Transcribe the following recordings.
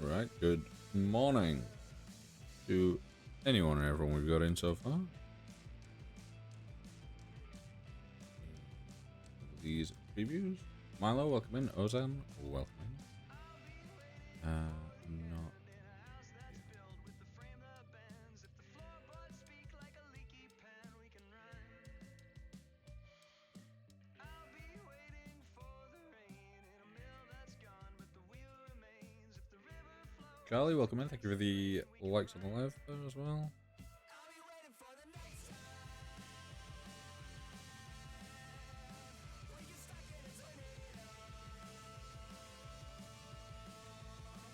Right, good morning to anyone and everyone we've got in so far. These previews. Milo, welcome in. Ozan, welcome in. Not. Charlie, welcome in. Thank you for the likes on the live there as well.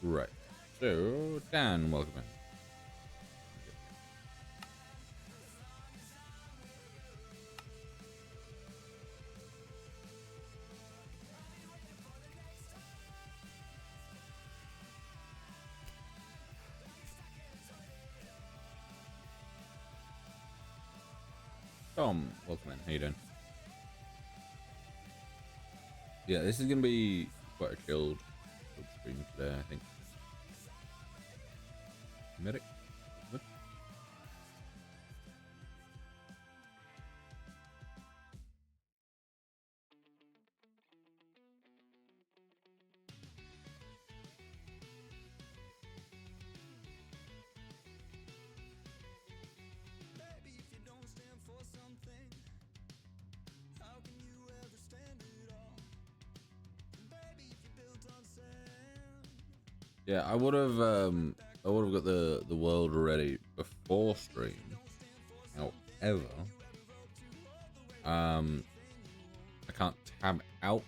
Right. So, Dan, welcome in. Tom, welcome in. How you doing? Yeah, this is going to be quite a chilled stream today, I think. Medic. Good. Yeah, I would have got the world ready before stream. However, I can't tab out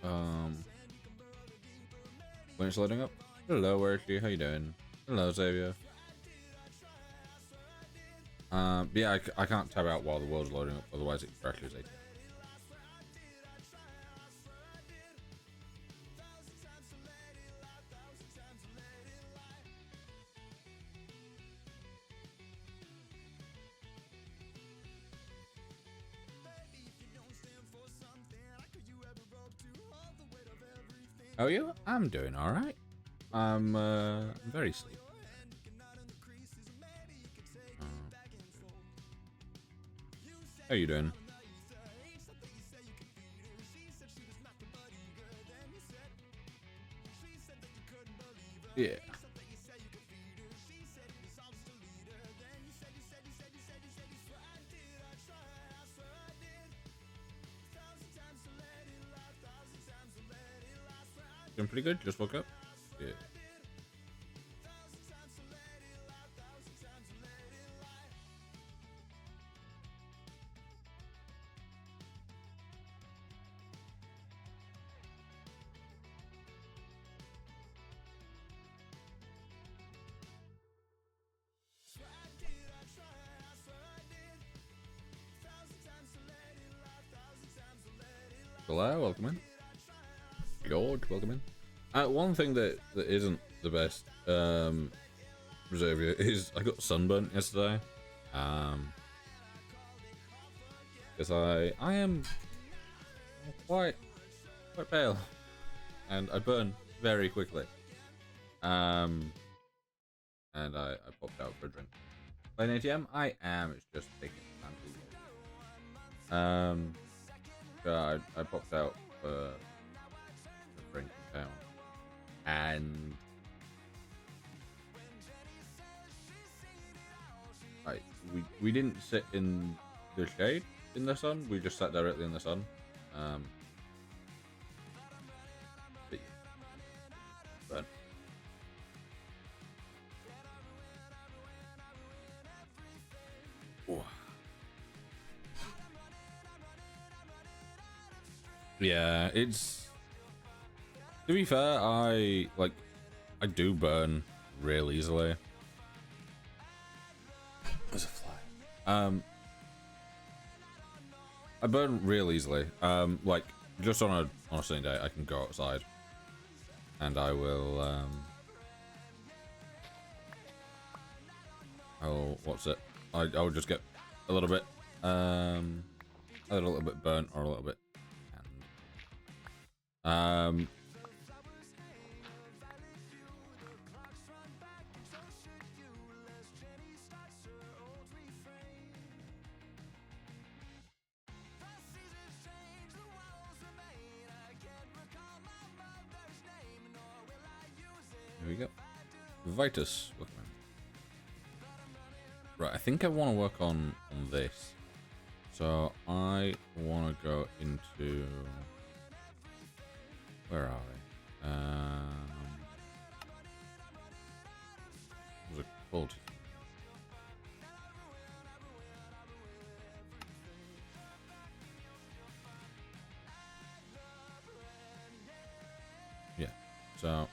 when it's loading up. Hello, where is she? How you doing? Hello, Xavier. But yeah, I can't tab out while the world's loading up, otherwise it crashes. How are you? I'm doing alright. I'm very sleepy. How you doing? Yeah. Doing pretty good. Just woke up. Yeah. Hello, welcome in. George, welcome in. One thing that isn't the best, Xavier, is I got sunburnt yesterday. Because I am quite pale, and I burn very quickly. And I popped out for a drink. Playing ATM? I am. It's just taking time to load. I popped out for a drink in town, and we didn't sit in the shade in the sun. We just sat directly in the sun. But, but yeah, it's, to be fair, I do burn real easily. There's a fly. I burn real easily. Like just on a sunny day, I can go outside, and I will I'll just get a little bit burnt or a little bit, here we go. Vitus. Right, I think I want to work on this. So I want to go into, where are we? What was it called? Yeah. So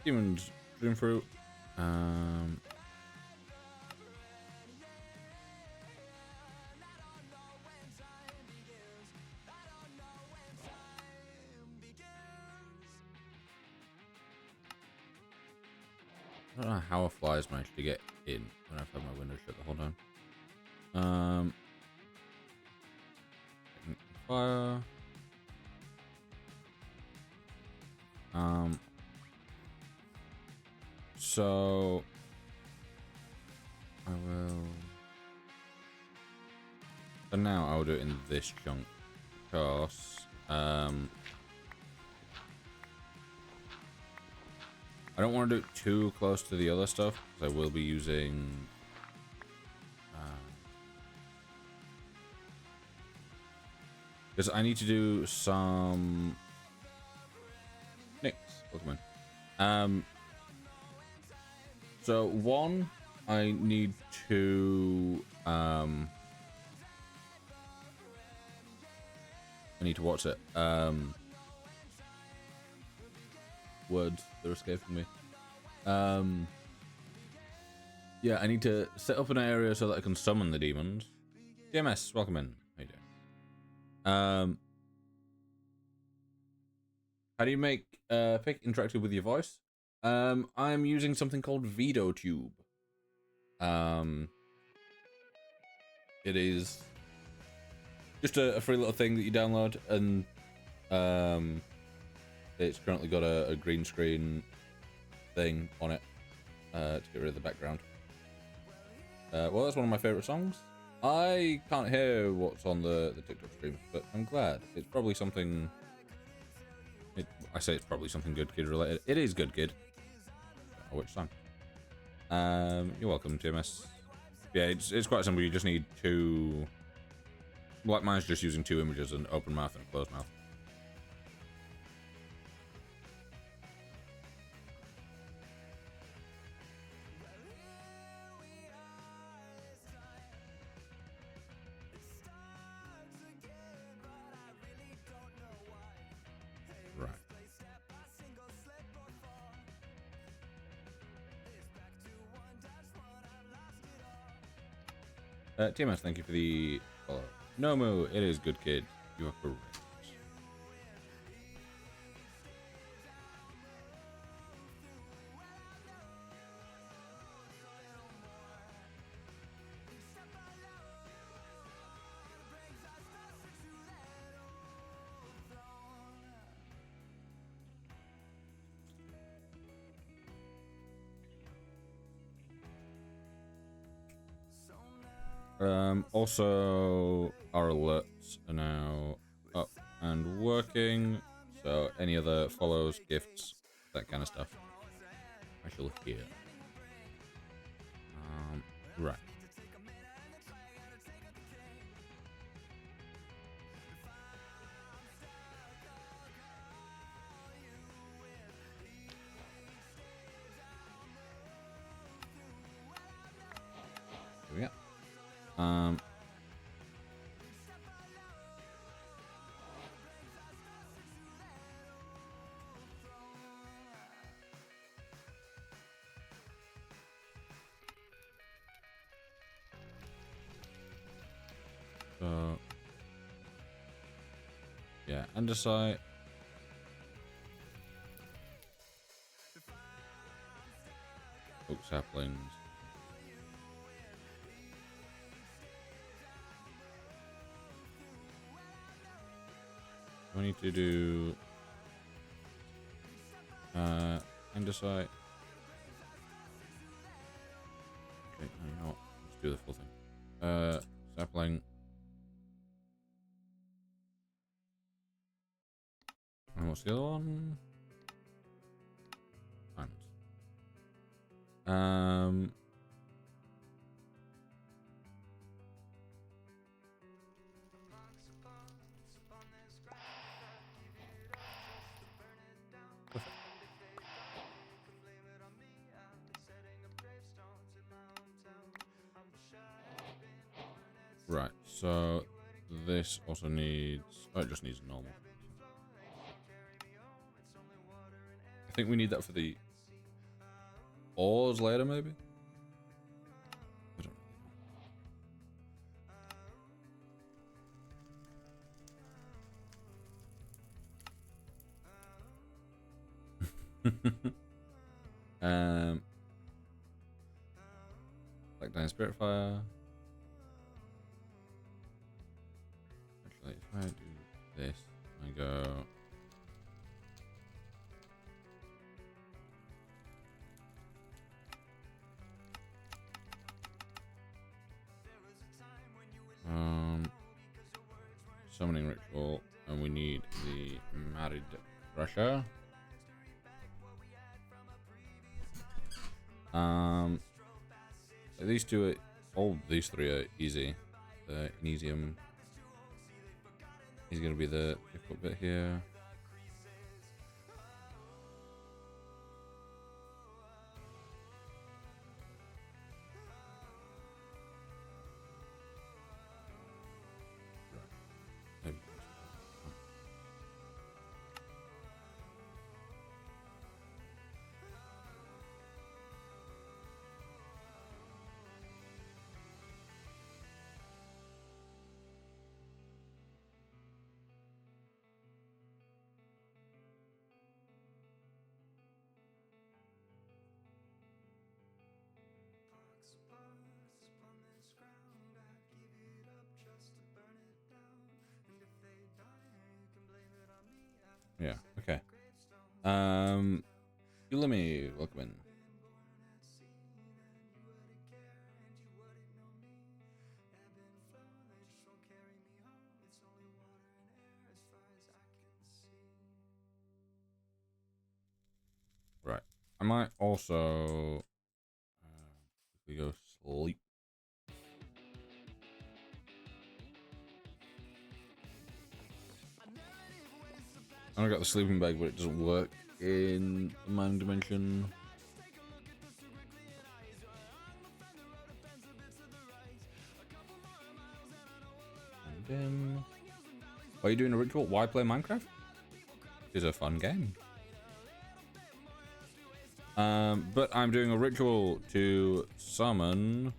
Demon's Dream Fruit. I don't know how a fly's managed to get in when I've had my window shut the whole time. Fire. So I will. For now, I'll do it in this chunk because I don't want to do it too close to the other stuff because I will be using because I need to do some Nicks Pokemon. So one, I need to what's it? Words, they're escaping me. Yeah, I need to set up an area so that I can summon the demons. DMS, welcome in. How you doing? How do you make pick interactive with your voice? I'm using something called VideoTube. It is just a free little thing that you download, and it's currently got a green screen thing on it to get rid of the background. Well, that's one of my favorite songs. I can't hear what's on the TikTok stream, but I'm glad. It's probably something. I say it's probably something Good Kid related. It is Good Kid. Oh, which song? You're welcome, TMS. Yeah, it's quite simple. You just need two. Like mine's just using two images, an open mouth and a closed mouth. TMS, thank you for the follow. Nomu, it is Good Kid. You are correct. Also, our alerts are now up and working. So any other follows, gifts, that kind of stuff, I shall hear. Right. Here we go. So yeah, andesite. Oak saplings. We need to do andesite. Okay, no, you know what? Let's do the full thing. Sapling. And what's the other one? Diamonds. Right, so this also needs... Oh, it just needs normal. I think we need that for the ores later, maybe? I don't know. Black Diamond Spirit Fire. Actually, if I do this, I go... Summoning Ritual, and we need the Married Crusher. These two are... All these three are easy. The Inesium is going to be the difficult bit here. Yeah, okay. Ulimi, welcome in. Right. I might also quickly go sleep. I got the sleeping bag, but it doesn't work in the mind dimension. Are you doing a ritual? Why play Minecraft? It's a fun game. But I'm doing a ritual to summon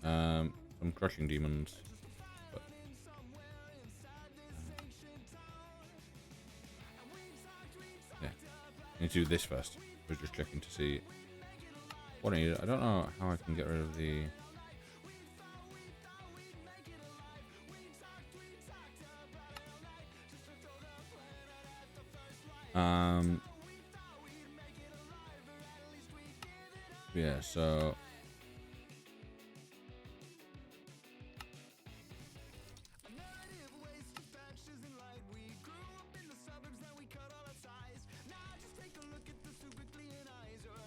some crushing demons. But, yeah, I need to do this first. I was just checking to see what I need. I don't know how I can get rid of the... yeah, so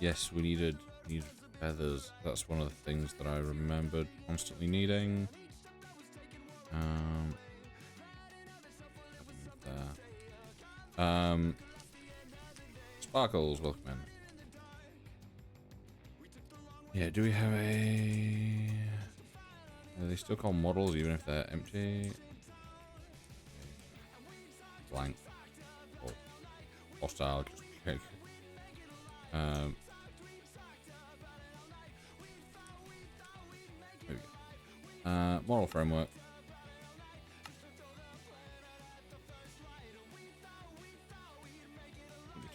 Yes, we needed feathers. That's one of the things that I remembered constantly needing. There. Sparkles, welcome in. Yeah, do we have a... Are they still called models even if they're empty? Blank. Or hostile, just check. There we go. Model framework.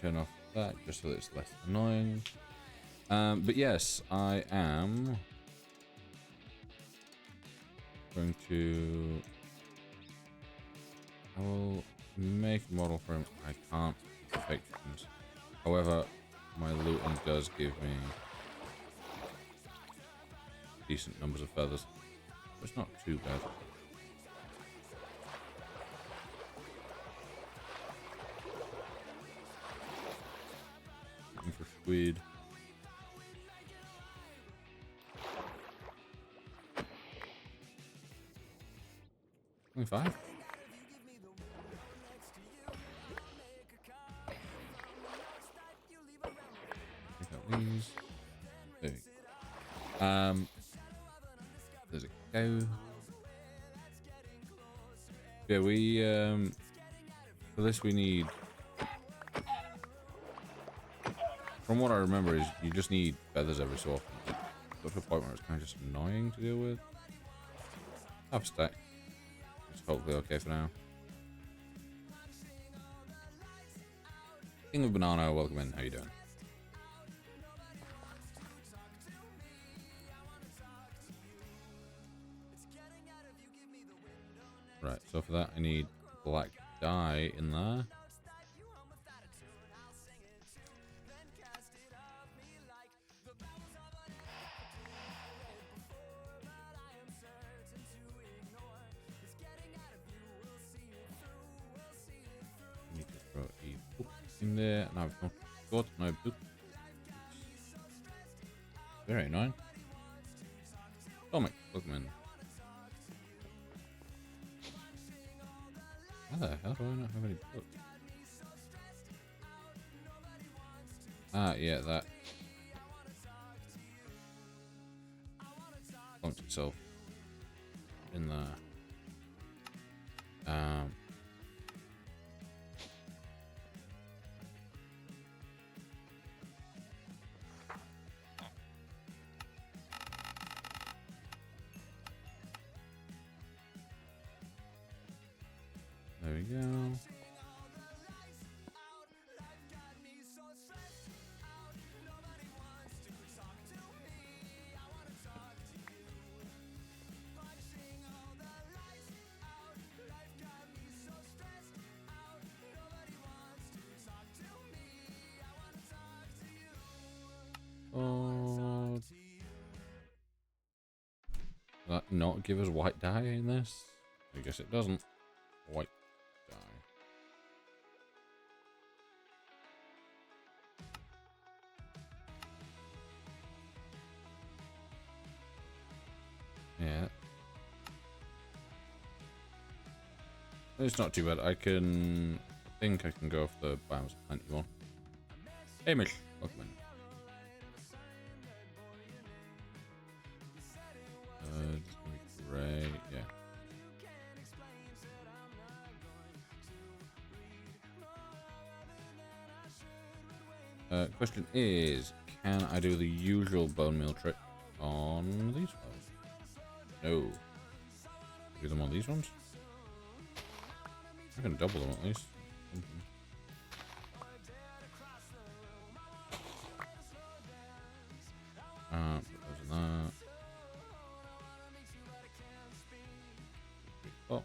Turn off that just so that it's less annoying. But yes, I am going to... I will make a model frame. I can't perfect things. However, my looting does give me decent numbers of feathers. But it's not too bad. Looking for squid. Only 5? These. There we go. There's a cow. Yeah, we for this we need, from what I remember, is you just need feathers every so often. Got to a point where it's kind of just annoying to deal with. Half a stack. It's hopefully okay for now. King of Banana, welcome in. How you doing? Right, so for that I need black dye in there. Need to throw a book in there. No, I've not got no book. Very annoying. Comic, welcome in. How the hell do I not have any books? Ah, yeah, that. Clunked itself in there. There we go. Oh, does that not give us white dye in this? I guess it doesn't. White dye. Yeah. It's not too bad. I think I can go off the biomes of plenty one. Hey Mitch, welcome in. It's gonna be great, yeah. Question is, can I do the usual bone meal trick on these ones? No. Do them on these ones? I can double them at least. Put those in that. Oh.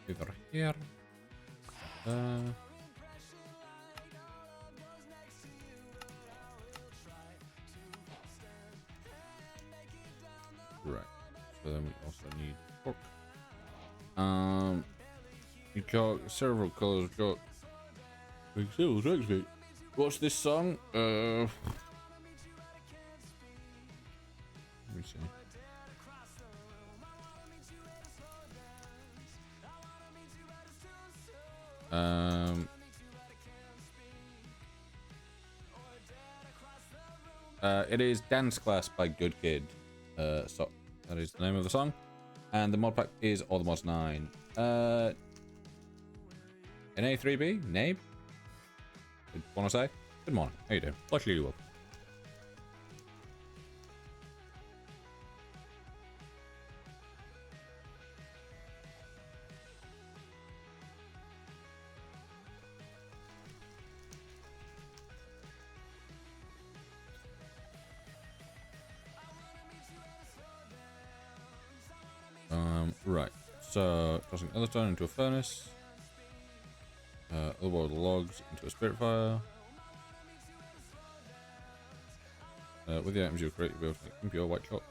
Over here. Right. So then we also need pork. You got several colors. Got pixels. Actually, what's this song? Let me see. It is Dance Class by Good Kid. So that is the name of the song. And the mod pack is All the Mods 9. An A3B? Nabe? Want to say? Good morning. How you doing? Luckily you up. Right. So, tossing other stone into a furnace. Otherworld logs into a spirit fire. With the items you'll create, you'll be able to make impure white chalk.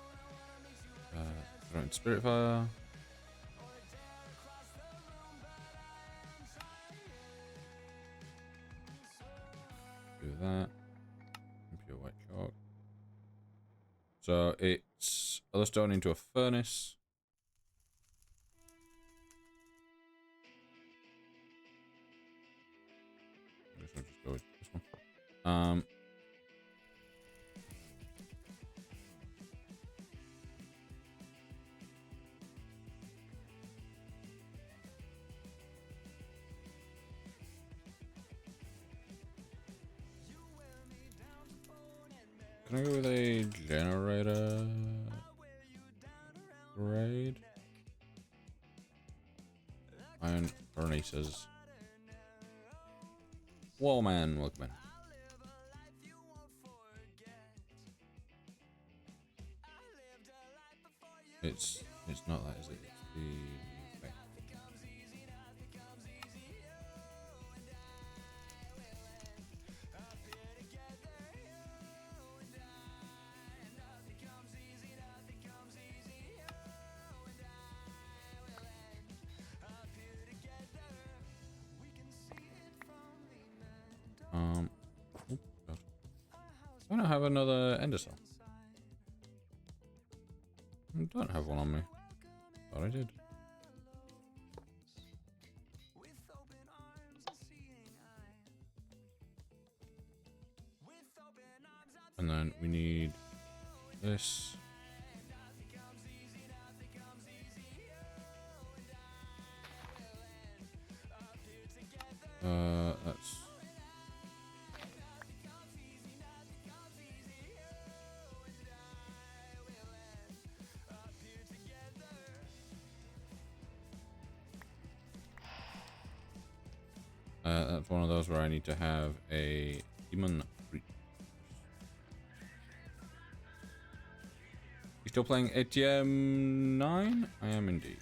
Throw it into spirit fire. Do that. Impure white chalk. So it's other stone into a furnace. I'll just go with this one. Can I go with a generator grade? Iron furnaces. Wallman, welcome in. It's not that, is it? It's the... Okay. Oh God. I don't have another ender cell. I don't have one on me. Thought I did. And then we need this. That's... that's one of those where I need to have a demon. You still playing ATM 9? I am indeed.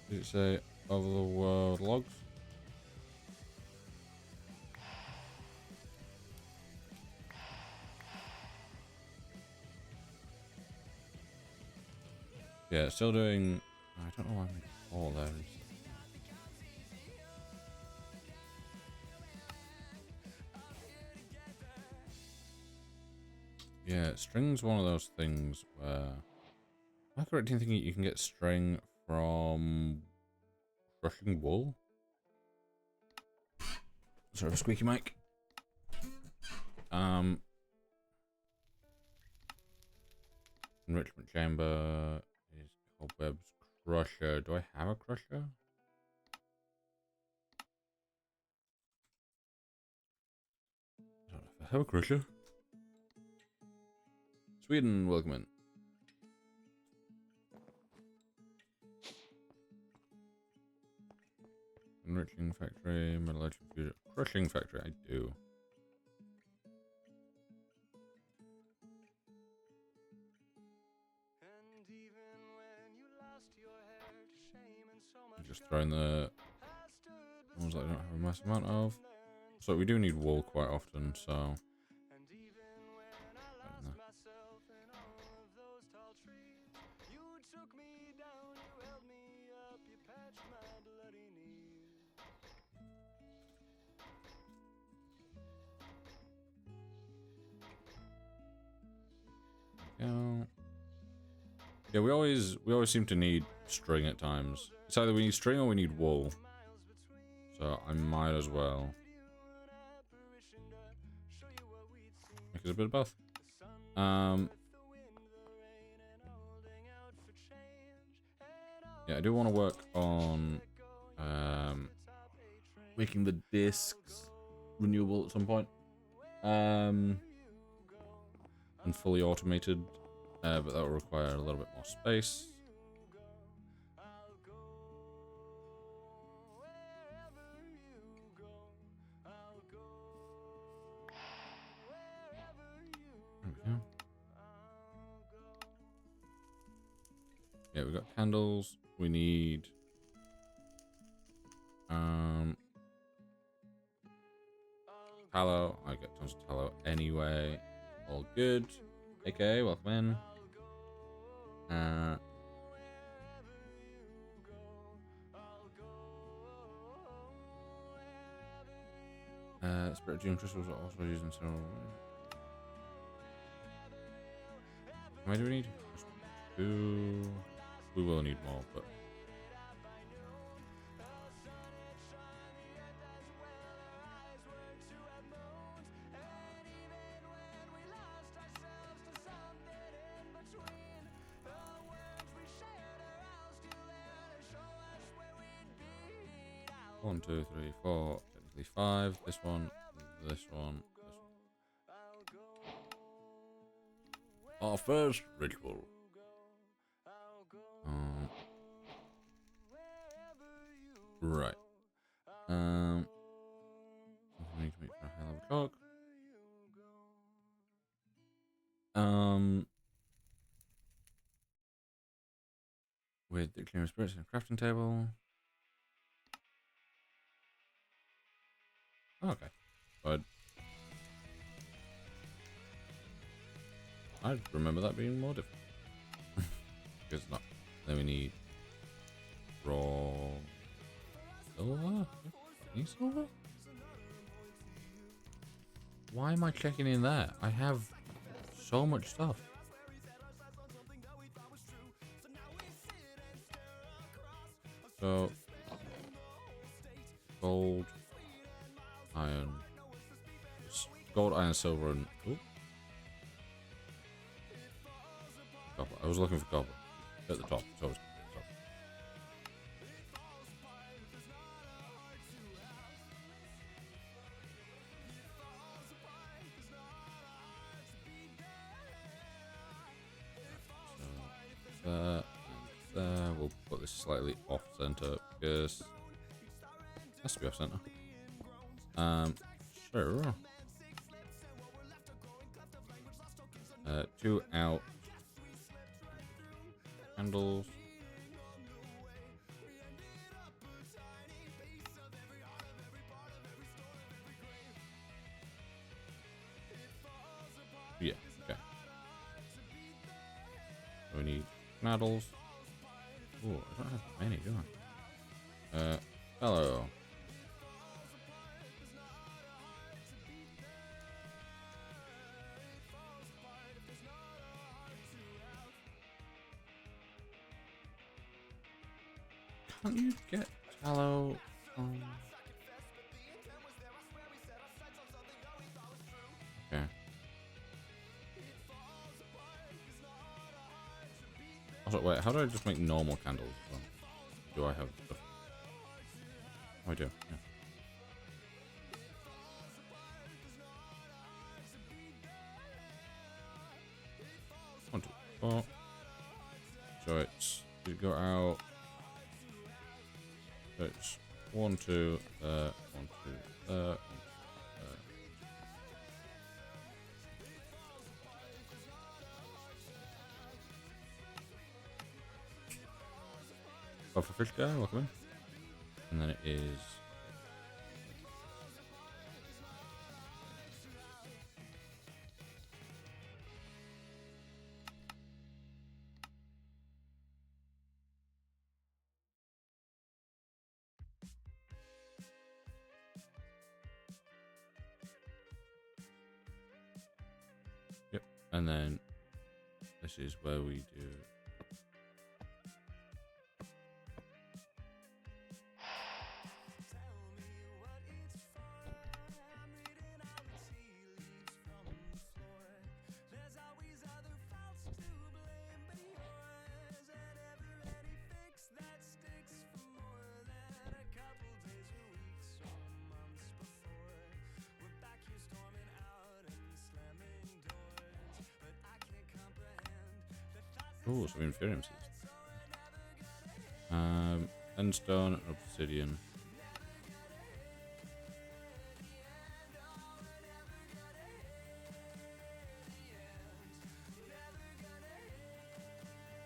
Did it say Overworld logs? Yeah, still doing... I don't know why I'm all there. Yeah, string's one of those things where... Am I correct in thinking you can get string from crushing wool? Sorry, squeaky mic. Enrichment chamber is cobwebs crusher. Do I have a crusher? I don't know if I have a crusher. Sweden, welcome in. Enriching factory, metallurgical fusion, crushing factory. I do. I'm just throwing the ones that I don't have a massive amount of. So we do need wool quite often, so... Yeah, we always seem to need string at times. It's either we need string or we need wool. So I might as well make it a bit of both. Yeah, I do want to work on making the discs renewable at some point. And fully automated. But that will require a little bit more space. There we go. Yeah, we got candles. We need tallow. I get tons of tallow anyway. All good. AKA, welcome in. Spirit June crystals are also used in several ways. How many do we need? 2. We will need more, but... One, 2, 3, 4, technically 5. This one, this one, this one. Our first ritual. Right. We need to make for a hell of a clock. With the clearing spirits and a crafting table. Okay. But I remember that being more difficult. Because it's not. Then we need raw silver? Any silver? Why am I checking in there? I have so much stuff. So gold, iron, gold, iron, silver, and copper. I was looking for copper at the top. So I was there. We'll put this slightly off center because it has to be off center. Sure. 2 out. Candles. Yeah, okay. So we need candles. Oh, I don't have many, do I? Hello. Can't you get tallow? Okay. Also, wait, how do I just make normal candles? Well, do I have stuff? Oh, I do, yeah. One, 2, 4. So it's you go out. So it's 1, 2, 1, 2, for fish guy, welcome in. And then it is And then this is where we do. Oh, some Inferium seeds. Endstone, obsidian.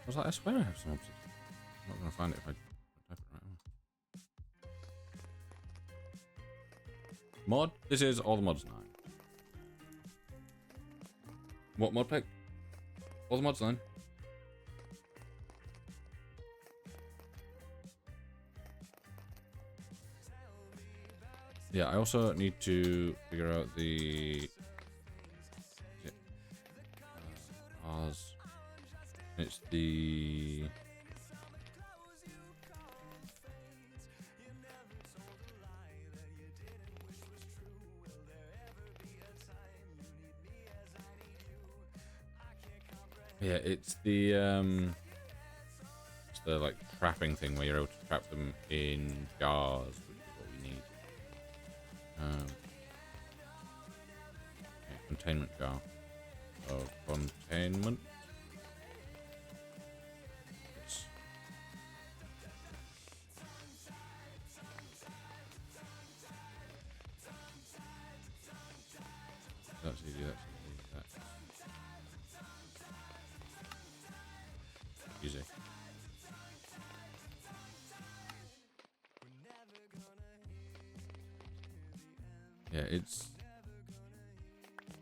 I was like, I swear I have some obsidian. I'm not gonna find it if I type it right away. Mod? This is all the mods 9. What mod pack? All the mods 9. Yeah, I also need to figure out the Ours. It's the it's the like trapping thing where you're able to trap them in jars, which is what we need. Containment jar. Oh, containment. Yes. That's easy. That's easy. That's easy. Yeah,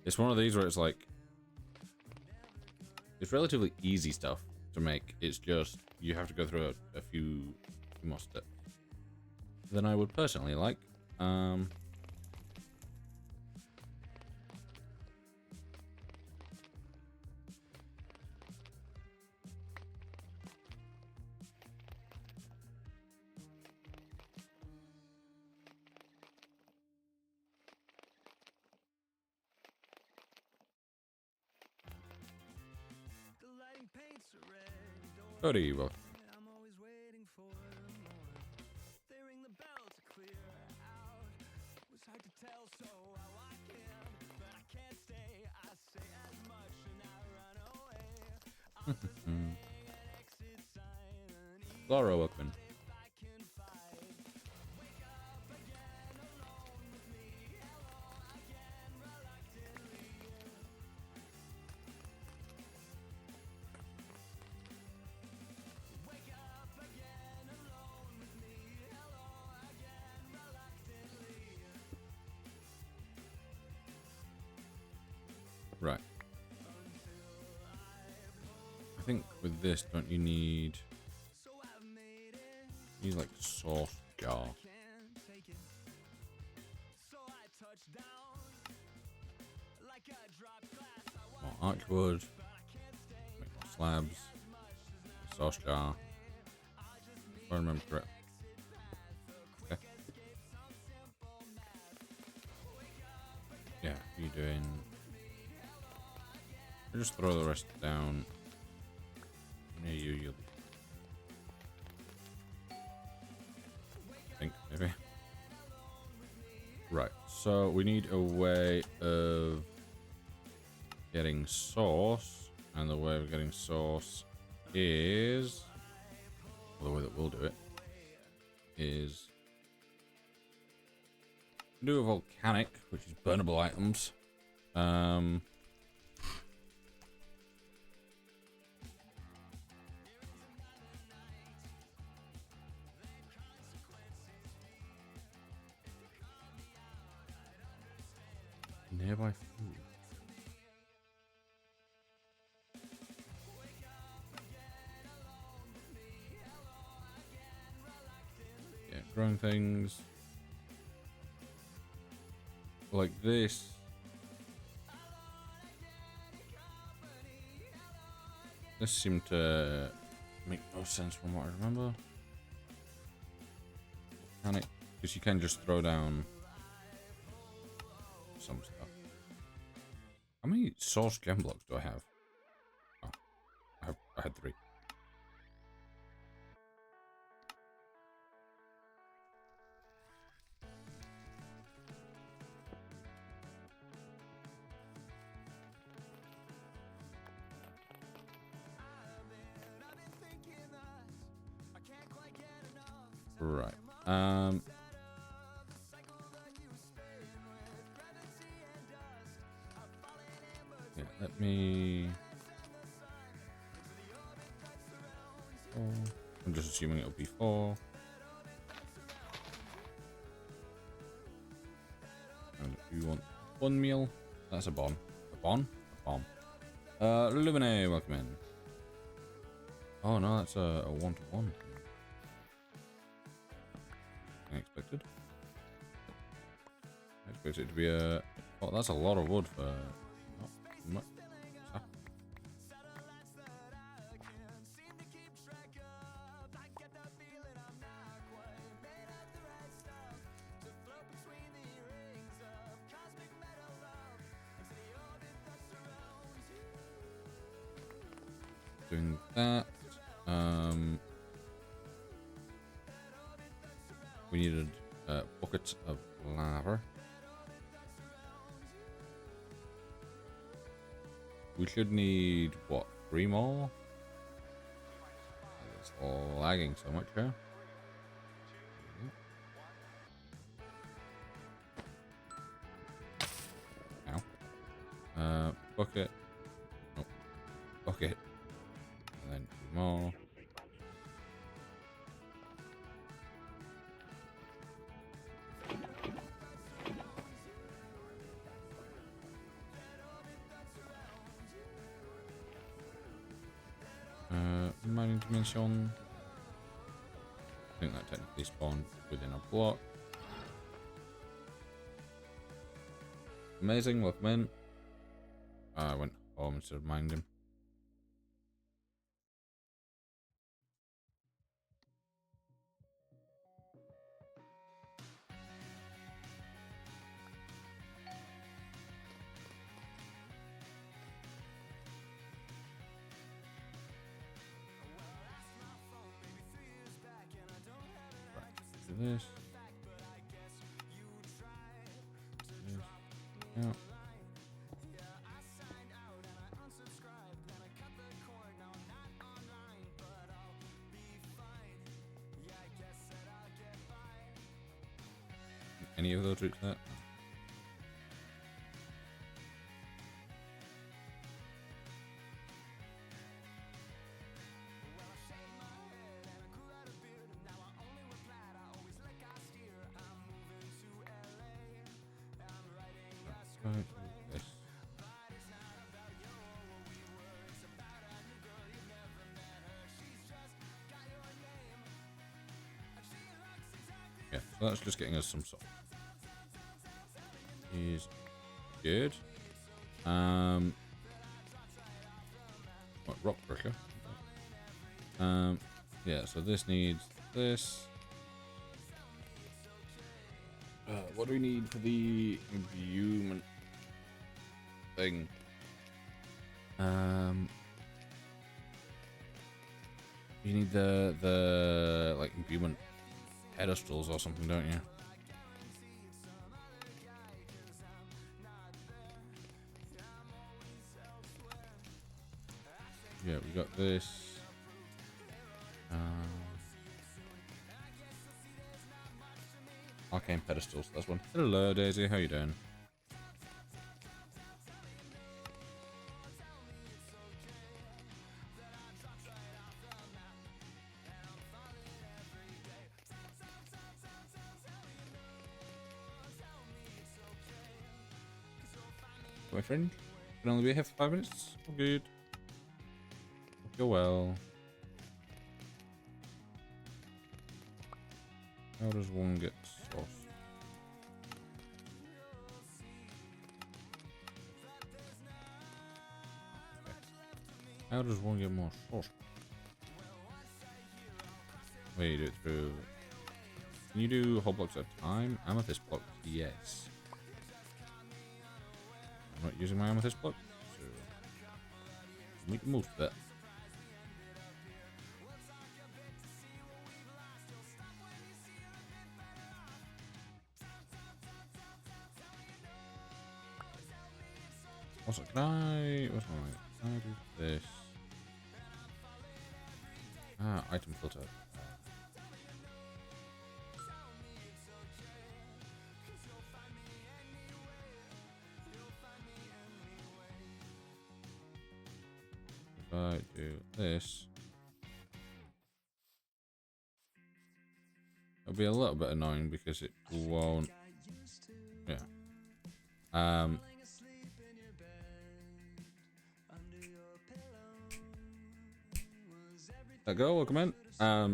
it's one of these where it's like it's relatively easy stuff to make. It's just you have to go through a few more steps than I would personally like. Cody, well. Laura, welcome. Right. I think with this, don't you need like sauce jar? More archwood, make more slabs, sauce jar. If I remember correct. Okay. Yeah, you're doing. I'll just throw the rest down. Near you'll be. I think, maybe. Right, so we need a way of getting sauce, and the way of getting sauce is, well, the way that we'll do it is do a volcanic, which is burnable items. Nearby food. Yeah, growing things like this This seemed to make no sense from what I remember. Can it? Because you can just throw down some stuff. How many source gem blocks do I have? Oh, I had 3. Right. Yeah, let me... I'm just assuming it'll be 4. And if you want 1 meal, that's a bon. A bon? A bomb. Lumine, welcome in. Oh no, that's a 1-to-1. Unexpected. I expect it to be a... Oh, that's a lot of wood for... Not much. Doing that. We needed buckets of lava. We should need what, 3 more? It's lagging so much here. Ow. Bucket. Nope. Bucket. And then 2 more. Mining dimension. I think that technically spawned within a block. Amazing, welcome in. I went home instead of mining him. This. Yeah. Any of those routes that? This. Yeah, so that's just getting us some salt. Is good. What, rock pressure? Yeah, so this needs this. What do we need for the imbuement thing? You need the like imbuement pedestals or something, don't you? Yeah, we got this. Arcane pedestals, that's one. Hello Daisy, how you doing? My friend, can only be here for 5 minutes. All good. Hope you're well. How does one get sauce? Okay. How does one get more sauce? Wait, you do it through... Can you do whole blocks at a time? Amethyst blocks, yes. I'm not using my amethyst block, so... make the most of it. Also, can I... What's my... Can I do this? Ah, item filter. If I do this... It'll be a little bit annoying because it won't... Yeah. That girl, welcome in. Yeah,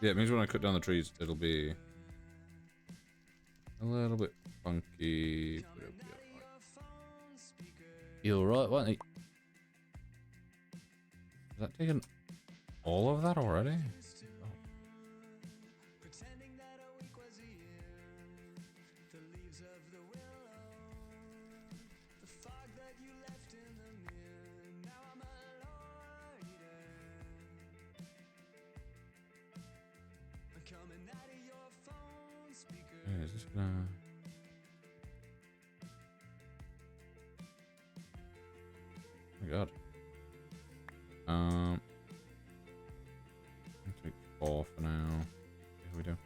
it means when I cut down the trees, it'll be a little bit funky, but it'll be alright. You alright, won't he? Has that taken all of that already? Oh. Yeah, is this gonna... Oh my god. I'll take 4 for now. Here we do.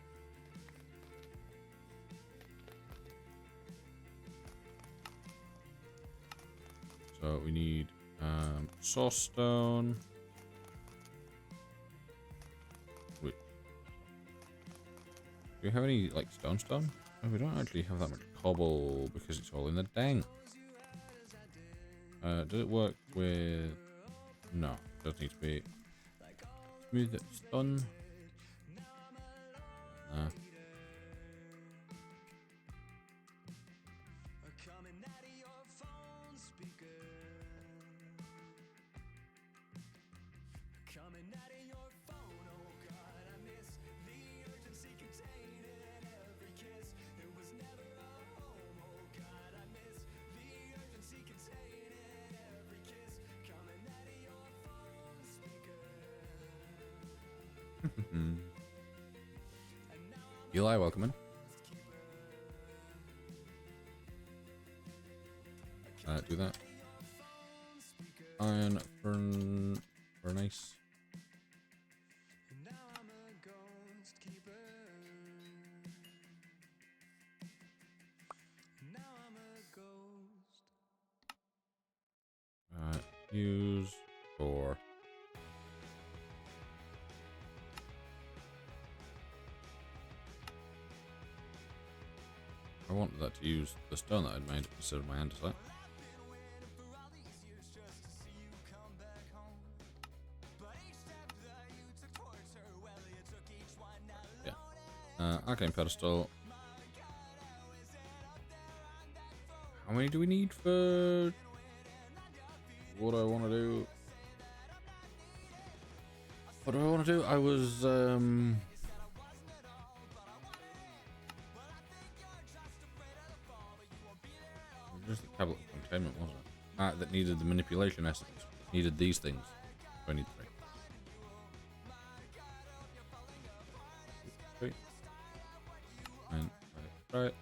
So we need source stone. Wait. Do we have any like stone? Oh, we don't actually have that much cobble because it's all in the dank. Does it work with... No, it does need to be smooth stone. Eli, welcome in. Do that. Iron furnace. Use for... I wanted that to use the stone that I'd made instead of my andesite. Yeah. Arcane pedestal. How many do we need for what I want to do? What do I want to do? I was just the tablet of containment, wasn't it? That needed the manipulation essence. Needed these things. So I need 3. 3. And right.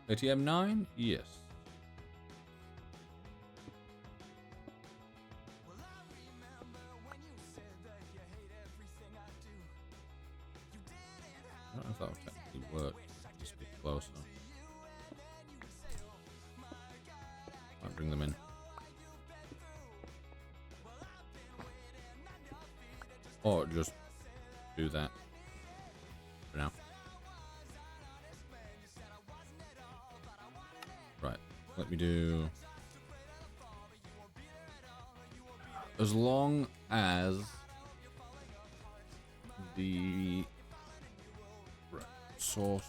ATM 9? Yes. I don't know if that would technically work. Just be closer. Might bring them in. Or just do that for now. Right, let me do... As long as the source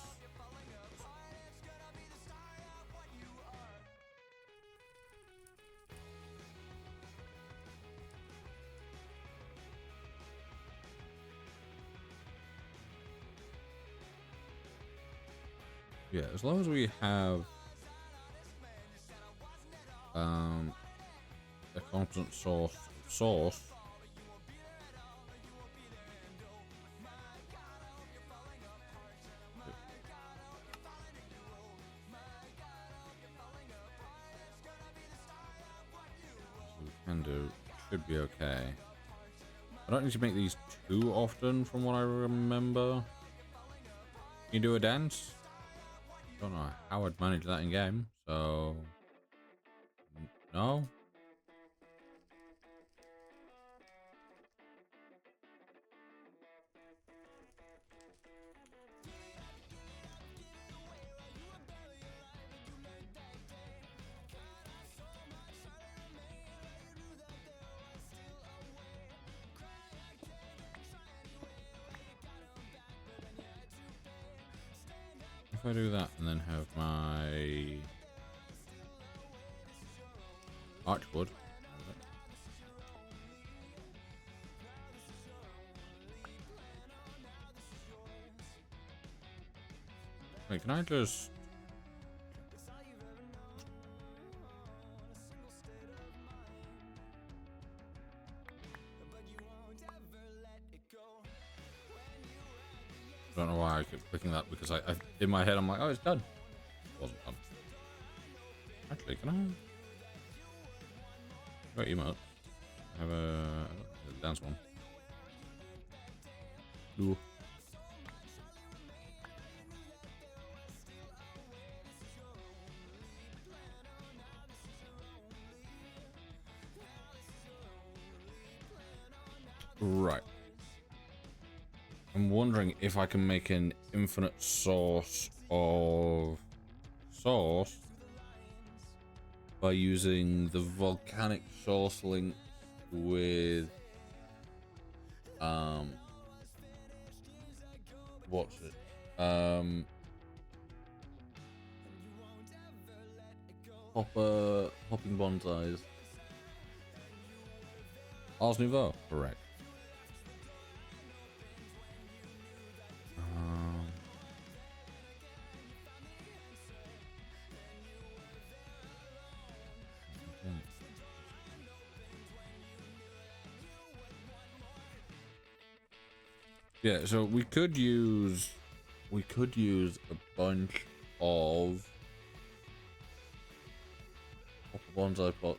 Yeah, as long as we have a constant source. We can do, should be okay. I don't need to make these too often from what I remember. Can you do a dance? Don't know how I'd manage that in game, so no. If I do that and then have my archwood. Wait, can I just... I don't know why I keep clicking that, because I in my head I'm like, oh, it's done. It wasn't done. Actually, can I? Got emote. I have a dance one. Ooh. Right. I'm wondering if I can make an infinite source of source by using the volcanic source link with what's it? Hopping bonsais. Ars Nouveau, correct. Yeah, so we could use a bunch of bonsai pots,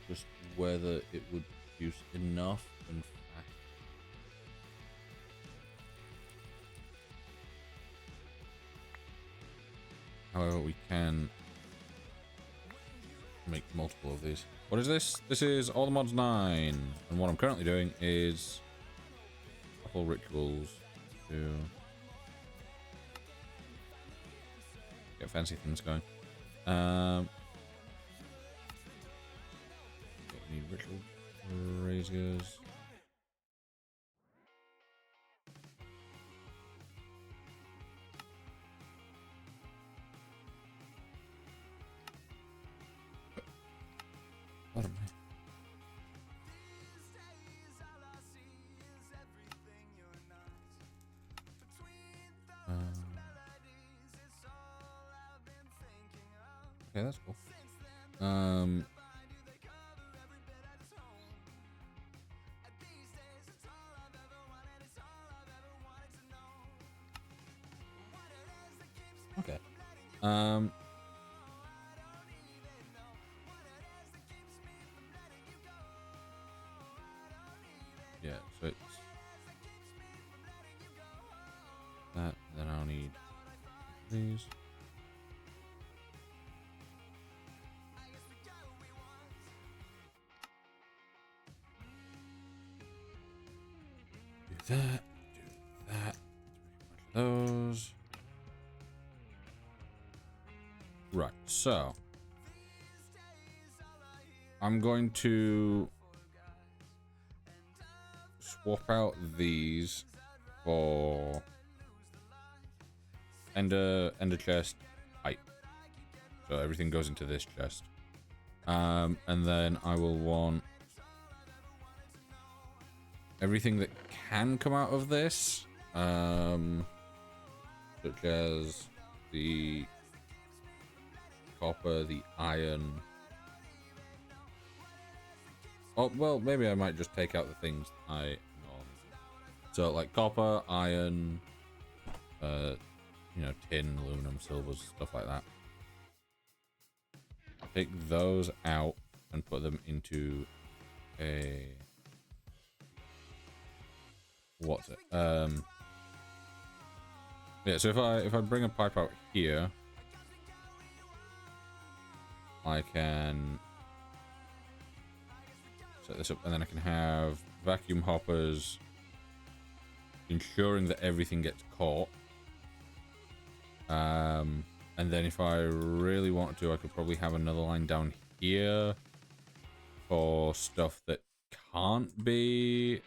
just whether it would produce enough and fast. However, we can make multiple of these. What is this? This is All the Mods 9, and what I'm currently doing is a couple rituals to get fancy things going. Need ritual braziers. Pardon me. Okay, that's cool. Okay. Yeah, so it's that, then I'll need these. Do that, those. Right, so I'm going to swap out these for ender chest pipe. So everything goes into this chest. And then I will want everything that can come out of this, such as the copper, the iron. Oh, well, maybe I might just take out the things I know. So, like copper, iron, you know, tin, aluminum, silver, stuff like that. Take those out and put them into a... what's it? Yeah, so if I bring a pipe out here, I can set this up, and then I can have vacuum hoppers ensuring that everything gets caught. And then if I really wanted to, I could probably have another line down here for stuff that can't be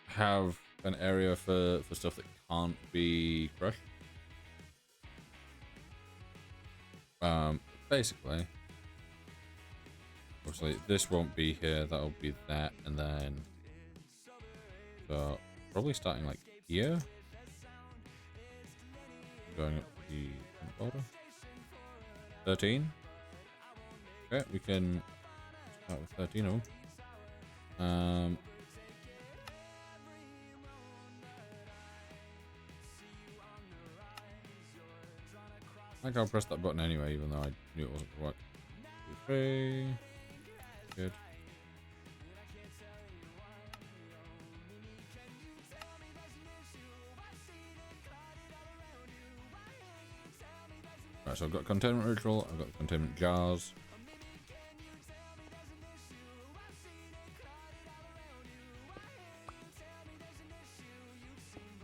have an area for stuff that can't be crushed. Basically, obviously this won't be here, that'll be that, and then so probably starting like here, going up to the border. 13. Okay, we can start with 13 of them. I think I'll press that button anyway, even though I knew it wasn't gonna work. 2, 3. Good. Right, so I've got containment ritual, I've got containment jars.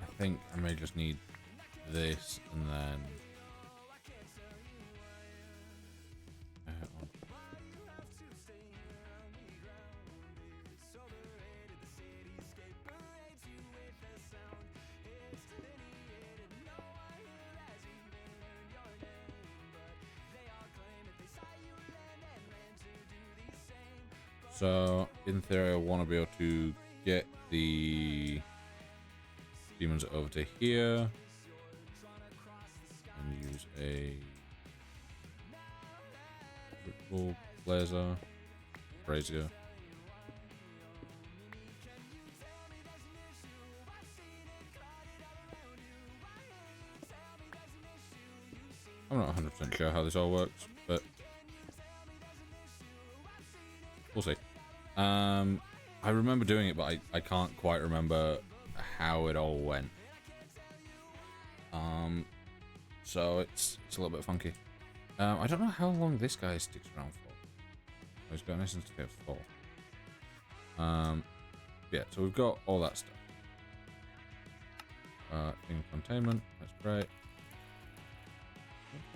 I think I may just need this and then so in theory I want to be able to get the demons over to here and use a ritual blazer brazier. I'm not 100% sure how this all works, but we'll see. I remember doing it, but I can't quite remember how it all went. So it's a little bit funky. I don't know how long this guy sticks around for. Oh, he's got an essence to get 4. Yeah, so we've got all that stuff. In containment, that's great.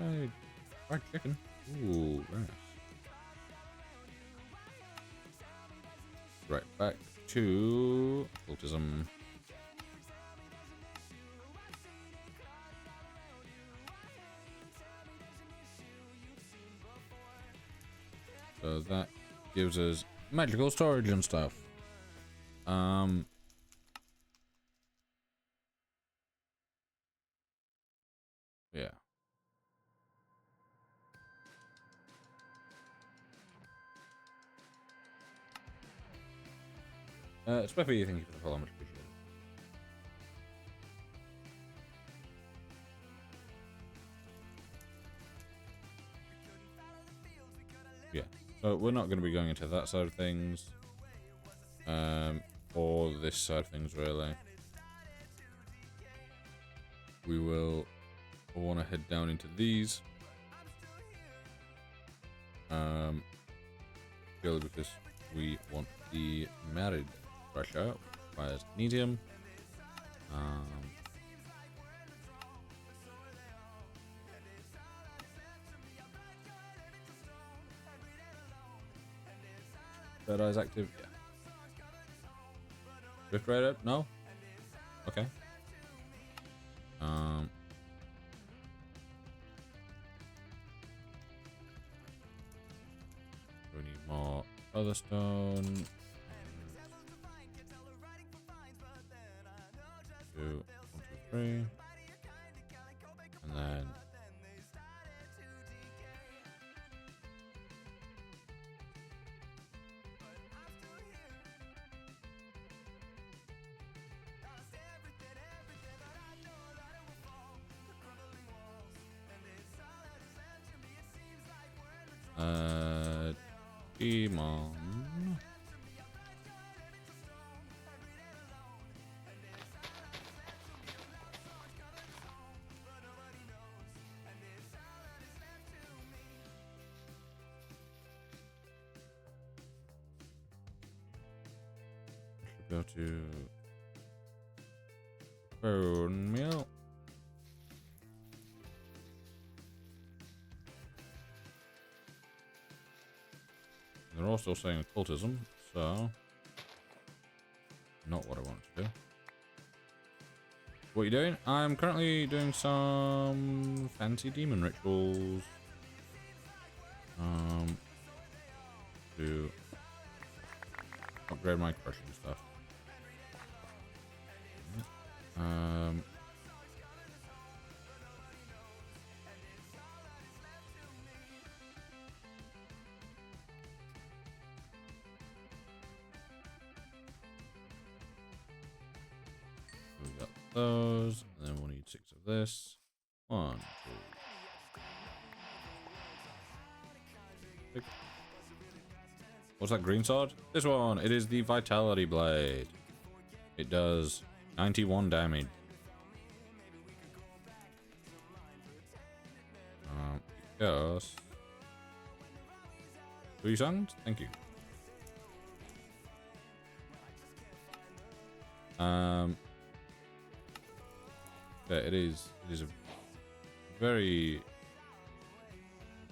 Okay, fried chicken. Ooh, very nice. Right, back to occultism. So that gives us magical storage and stuff. Yeah. Speppy, thank you for the follow, much appreciated. Yeah, so we're not going to be going into that side of things, or this side of things really. We will want to head down into these, purely because we want the married pressure, requires medium. Third eye's active, yeah. Drift Raider? No? Okay. We need more other stone. 3. And then Demon. Go to bone meal. They're also saying occultism, so not what I want to do. What are you doing? I'm currently doing some fancy demon rituals. To upgrade my crushing stuff. We got those, and then we'll need 6 of this. 1, 2. 6. What's that green sword? This one. It is the Vitality Blade. It does 91 damage. Yes. 3 songs? Thank you. Yeah, it is a very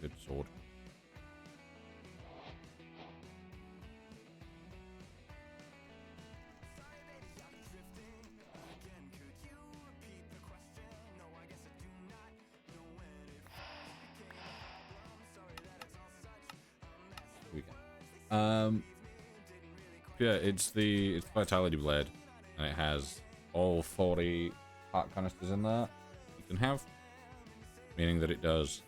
good sword. Yeah, it's the Vitality Blade, and it has all 40 heart canisters in there you can have, meaning that it does,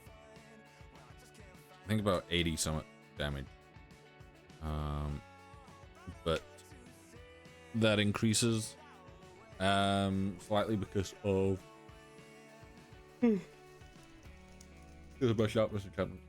I think, about 80 something damage. But that increases slightly because of my sharpness enchantment.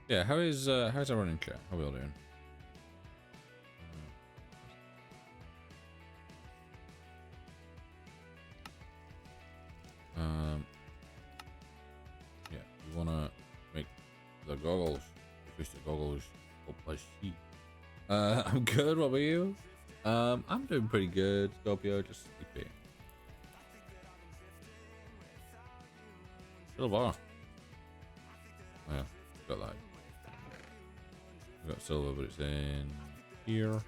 Yeah, how's everyone in chat? How are we all doing? Yeah, you wanna make the goggles. Fish the goggles. I'm good. What about you? I'm doing pretty good. Scorpio, just sleeping. Silver. Oh yeah, got that. We got silver, but it's in here.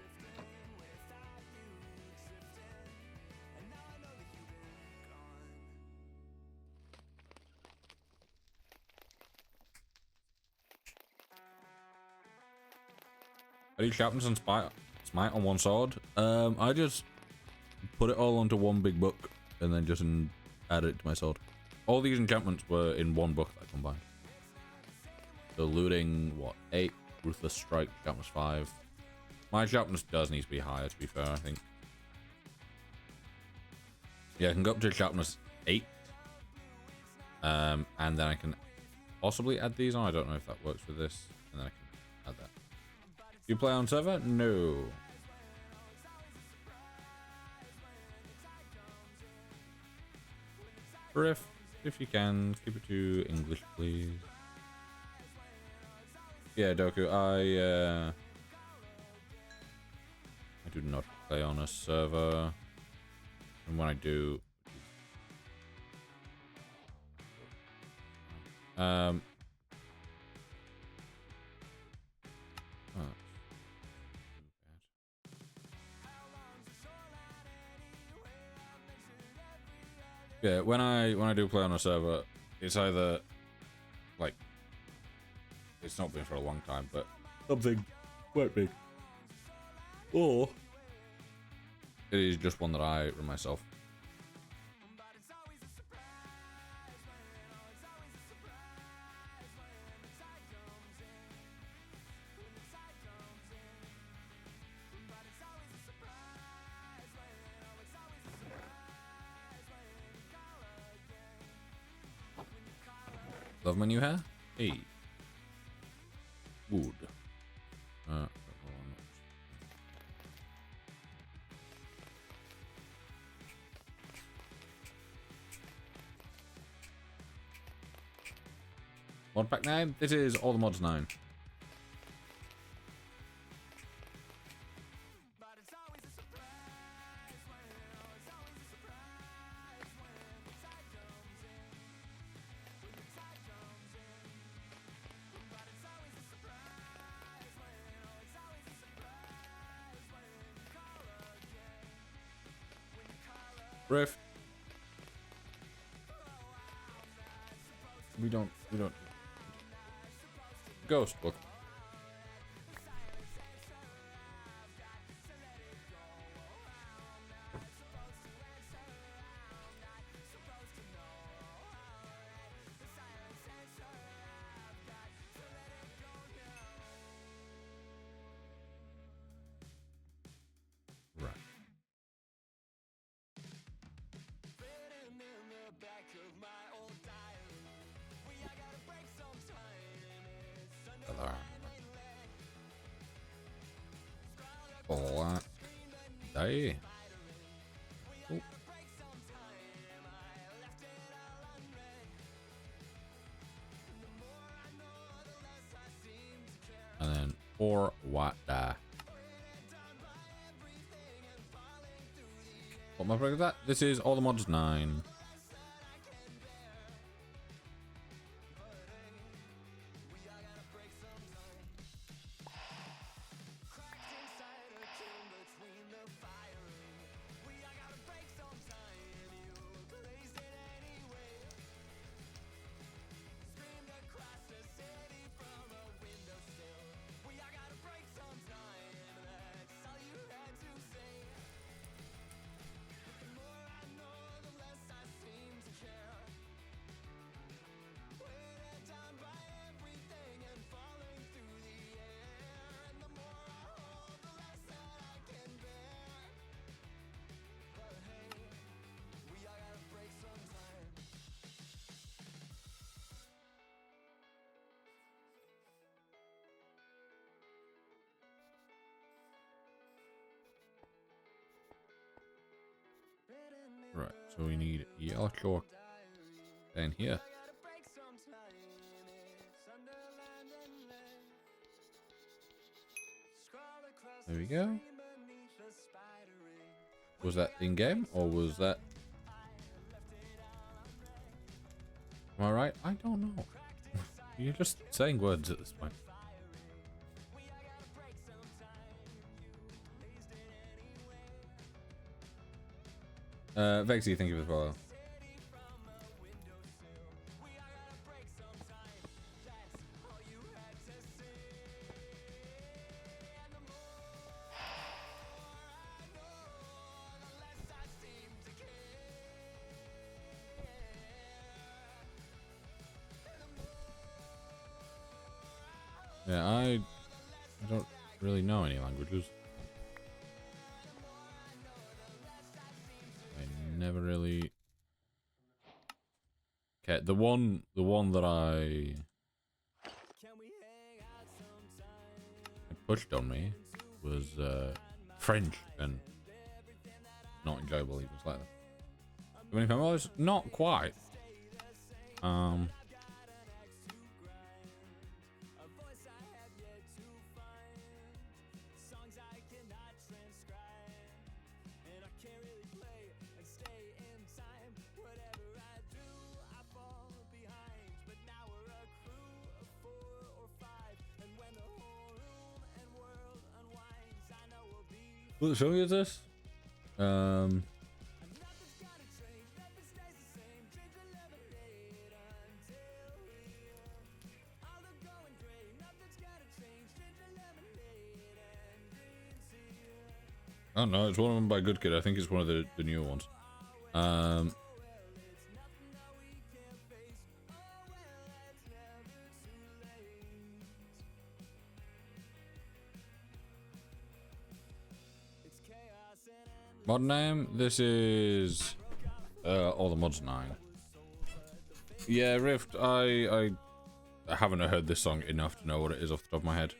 Are you sharpness and smite on one sword? I just put it all onto one big book and then just added it to my sword. All these enchantments were in one book that I combined. So looting, what, 8? Ruthless Strike, sharpness 5. My sharpness does need to be higher, to be fair, I think. Yeah, I can go up to sharpness 8. And then I can possibly add these on. I don't know if that works with this. And then I can add that. Do you play on server? No. Griff, if you can, keep it to English, please. Yeah, Doku, I do not play on a server. And when I do... Yeah, when I do play on a server, it's either like it's not been for a long time, but something quite big, or it is just one that I run myself. Love my new hair? Hey. Wood. Mod pack 9? This is all the mods 9. Rift. We don't. Ghost book. Right. Black day. Oh. And then 4 white die. What am I break that? This is all the mods 9. Right, so we need yellow chalk down here. There we go. Was that in-game, or was that... Am I right? I don't know. You're just saying words at this point. Vexy, thank you for the follow. Yeah, I don't really know any languages. I never really... Okay, the one that I pushed on me was French, and not enjoyable even slightly. $25? Not quite. What song is this? Oh no, it's one of them by Good Kid. I think it's one of the newer ones. Mod name? This is all the mods 9. Yeah, Rift. I haven't heard this song enough to know what it is off the top of my head.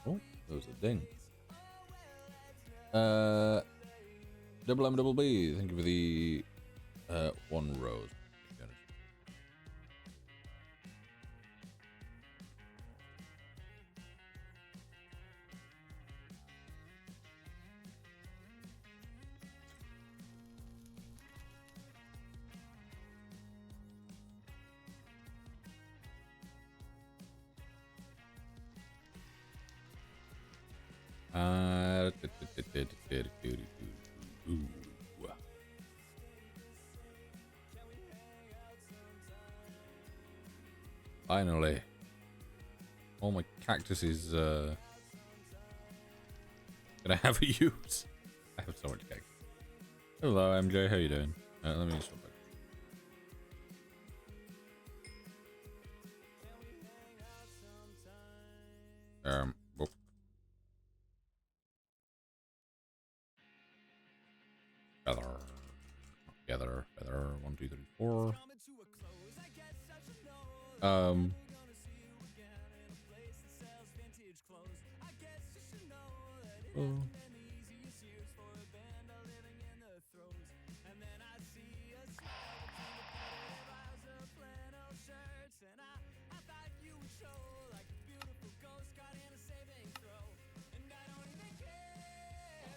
Oh, that was a ding. Double M double B. Thank you for the 1 rose. Finally, all my cactus is gonna have a use. I have so much cactus. Hello, MJ. How you doing? Let me just swap back. Whoop. Feather. 1, 2, 3, 4. Oh.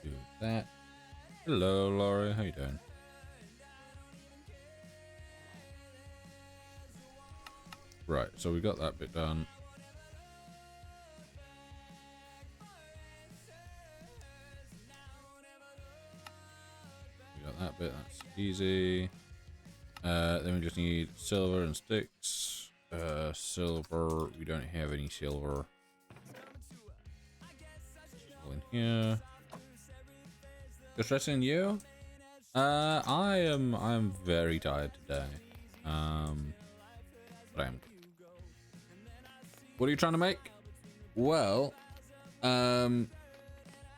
Do that. Hello, Laurie. How you doing? Right, so we got that bit done. We got that bit, that's easy. Then we just need silver and sticks. Silver, we don't have any silver. All in here. Just resting you? I'm very tired today. But I am. What are you trying to make? Well, I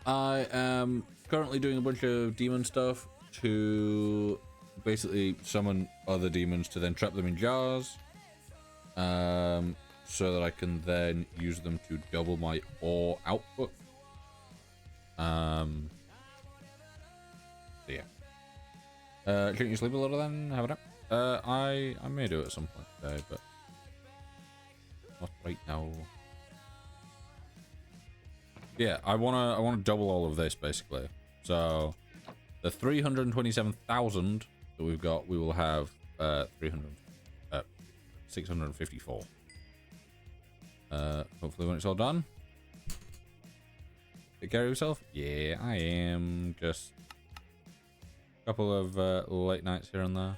am currently doing a bunch of demon stuff to basically summon other demons to then trap them in jars, so that I can then use them to double my ore output. So yeah. Shouldn't you sleep a little then? Have a nap? I may do it at some point today, but not right now. Yeah, I wanna double all of this basically. So the 327,000 that we've got, we will have 654. Hopefully when it's all done. Take care of yourself? Yeah, I am. Just a couple of late nights here and there.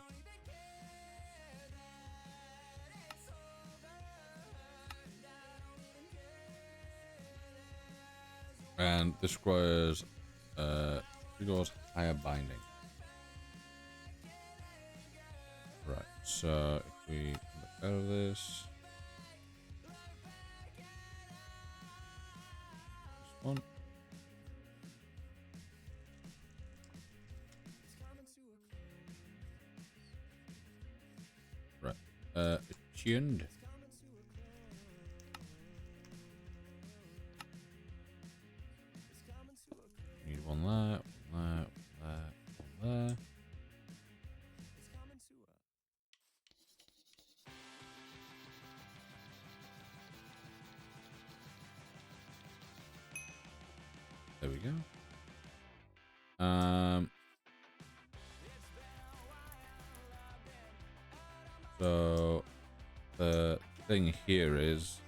And this requires 3 doors higher binding. Right, so if we come back out of this. This one. Right, attuned. Need one there, one there. you go. So the thing here is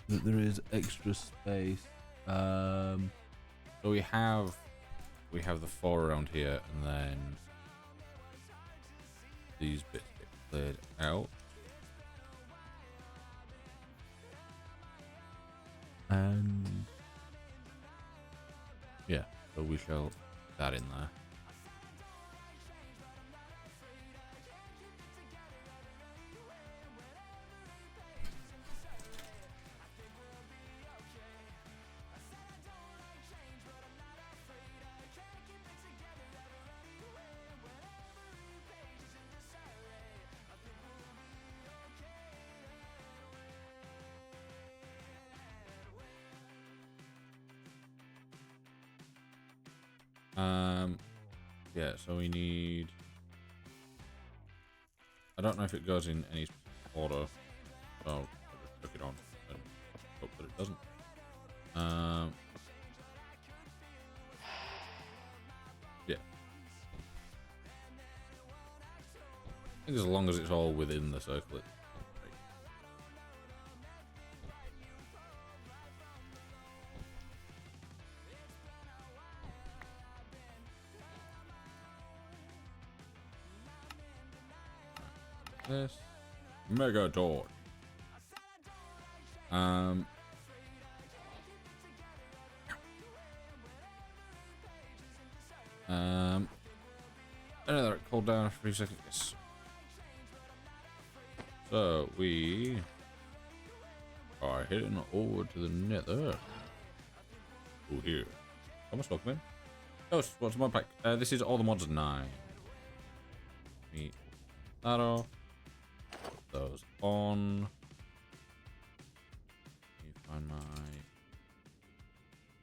that there is extra space. So we have the 4 around here, and then these bits get cleared out. And yeah, so we shall put that in there. Yeah, so we need, I don't know if it goes in any order, so I'll just click it on and hope that it doesn't. Yeah. I think as long as it's all within the circle, it's great. This mega torch. I know that it cooled down for 3 seconds. Yes. So we are heading over to the nether. Oh, here. Thomas, welcome in. Oh, what's mod pack? This is all the mods 9. Meet that off. Those on. Let me find my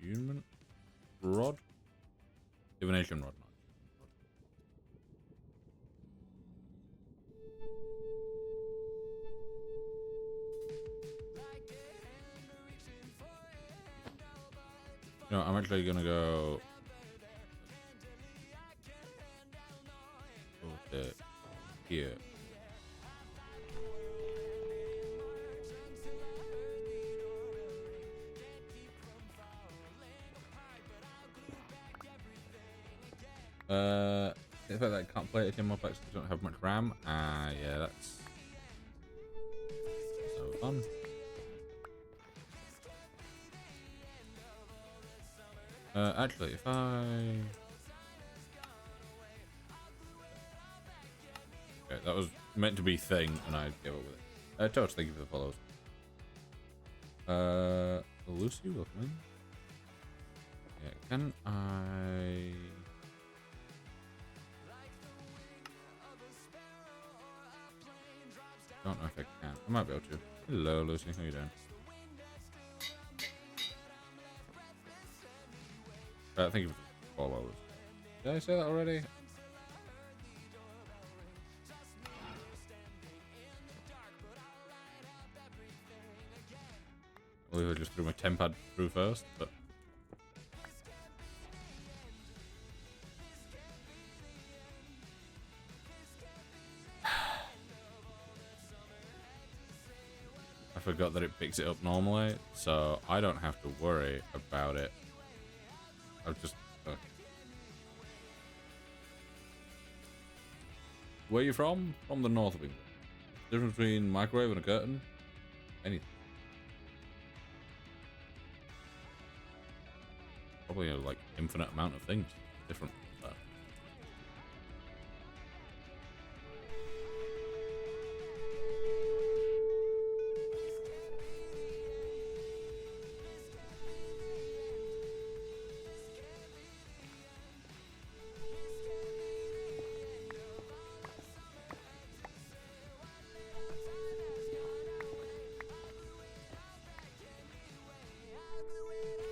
human rod. Divination rod, not. No, I'm actually gonna go over here. In fact, I can't play it in my packs because I don't have much RAM. Yeah, that's so fun. Actually, if I... Okay, that was meant to be thing, and I gave up with it. Toast, thank you for the follows. Lucy, welcome in. Yeah, can I... Don't know if I can. I might be able to. Hello, Lucy. How you doing? Thank you for the follows. Did I say that already? I believe I just threw my tempad through first, but... I forgot that it picks it up normally, so I don't have to worry about it. I've just... Where are you from? From the north of England. Difference between microwave and a curtain? Anything. Probably a, like, infinite amount of things. Different.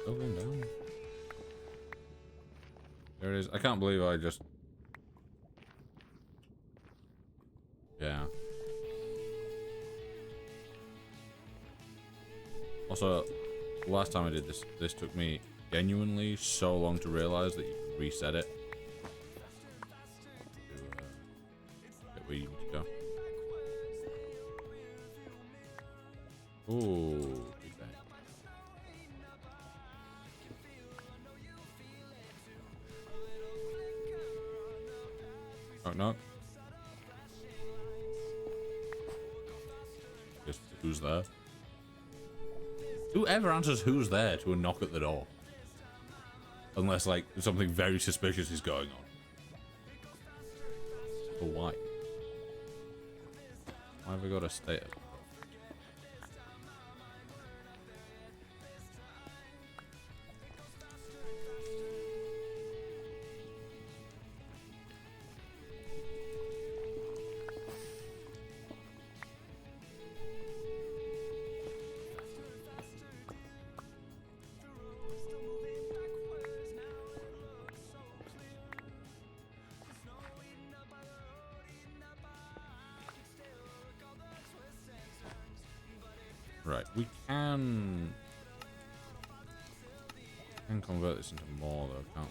Going down. There it is. I can't believe I just... Yeah. Also, the last time I did this, this took me genuinely so long to realize that you can reset it. Get where you need to go. Ooh, big bang. Oh, no. Just who's there? Whoever answers who's there to a knock at the door? Unless, like, something very suspicious is going on. But why? Why have we got a state of... Right, we can convert this into more though, can't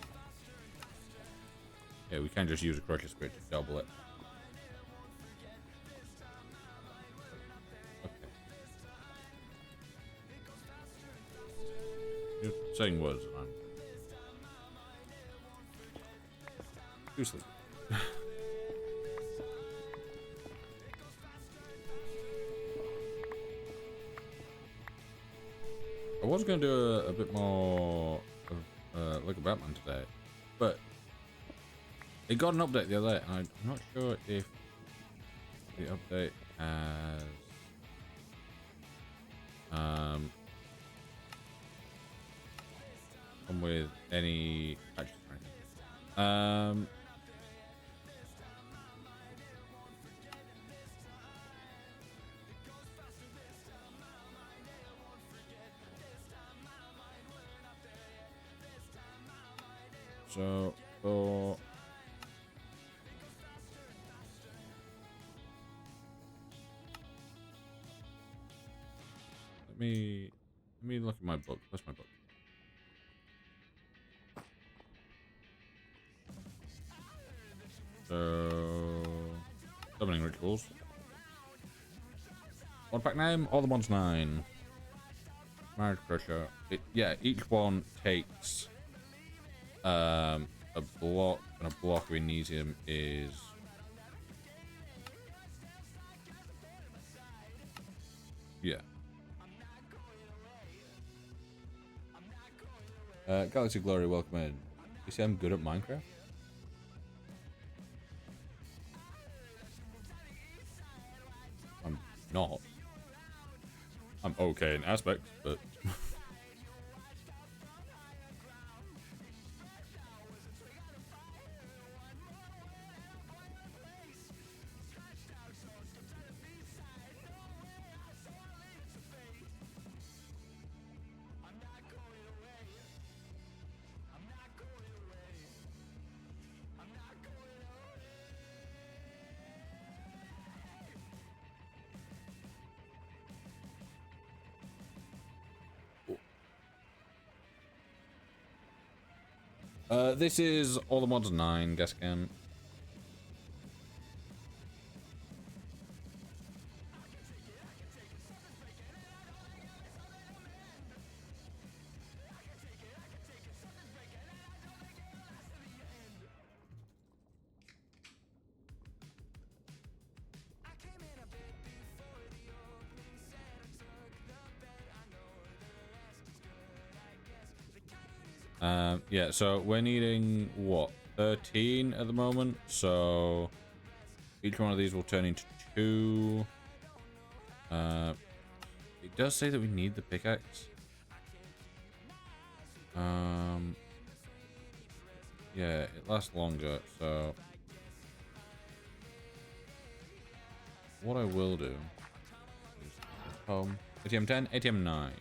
we? Yeah, we can just use a crusher spirit to double it. Okay. You're saying words and I'm too sleepy. I was going to do a bit more of Lego Batman today, but it got an update the other day, and I'm not sure if the update has come with any patches or anything. So for let me look at my book. Where's my book? So summoning rituals. One pack name, all the mods 9. Marriage Crusher. Yeah, each one takes a block, and a block of Magnesium is Galaxy Glory, welcome in. You say I'm good at Minecraft? I'm not. I'm okay in aspects, but this is all the mods 9, guess again. Yeah, so we're needing what, 13 at the moment, so each one of these will turn into 2. It does say that we need the pickaxe. Yeah, it lasts longer, so what I will do is home ATM 10, ATM 9.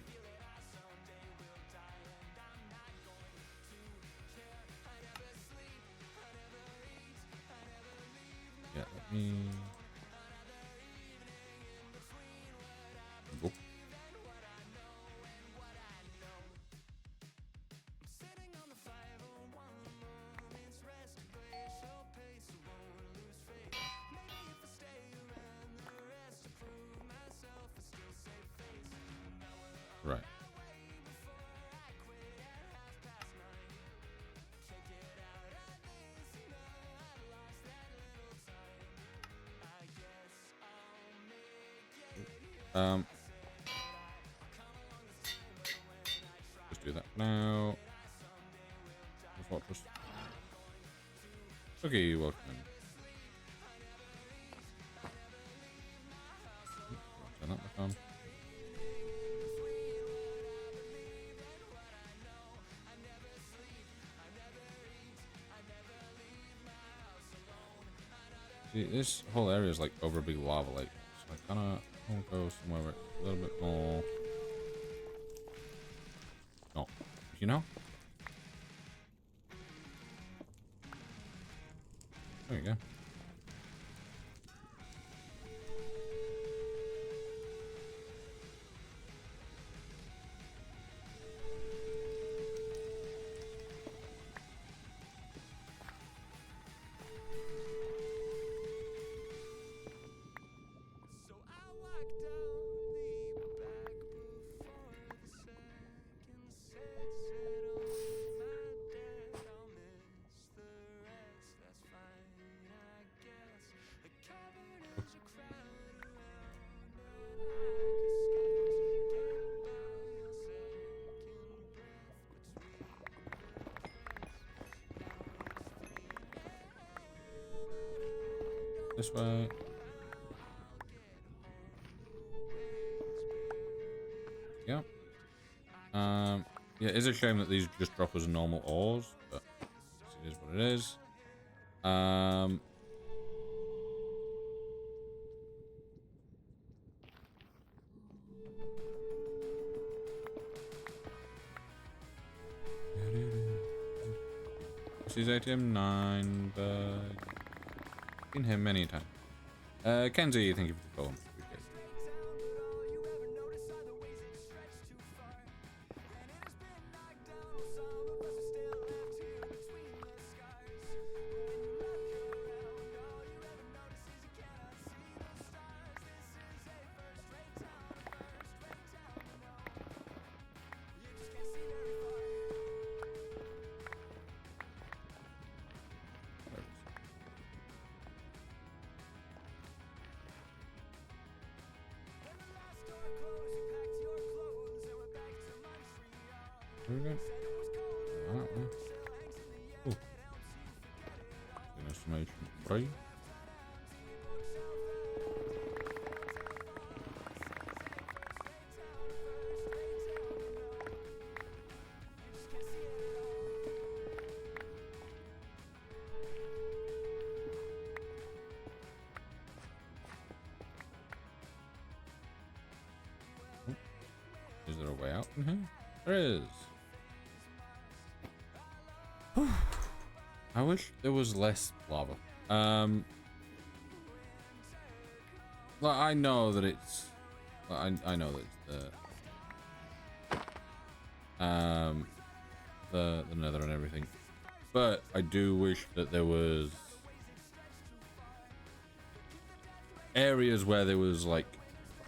Yeah, let me go. Just do that now. Fortress. Okay, welcome in. Turn that back on. See, this whole area is like over a big lava lake, so I kind of want to go somewhere where it's a little bit more. No, you know. There you go. This way. Yeah. Yeah, it's a shame that these just drop as normal ores, but it is what it is. This is ATM 9, but seen him many times. Kenzie, thank you for the phone. Appreciate it. There we go. Ooh. Estimation 3. Is there a way out from here? There is. I wish there was less lava. Like I know that it's. I know that it's the nether and everything, but I do wish that there was areas where there was like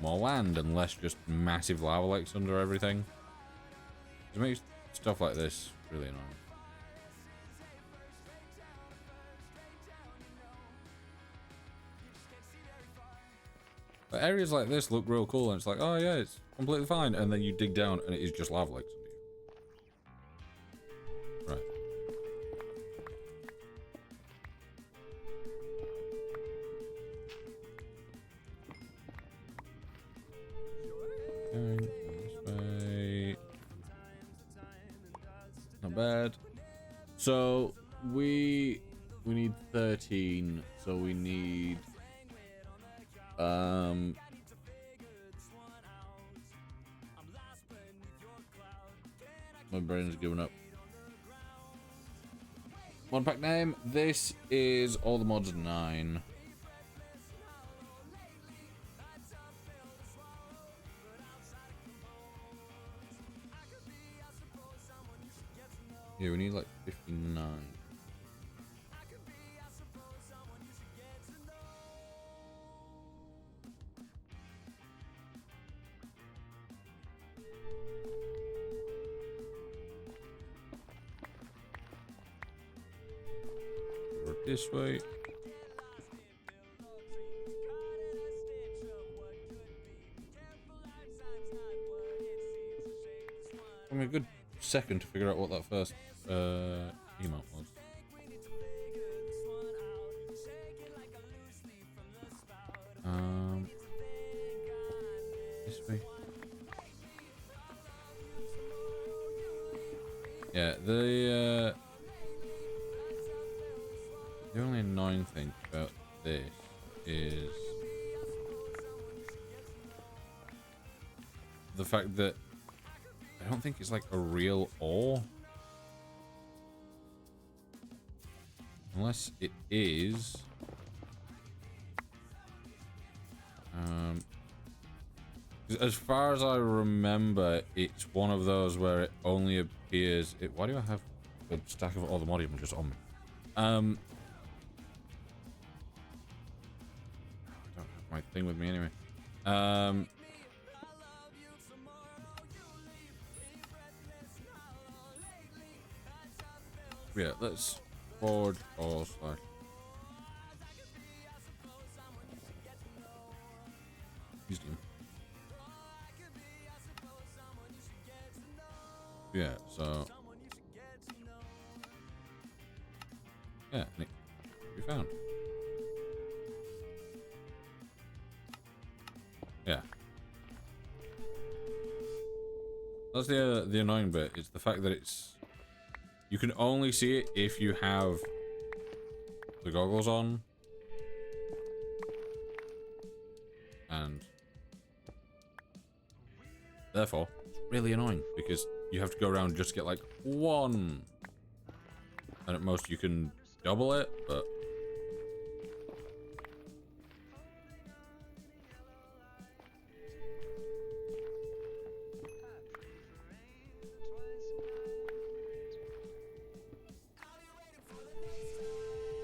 more land and less just massive lava lakes under everything. It makes stuff like this really annoying. But areas like this look real cool, and it's like, oh yeah, it's completely fine, and then you dig down and it is just lava lakes under you. Right. Going this way. Not bad. So we need 13, so we need my brain's giving up. Mod pack name. This is all the mods 9. Yeah, we need like 59. This way. Took me a good second to figure out what that first emote was. This way. Yeah, the only annoying thing about this is the fact that I don't think it's like a real ore. Unless it is. As far as I remember, it's one of those where it only appears... why do I have a stack of all the modium just on me? I don't have my thing with me anyway. Yeah, let's forge all slash. Yeah, so yeah, Nick, we found. Yeah, that's the annoying bit. It's the fact that you can only see it if you have the goggles on, and therefore it's really annoying because you have to go around just to get like one, and at most you can double it, but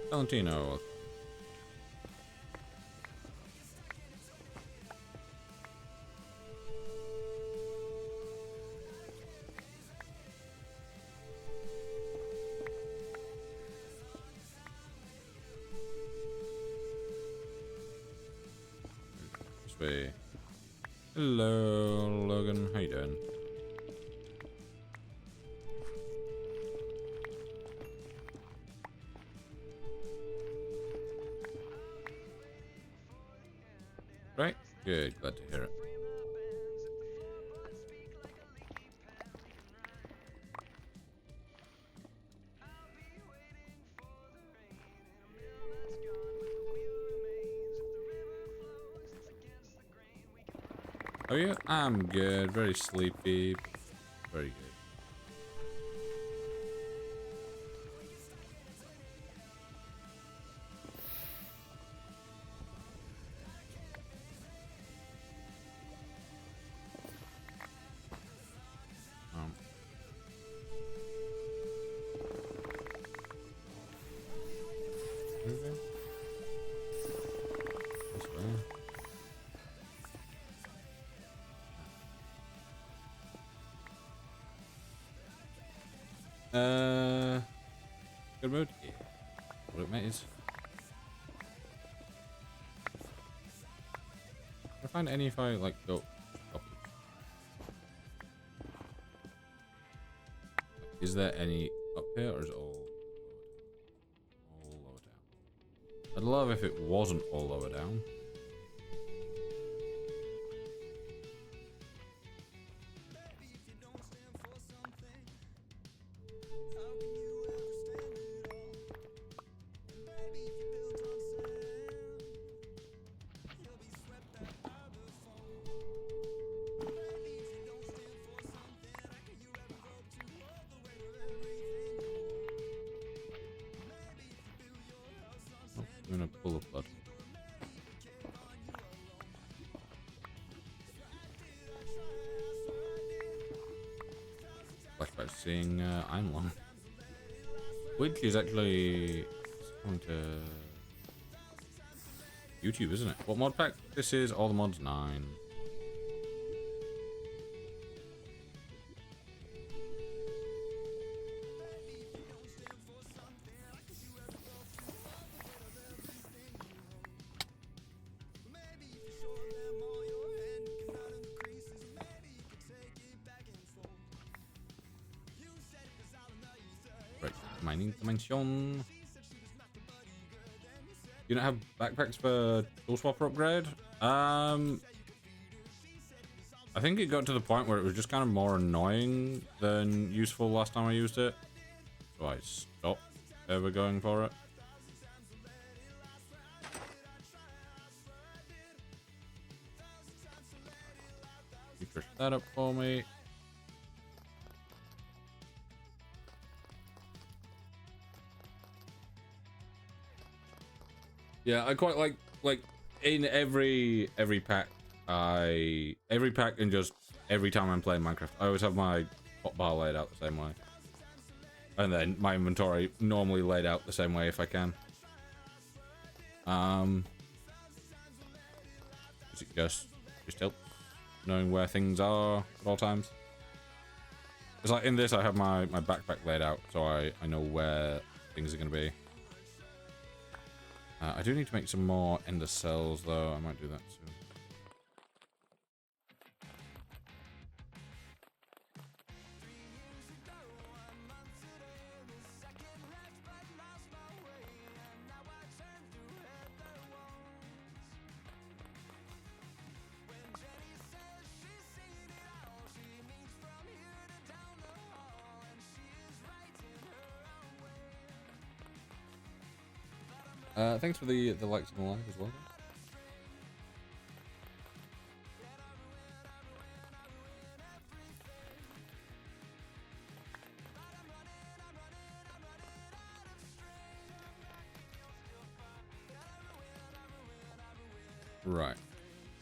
Valentino. This way. Hello, Logan. How you doing? Right? Good. Glad to hear it. How are you? I'm good. Very sleepy. Very good. Moving. This way. Good mood? Yeah. What it matters. Can I find any if I like go up? Is there any up here or is it all lower down? I'd love if it wasn't all lower down. I'm gonna pull the blood. Flashback seeing I'm one. Which is actually going to YouTube, isn't it? What mod pack? This is all the mods 9. Tiny Dimension. You don't have backpacks for tool swapper upgrade? I think it got to the point where it was just kind of more annoying than useful last time I used it. So I stopped ever going for it. You push that up for me. Yeah, I quite like in every pack every pack and just every time I'm playing Minecraft, I always have my hotbar laid out the same way. And then my inventory normally laid out the same way if I can. Is it just helps knowing where things are at all times? It's like in this I have my backpack laid out so I know where things are gonna be. I do need to make some more ender cells though, I might do that soon. Thanks for the likes and the like as well. Right.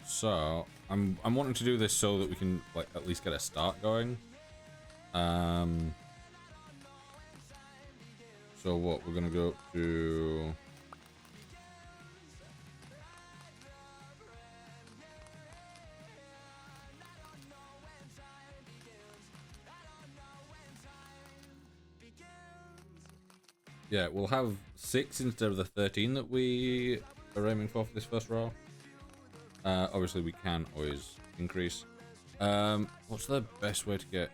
So I'm wanting to do this so that we can like at least get a start going. So what we're gonna go up to. Yeah, we'll have 6 instead of the 13 that we are aiming for this first row. Obviously, we can always increase. What's the best way to get?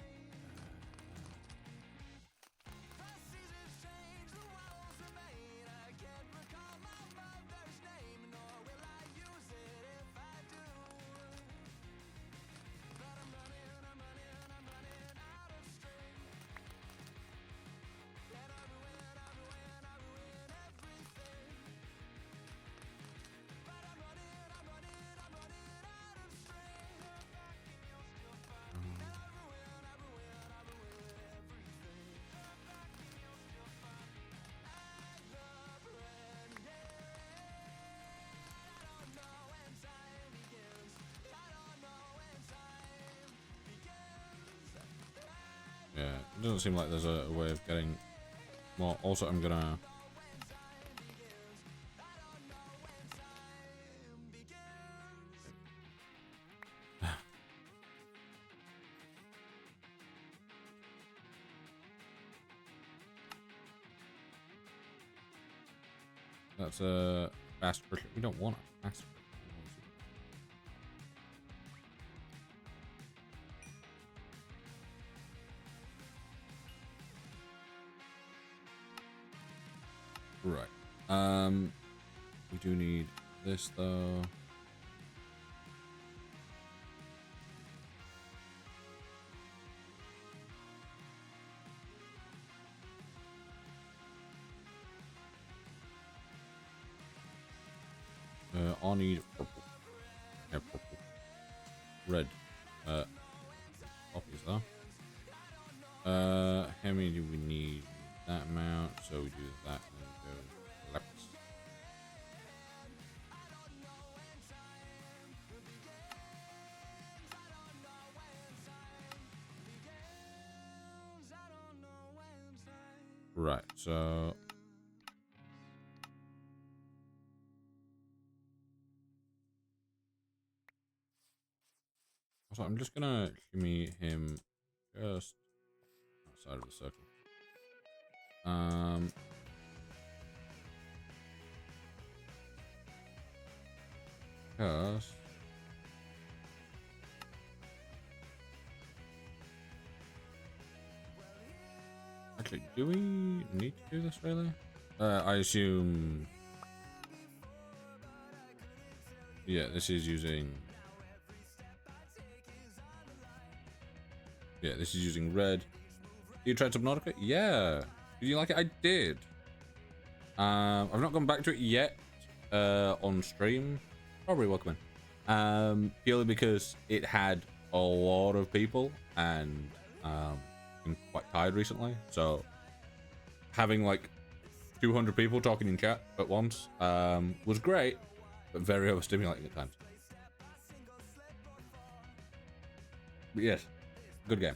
Yeah, it doesn't seem like there's a way of getting more. Also, I'm gonna. That's a fast. We don't want a fast. Right. We do need this though. I need purple. Yeah, purple. Red. Copies though. How many do we need? That amount. So we do that and then go lapis. Right, so I'm just gonna shimmy him just outside of the circle. Because Actually, do we need to do this really? I assume. Yeah, this is using. Yeah, this is using red. You tried Subnautica? Yeah. Did you like it? I did. I've not gone back to it yet on stream. Probably welcome in. Purely because it had a lot of people and been quite tired recently. So having like 200 people talking in chat at once was great, but very overstimulating at times. But yes, good game.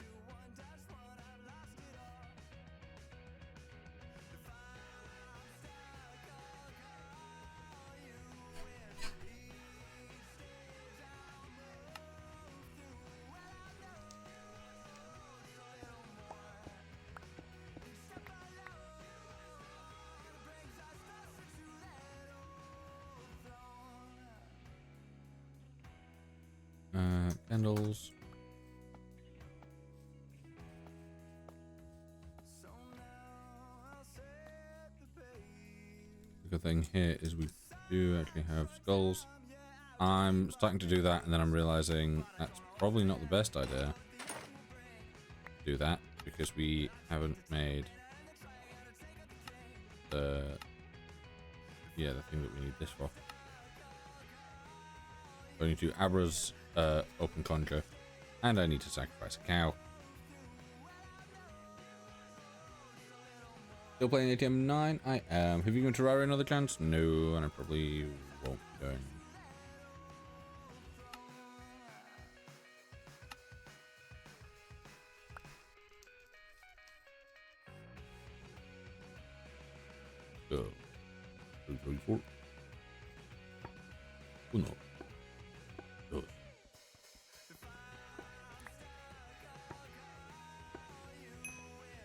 Candles. The good thing here is we do actually have skulls. I'm starting to do that, and then I'm realizing that's probably not the best idea to do that because we haven't made the the thing that we need this for. I need to Abra's open conjure, and I need to sacrifice a cow. Still playing ATM 9? I am. Have you given Terraria another chance? No, and I probably won't be doing. Go. 2, 3, 4. Uno. Dos.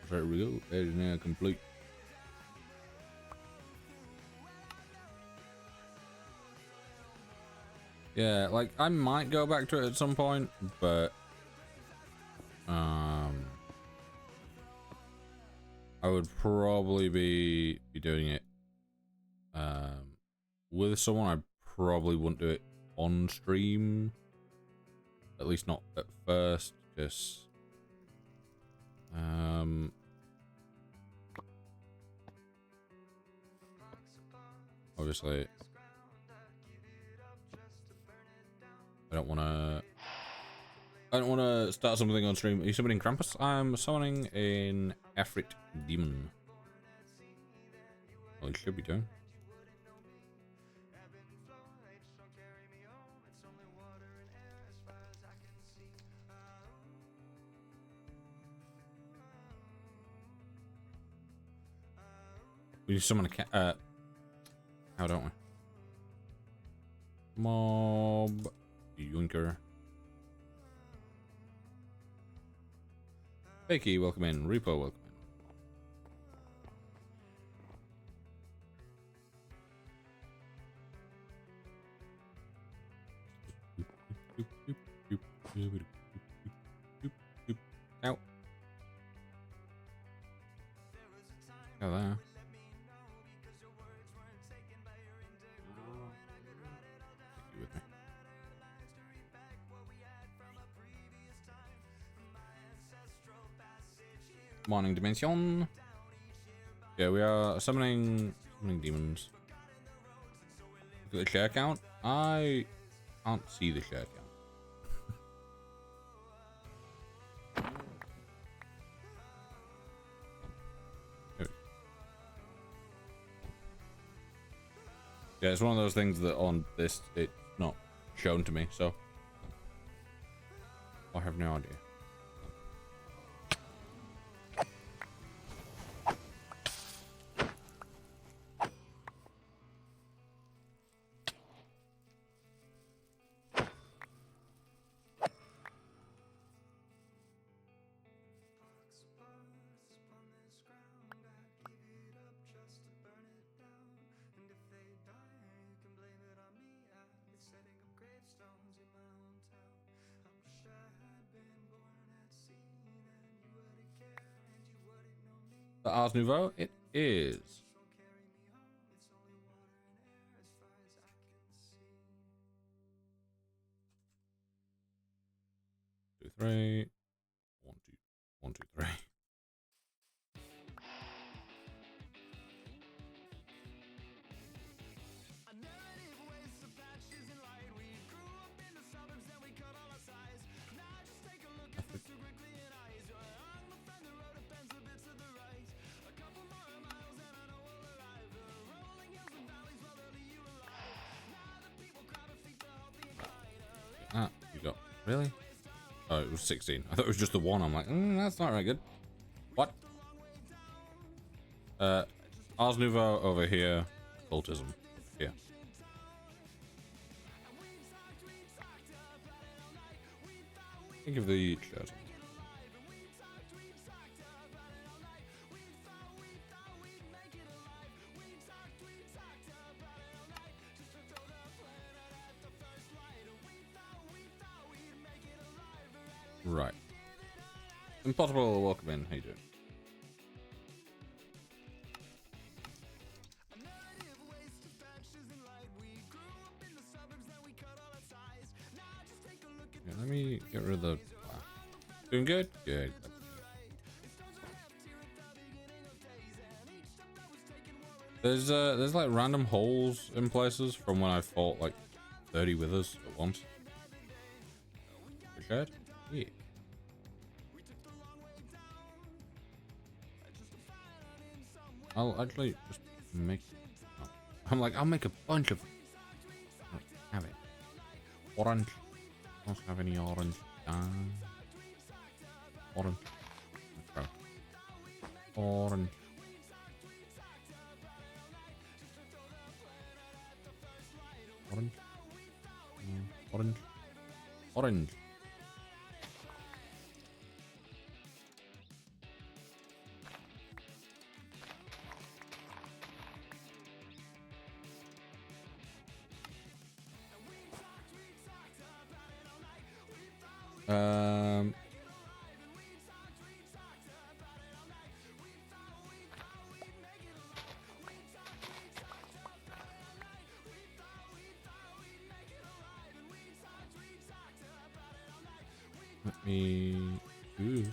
There we go. That is now complete. Yeah, like I might go back to it at some point, but I would probably be doing it with someone. I probably wouldn't do it on stream, at least not at first, because obviously I don't want to start something on stream. Are you summoning Krampus? I'm summoning an Efrit demon. Well, he should be doing. We need to summon a cat. How don't we? Mob. Yoinker. Fakey, welcome in. Repo, welcome in. Ow. Go there. You with me. Morning Dimension. Yeah, we are summoning demons. Look at the share count. I can't see the share count. Yeah, it's one of those things that on this it's not shown to me, so I have no idea. The Ars Nouveau? It is. 2, 3. 1, 2. 1, 2, 3. Ah, you got really? Oh, it was 16. I thought it was just the one. I'm like, that's not very good. What? Ars Nouveau over here. Cultism here. Think of the shirt. Right. Impossible, welcome in. How you doing? Yeah, let me get rid of the... Doing good? Good. There's like random holes in places from when I fought like 30 withers at once. Appreciate? Yeah. I'll actually just make... Oh. I'm like, I'll make a bunch of... I don't have it. Orange. I don't have any orange. Orange. Okay. Orange. Orange. Orange. Orange. Let me... Ooh.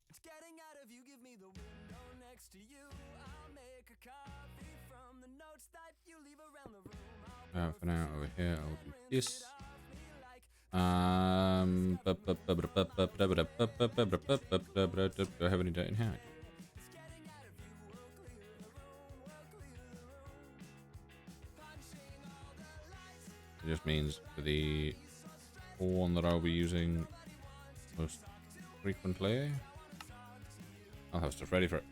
It's getting out of you, give me the window next to you. I'll make a coffee from the notes that you leave around the room. For now, over here, I'll do this. Do I have any data in here? It just means for the one that I'll be using most frequently, I'll have stuff ready for it.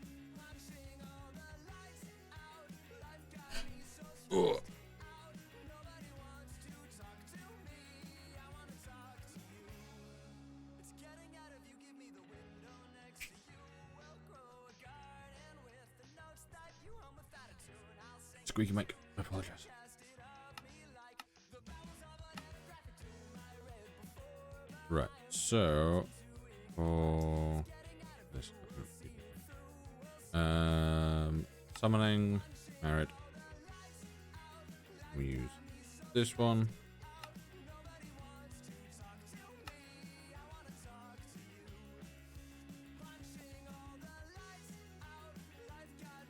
Ugh. Squeaky mic, I apologize. Right, so for this, summoning merit, we use this one.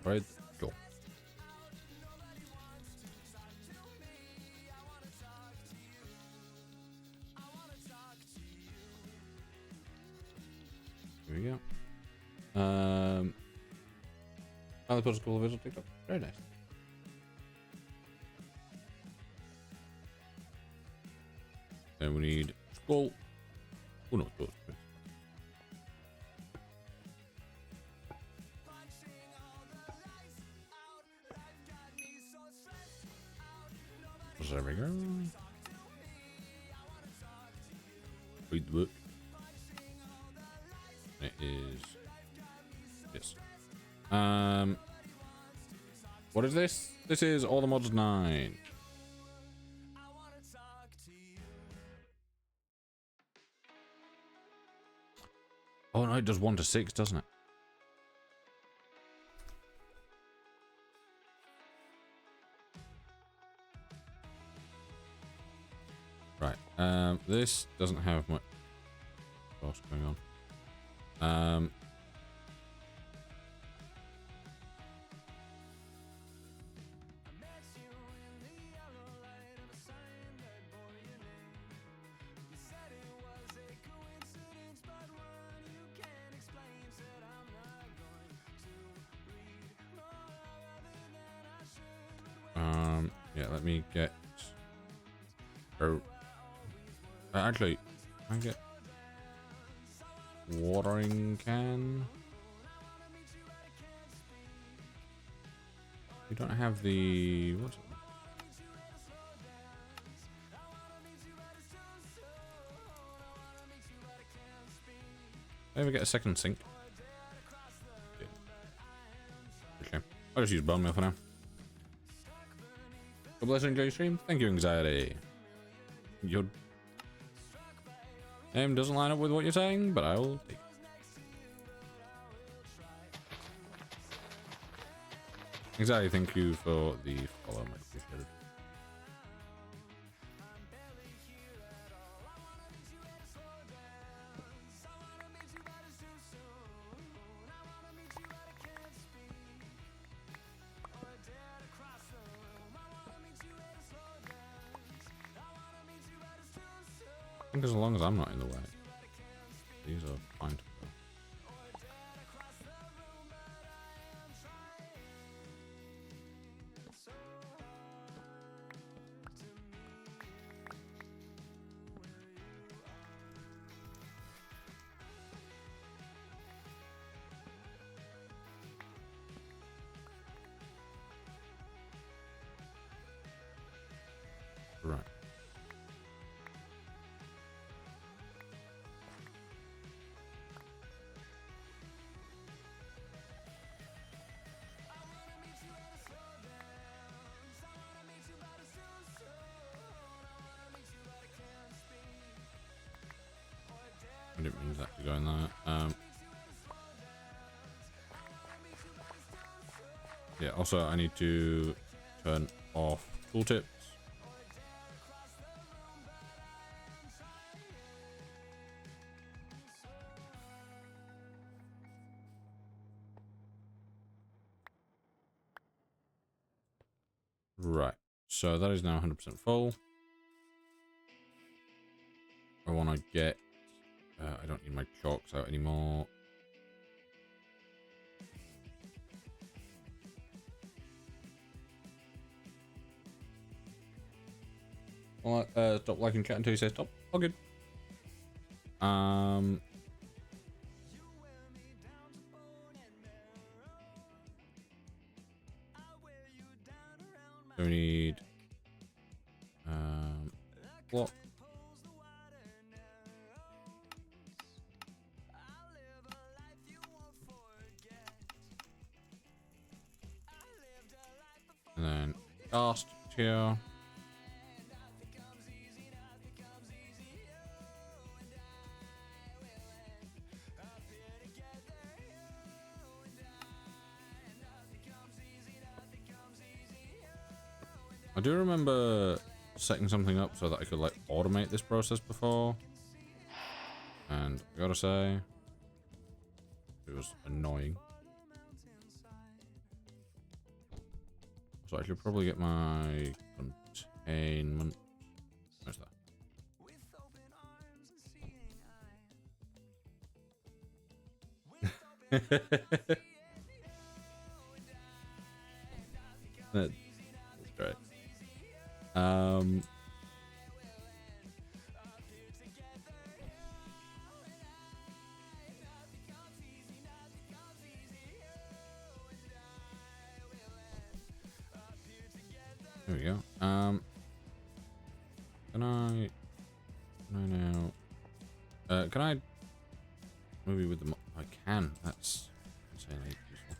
Right, go. Here we go. Finally put a couple of videos on TikTok. Very nice. And we need skull. Oh no, skull. There we go. Read the book. It is this. What is this? This is All the Mods 9. Oh no, it does 1 to 6, doesn't it? Right. This doesn't have much else going on. Yeah, let me get. Oh, actually, can I get watering can? You don't have the what's it? Maybe get a second sink. Okay, I'll just use bone meal for now. God bless and enjoy your stream. Thank you, Anxiety. Your name doesn't line up with what you're saying, but I'll take it. Anxiety, thank you for the follow, much appreciated. I think as long as I'm not in the way, these are fine to go. Right. I didn't mean that to go in there. Yeah, also I need to turn off tooltips. Right, so that is now 100% full. I want to get, I don't need my chalks out anymore. Well, stop liking chat until you say stop. All good. So we need block. And then cast here. I do remember setting something up so that I could like automate this process before, and I gotta say it was annoying. So I should probably get my containment. Where's that? That's great. There we go. Can I now? Can I movie with the? I can. That's insanely useful.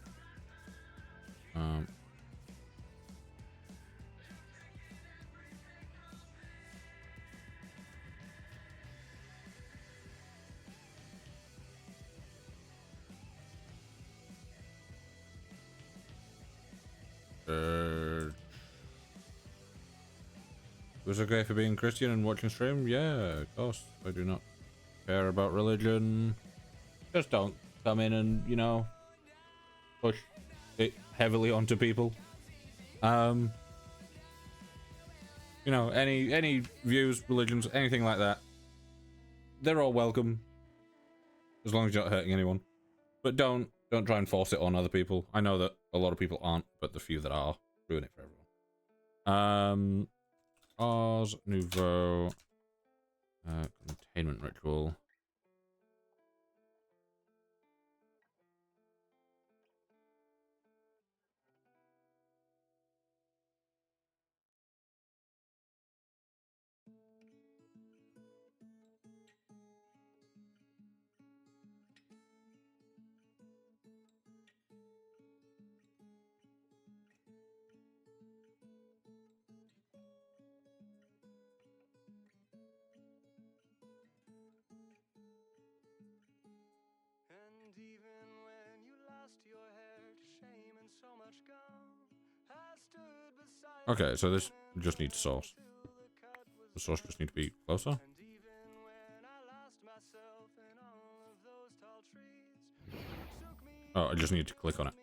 was okay for being Christian and watching stream? Yeah, of course. I do not care about religion. Just don't come in and, you know, push it heavily onto people. You know, any views, religions, anything like that, they're all welcome, as long as you're not hurting anyone. But don't try and force it on other people. I know that a lot of people aren't, but the few that are, ruin it for everyone. Ars Nouveau, containment ritual. Okay, so this just needs sauce. The sauce just needs to be closer. Oh, I just need to click on it.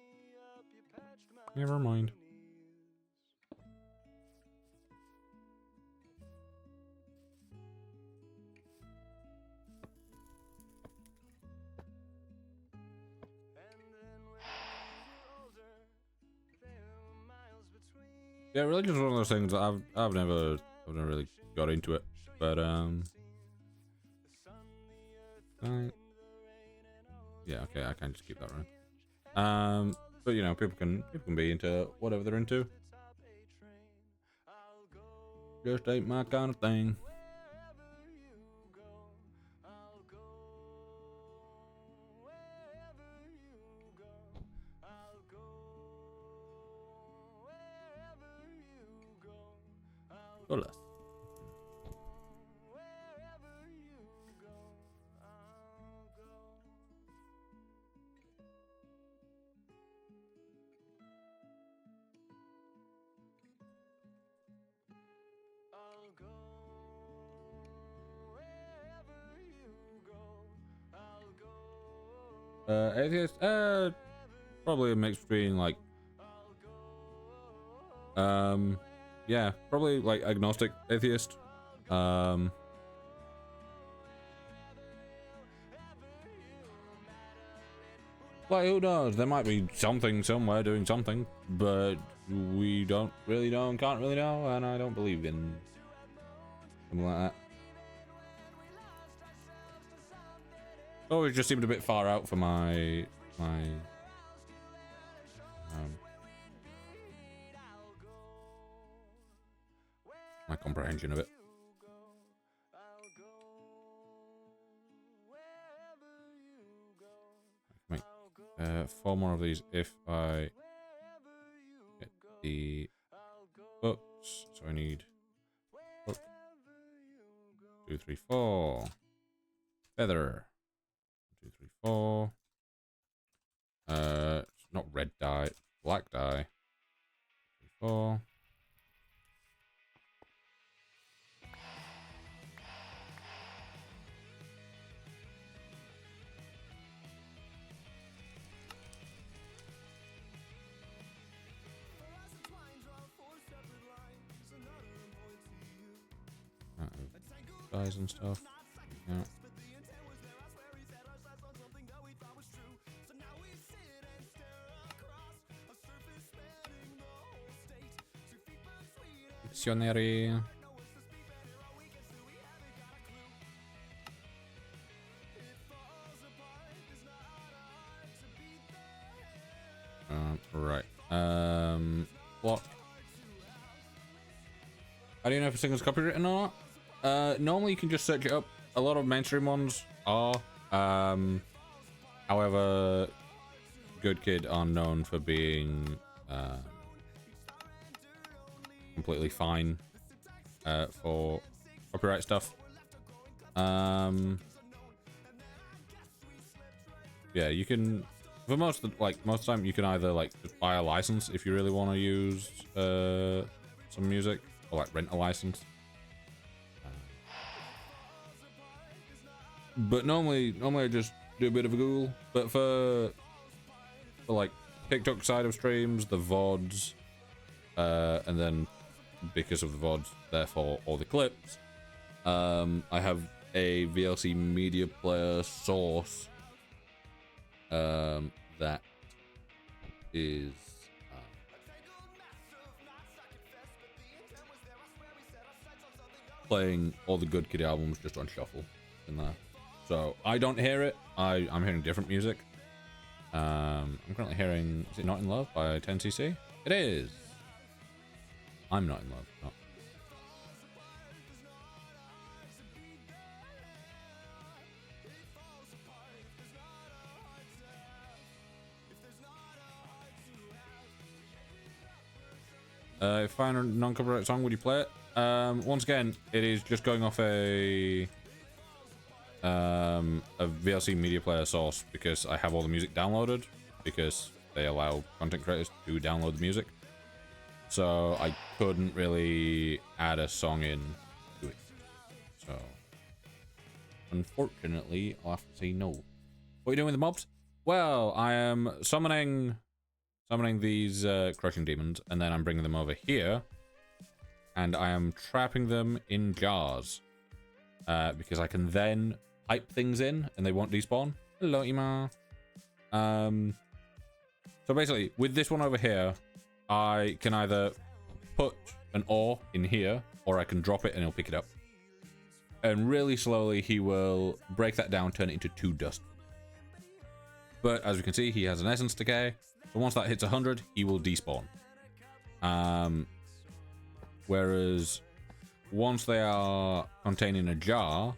Never mind. Yeah, religion is one of those things that I've never really got into it, but yeah, okay, I can just keep that running. But you know, people can be into whatever they're into. Just ain't my kind of thing. Hola. Atheist? Probably a mix between like, yeah, probably like agnostic atheist. Like, who knows? There might be something somewhere doing something, but we don't really know and can't really know, and I don't believe in something like that. Always just seemed a bit far out for my comprehension of it. Make 4 more of these if I get the books. So I need book 2, 3, 4 feather. 2, 3, 4. It's not red dye, black dye. 3, 4. Dyes and stuff. Yeah. Dictionary. Right. What? How do you know if a single's copywritten or not? Normally you can just search it up. A lot of mainstream ones are. However, Good Kid are known for being completely fine for copyright stuff. Yeah, you can, for most of the, most of the time you can either just buy a license if you really want to use some music, or rent a license. But normally I just do a bit of a Google. But for like TikTok side of streams, the VODs, and then because of the VODs, therefore all the clips, I have a VLC media player source that is playing all the Good Kid albums just on shuffle in there. So I don't hear it. I'm hearing different music. I'm currently hearing, is it Not in Love by 10cc? It is. I'm not in love. No. If I find a non-copyright song, would you play it? Once again, it is just going off a VLC media player source because I have all the music downloaded because they allow content creators to download the music. So I couldn't really add a song in to it. So unfortunately, I'll have to say no. What are you doing with the mobs? Well, I am summoning these crushing demons, and then I'm bringing them over here, and I am trapping them in jars because I can then pipe things in, and they won't despawn. Hello, Ima. So basically, with this one over here, I can either put an ore in here, or I can drop it and he'll pick it up. And really slowly, he will break that down, turn it into 2 dust. But as we can see, he has an essence decay. So once that hits 100, he will despawn. Whereas once they are contained in a jar,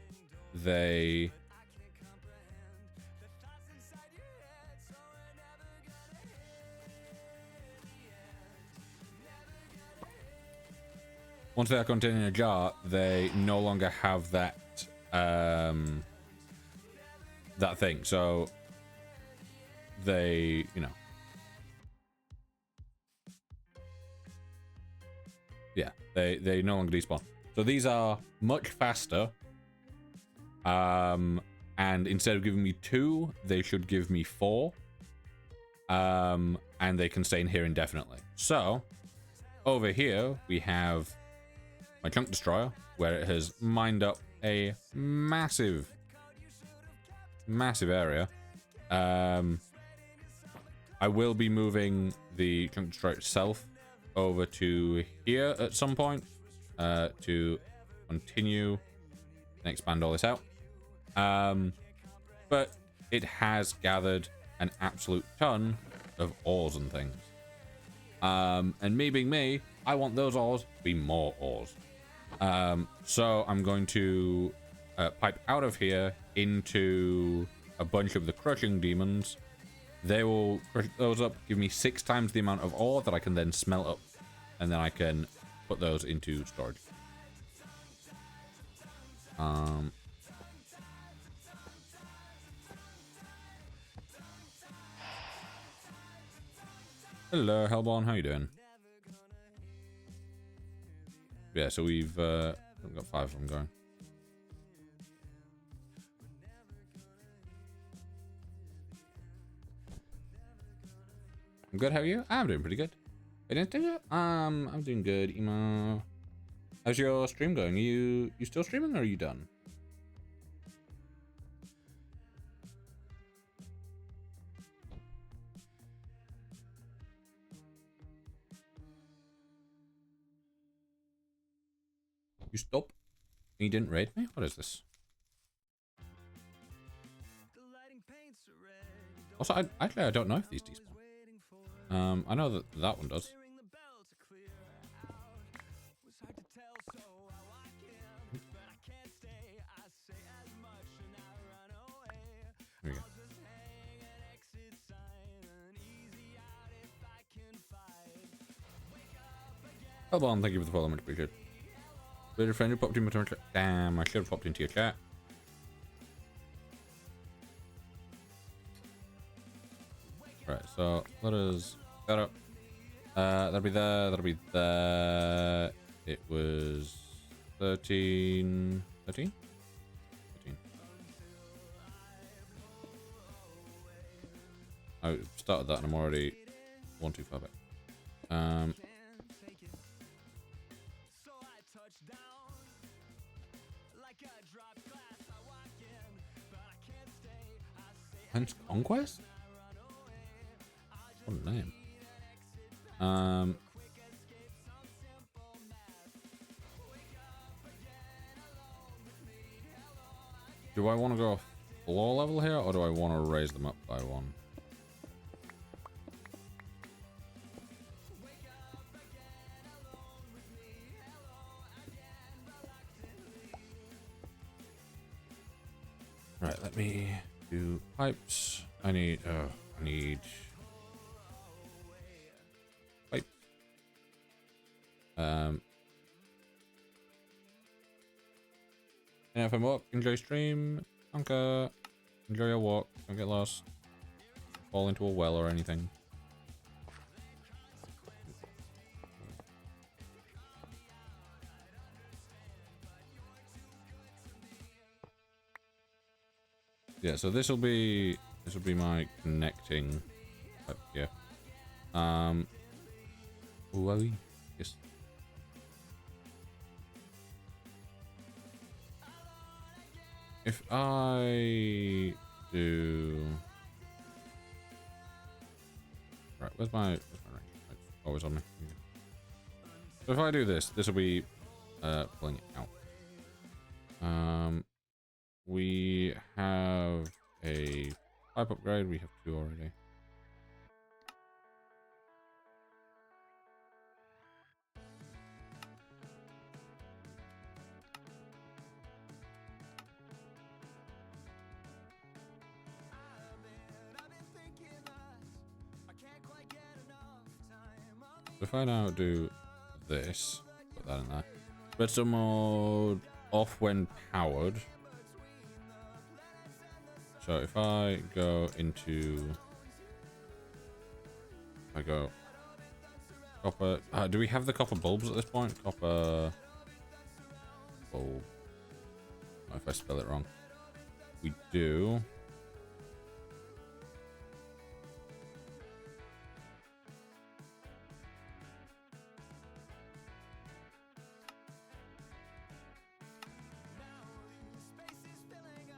they... Once they are contained in a jar, they no longer have that that thing. So they, you know, yeah, they no longer despawn. So these are much faster. And instead of giving me 2, they should give me 4. And they can stay in here indefinitely. So over here we have my chunk destroyer, where it has mined up a massive area. I will be moving the chunk destroyer itself over to here at some point to continue and expand all this out. But it has gathered an absolute ton of ores and things. And me being me, I want those ores to be more ores. So I'm going to pipe out of here into a bunch of the crushing demons. They will crush those up, give me 6 times the amount of ore that I can then smelt up, and then I can put those into storage. Hello, Hellborn, how you doing? Yeah, so we've got 5 of them going. I'm good, how are you? I'm doing pretty good. I'm doing good, Emo. How's your stream going? Are you still streaming or are you done? You stop? You didn't raid me? What is this? Also, actually, I don't know if these despawn. I know that that one does. There we go. Hellborn, thank you for the follow, much appreciated. Little friend who popped in my chat. Damn, I should have popped into your chat. Right, so let us set up. That'll be there, that'll be there. It was 13. 13? 13. I started that and I'm already 1 too far back. Hence Conquest? What a name. Do I want to go floor level here, or do I want to raise them up by 1? Right, let me do pipes. I need pipes. And if I'm up, enjoy stream. Anchor. Enjoy your walk. Don't get lost. Fall into a well or anything. Yeah, so this will be my connecting up here. Whoa, yes. If I do right, where's my range? It's always on me. So if I do this, this will be pulling it out. We have a pipe upgrade. We have 2 already. If I now do this, put that in there. Redstone mode off when powered. So if I go into, I go copper. Do we have the copper bulbs at this point? Copper bulb. What if I spell it wrong? We do.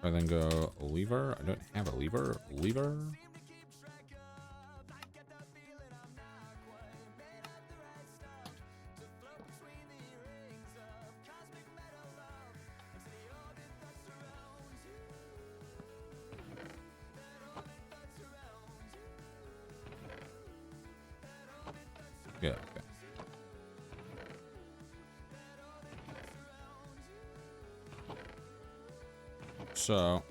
I then go lever. I don't have a lever. Lever. Yeah. Okay. So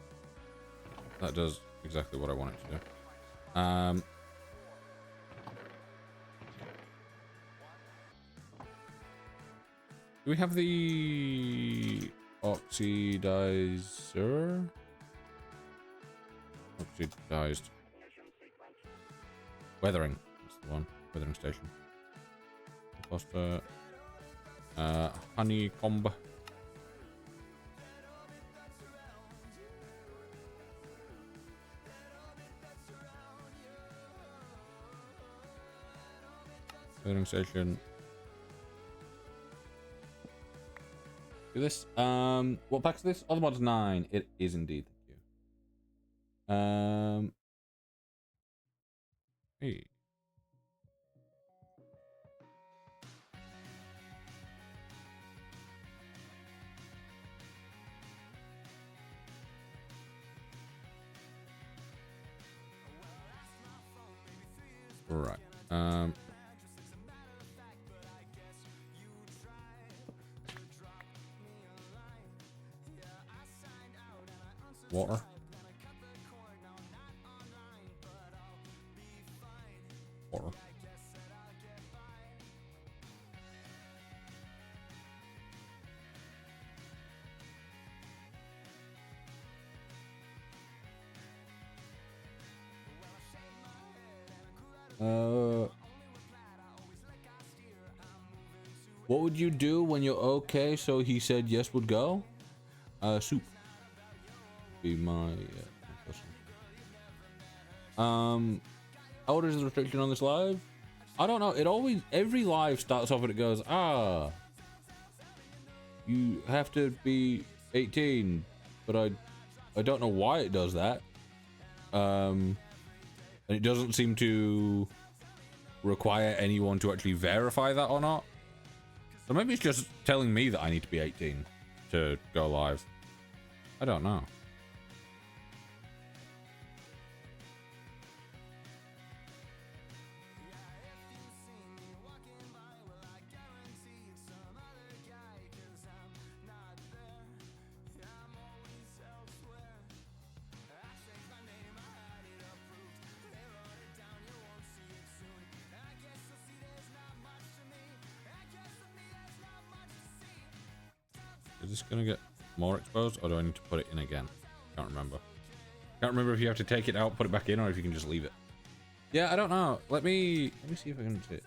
that does exactly what I want it to do. Do we have the oxidizer? Oxidized. Weathering. That's the one. Weathering station. Imposter. Honeycomb. Weathering station. Do this. What pack is this? Other mod's 9. It is indeed. Thank you. Hey. Right. Water. Water. What would you do when you're okay? So he said yes would go? Soup. Be my question. How old is the restriction on this live? I don't know. It always, every live starts off and it goes, you have to be 18, but I don't know why it does that. And it doesn't seem to require anyone to actually verify that or not. So maybe it's just telling me that I need to be 18 to go live. I don't know. Is this gonna get more exposed, or do I need to put it in again? Can't remember. Can't remember if you have to take it out, put it back in, or if you can just leave it. Yeah, I don't know. Let me see if I can see it.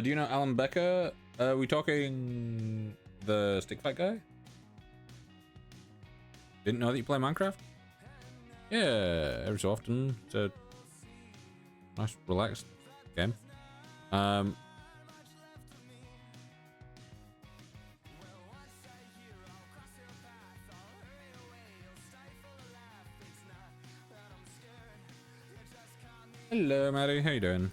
Do you know Alan Becker? Are we talking the stick fight guy? Didn't know that you play Minecraft? Yeah, every so often. It's a nice, relaxed game. Hello, Maddie. How you doing?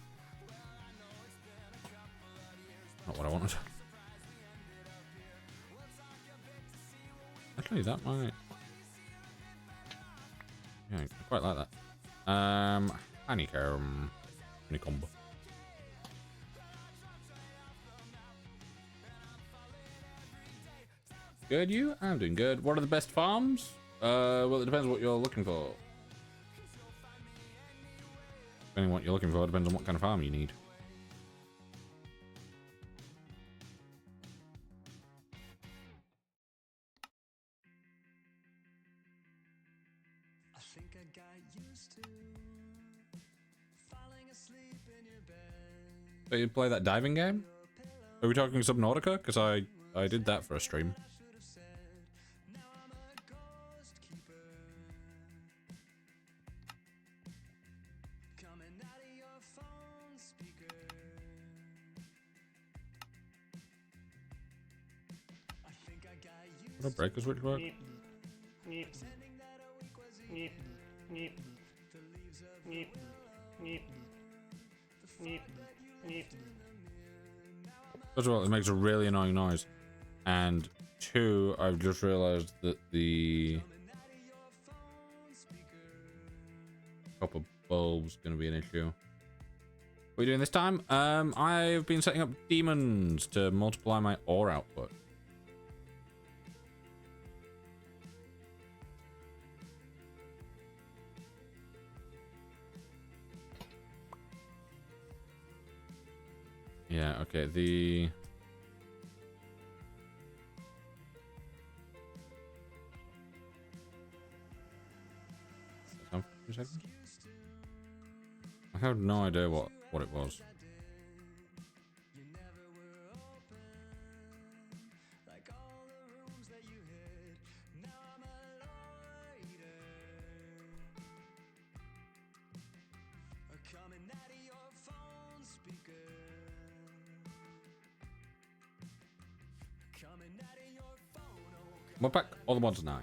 Not what I wanted. Actually, that might. Yeah, I quite like that. Honeycomb. Honeycomb. Good, you? I'm doing good. What are the best farms? Well, it depends what you're looking for. Depending on what you're looking for, depends on what kind of farm you need. So you play that diving game? Are we talking Subnautica? Because I did that for a stream. What a breaker switch work? First of all, it makes a really annoying noise. And two, I've just realized that the copper bulb's gonna be an issue. What are you doing this time? I've been setting up demons to multiply my ore output. Yeah, okay, the... I have no idea what it was. Mod pack, all the mods 9.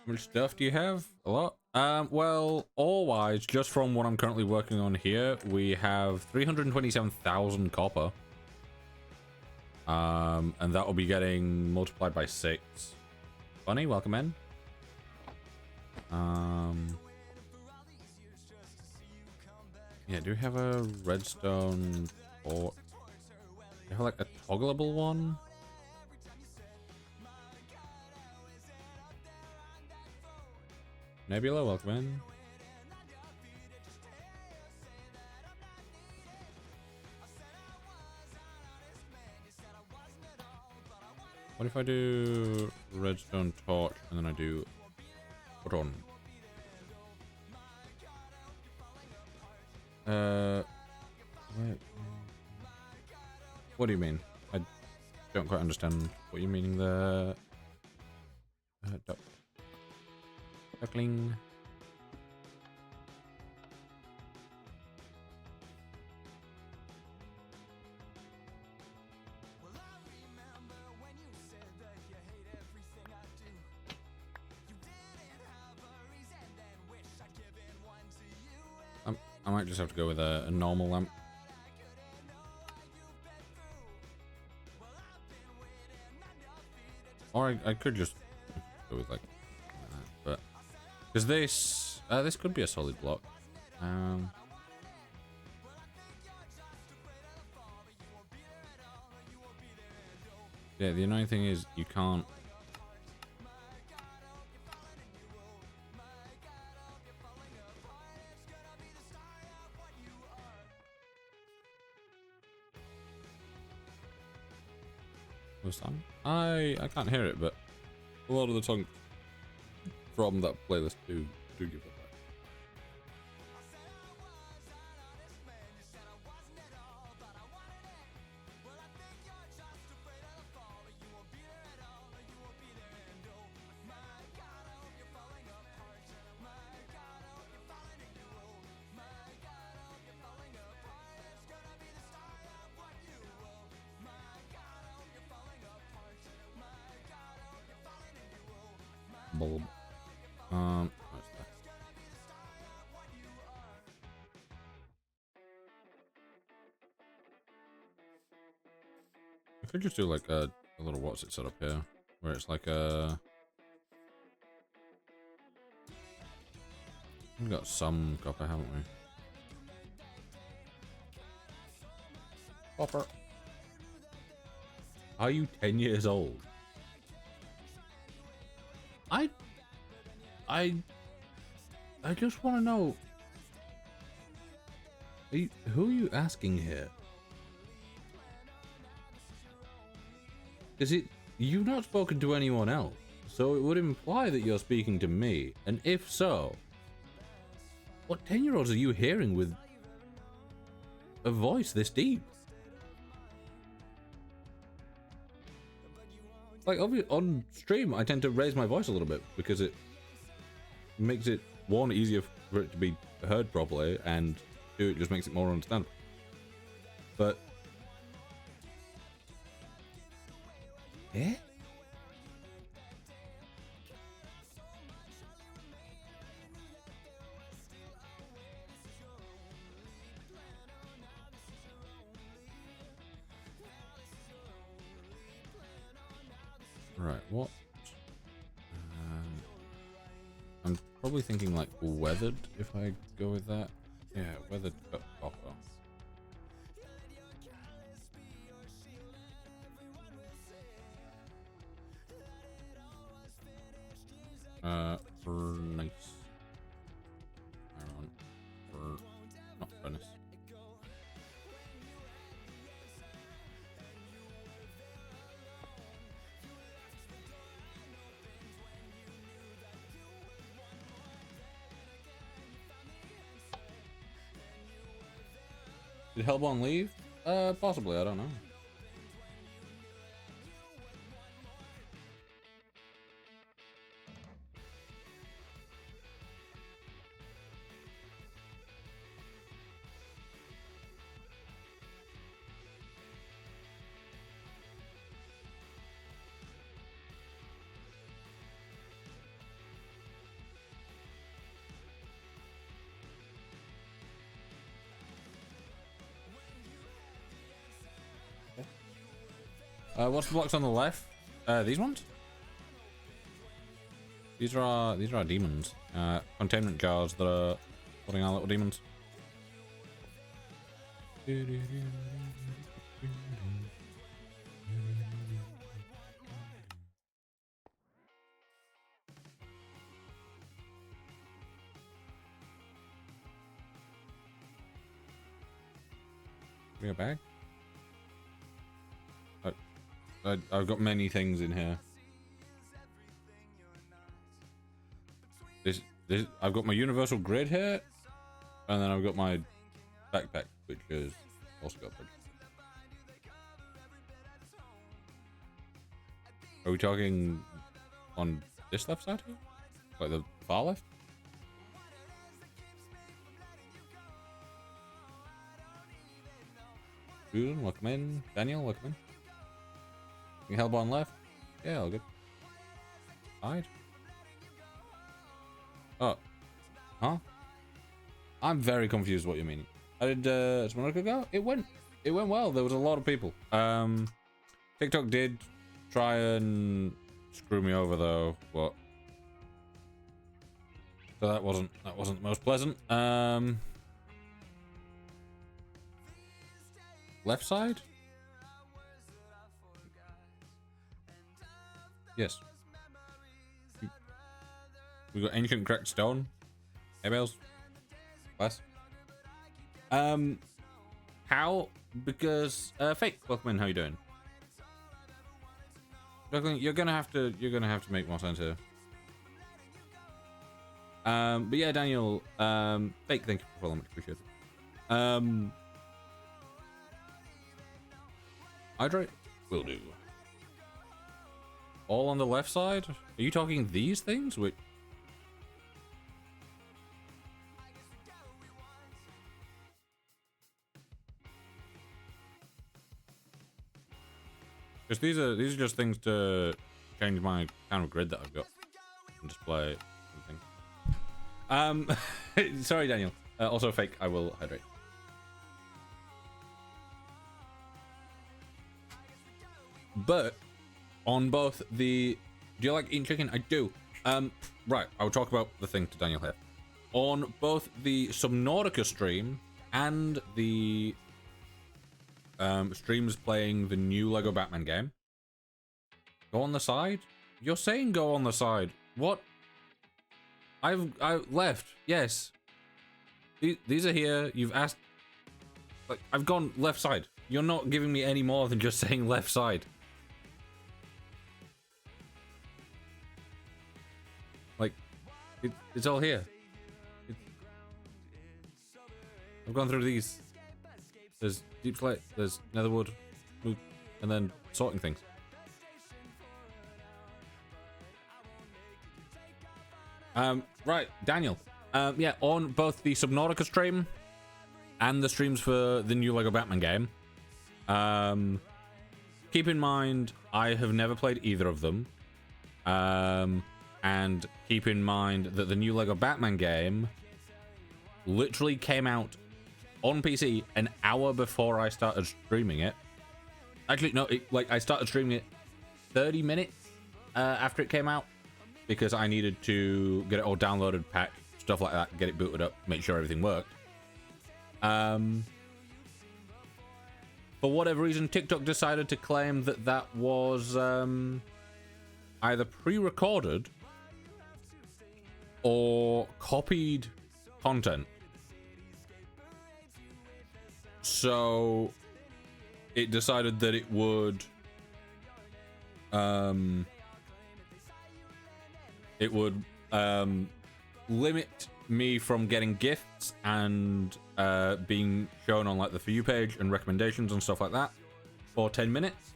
How much stuff do you have? A lot? Well, ore-wise, just from what I'm currently working on here, we have 327,000 copper. And that will be getting multiplied by 6. Bunny, welcome in. Yeah, do we have a redstone port? you have like a toggleable one? Nebula, welcome in. What if I do redstone torch and then I do run? Wait. What do you mean? I don't quite understand what you're meaning there. Duckling. I might just have to go with a normal lamp. Or I could just go with like that, but because this could be a solid block. Yeah, the annoying thing is you can't. Song? I can't hear it, but a lot of the songs from that playlist do give it back. Bulb. Where's that? I could just do like a little what's it set up here, where it's like a. We've got some copper, haven't we? Copper. Are you 10 years old? I just want to know, who are you asking here? Because you've not spoken to anyone else, so it would imply that you're speaking to me. And if so, what 10-year-olds are you hearing with a voice this deep? Like, obviously, on stream, I tend to raise my voice a little bit because it makes it, one, easier for it to be heard properly, and two, it just makes it more understandable. But eh? Right, what? I'm probably thinking like weathered if I go with that. Yeah, weathered copper. Nice. Iron. Not furnace. Did Hellborn leave? Possibly, I don't know. What's the blocks on the left? These ones? These are our demons. Containment jars that are putting our little demons. Bring a bag. I've got many things in here. This I've got my universal grid here, and then I've got my backpack, which is also got bridge. Are we talking on this left side here? Like the far left? Susan, welcome in. Daniel, welcome in. You Hellborn left? Yeah, all good. Side? Oh. Huh? I'm very confused what you mean. How did Smonica go? It went well. There was a lot of people. TikTok did try and screw me over though, but so that wasn't the most pleasant. Left side? Yes. We got ancient cracked stone. Hey bells. Class. How? Because fake. Welcome in. How you doing? You're gonna have to make more sense here. But yeah, Daniel. Fake. Thank you for following. Much appreciated. Hydrate. Will do. All on the left side? Are you talking these things? Which... Because these are just things to change my kind of grid that I've got and display something. Sorry, Daniel. Also fake. I will hydrate. But on both the... Do you like eating chicken? I do. Right. I'll talk about the thing to Daniel here. On both the Subnautica stream and the streams playing the new Lego Batman game. Go on the side? You're saying go on the side. What? I left. Yes. These are here. You've asked... Like, I've gone left side. You're not giving me any more than just saying left side. Like, it's all here. I've gone through these. There's deep slate, there's netherwood, and then sorting things. Right, Daniel. Yeah, on both the Subnautica stream and the streams for the new Lego Batman game. Keep in mind, I have never played either of them. And keep in mind that the new Lego Batman game literally came out on PC an hour before I started streaming it. Actually, no, I started streaming it 30 minutes after it came out because I needed to get it all downloaded, packed, stuff like that, get it booted up, make sure everything worked. For whatever reason, TikTok decided to claim that that was either pre-recorded or copied content. So it decided that it would limit me from getting gifts and being shown on like the For You page and recommendations and stuff like that for 10 minutes.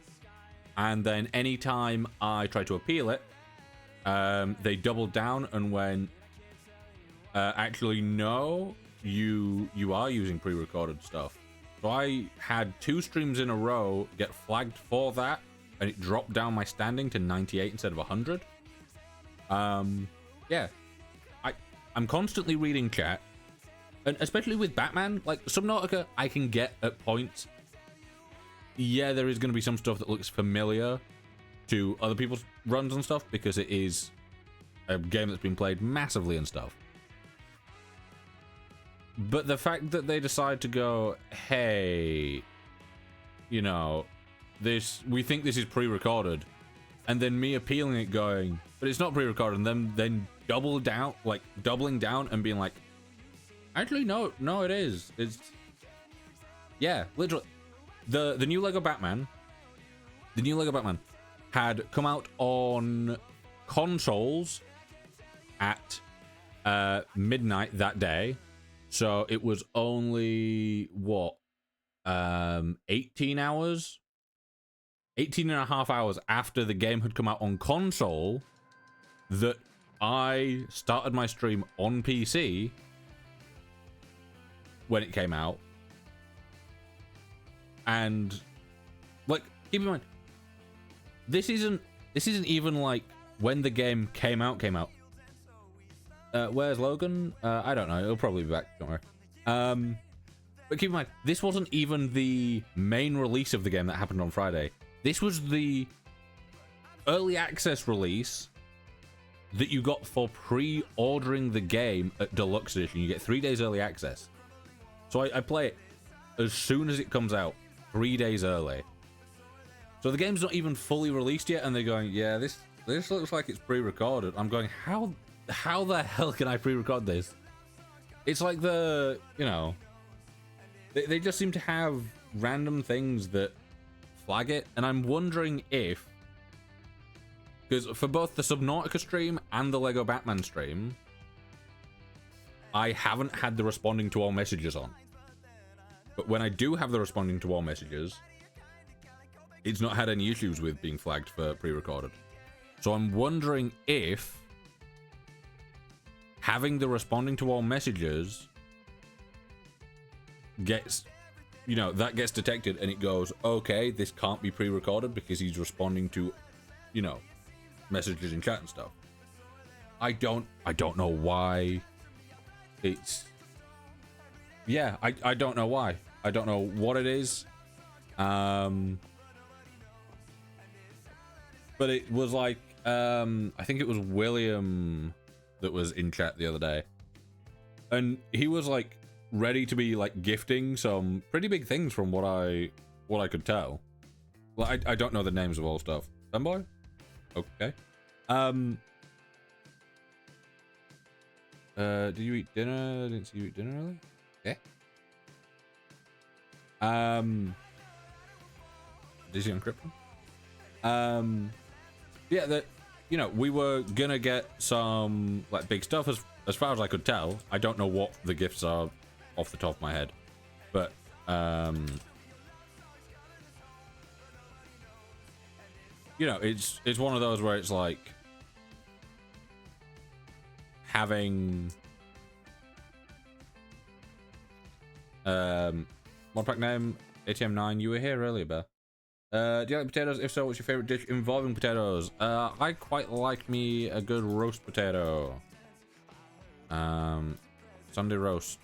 And then anytime I try to appeal it, they doubled down and went, actually, no, you are using pre-recorded stuff. So I had 2 streams in a row get flagged for that, and it dropped down my standing to 98 instead of 100. Yeah. I'm constantly reading chat, and especially with Batman, like Subnautica, I can get at points. Yeah, there is going to be some stuff that looks familiar to other people's runs and stuff, because it is a game that's been played massively and stuff. But the fact that they decide to go, hey, you know, we think this is pre-recorded, and then me appealing it going, but it's not pre-recorded, and then doubling down and being like, actually, no, it is. It's, yeah, literally. the new Lego Batman, had come out on consoles at midnight that day, so it was only what 18 hours, 18 and a half hours after the game had come out on console that I started my stream on PC when it came out. And like, keep in mind, this isn't even like when the game came out. Where's Logan? I don't know. He'll probably be back. Don't worry. But keep in mind, this wasn't even the main release of the game that happened on Friday. This was the early access release that you got for pre-ordering the game at Deluxe Edition. You get 3 days early access. So I play it as soon as it comes out, 3 days early. So the game's not even fully released yet, and they're going, yeah, this looks like it's pre-recorded. I'm going, how the hell can I pre-record this? It's like the, you know, they just seem to have random things that flag it, and I'm wondering if, because for both the Subnautica stream and the Lego Batman stream, I haven't had the responding to all messages on. But when I do have the responding to all messages, it's not had any issues with being flagged for pre-recorded. So I'm wondering if having the responding to all messages gets, you know, that gets detected and it goes, okay, this can't be pre-recorded because he's responding to, you know, messages in chat and stuff. I don't know why it's, yeah, I don't know why. I don't know what it is. But it was like, I think it was William that was in chat the other day, and he was like ready to be like gifting some pretty big things from what I could tell. Well, I don't know the names of all stuff. Fanboy? Okay. Did you eat dinner? I didn't see you eat dinner early. Okay. Did you uncrypt them? Yeah, that, you know, we were gonna get some like big stuff as far as I could tell. I don't know what the gifts are off the top of my head, but you know, it's one of those where it's like having mod pack name ATM9. You were here earlier, Bear. Do you like potatoes? If so, what's your favorite dish involving potatoes? I quite like me a good roast potato. Sunday roast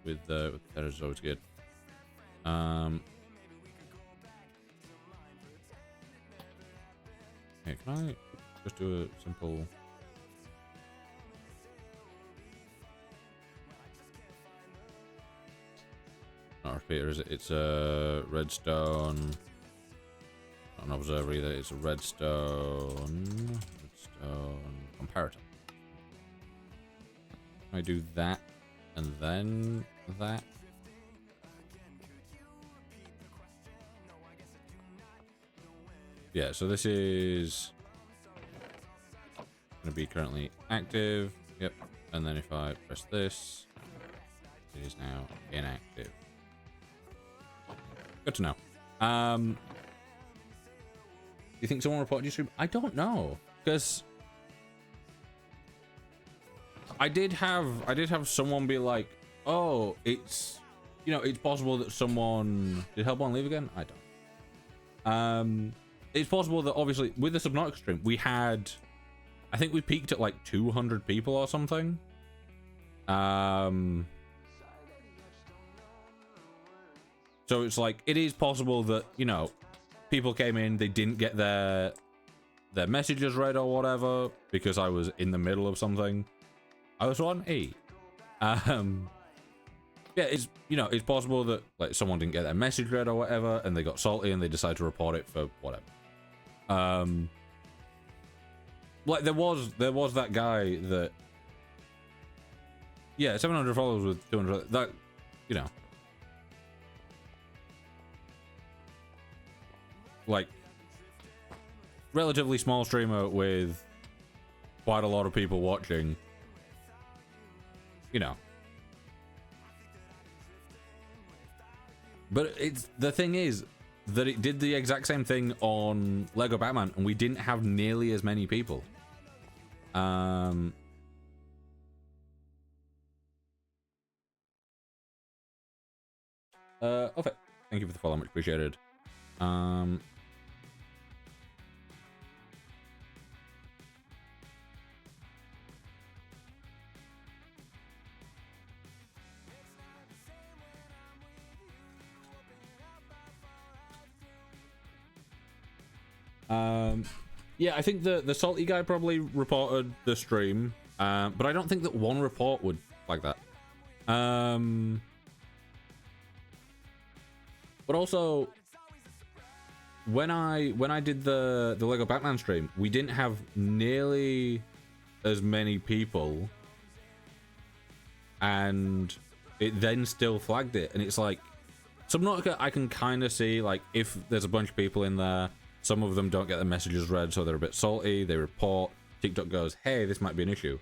with potatoes is always good. Okay, can I just do a simple? Not a repeater, is it? It's a redstone. Not an observer either. It's a redstone comparator. I do that and then that. Yeah, so this is going to be currently active. Yep. And then if I press this, it is now inactive. Good to know. Do you think someone reported your stream? I don't know, because I did have someone be like, oh, it's, you know, it's possible that someone did Hellborn leave again. I don't. It's possible that obviously with the Subnautica stream we had, I think we peaked at like 200 people or something. So it's like, it is possible that, you know, people came in, they didn't get their messages read or whatever because I was in the middle of something. I was on E. Yeah, it's, you know, it's possible that like someone didn't get their message read or whatever and they got salty and they decided to report it for whatever. Like there was that guy that, yeah, 700 followers with 200, that, you know, like, relatively small streamer with quite a lot of people watching, you know. But it's the thing is that it did the exact same thing on Lego Batman, and we didn't have nearly as many people. Okay. Thank you for the follow, much appreciated. Yeah, I think the salty guy probably reported the stream, but I don't think that one report would like that. But also, when I did the Lego Batman stream, we didn't have nearly as many people, and it then still flagged it, and it's like, Subnautica, I can kind of see, like, if there's a bunch of people in there, some of them don't get their messages read, so they're a bit salty, they report, TikTok goes, hey, this might be an issue.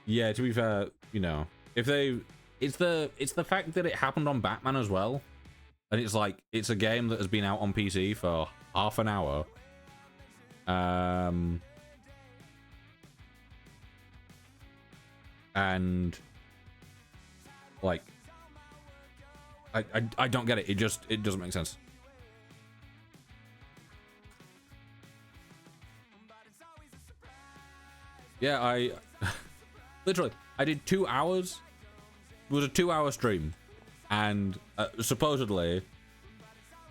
Yeah, to be fair, you know, if they, it's the fact that it happened on Batman as well, and it's like, it's a game that has been out on PC for half an hour. And like, I don't get it. It doesn't make sense. Yeah, I literally I did 2 hours. It was a 2-hour stream, and supposedly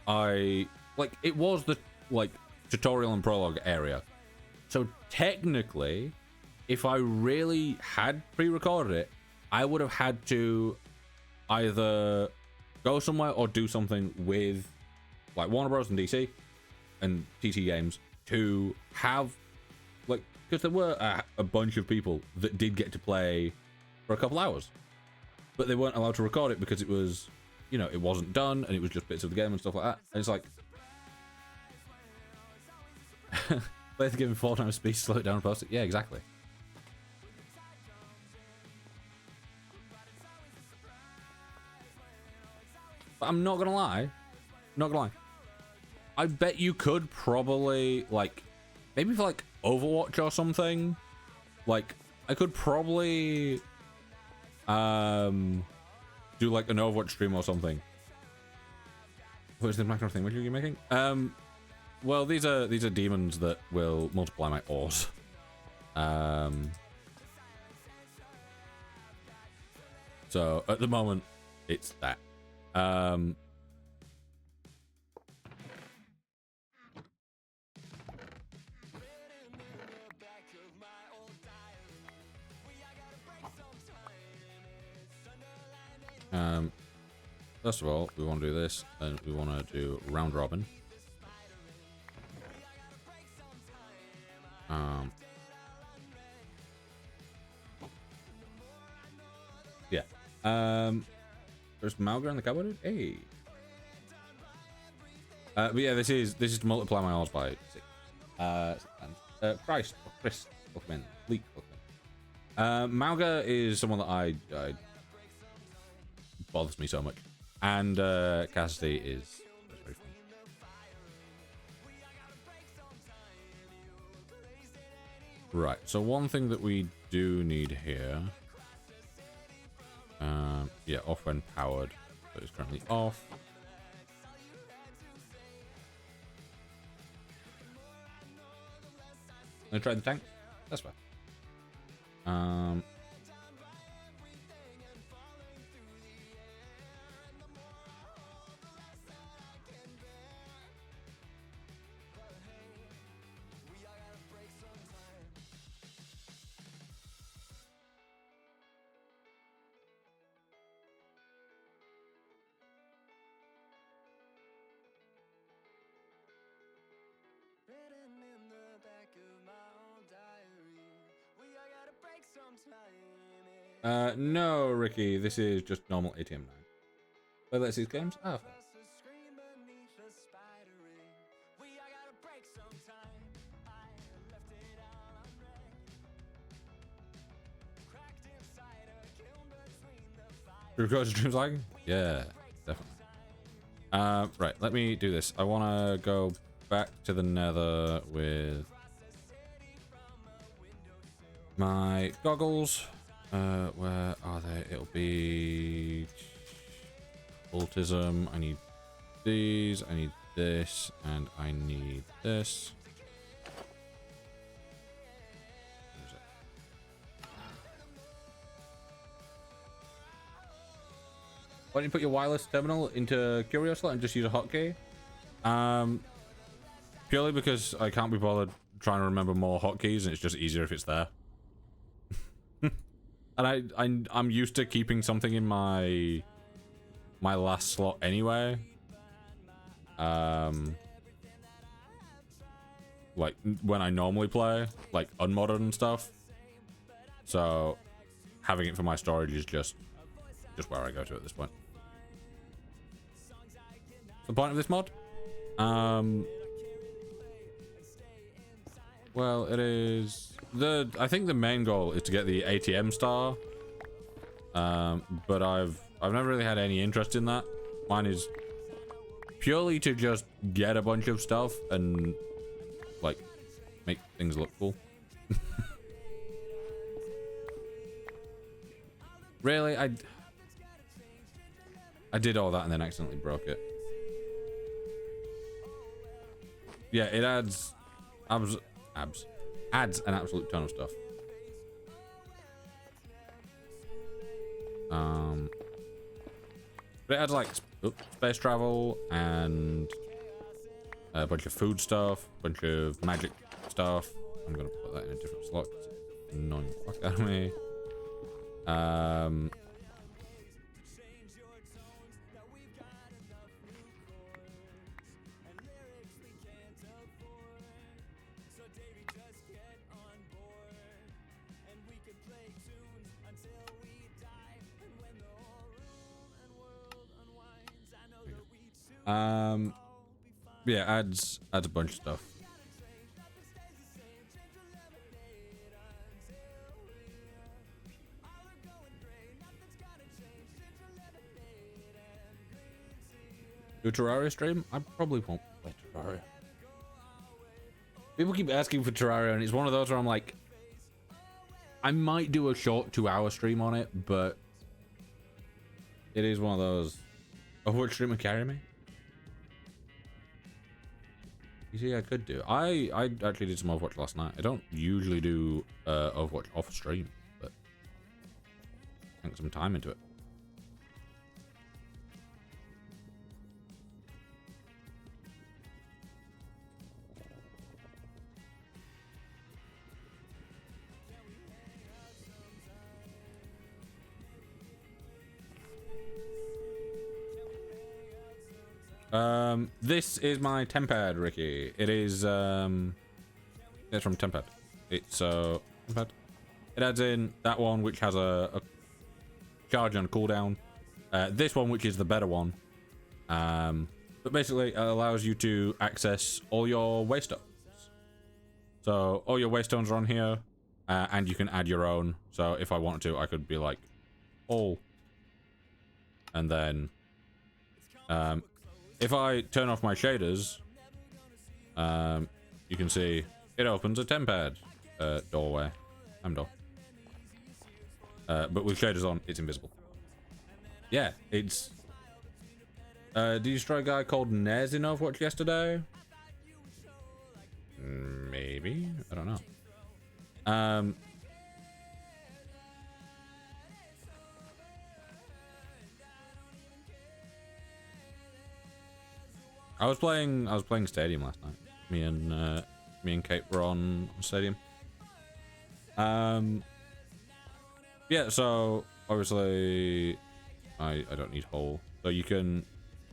it was the tutorial and prologue area. So technically, if I really had pre-recorded it, I would have had to either go somewhere or do something with like Warner Bros. And DC and TT Games to have, like, because there were a bunch of people that did get to play for a couple hours, but they weren't allowed to record it because it was, you know, it wasn't done and it was just bits of the game and stuff like that. And it's like, play the game 4 times speed, slow it down and post it. Yeah, exactly. But I'm not gonna lie, I bet you could probably, like, maybe for like Overwatch or something, like, I could probably do like an Overwatch stream or something. What's the macro thing? What are you making? Well, these are demons that will multiply my ores. So at the moment, it's that. First of all, we want to do this, and we want to do round robin. Yeah. There's Malga in the cupboard. Hey. But yeah, this is to multiply my ores by 6. Christ, or Chris, welcome in. Leak, welcome in. Malga is someone that I bothers me so much, and Cassidy is very fun. Right. So one thing that we do need here. Yeah, off when powered, but it's currently off. Gonna try the tank. That's fine. No, Ricky, this is just normal ATM 9. Play Let's See Games? Ah, Record streams like? Yeah, definitely. Right, let me do this. I want to go back to the nether with my goggles. Where are they? It'll be autism. I need these. I need this, and I need this. Why don't you put your wireless terminal into Curio slot and just use a hotkey? Purely because I can't be bothered trying to remember more hotkeys, and it's just easier if it's there. And I'm used to keeping something in my last slot anyway. Like when I normally play, like unmodded and stuff. So having it for my storage is just where I go to at this point. The point of this mod? Well, it is I think the main goal is to get the ATM star. But I've never really had any interest in that. Mine is purely to just get a bunch of stuff and like make things look cool. Really, I did all that and then accidentally broke it. Yeah, it adds an absolute ton of stuff. But it adds like space travel and a bunch of food stuff, a bunch of magic stuff. I'm gonna put that in a different slot. It's annoying the fuck out of me. Yeah, adds a bunch of stuff. Do a Terraria stream? I probably won't play Terraria. People keep asking for Terraria, and it's one of those where I'm like, I might do a short 2-hour stream on it, but it is one of those. Overwatch stream would carry me. You see, I could do. I actually did some Overwatch last night. I don't usually do Overwatch off stream, but I sunk some time into it. This is my Tempad, Ricky. It is, it's from Tempad. It's, Tempad. It adds in that one, which has a charge and a cooldown. This one, which is the better one. But basically, it allows you to access all your waystones. So, all your waystones are on here, and you can add your own. So, if I wanted to, I could be like, all. And then, if I turn off my shaders, you can see it opens a Tempad doorway. Door. But with shaders on, it's invisible. Yeah, it's... did you destroy a guy called Nez in Overwatch yesterday? Maybe? I don't know. I was playing Stadium last night. Me and Kate were on Stadium. Yeah, so obviously I don't need whole. So you can,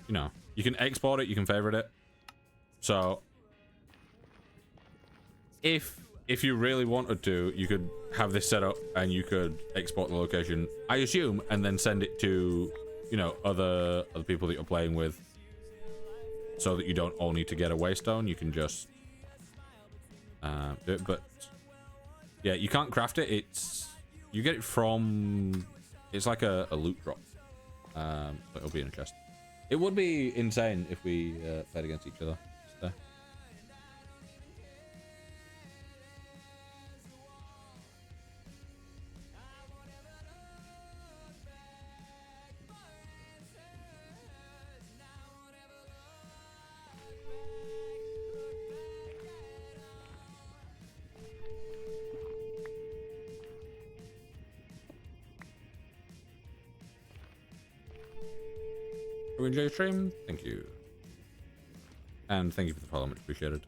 you can export it, you can favorite it. So if you really wanted to, you could have this set up and you could export the location, I assume, and then send it to, other people that you're playing with. So that you don't all need to get a waystone, you can just do it. But yeah, you can't craft it. You get it from, it's like a loot drop. So it'll be in a chest. It would be insane if we played against each other. So. If you enjoy your stream, thank you. And thank you for the follow, much appreciated.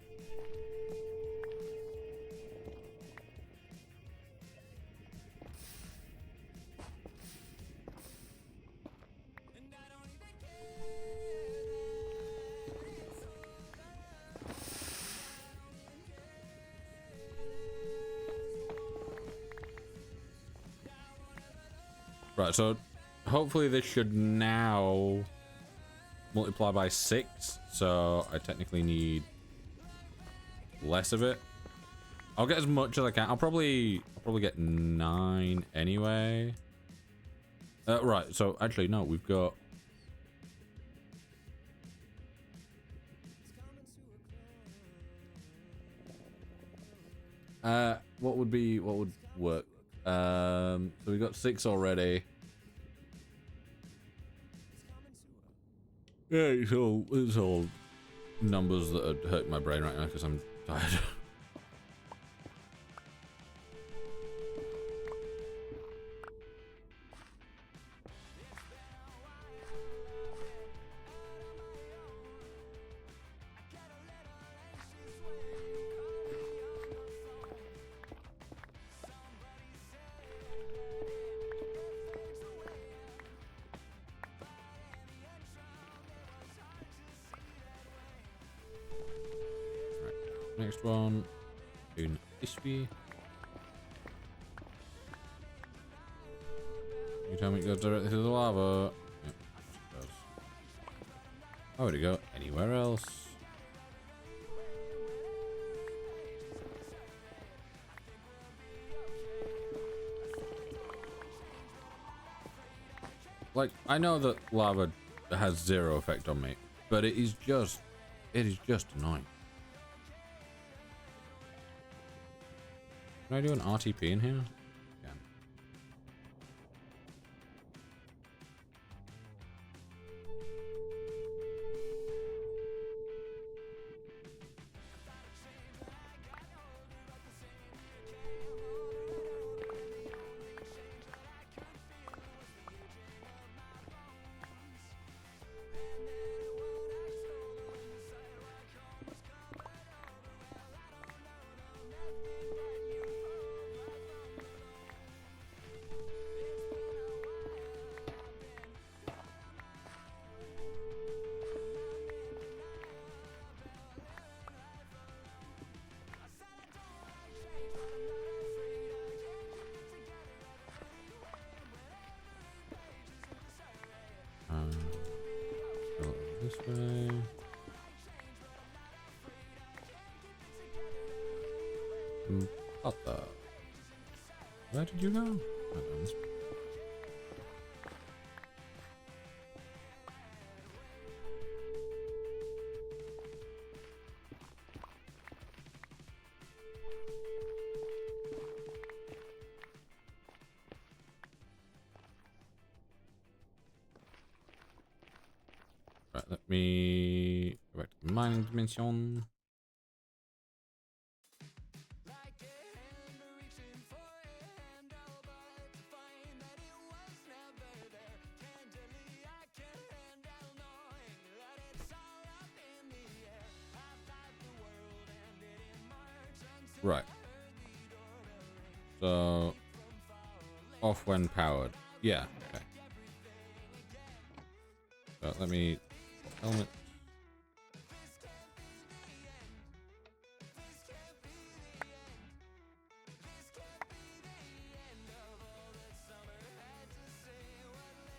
Right, so hopefully this should now multiply by 6, so I technically need less of it. I'll get as much as I can. I'll probably get 9 anyway. Right, so actually no, we've got what would work? So we got 6 already. Yeah, it's all numbers that are hurting my brain right now because I'm tired. Next one, doing this way. You tell me it goes directly through the lava. Yep, it does. Oh, where'd it go? Anywhere else? Like, I know that lava has 0 effect on me, but it is just annoying. Can I do an RTP in here? Yeah. Go this way. What the? Where did you go? Right, let me go back to the mining dimension. Right. So off when powered. Yeah, okay. So let me helmet.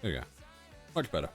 There you go. Much better.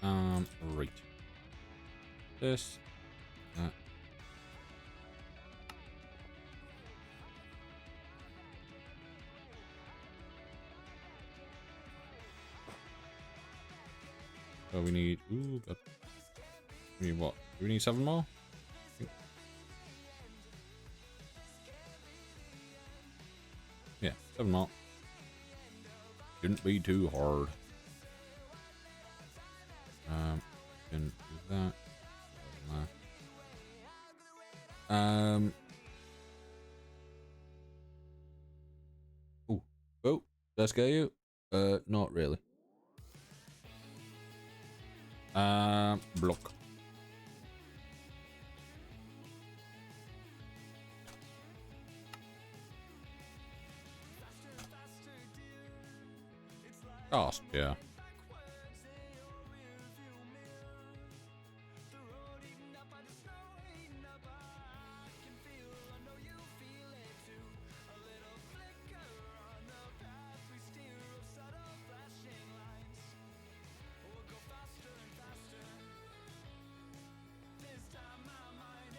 Right. This. That. So we need. Ooh, God. We need what? Do we need 7 more? Yeah, 7 more. Shouldn't be too hard. Can do that. Oh, oh, did I scare you? Not really. Block. Cost, yeah.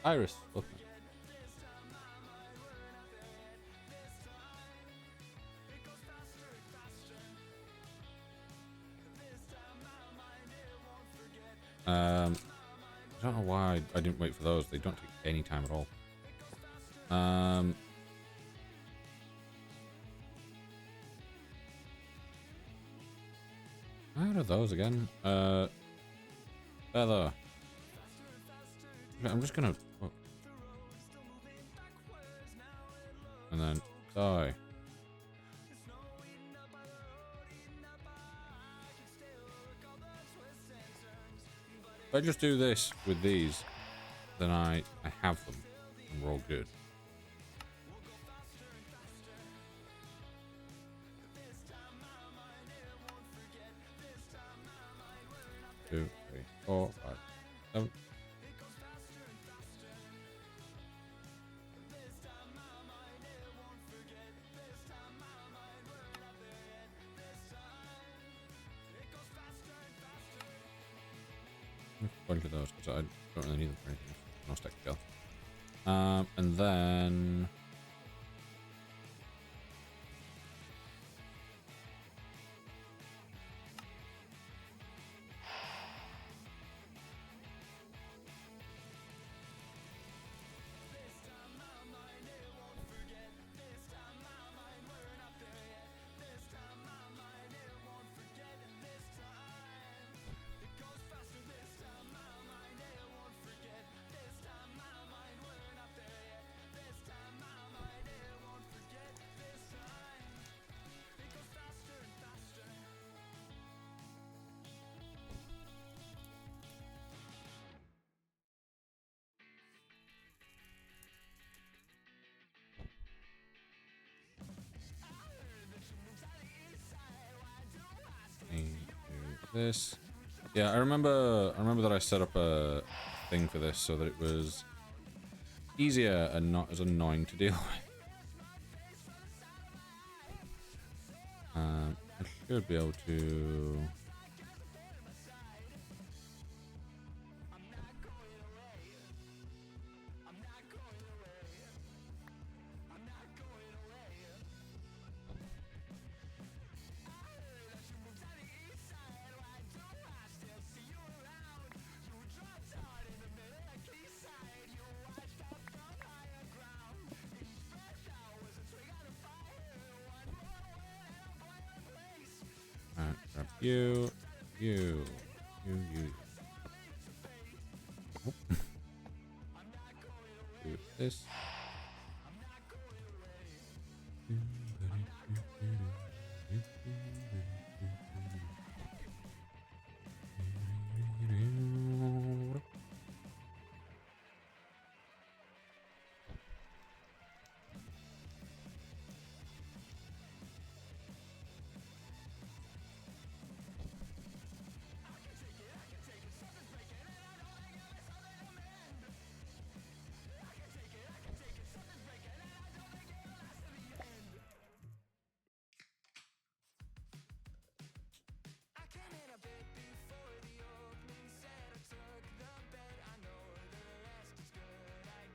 Iris. Okay. I don't know why I didn't wait for those. They don't take any time at all. How are those again? Feather. I'm just gonna. Oh. And then die. If I just do this with these, then I have them, and we're all good. Two, three, four, five, seven. A bunch of those because I don't really need them for anything. No stack kill. And then this. Yeah, I remember that I set up a thing for this so that it was easier and not as annoying to deal with. I should be able to. Grab you. Oh. Do this.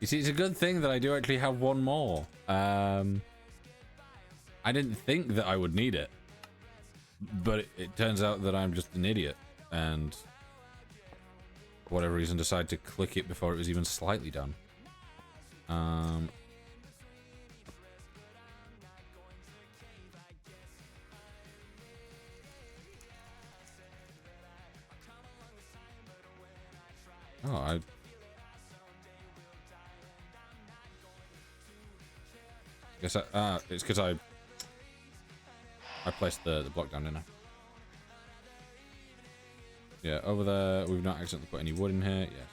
You see, it's a good thing that I do actually have one more. I didn't think that I would need it, but it turns out that I'm just an idiot, and for whatever reason decided to click it before it was even slightly done. Oh, I guess it's because I placed the block down, didn't I? Yeah, over there. We've not accidentally put any wood in here. Yeah.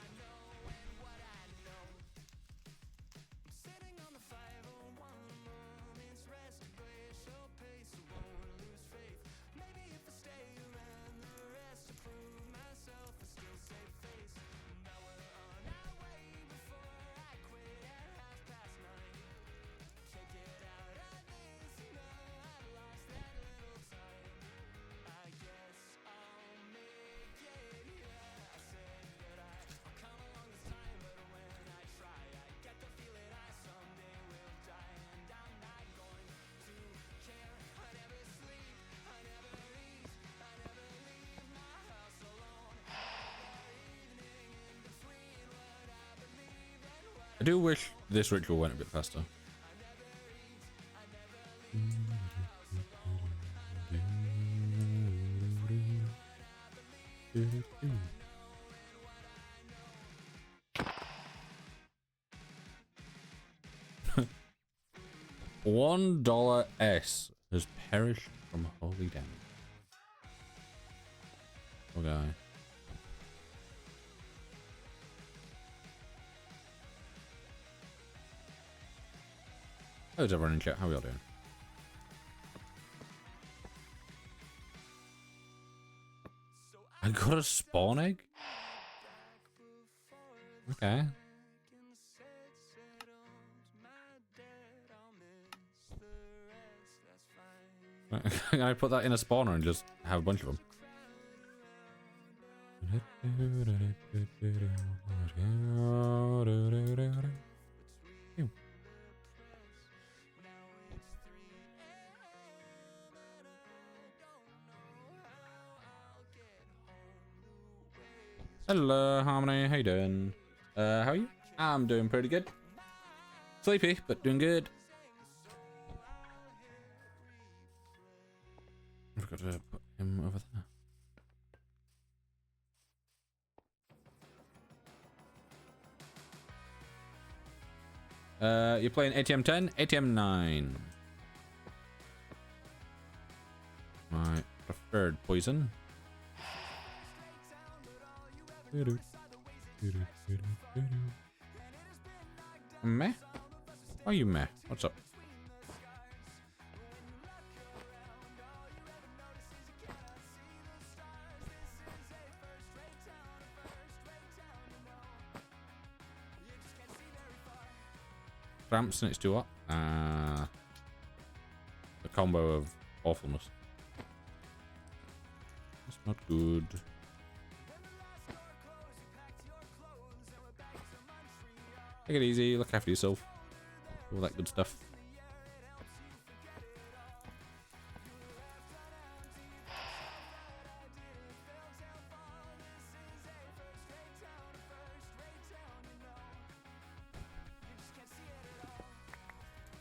I do wish this ritual went a bit faster. $1 S has perished from holy damage. Okay. How's everyone in chat? How are y'all doing? I got a spawn egg? Okay. Can I put that in a spawner and just have a bunch of them? Hello, Harmony. How you doing? How are you? I'm doing pretty good. Sleepy, but doing good. I've got to put him over there. You're playing ATM 10, ATM 9. My preferred poison. Meh? Why are you meh? What's up? Cramps and it's too hot. The combo of awfulness. It's not good. Take it easy, look after yourself. All that good stuff.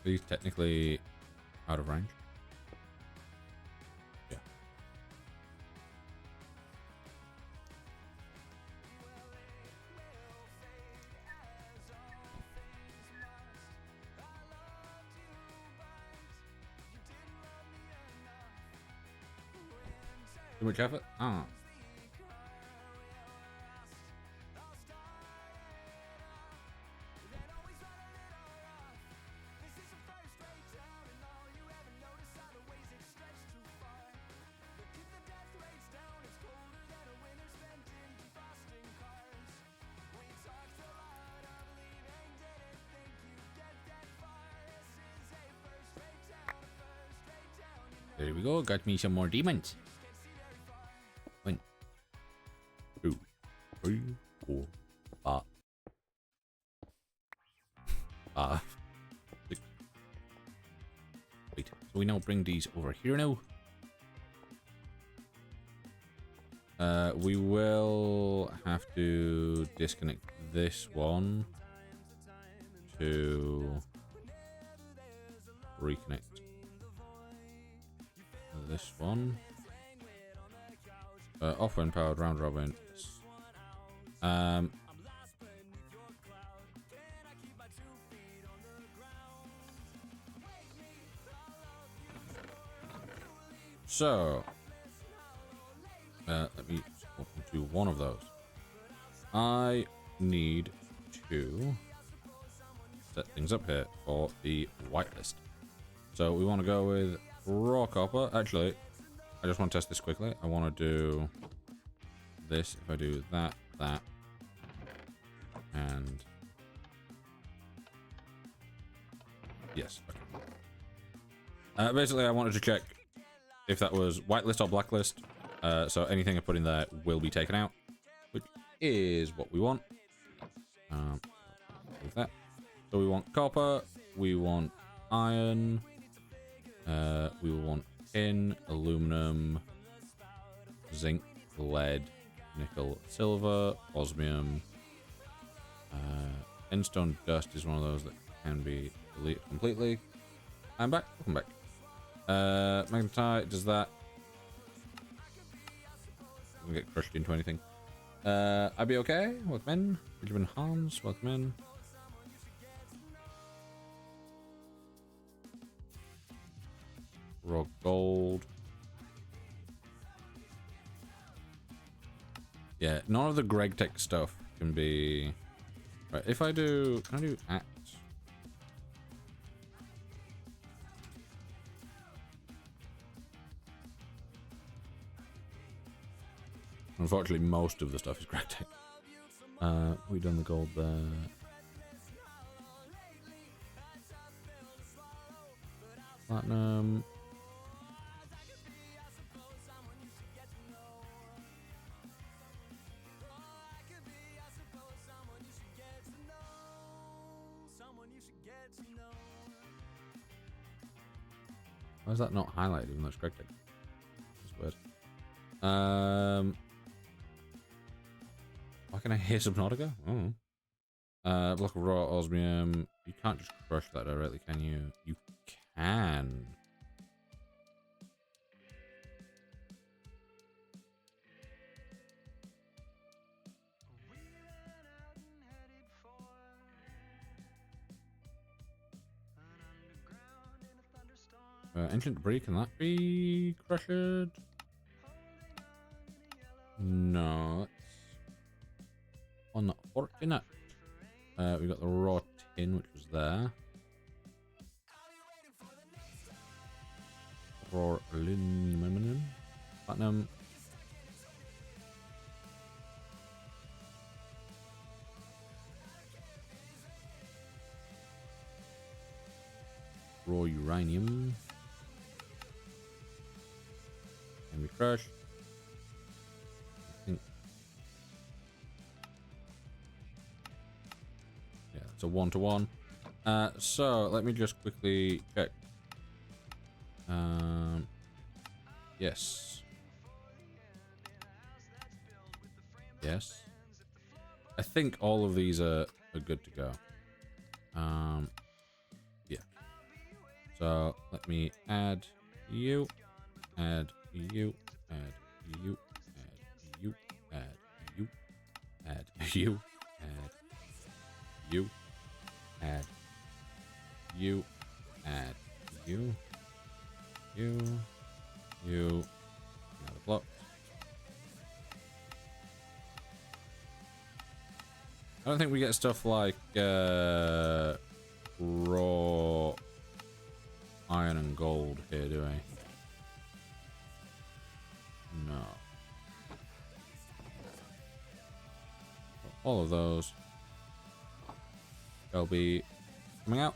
He's technically out of range. Yeah. Too much effort? Ah. There we go, got me some more demons. 1, 2, 3, 4, 5. Wait, so we now bring these over here now. We will have to disconnect this one to reconnect this one. Off when powered, round robin. So let me open to one of those. I need to set things up here for the whitelist. So we want to go with raw copper. Actually, I just want to test this quickly. I want to do this. If I do that, and yes. Okay. Basically, I wanted to check if that was whitelist or blacklist. So anything I put in there will be taken out, which is what we want. With that. So we want copper, we want iron, we want tin, aluminum, zinc, lead, nickel, silver, osmium. Endstone dust is one of those that can be deleted completely. I'm back. Welcome back. Magnetite does that. Doesn't get crushed into anything. I'd be okay. Welcome in. Benjamin Hans. Welcome in. Raw gold. Yeah, none of the Greg Tech stuff can be. Right, if I do. Can I do act? Unfortunately, most of the stuff is Greg Tech. We've done the gold there. Platinum. Why is that not highlighted even though it's Greg Tech? That's weird. Why can I hear Subnautica? Oh. Block of raw osmium. You can't just crush that directly, can you? You can. Ancient debris, can that be crushed? No. Unfortunate. We got the raw tin, which was there. Raw aluminum. Platinum. Raw uranium. Can be crushed. I think. Yeah, it's a 1-to-1. So let me just quickly check. Yes. Yes. I think all of these are good to go. Yeah. So let me add you, add you, add you, add you, add you, add you, add you, add you, add you, you, another block. I don't think we get stuff like raw iron and gold here, do we? No. All of those will be coming out.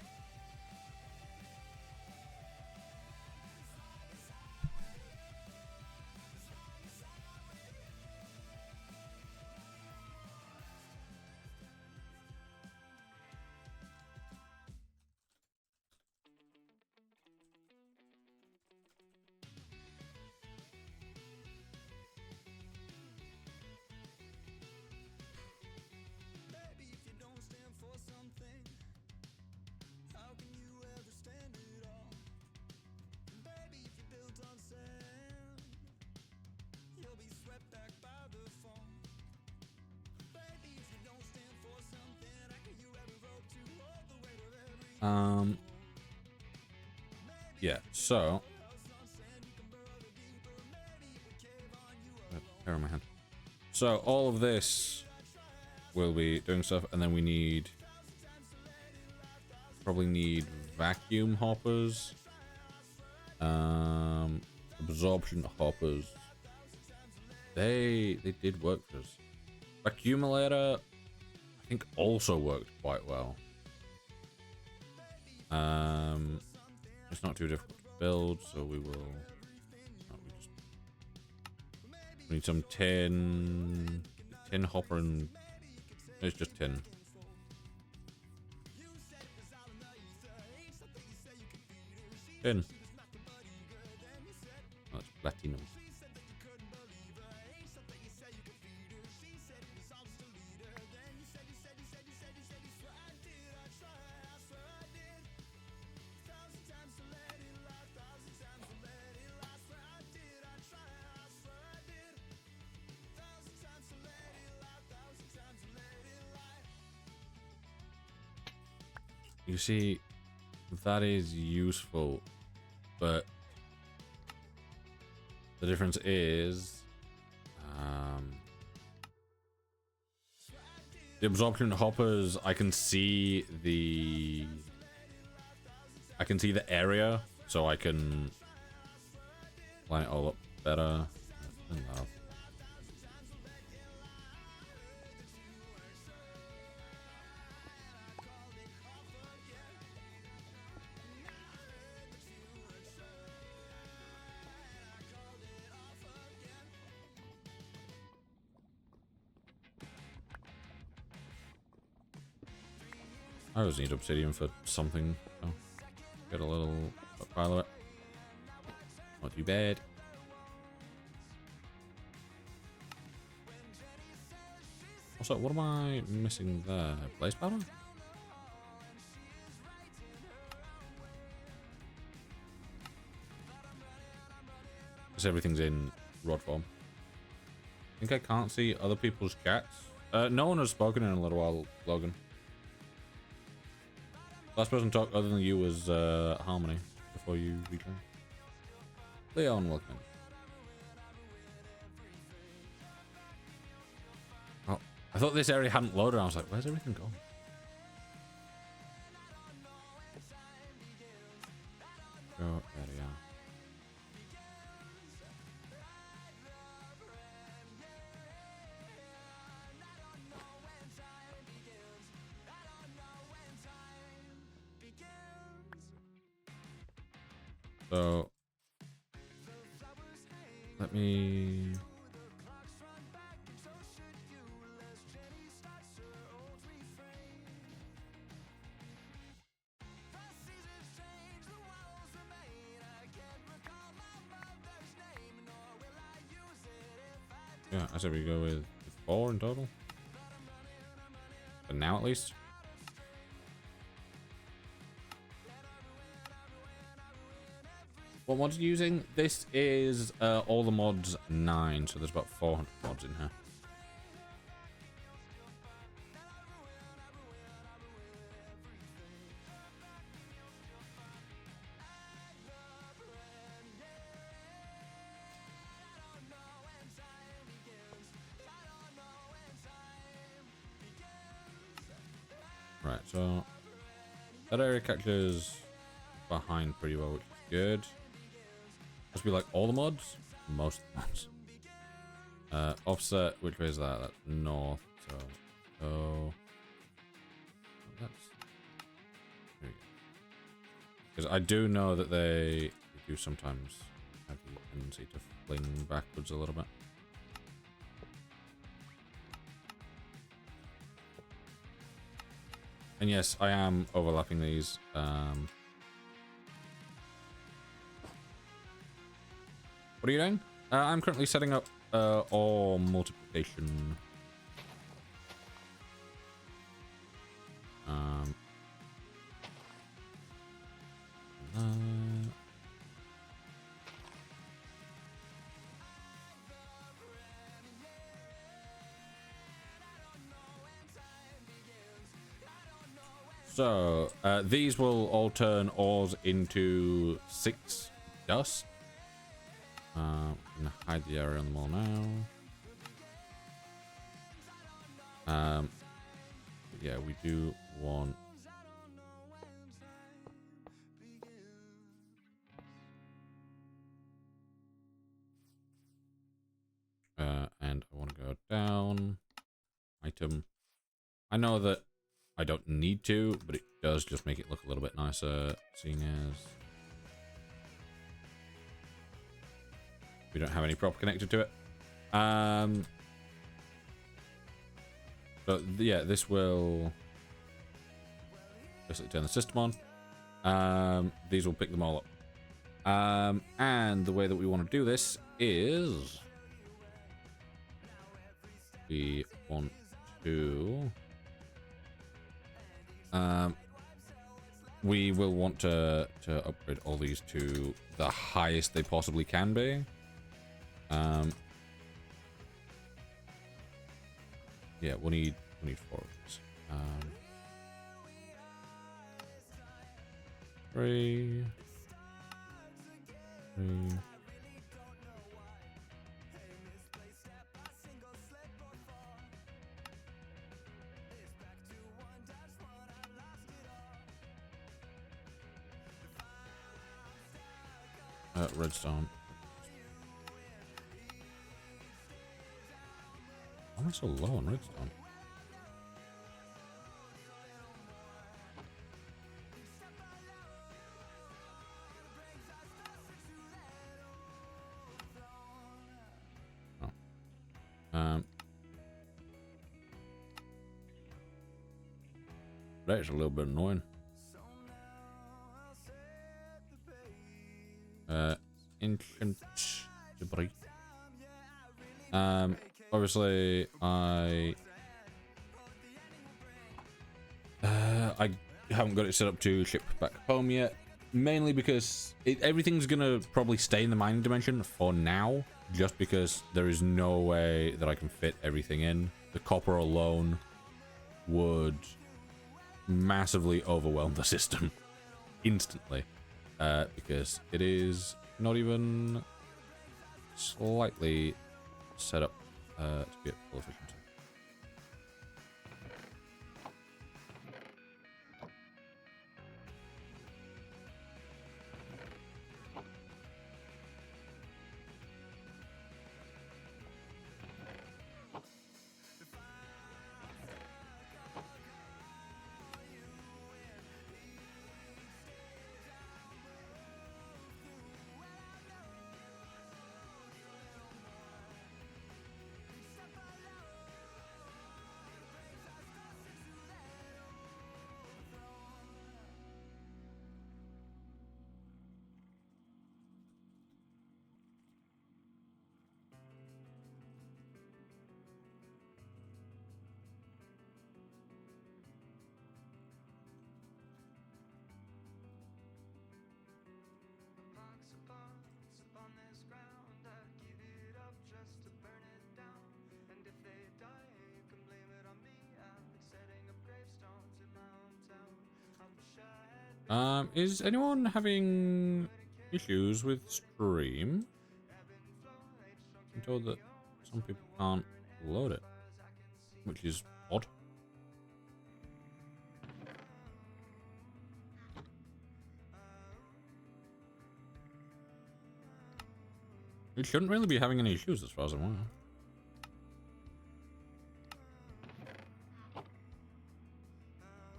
Yeah, so hair on my hand. So all of this will be doing stuff, and then we need probably need vacuum hoppers, absorption hoppers. They did work for us. Accumulator, I think, also worked quite well. It's not too difficult to build, so we will. Oh, we need some tin hopper, and it's just tin. Tin. Oh, that's platinum. You see, that is useful, but the difference is the absorption hoppers. I can see the area, so I can line it all up better. Enough. I always need obsidian for something. So get a little pile of it. Not too bad. Also, what am I missing there? Blaze powder? Because everything's in rod form. I think I can't see other people's chats. No one has spoken in a little while, Logan. Last person to talk other than you was Harmony before you rejoined. Leon, welcome. Oh, I thought this area hadn't loaded. I was like, where's everything gone? Oh, there we are. So let me. Yeah, I said we go with 4 in total. But now at least. What mods are you using? This is all the mods 9, so there's about 400 mods in here. Right, so that area catches behind pretty well, which is good. Must be like all the mods? Most of the mods. Offset, which way is that? That's north, so that's here we go. Because I do know that they do sometimes have the tendency to fling backwards a little bit. And yes, I am overlapping these. What are you doing? I'm currently setting up all multiplication. So, these will all turn ores into 6 dust. I'm gonna hide the area on them all now. Yeah, we do want... and I want to go down. Item. I know that I don't need to, but it does just make it look a little bit nicer, seeing as we don't have any prop connected to it. But yeah, this will basically turn the system on. These will pick them all up. And the way that we want to do this is we want to we will want to upgrade all these to the highest they possibly can be. Yeah, we'll need 4 of these. 3. Redstone. Why am I so low on redstone? Oh. That's a little bit annoying. Ancient debris. Obviously, I haven't got it set up to ship back home yet, mainly because everything's gonna probably stay in the mining dimension for now, just because there is no way that I can fit everything in. The copper alone would massively overwhelm the system instantly, because it is not even slightly set up to be at full efficiency. Is anyone having issues with stream? I'm told that some people can't load it, which is odd. It shouldn't really be having any issues as far as I'm aware.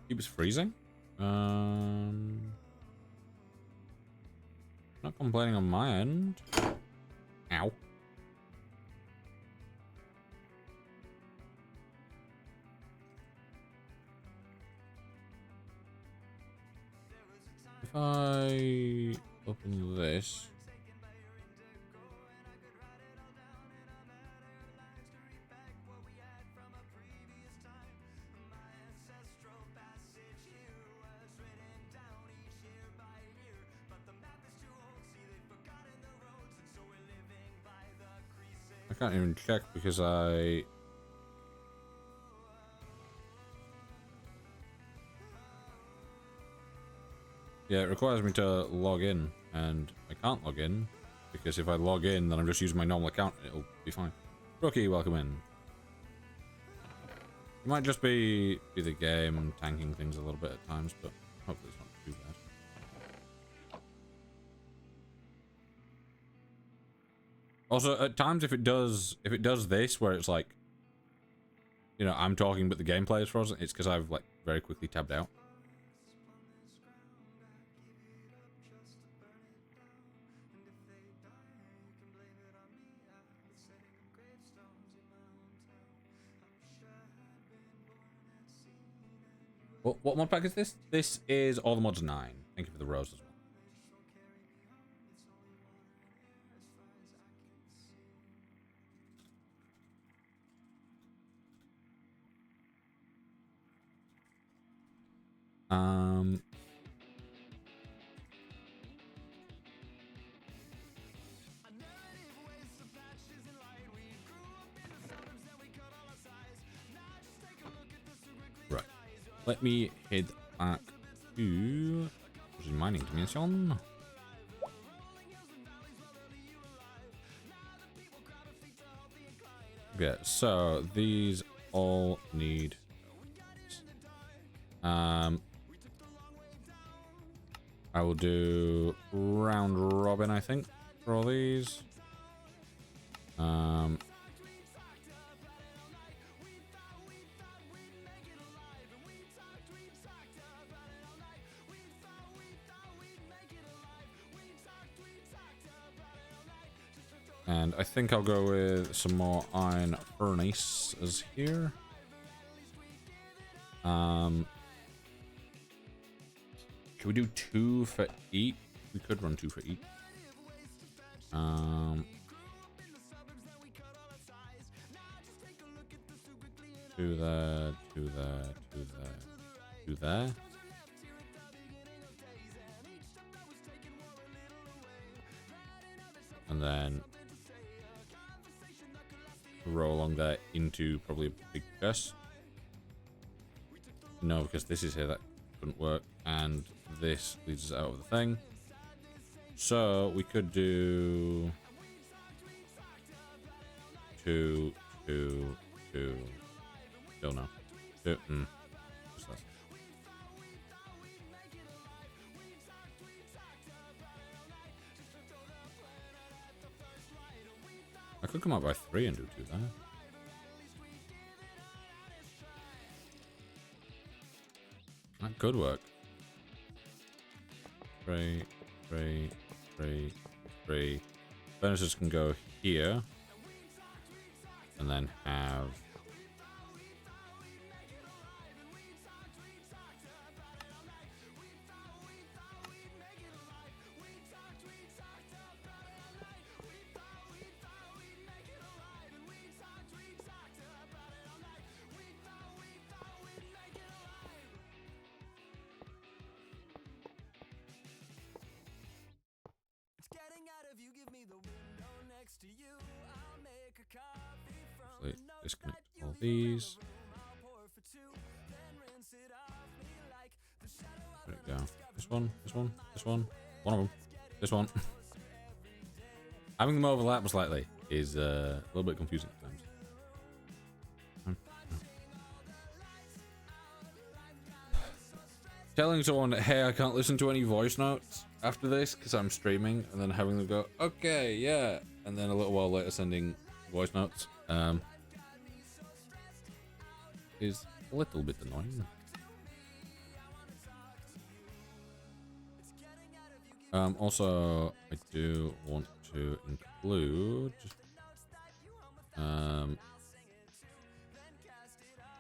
Keeps freezing? Not complaining on my end. Ow. If I open this. I can't even check because Yeah, it requires me to log in, and I can't log in, because if I log in, then I'm just using my normal account, and it'll be fine. Rookie, welcome in. It might just be the game tanking things a little bit at times, but hopefully it's not too bad. Also, at times if it does this, where it's like, you know, I'm talking but the gameplay is frozen, it's because I've like very quickly tabbed out. What mod pack is this? This is All the Mods 9. Thank you for the rose as well. Right. Let me head back to mining dimension. Yeah, so these all need I will do round robin, I think, for all these. And I think I'll go with some more iron furnaces here. Should we do 2 for each? We could run 2 for each. Two there, two there, two there, two there. And then roll along there into probably a big chest. No, because this is here, that couldn't work. And this leads us out of the thing. So we could do 2, 2, 2. Still no. 2. What's that? I could come out by 3 and do 2 there. That could work. 3, 3, 3, 3. Furnaces can go here. And then have... disconnect all these. There we go. This one, this one, this one. One of them. This one. Having them overlap slightly is a little bit confusing at times. Telling someone, hey, I can't listen to any voice notes after this because I'm streaming, and then having them go, okay, yeah, and then a little while later sending voice notes is a little bit annoying. Also, I do want to include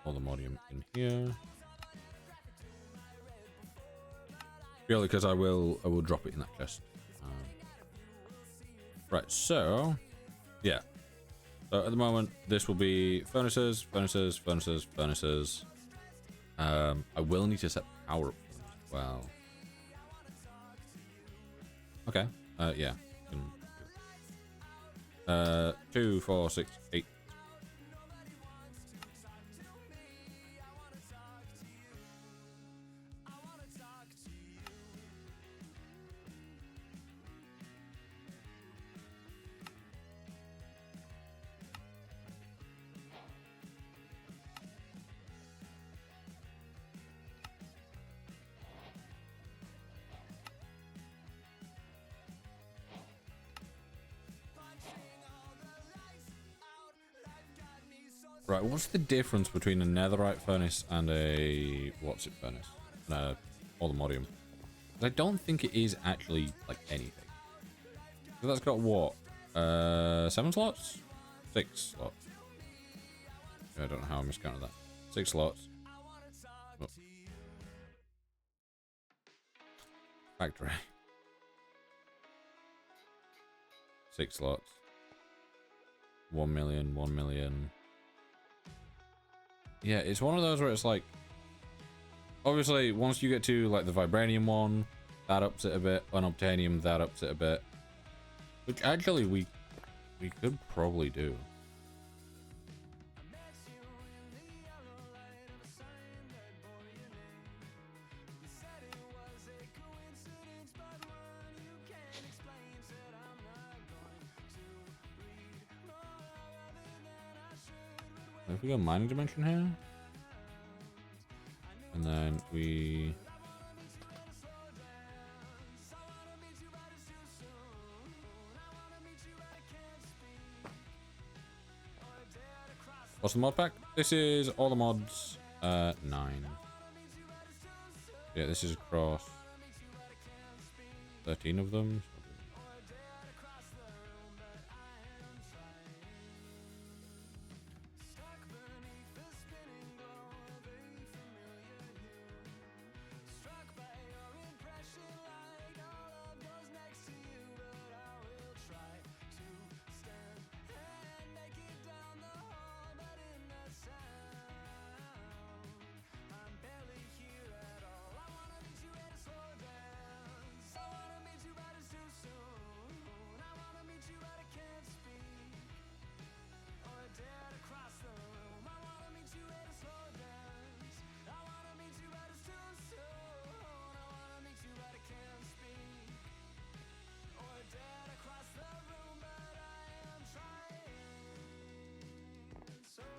all the modium in here. Purely because I will drop it in that chest. Right, so yeah. So at the moment, this will be furnaces, furnaces, furnaces, furnaces. I will need to set power up for them as well. Okay. Yeah. 2, 4, 6, 8. Right, what's the difference between a netherite furnace and a what's it furnace? Allthemodium. I don't think it is actually like anything. So that's got what? 7 slots? 6 slots. I don't know how I miscounted that. 6 slots. Oh. Factory. 6 slots. 1 million, 1 million. Yeah, it's one of those where it's like, obviously, once you get to like the vibranium one, that ups it a bit. Unobtainium, that ups it a bit. Which actually we could probably do. If we go mining dimension here, and then we what's the mod pack? This is all the mods 9. Yeah, this is across 13 of them.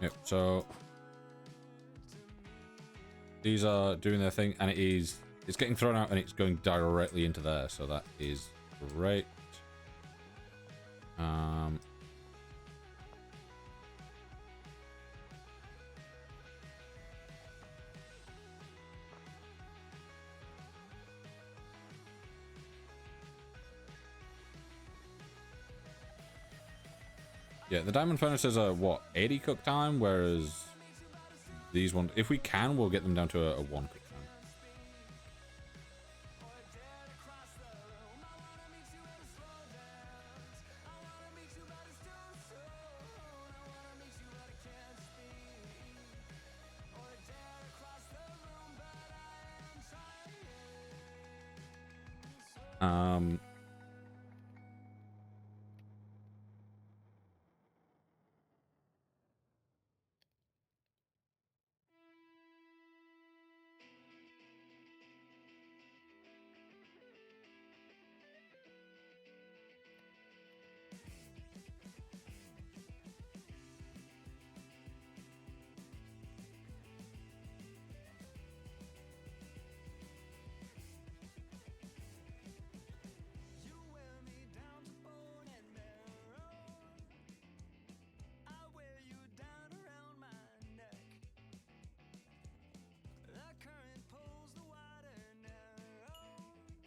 Yep, so these are doing their thing, and it's getting thrown out and it's going directly into there, so that is great. Yeah, the diamond furnaces are what, 80 cook time, whereas these ones, if we can, we'll get them down to a 1 cook time.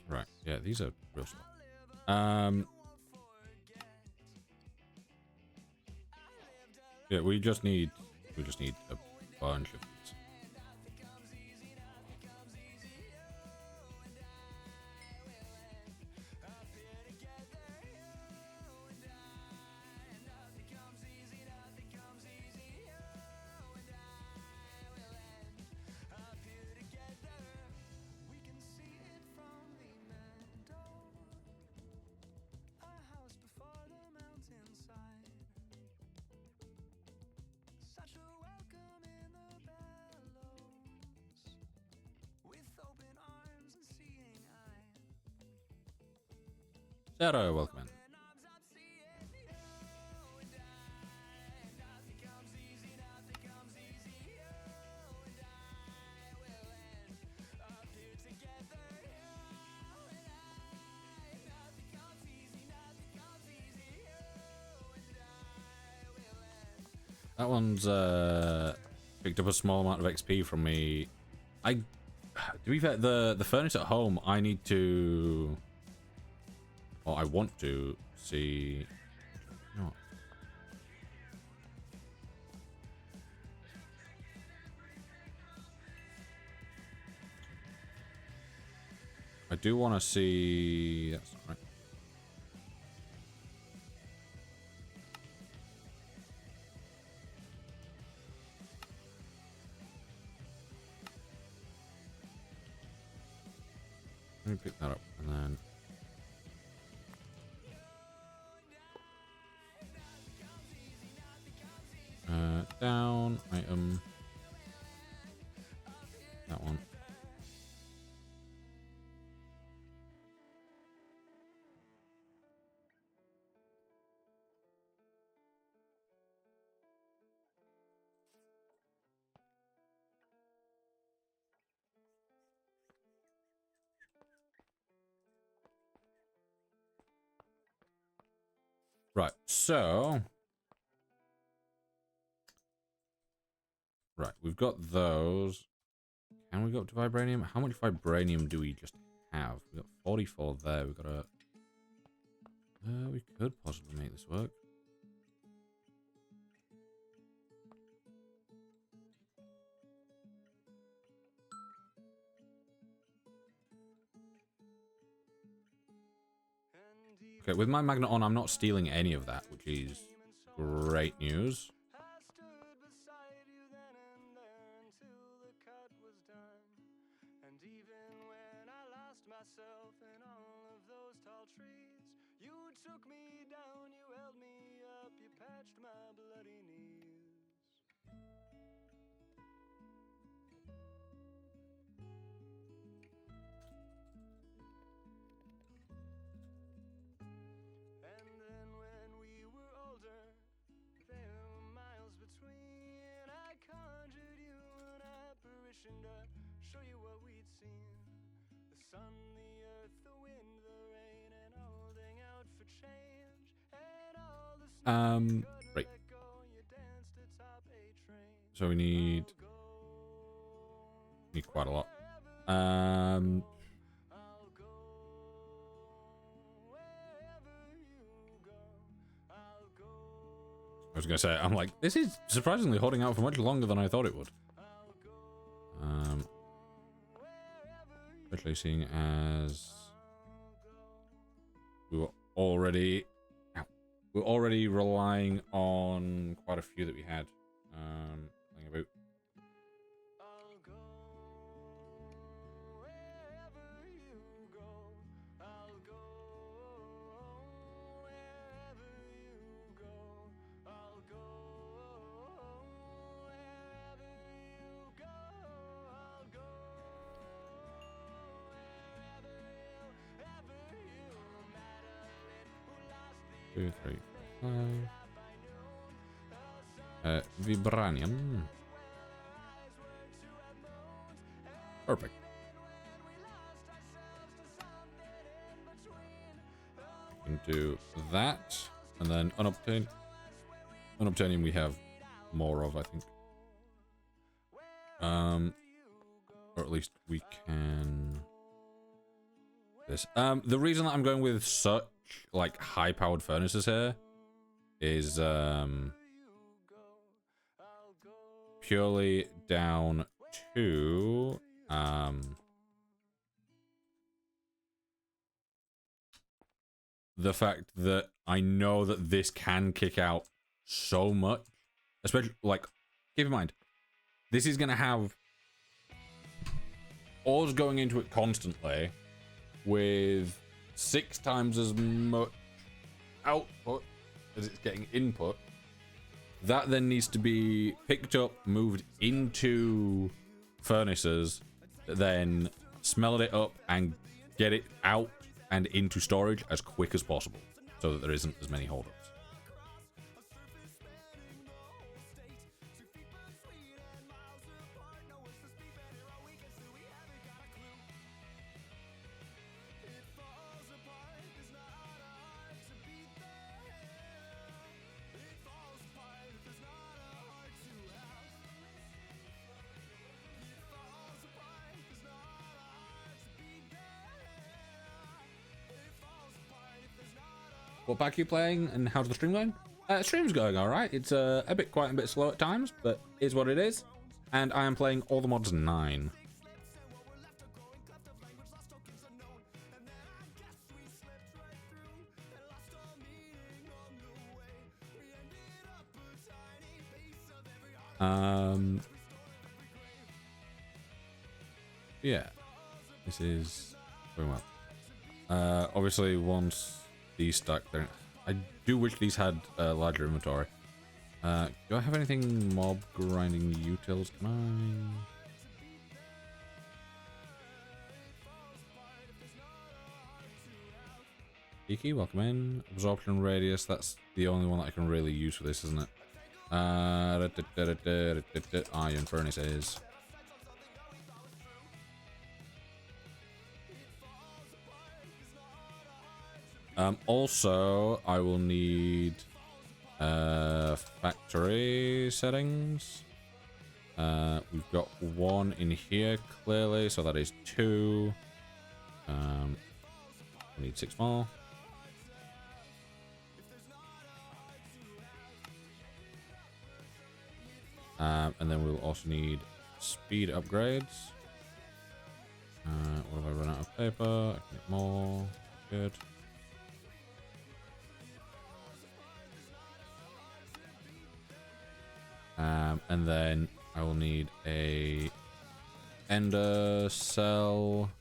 Right, yeah, these are real slow. Yeah, we just need a bunch of these. Sarah, welcome in. That one's picked up a small amount of XP from me. To be fair, the furnace at home, I need to, or I want to see. You know what? I do want to see. That's not right. Let me pick that up and then. Down item. That one. Right, so. Right, we've got those. Can we go up to vibranium? How much vibranium do we just have? We've got 44 there. We've got a. We could possibly make this work. Okay, with my magnet on, I'm not stealing any of that, which is great news. Right. So we need quite a lot. I was gonna say, I'm like, this is surprisingly holding out for much longer than I thought it would. Especially seeing as we're already relying on quite a few that we had. Think about. Two, three, five. Vibranium. Perfect. We can do that, and then unobtainium we have more of, I think. Or at least we can. This. The reason that I'm going with such like high-powered furnaces here is purely down to the fact that I know that this can kick out so much, especially like keep in mind this is gonna have ores going into it constantly with 6 times as much output as it's getting input. That then needs to be picked up, moved into furnaces, then smelt it up and get it out and into storage as quick as possible so that there isn't as many holdups. what pack are you playing and how's the stream going? Stream's going alright. It's a bit quiet and a bit slow at times, but is what it is. And I am playing all the mods 9. Yeah, this is going well. Obviously, once these stack, I do wish these had a larger inventory. Do I have anything mob grinding utils? Can I? Kiki, welcome in. Absorption radius, that's the only one that I can really use for this, isn't it? Iron furnaces. Also, I will need factory settings. We've got 1 in here clearly, so that is 2. We need 6 more. And then we'll also need speed upgrades. What have I run out of paper? I can get more. Good. And then I will need a ender cell.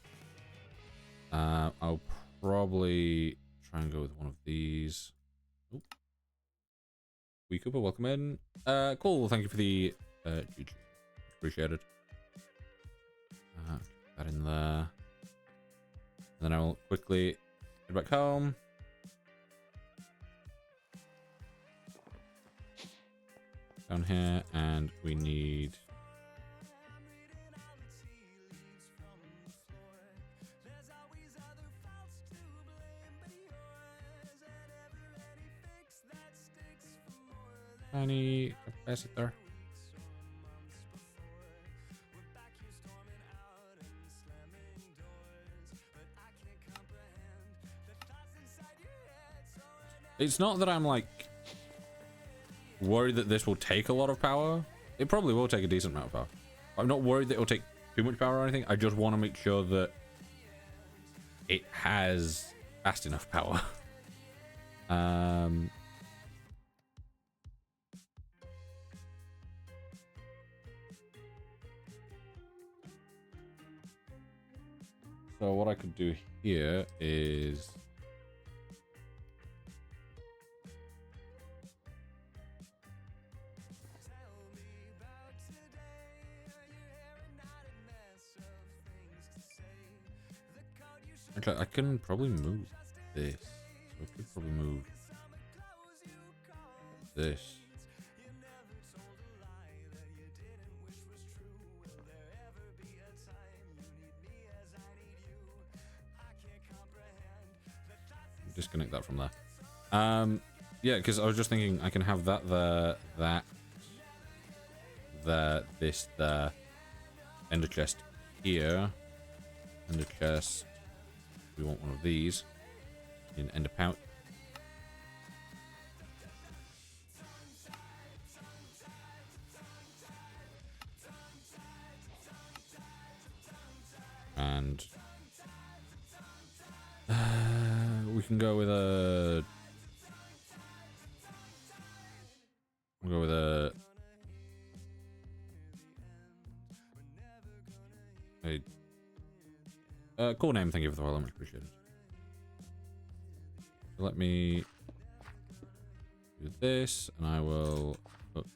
I'll probably try and go with one of these. Oop. Wee Cooper, welcome in. Cool, thank you for the GG. Appreciate it. Put that in there. And then I will quickly head back home. Down here, and we need tiny capacitor. It's not that I'm like worried that this will take a lot of power. It probably will take a decent amount of power. I'm not worried that it'll take too much power or anything. I just want to make sure that it has fast enough power. So what I could do here is actually, I can probably move this. So I could probably move this. Disconnect that from there. Yeah, because I was just thinking I can have that there, that there, this there, ender chest here, ender chest. We want one of these in ender pouch. And we can go with a. We'll go with a cool name. Thank you for the follow. Much appreciated. So let me do this, and I will put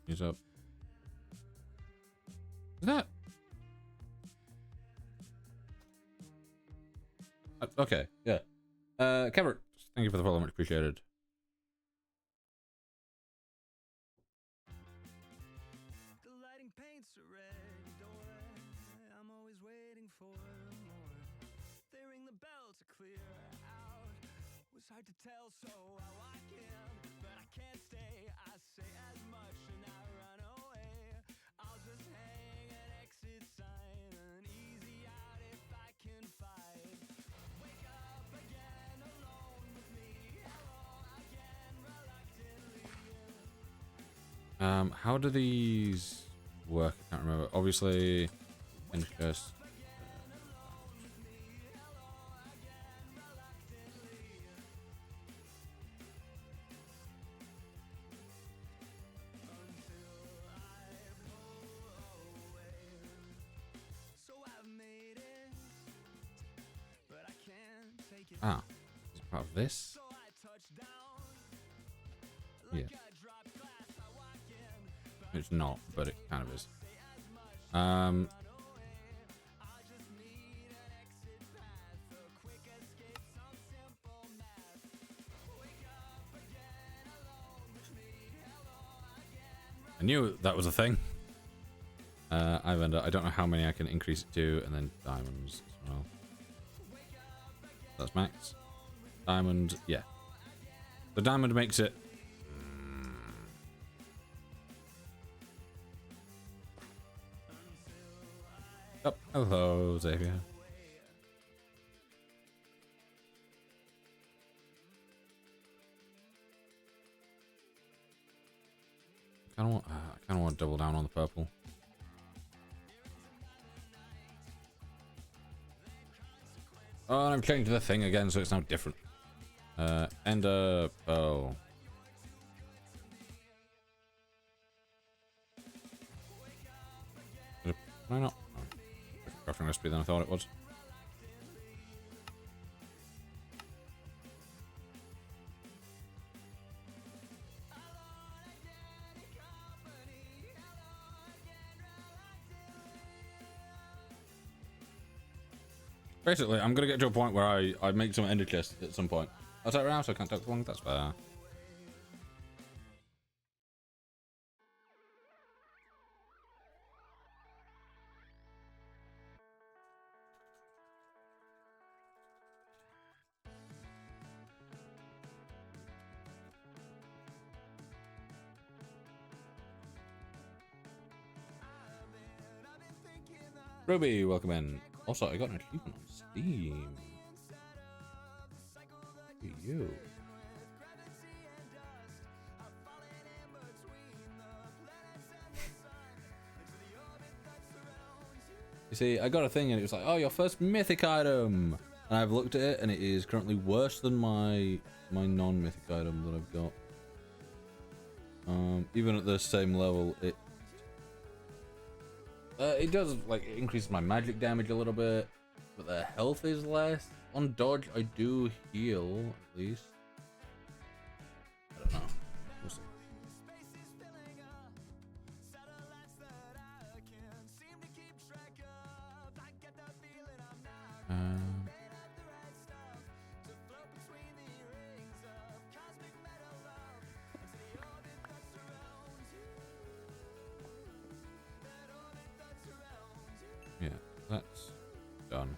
use up. Is that okay? Yeah. Kevert, thank you for the follow. Much appreciated. Hard to tell, so I lock in, but I can't stay. I say as much and I run away. I'll just hang an exit sign. How do these work? I can't remember. Obviously, interest. Ah, is it part of this? Yeah. It's not, but it kind of is. I knew that was a thing. I don't know how many I can increase it to, and then diamonds as well. That's max. Diamond, yeah. The diamond makes it. Oh, hello, Xavier. I kind of want to double down on the purple. Oh, and I'm changing the thing again, so it's now different. Ender pearl. Can I not? Oh, different crafting recipe than I thought it was. Basically, I'm gonna get to a point where I make some ender chests at some point. I'll take it around so I can't talk too long. That's fair. Ruby, welcome in. Also, I got an achievement on Steam. Look at you. You see, I got a thing and it was like, oh, your first mythic item. And I've looked at it and it is currently worse than my non-mythic item that I've got. Even at the same level, it does like increase my magic damage a little bit, but the health is less. On dodge, I do heal at least. I don't know. We'll see. Yeah, that's done.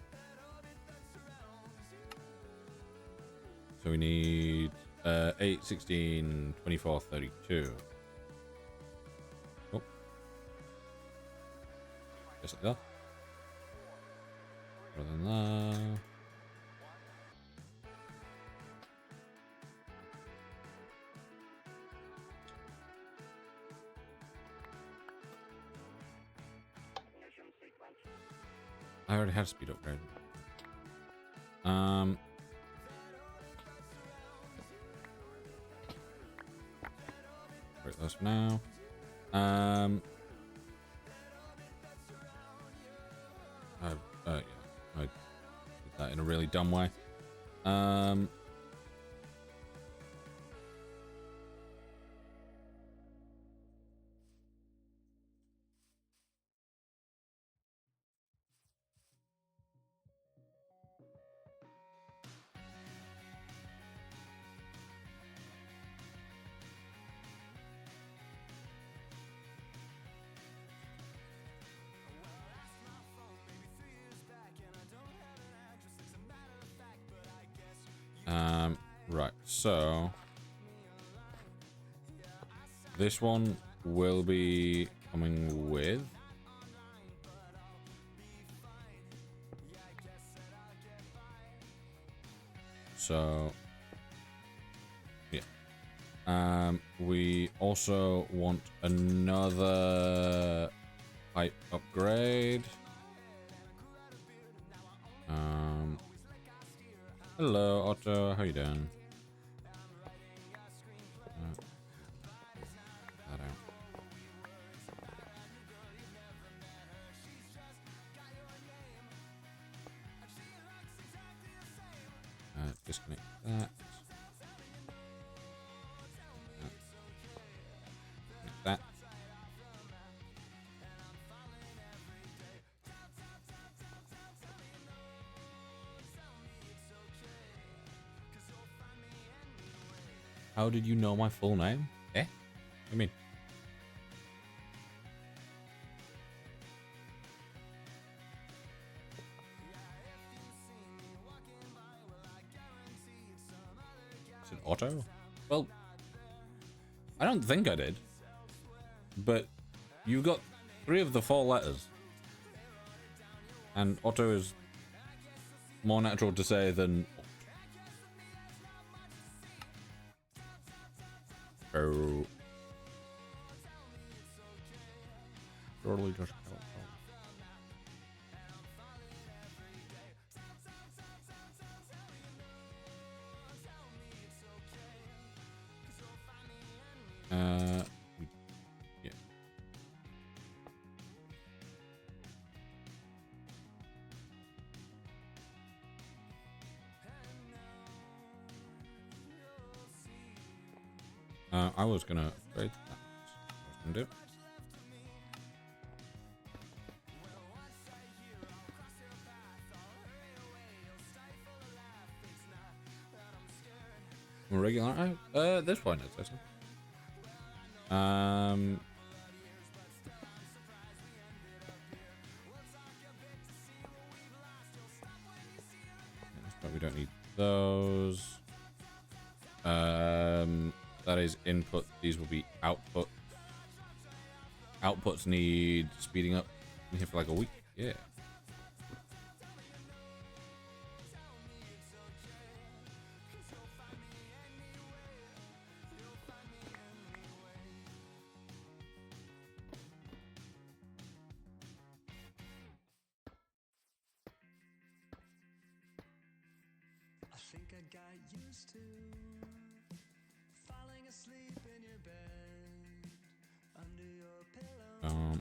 So we need 8, 16, 24, 32. Oh. Just like that. Rather than that. I already had speed upgrade. Break those for now. Yeah, I did that in a really dumb way. Right, so this one will be coming with we also want another pipe upgrade. Hello, Otto. How you doing? That out. Disconnect that. Disconnect that. How did you know my full name? Eh? I mean, is it Otto? Well, I don't think I did. But you got 3 of the 4 letters. And Otto is more natural to say than... Oh. Totally just... yeah. I was gonna upgrade that. I was gonna do. Regular? This point is this. But we don't need those. That is input. These will be output. Outputs need speeding up. Been here for like a week. Yeah. I think I got used to falling asleep in your bed under your pillow.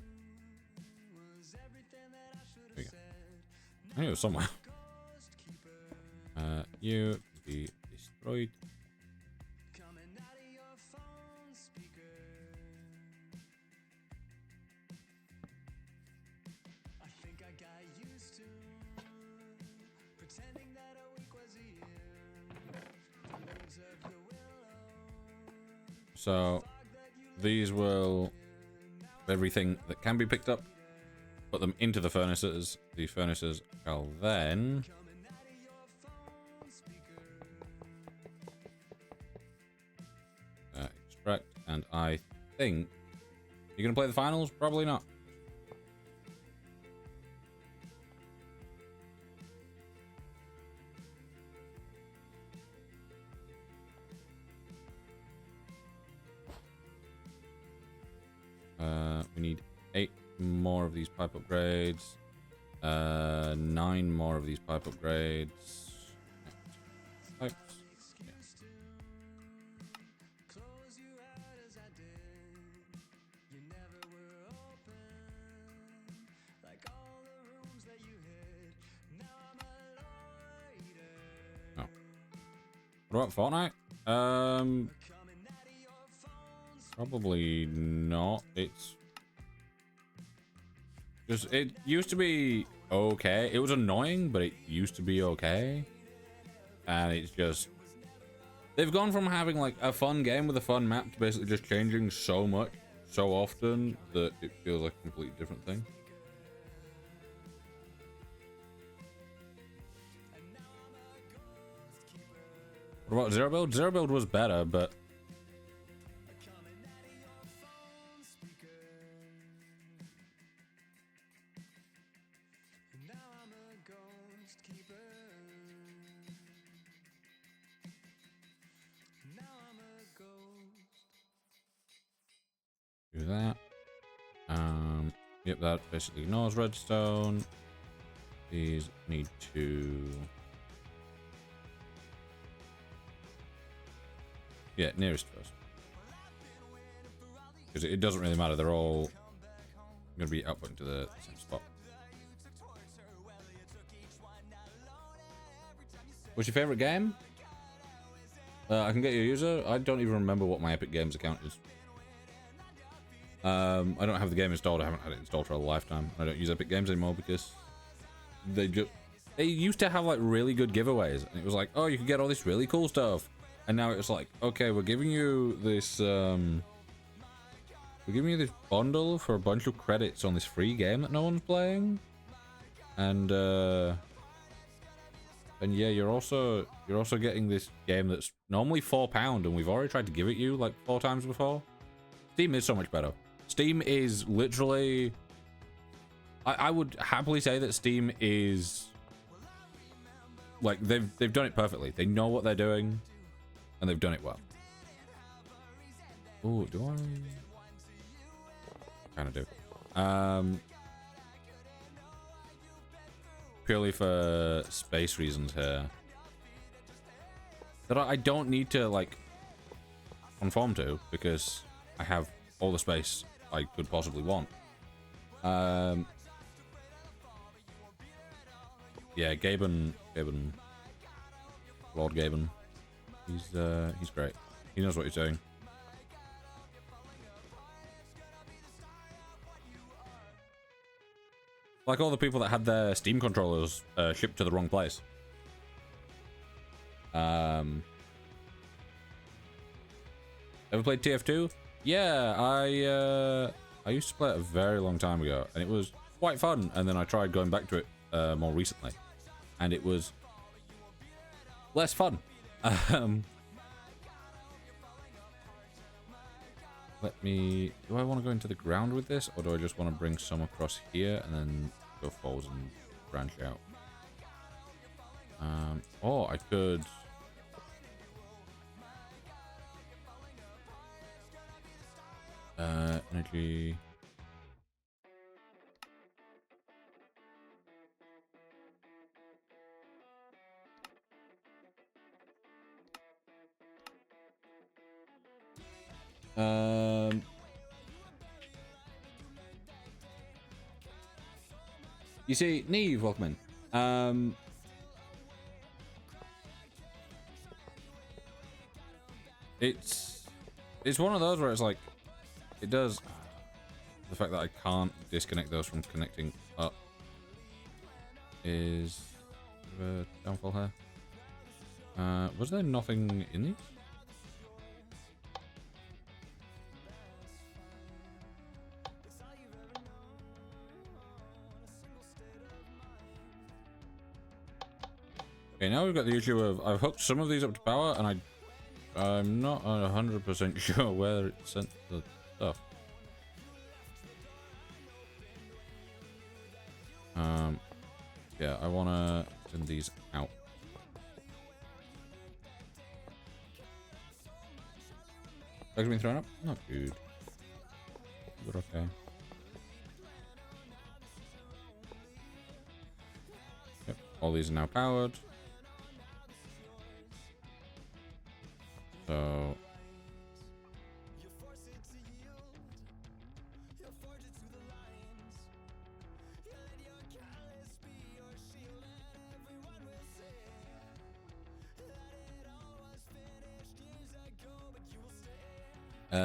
Was everything that I should have said. I knew it was somewhere. You be destroyed. Coming out of your phone speaker. I think I got used to pretending that a week was a year. The leaves of your willow. So these will everything that can be picked up, put them into the furnaces. The furnaces shall then extract, and I think you're gonna play the finals. Probably not. We need 8 more of these pipe upgrades. 9 more of these pipe upgrades. Pipes. Yeah. Oh. What about Fortnite? Probably not. It's just, it used to be okay. It was annoying, but it used to be okay. And it's just, they've gone from having like a fun game with a fun map to basically just changing so much, so often, that it feels like a completely different thing. What about Zero Build? Zero Build was better, but do that. Yep, that basically ignores redstone. These need to... Yeah, nearest first. Because it doesn't really matter, they're all going to be outputting to the same spot. What's your favorite game? I can get you a user. I don't even remember what my Epic Games account is. I don't have the game installed. I haven't had it installed for a lifetime. I don't use Epic Games anymore because they used to have like really good giveaways, and it was like, oh, you can get all this really cool stuff, and now it's like, okay, we're giving you this bundle for a bunch of credits on this free game that no one's playing, and yeah, you're also getting this game that's normally £4, and we've already tried to give it you like 4 times before. Steam is so much better. Steam is literally... I would happily say that Steam is... Like, they've done it perfectly. They know what they're doing, and they've done it well. Oh, do I... Kind of do. Purely for space reasons here. That I don't need to, like, conform to, because I have all the space I could possibly want. Yeah, Gaben, Lord Gaben, he's great. He knows what he's doing. Like all the people that had their Steam controllers shipped to the wrong place. Ever played TF2? Yeah, I used to play it a very long time ago, and it was quite fun. And then I tried going back to it more recently, and it was less fun. Let me... Do I want to go into the ground with this, or do I just want to bring some across here and then go forwards and branch out? Or I could... energy... You see, Neve, welcome in. It's one of those where it's like, it does... The fact that I can't disconnect those from connecting up is a downfall here. Was there nothing in these? Okay, now we've got the issue of I've hooked some of these up to power, and I'm not 100% sure where it sent the stuff. Yeah, I want to send these out. Bugs been thrown up? Not good. But okay. Yep, all these are now powered. So...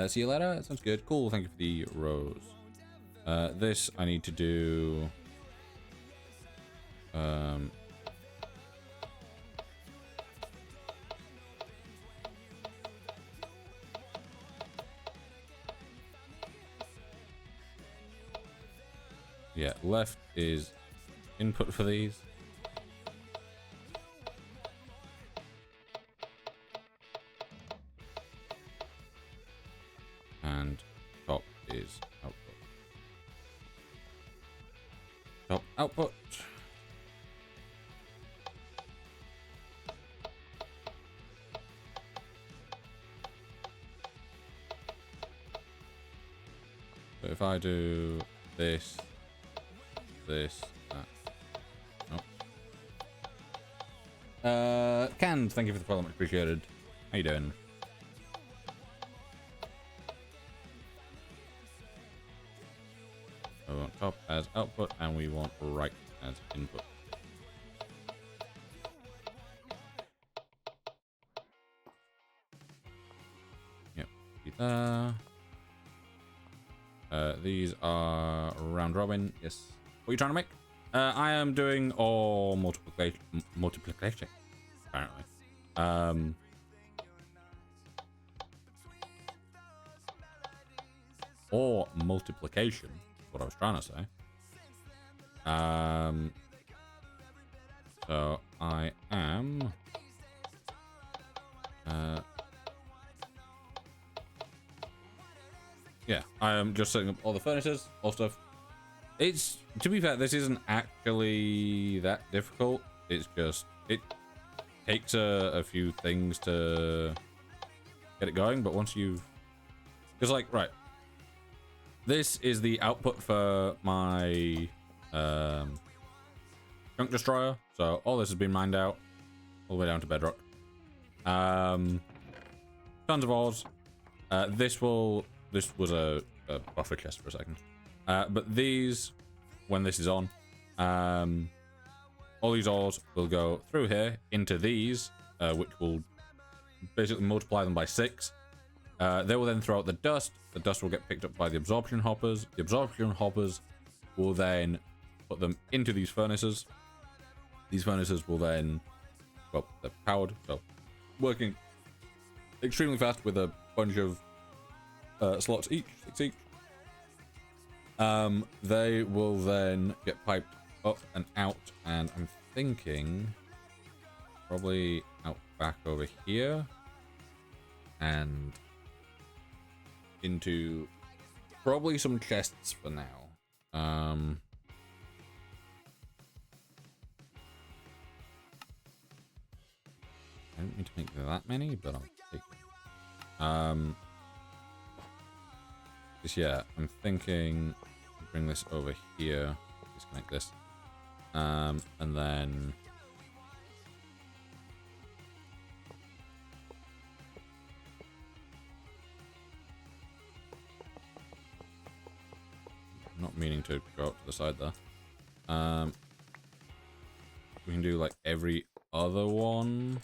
see you later. That sounds good. Cool. Thank you for the rose. This I need to do. Yeah, left is input for these. And top is output. Top output. So if I do this, this, that. Nope. Canned, thank you for the follow, much appreciated. How you doing? We want top as output, and we want right as input. Yep. These are round robin. Yes. What are you trying to make? I am doing all multiplication. Apparently. Or multiplication. Is what I was trying to say. So I am. Yeah, I am just setting up all the furnaces, all stuff. It's, to be fair, this isn't actually that difficult. It's just, it takes a few things to get it going, but once you've, because like, right, this is the output for my chunk destroyer. So all this has been mined out all the way down to bedrock. Tons of ores. This was a buffer chest for a second. But these, when this is on, all these ores will go through here into these, which will basically multiply them by 6. They will then throw out the dust. The dust will get picked up by the absorption hoppers. The absorption hoppers will then put them into these furnaces. These furnaces will then, well, they're powered, so working extremely fast with a bunch of slots each, 6 each. They will then get piped up and out, and I'm thinking probably out back over here and into probably some chests for now. I don't need to make that many, but I'll take it. Just, yeah, I'm thinking bring this over here, disconnect this, and then I'm not meaning to go up to the side there. We can do like every other one.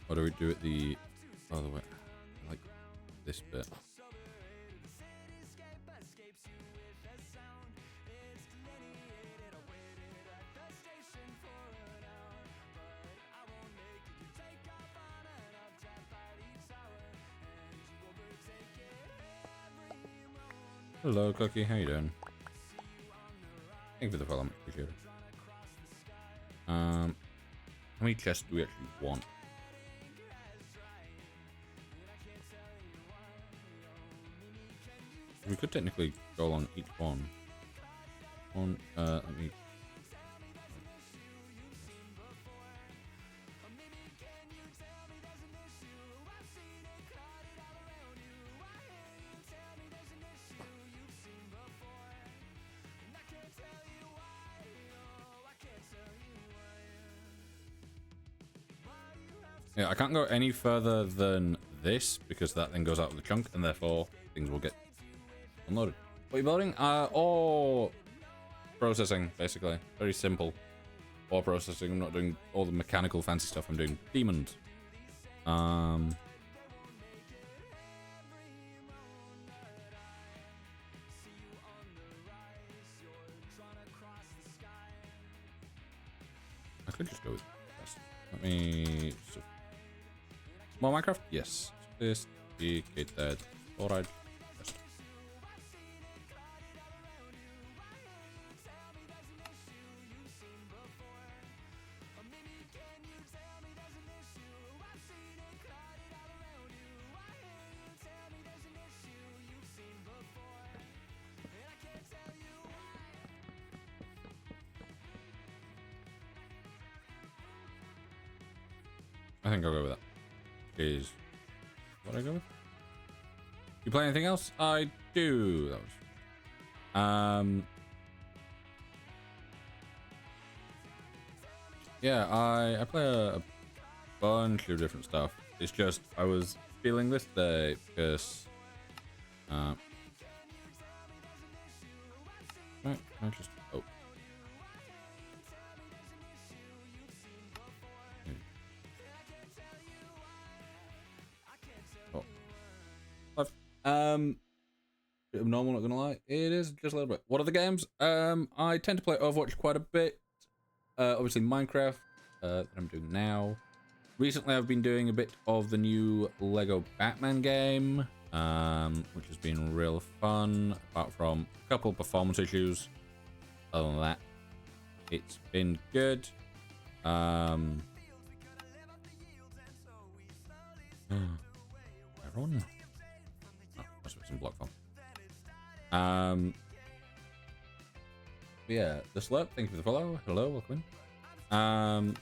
Or do we do it the other way? Like this bit. Hello, Cookie. How you doing? Thank you for the follow. Appreciate it. How many chests do we actually want? We could technically go along each one. Let me. Yeah, I can't go any further than this because that then goes out of the chunk and therefore things will get unloaded. What are you building? Ore processing, basically. Very simple. Ore processing. I'm not doing all the mechanical fancy stuff. I'm doing demons. I could just go with this. Let me... Small Minecraft? Yes. Sophisticated storage. Yes. think I'll go with that. Is what I go with? You play anything else? I do. That was. Yeah, I play a bunch of different stuff. It's just I was feeling this day because. Can I just. Oh. Oh. Bit of normal, not gonna lie. It is just a little bit. What are the games? I tend to play Overwatch quite a bit. Obviously Minecraft, that I'm doing now. Recently I've been doing a bit of the new Lego Batman game, which has been real fun, apart from a couple performance issues. Other than that, it's been good. Everyone? Oh, must be some block form. Yeah, the slurp, thank you for the follow. Hello, welcome in.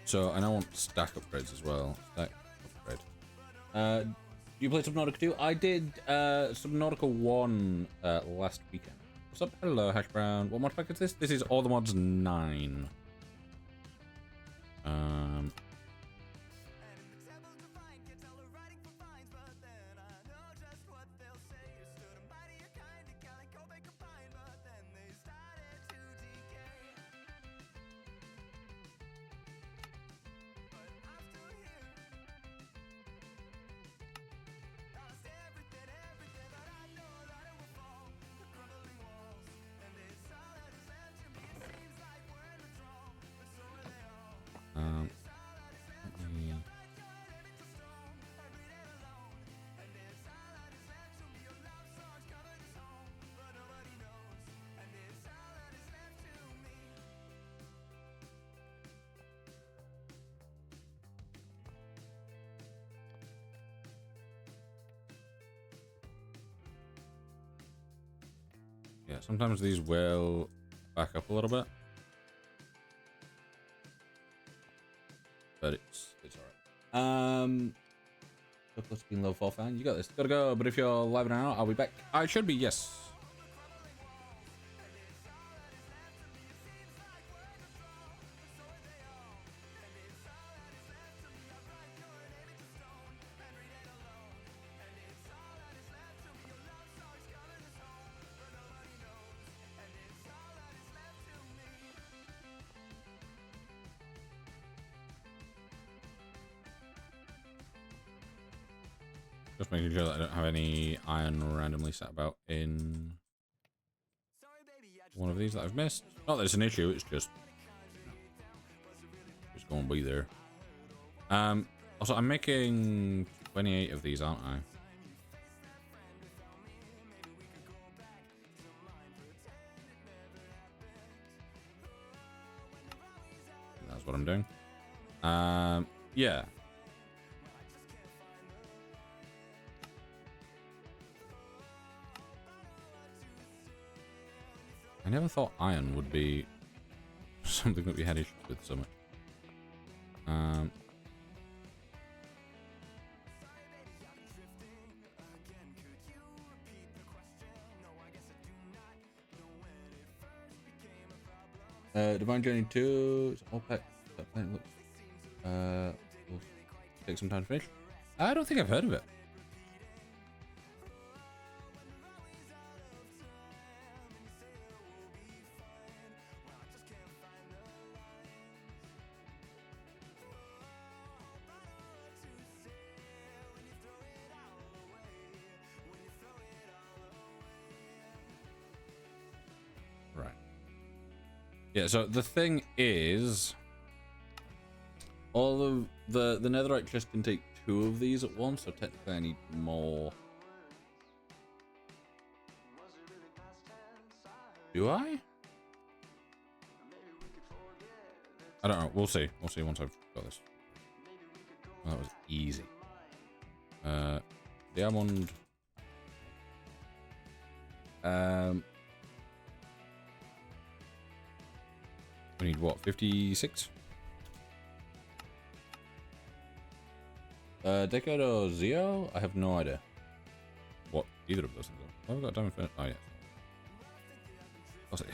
So I now want stack upgrades as well. Stack upgrade. You play Subnautica 2? I did Subnautica 1 last weekend. What's up? Hello, Hash Brown. What mod pack is this? This is All the Mods 9. Yeah, sometimes these will back up a little bit, but it's alright. Chocolate being low 4 fan, you got this. Gotta go. But if you're live now, I'll be back. I should be, yes. Just making sure that I don't have any iron randomly sat about in one of these that I've missed. Not that it's an issue, it's just gonna be there. Also I'm making 28 of these, aren't I? That's what I'm doing. Yeah. I never thought iron would be something that we had issues with so much. Divine Journey 2, it's all pack. Will take some time to finish. I don't think I've heard of it. Right. Yeah, so the thing is, all of the netherite chest can take 2 of these at once, so technically I need more. Do I? I don't know. We'll see. We'll see once I've got this. Well, that was easy. Diamond. We need what? 56? Decade or Zio? I have no idea. What either of those things are. Oh, I've got diamond finish. Oh, yeah. What's it?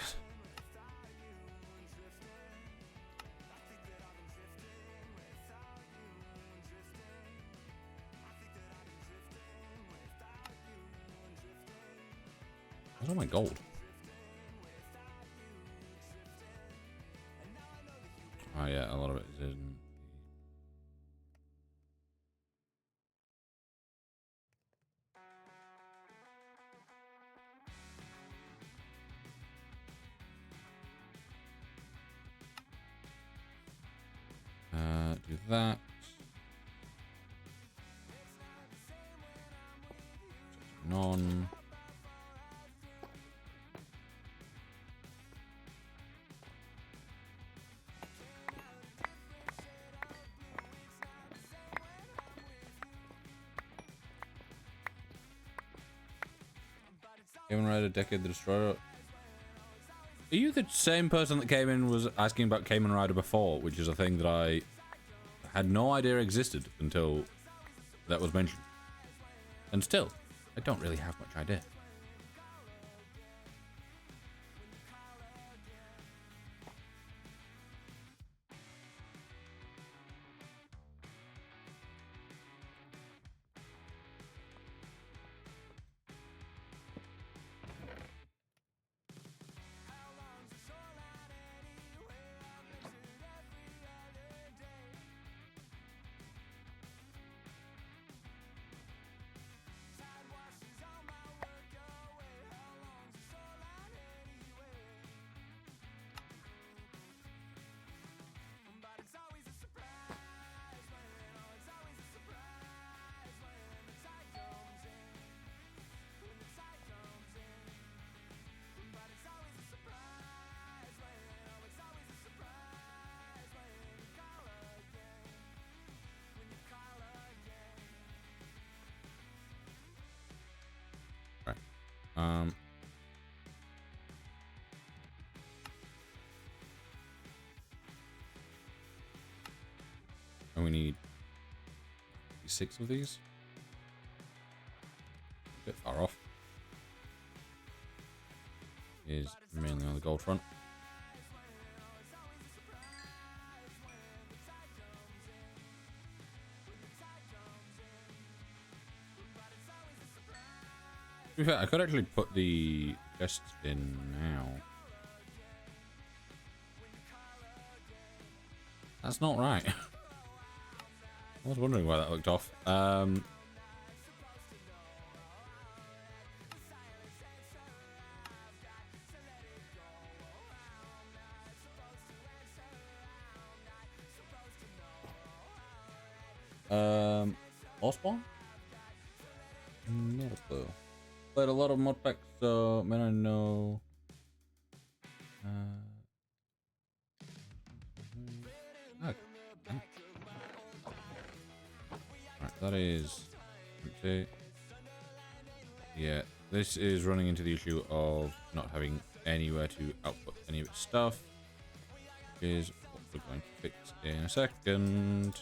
Where's all my gold? Oh yeah, a lot of it is in. Do that. Non. Kamen Rider Decade the Destroyer. Are you the same person that came in was asking about Kamen Rider before, which is a thing that I had no idea existed until that was mentioned. And still, I don't really have much idea. Um, and we need 6 of these. A bit far off. Is mainly on the gold front. To be fair, I could actually put the chests in now. That's not right. I was wondering why that looked off. Osborne? Not a clue. Played a lot of mod packs, so man, I know. Okay. Alright, that is empty. Yeah, this is running into the issue of not having anywhere to output any of its stuff, which is what we're going to fix in a second.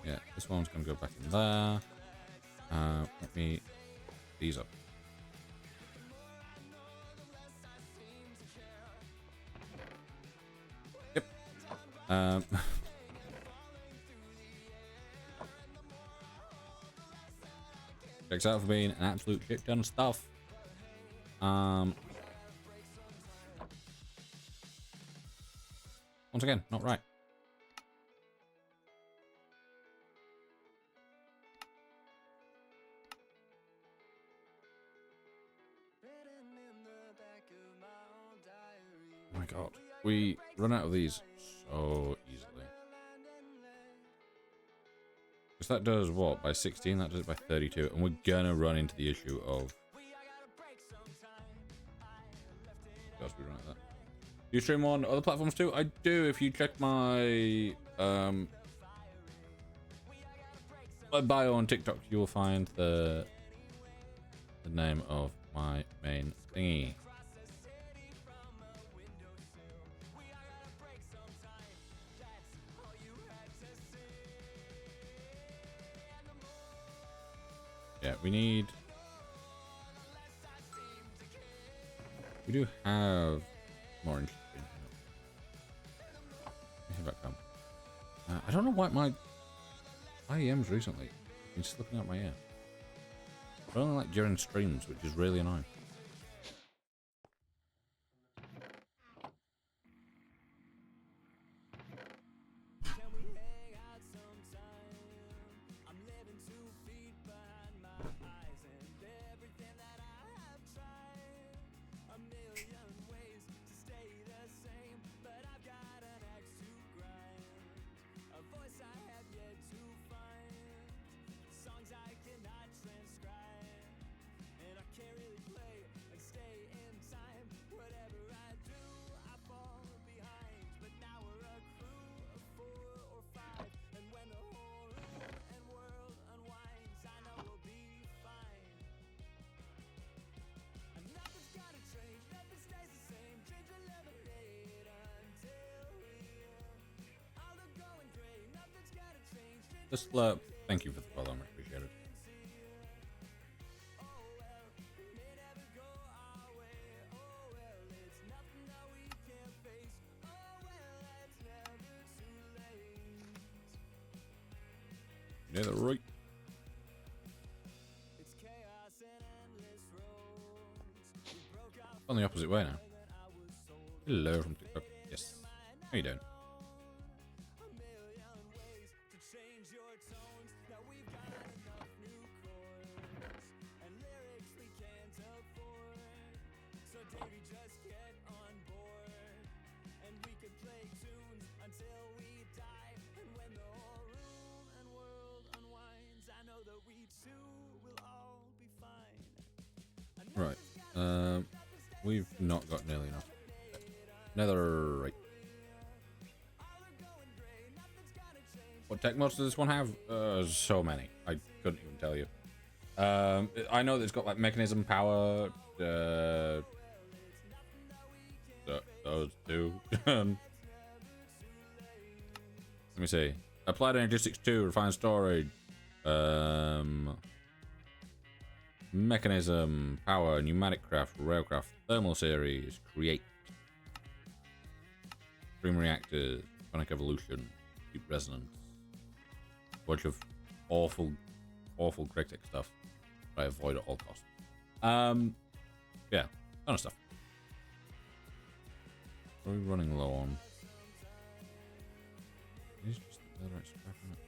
Yeah, this one's gonna go back in there. Let me these up. Yep. Checks out for being an absolute shit ton of stuff. Once again, not right. Oh my god. We run out of these so easily. Because that does what? By 16? That does it by 32. And we're gonna run into the issue of... Gosh, we run out of that. Do you stream on other platforms too? I do. If you check my... my bio on TikTok, you will find the name of my main thingy. Yeah, we do have more interesting. I don't know why my IEMs recently have been slipping out my ear. But only like during streams, which is really annoying. Just thank you for the follow, much appreciated. Yeah, they're right. On the opposite way now. Hello from TikTok. Yes. How you doing? Right. We've not got nearly enough. Netherite. What tech mods does this one have? So many. I couldn't even tell you. I know that it's got like mechanism power. Those two. Let me see. Applied Energistics 2, refined storage. Mechanism, power, pneumatic craft, railcraft, thermal series, create, stream reactors, sonic evolution, deep resonance, bunch of awful cryptic stuff that I avoid at all costs. Yeah, ton of stuff. What are we running low on? Is just the right scrap on it?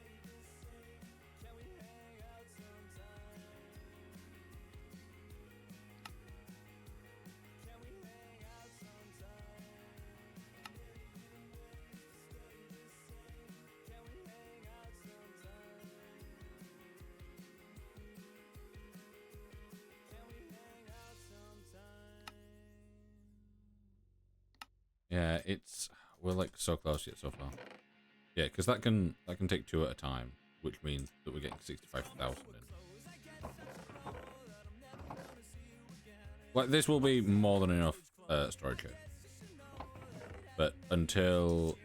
Yeah, we're like so close yet so far. Yeah, because that can take 2 at a time, which means that we're getting 65,000 in. Like this will be more than enough storage here, but until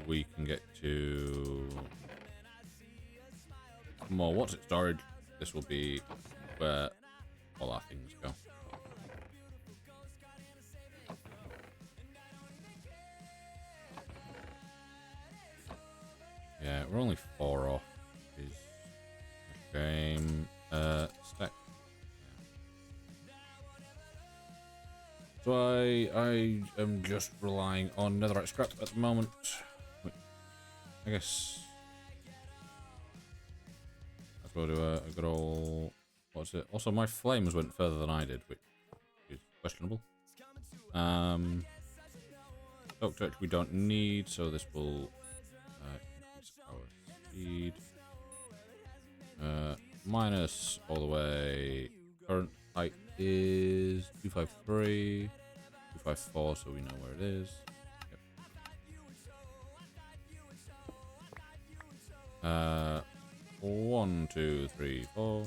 we can get to more what's it storage, this will be where all our things go. Yeah, we're only 4 off. Is a shame. Stack. Yeah. So I am just relying on netherite scrap at the moment. Wait, I guess I'll go to a good old, what's it? Also, my flames went further than I did, which is questionable. Silk touch we don't need, so this will increase our speed. Minus all the way. Current height is 253, 254, so we know where it is. Yep. 1, 2, 3, 4.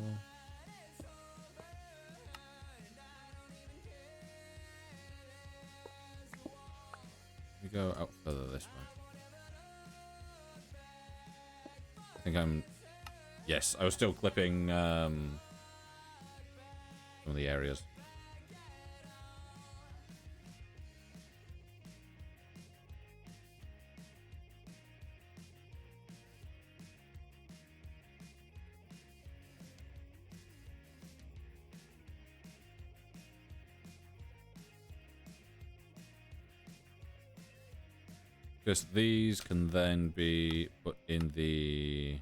We go out further this way. I think I'm. Yes, I was still clipping some of the areas. Because these can then be put in the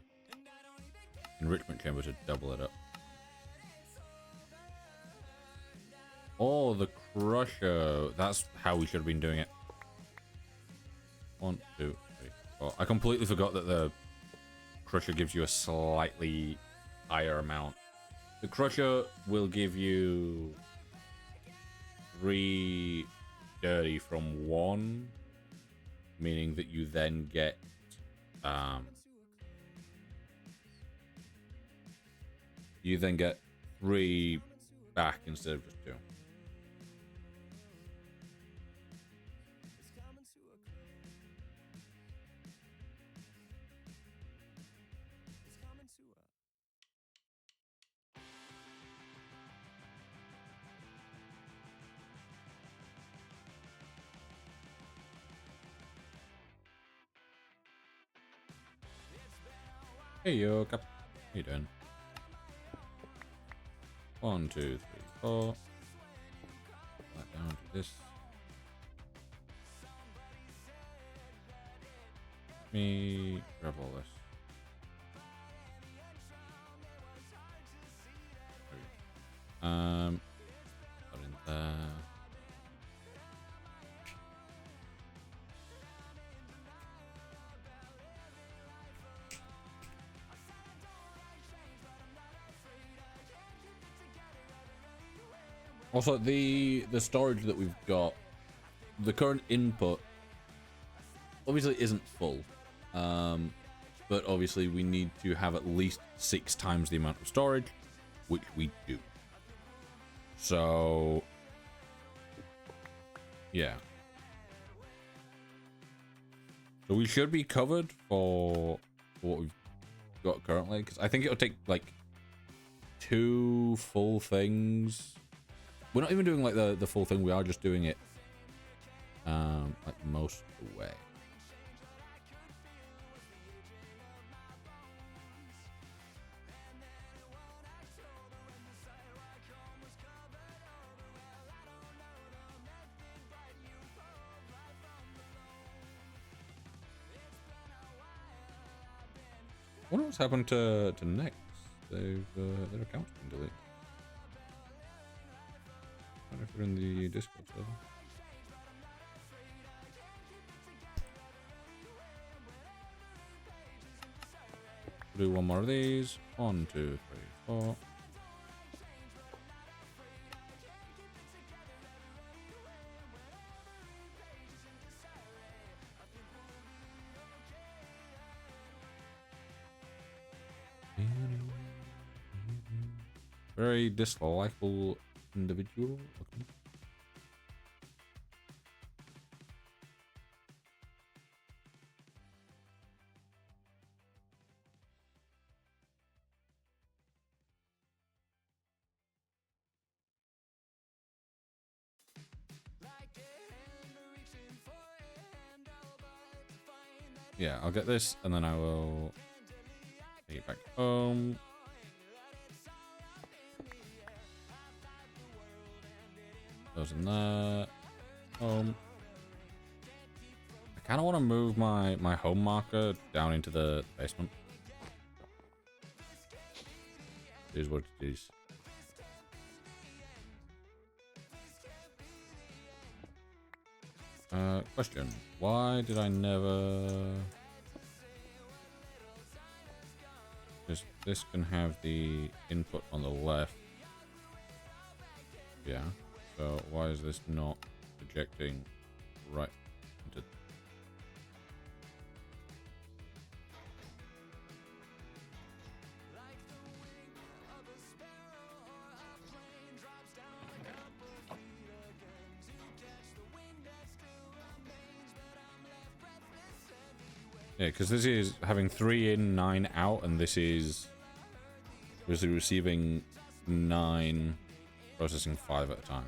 enrichment chamber to double it up. Oh, the crusher. That's how we should have been doing it. 1, 2, 3, 4. I completely forgot that the crusher gives you a slightly higher amount. The crusher will give you 3 dirty from 1, meaning that you then get you then get 3 back instead of just 2. Hey yo, Cap. How you doing? 1, 2, 3, 4. That down to this. Let me grab all this. Put in there. Also, the storage that we've got, the current input obviously isn't full, but obviously we need to have at least 6 times the amount of storage, which we do. So, yeah. So we should be covered for what we've got currently, because I think it'll take like 2 full things. We're not even doing like the full thing. We are just doing it like most of the way. I wonder what's happened to Next. They've their account's been deleted. I wonder if they're in the Discord server. Do one more of these. 1, 2, 3, 4. Very dislikable individual. Okay. Yeah, I'll get this and then I will take it back home. Those in there. Home. I kind of want to move my home marker down into the basement. It is what it is. Question. Why did I never... This can have the input on the left. Yeah. So why is this not projecting right into... Yeah, because this is having 3 in, 9 out, and this is receiving 9, processing 5 at a time.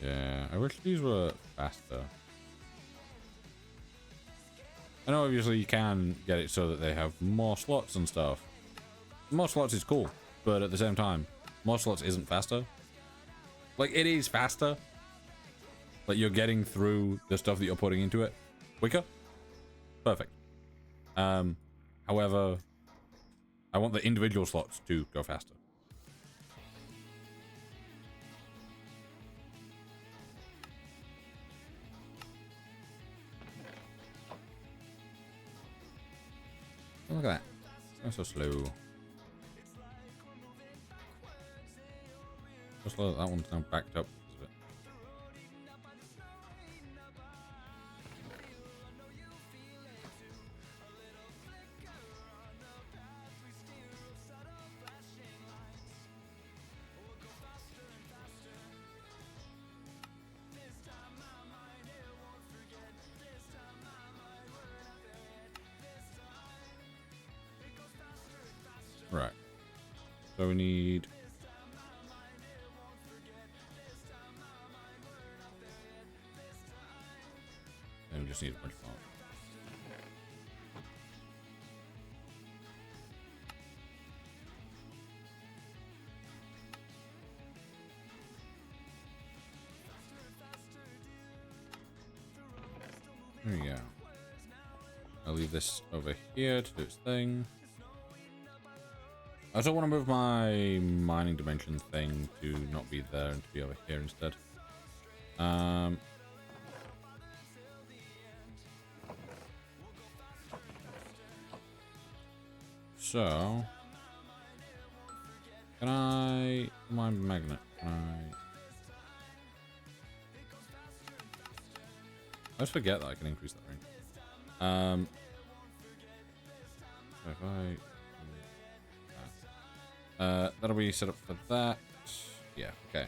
Yeah, I wish these were faster. I know obviously you can get it so that they have more slots and stuff. More slots is cool, but at the same time, more slots isn't faster. Like, it is faster. Like, you're getting through the stuff that you're putting into it quicker. Perfect. However, I want the individual slots to go faster. Look at that. It's so slow. So slow that one's now backed up because of it. Right. So we need... And we just need a bunch more. There we go. I'll leave this over here to do its thing. I also want to move my mining dimension thing to not be there and to be over here instead. So, can I mine magnet? Can I always forget that I can increase that range. So if I that'll be set up for that. Yeah, okay.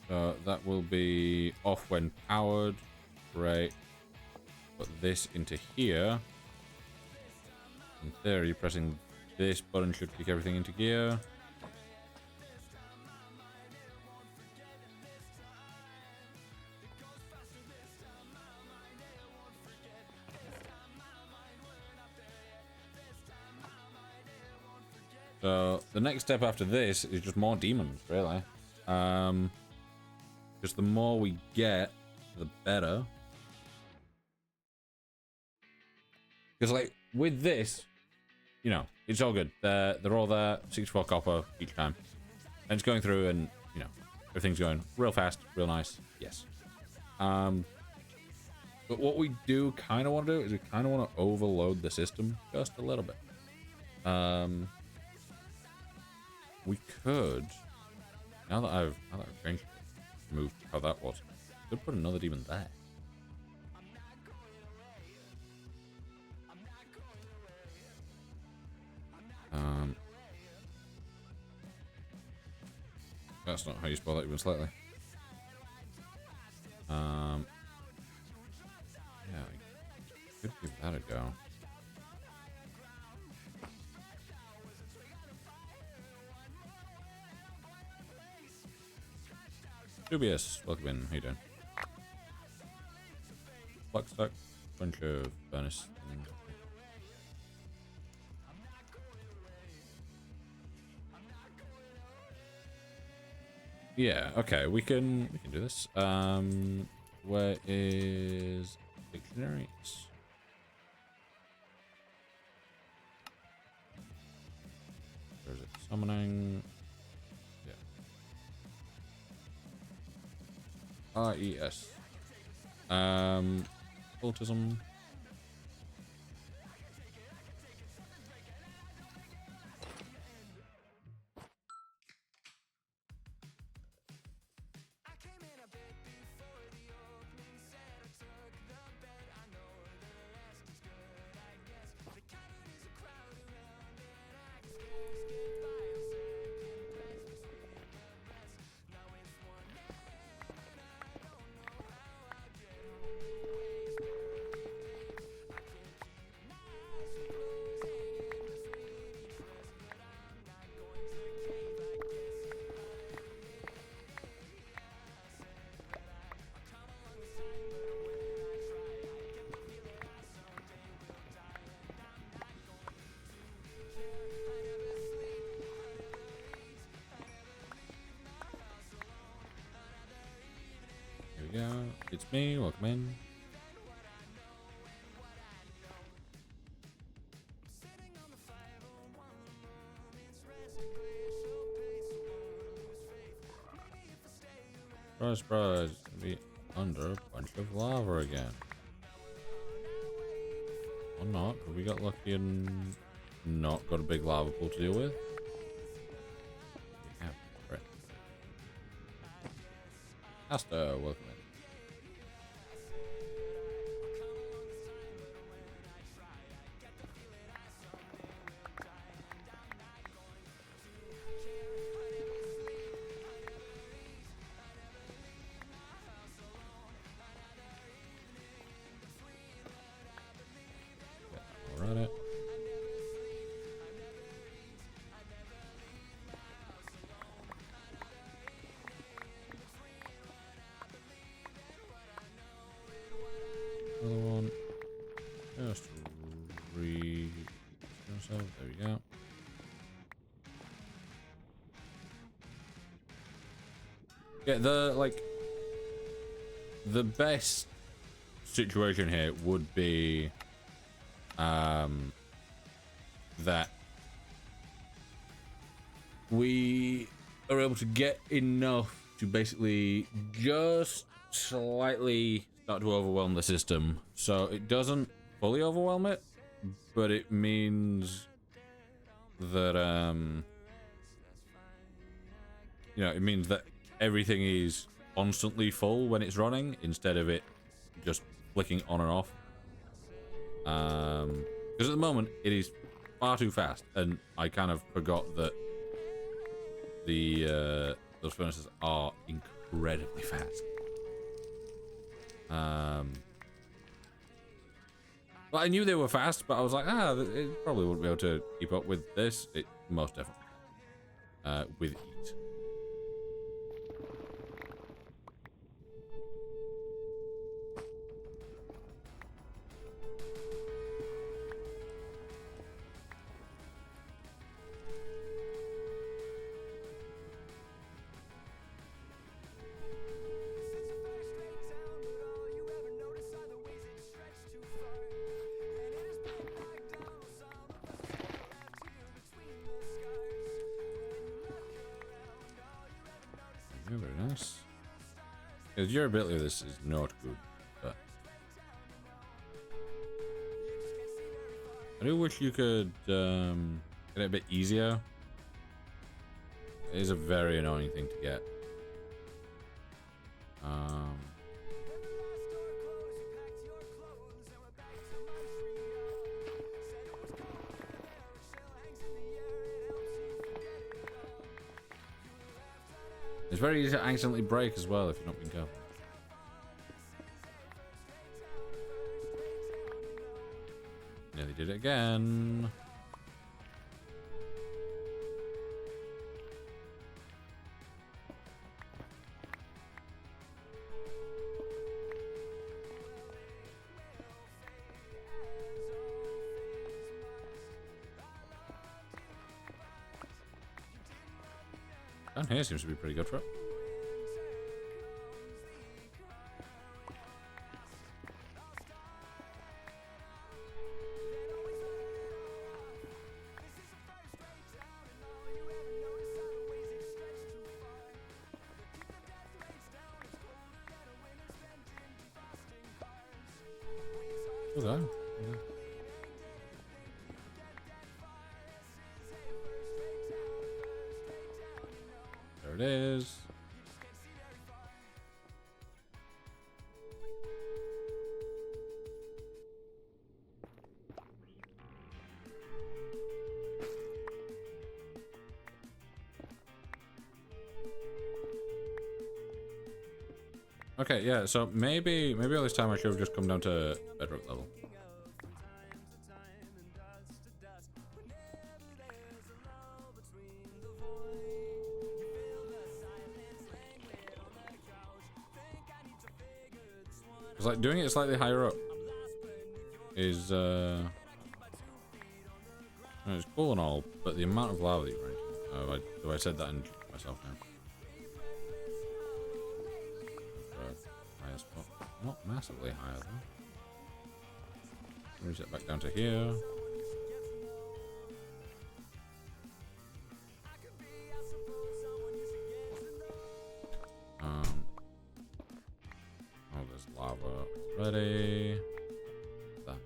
So that will be off when powered. Right. Put this into here. In theory, pressing this button should kick everything into gear. So the next step after this is just more demons, really. Just the more we get, the better. Because like with this, you know, it's all good. They're all there, 64 copper each time, and it's going through, and you know, everything's going real fast, real nice. Yes. But what we do kind of want to do is we kind of want to overload the system just a little bit. We could, now that I've changed it, moved how that was, could put another demon there. That's not how you spell that even slightly. Yeah, I could give that a go. Dubious, welcome in. How you doing? Black stack, bunch of furnace. Yeah, okay, we can do this. Where is dictionaries? Where is it? Summoning. Yeah. RES. Autism. Here we go. It's me. Welcome in. Surprise, surprise. It's gonna be under a bunch of lava again. Or not. Have we got lucky and not got a big lava pool to deal with? We have. Right. Asta, welcome in. Run it. Another one. Just ourselves. There we go. Yeah, the best situation here would be that we are able to get enough to basically just slightly start to overwhelm the system, so it doesn't fully overwhelm it, but it means that you know, it means that everything is constantly full when it's running instead of it just flicking on and off. Because at the moment it is far too fast, and I kind of forgot that the those furnaces are incredibly fast. Well, I knew they were fast, but I was like, it probably wouldn't be able to keep up with this. It most definitely with ease. Very nice. The durability of this is not good, but I do wish you could get it a bit easier. It is a very annoying thing to get. It's very easy to accidentally break as well if you're not being careful. Nearly did it again. Down here seems to be pretty good for it. Okay. Yeah. There it is. Okay, yeah, so maybe all this time I should have just come down to bedrock level. It's like doing it slightly higher up is it's cool and all, but the amount of lava that you run into. I said that in myself now. Higher spot. Not massively higher though. Reset back down to here. Oh, there's lava already. That.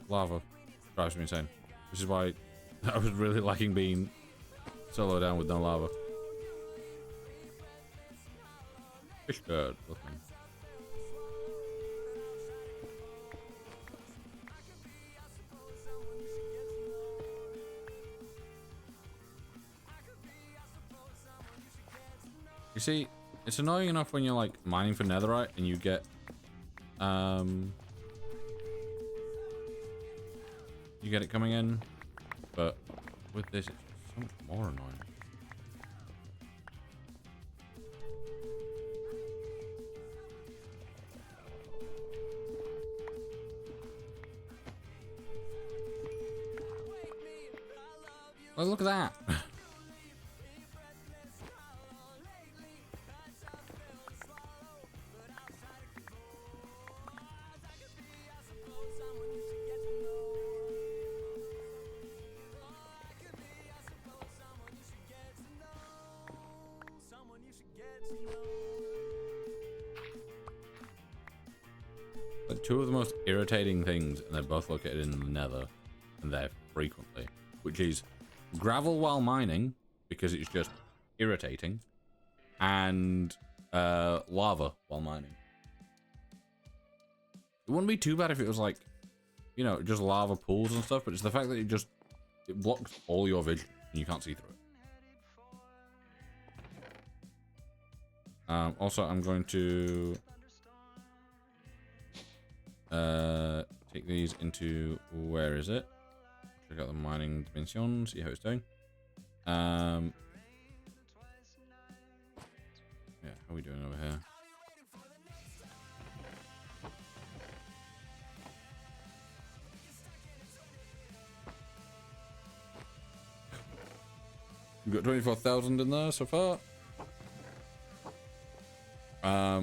Lava drives me insane. This is why I was really liking being solo down with no lava. Fish bird looking. You see, it's annoying enough when you're like mining for netherite and you get you get it coming in, but with this it's so much more annoying. Oh, look at that. Two of the most irritating things, and they're both located in the nether, and there frequently, which is gravel while mining, because it's just irritating, and lava while mining. It wouldn't be too bad if it was like, you know, just lava pools and stuff, but it's the fact that it blocks all your vision, and you can't see through it. Also, I'm going to take these into, where is it? Check out the mining dimension, see how it's doing. Yeah, how are we doing over here? We've got 24,000 in there so far. Yeah,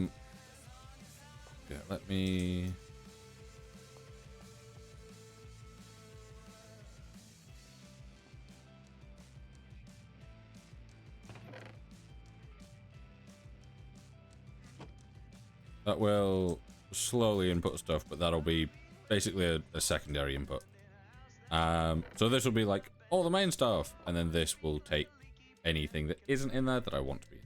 let me. That will slowly input stuff, but that'll be basically a secondary input. So this will be like all the main stuff, and then this will take anything that isn't in there that I want to be in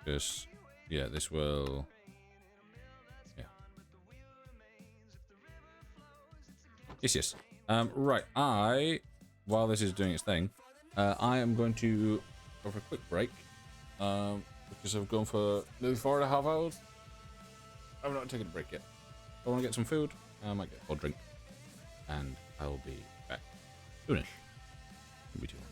there. Just, yeah, this will... Yeah. Yes. Right, while this is doing its thing, I am going to go for a quick break. Because I've gone for nearly 4.5 hours. I've not taken a break yet. I want to get some food. I might get a cold drink. And I'll be back soonish. Won't be too long.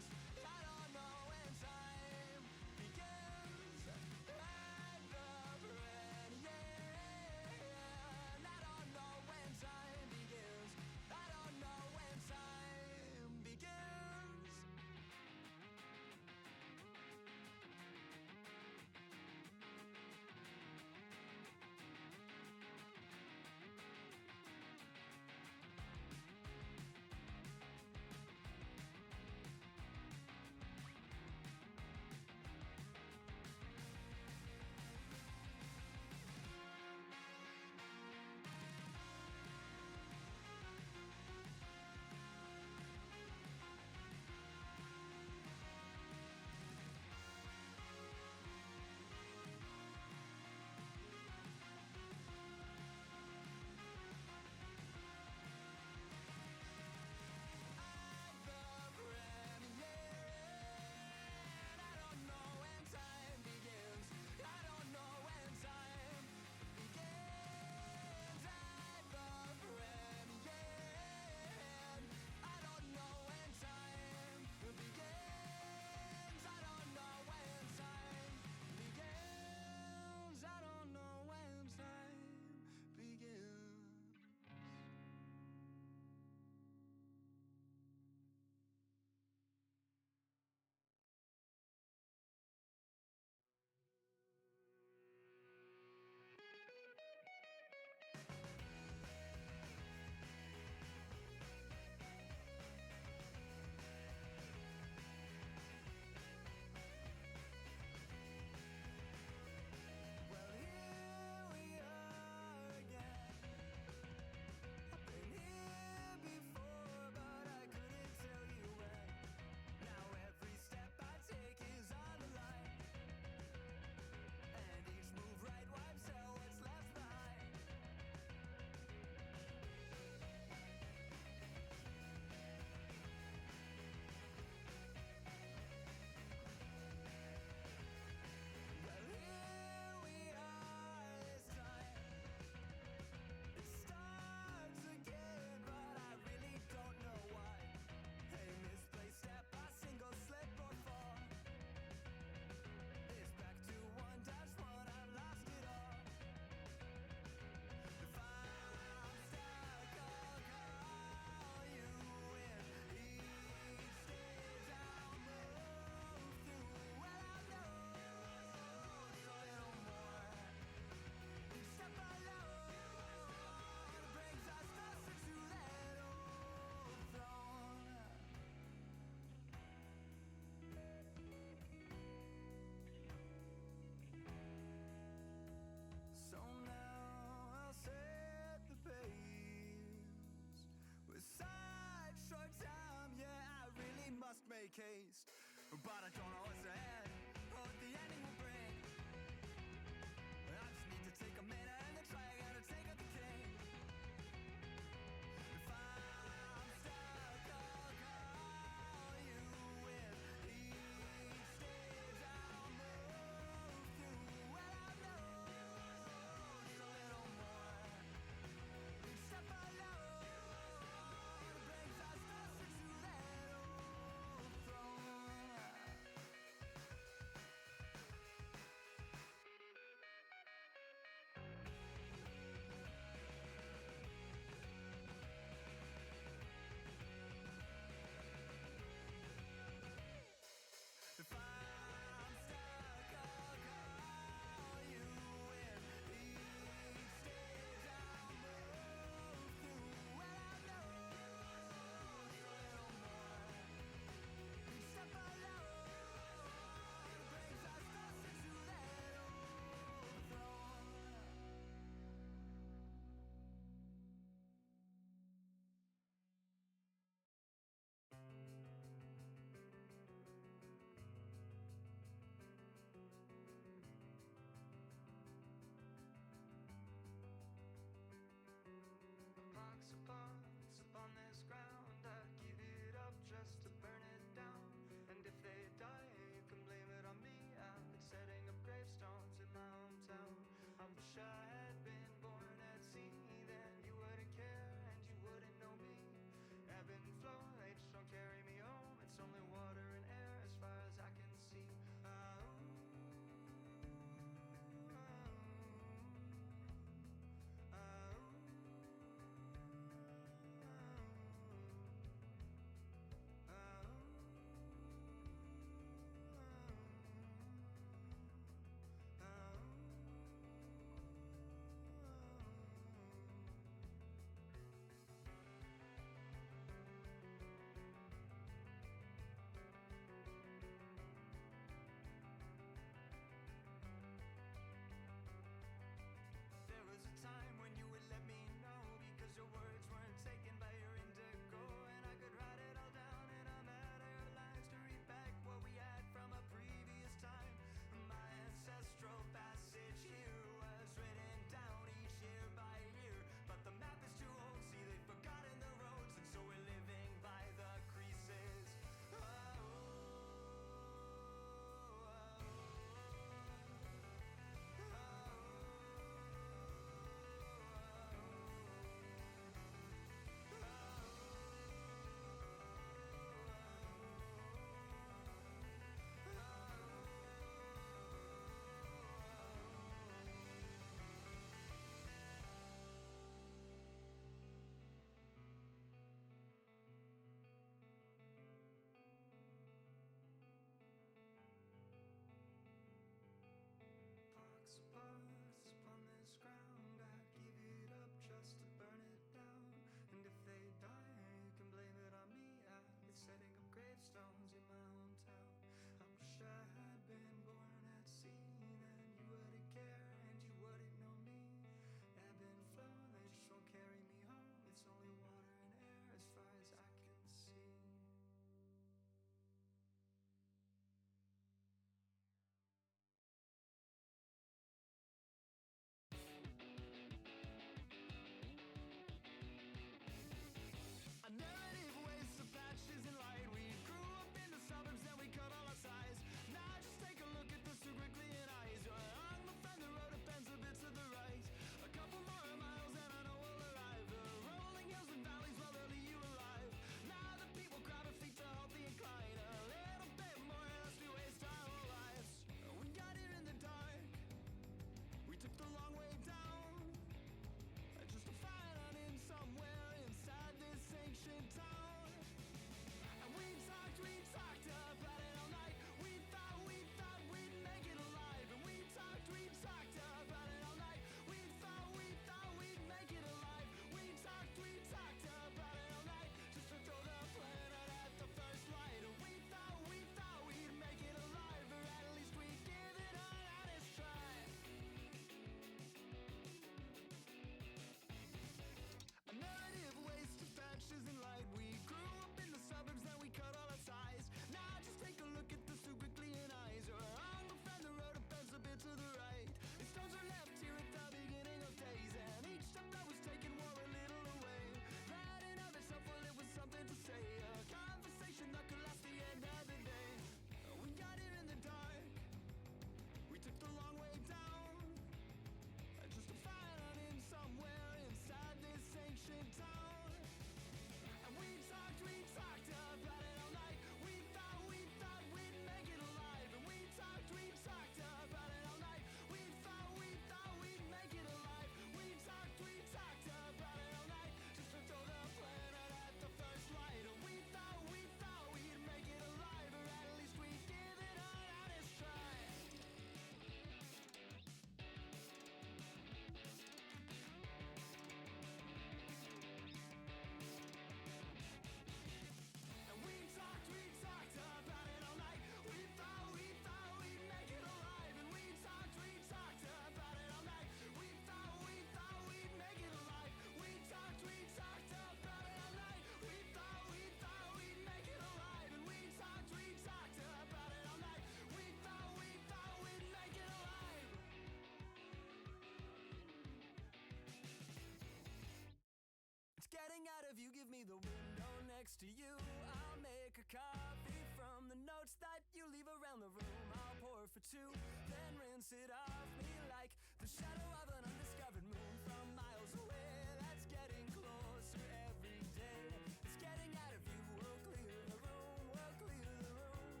me the window next to you. I'll make a coffee from the notes that you leave around the room. I'll pour for two, then rinse it off me like the shadow of an undiscovered moon from miles away. That's getting closer every day. It's getting out of you. We'll clear the room. We'll clear the room.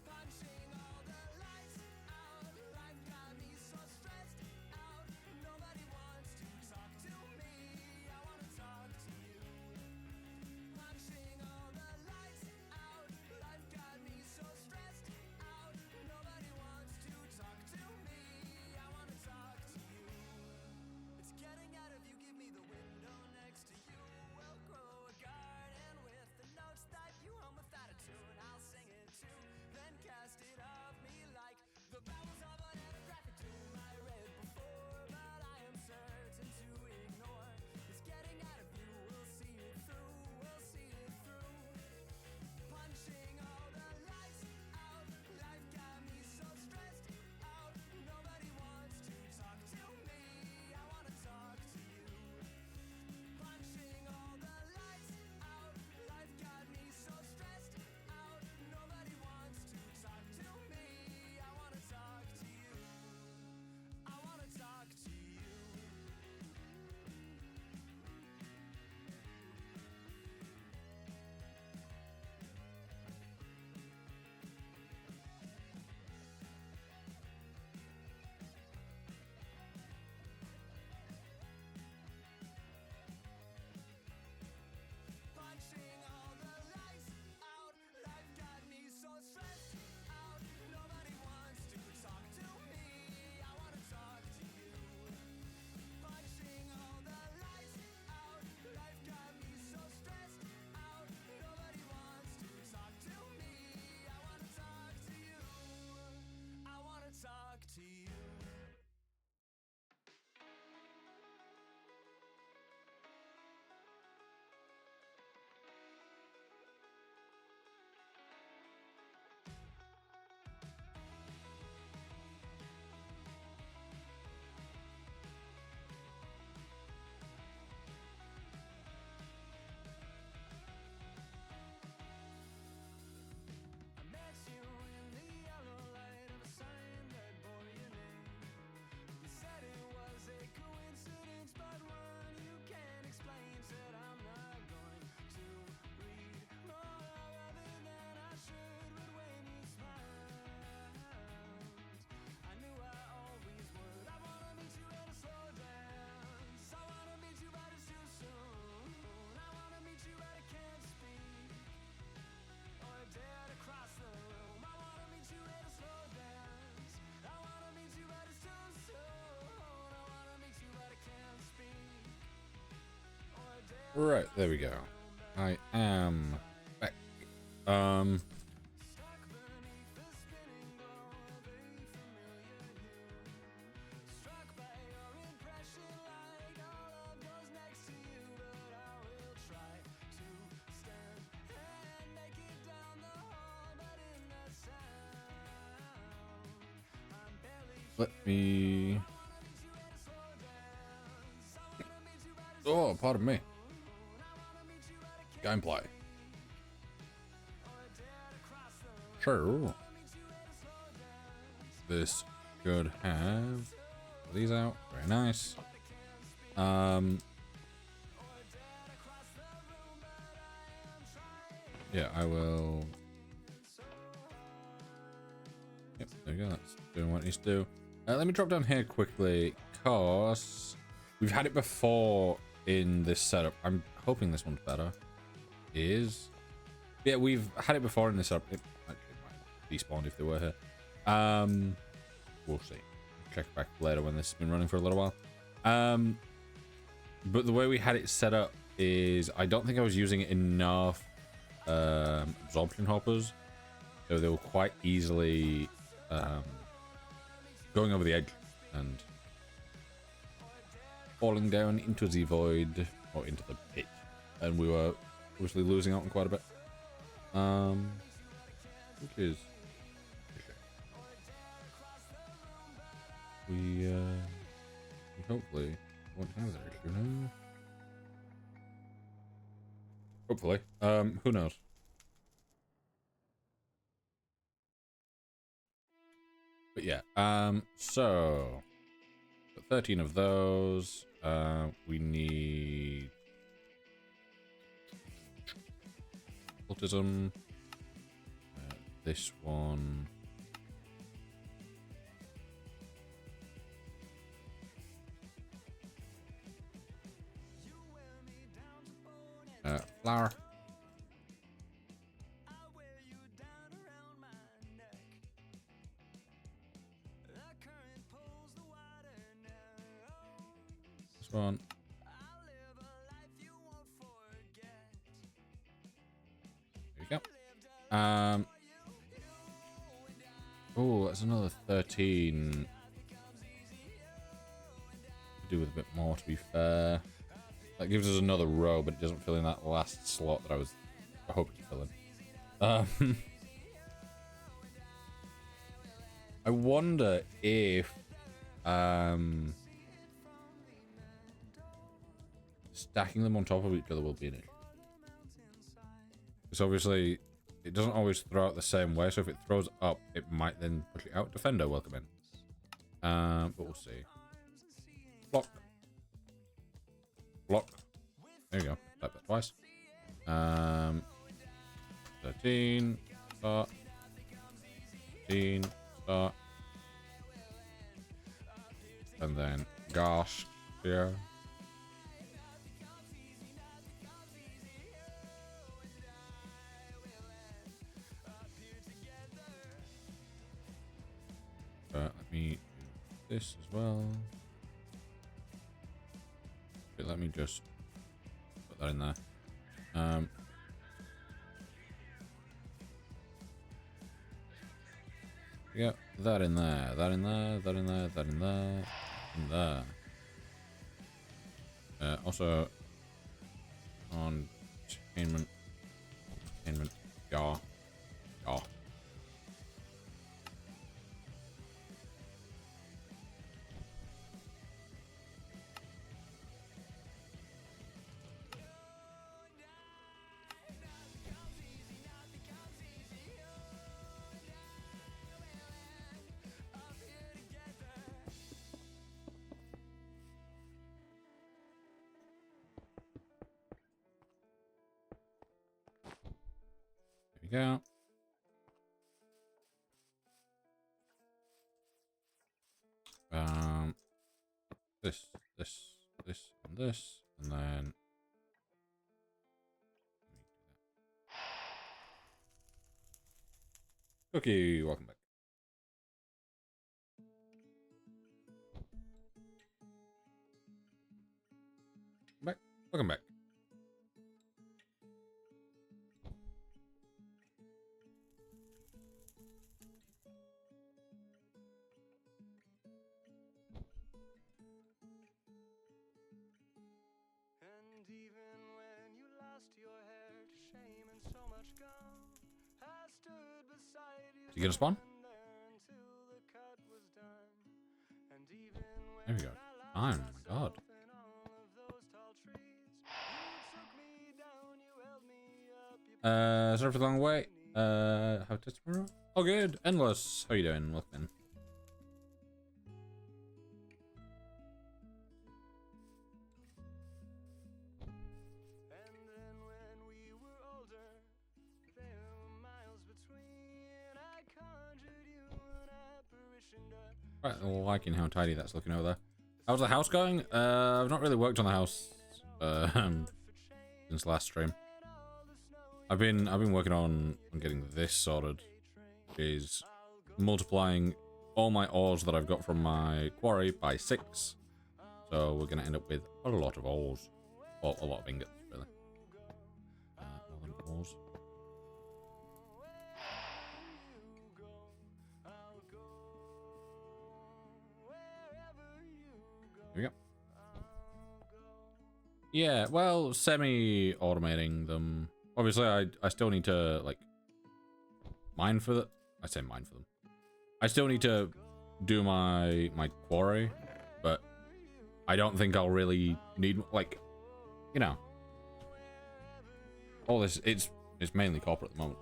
Punching all the lights out. Life got me so stressed out. Nobody wants to talk to me. I wanna talk to you. Punching all the lights out. Life got me so stressed out. Nobody wants to talk to me. I wanna talk to you. It's getting out of you. Give me the window next to you. We'll grow a garden with the notes that you hum without a tune. I'll sing it too, then cast it off me like the bowels of an ethnographic tomb I read before, but I am certain to ignore. It's getting out of you. We'll see it through. We'll see it through. Punching all the lights out. Life got me so stressed out. Nobody wants to talk to me. I wanna talk to you. Punching all the lights out. Life got me so stressed out. Nobody wants to talk to me. I wanna talk to you. I wanna talk to you. Punching all the lights out. Life got me so stressed out. Nobody wants to talk to me. I wanna talk to you. Punching all the lights out. Life got me so stressed out. Nobody wants to talk to me. I wanna talk to you. I wanna talk to you. I met you in the yellow light of a sign that bore your name. You said it was a coincidence, but one you can't explain. Said I'm not going to read more other than I should. But when you smiled, I knew I always would. I wanna meet you at a slow dance. I wanna meet you, but it's too soon. I wanna meet you, but I can't speak or dare to cross the room. I wanna meet you at a slow dance. I wanna meet you, but it's too soon. I wanna meet you, but I can't speak or dare. Right, there we go. I am back. Stuck beneath the spinning glow of a familiar hue. Struck by your impression like all love goes next to you. But I will try to stand and make it down the hall. But in the sound, I'm barely Let me. Oh, pardon me. Gameplay. Sure. This should have these out. Very nice. Yeah, I will. Yep, there you go. That's doing what it needs to do. Let me drop down here quickly, because we've had it before in this setup. I'm hoping this one's better. Yeah, we've had it before in this setup. It might despawn if they were here. We'll see. Check back later when this has been running for a little while. But the way we had it set up is I don't think I was using enough absorption hoppers, so they were quite easily going over the edge and falling down into the void or into the pit, and we were obviously losing out on quite a bit, which is we hopefully won't have that issue now. Hopefully. Who knows? But yeah, so 13 of those. We need autism. This one. Flour. This one. There you go. Oh, that's another 13. Do with a bit more, to be fair. That gives us another row, but it doesn't fill in that last slot that I was hoping to fill in. I wonder if stacking them on top of each other will be an issue. Because obviously it doesn't always throw out the same way, so if it throws up, it might then push it out. Defender, welcome in. But we'll see. Block. Block. There you go. Type that twice. 13. Start. 13. Start. And then gosh. Here. Let me do this as well. But let me just put that in there. Yeah, that in there, that in there, that in there, that in there, and there. Also, on entertainment, yeah. There we go. This, and this, and then Cookie, welcome back. Welcome back. You gonna spawn? There we go. Oh my god. Sorry for the long wait. How to tomorrow? Oh good. Endless. How you doing? Welcome in. Quite liking how tidy that's looking over there. How's the house going? I've not really worked on the house since last stream. I've been working on getting this sorted, which is multiplying all my ores that I've got from my quarry by 6. So we're gonna end up with a lot of ores, or a lot of ingots, really. More than ores. Here we go. Yeah, well, semi-automating them. Obviously, I still need to, like, mine for the... I say mine for them. I still need to do my quarry, but I don't think I'll really need, like, you know. all this, it's mainly copper at the moment.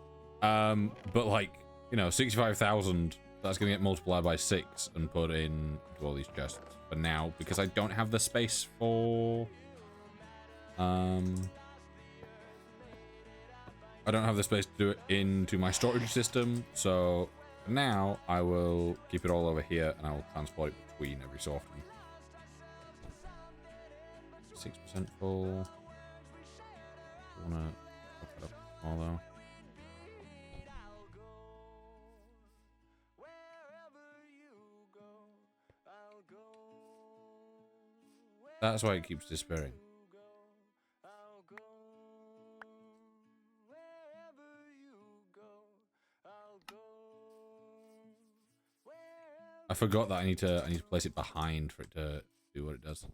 But like, you know, 65,000, that's gonna get multiplied by 6 and put in to all these chests for now, because I don't have the space for I don't have the space to do it into my storage system, so for now I will keep it all over here and I will transport it between every so often. 6% full. I wanna fuck it up all though. That's why it keeps disappearing. I forgot that I need to place it behind for it to do what it does.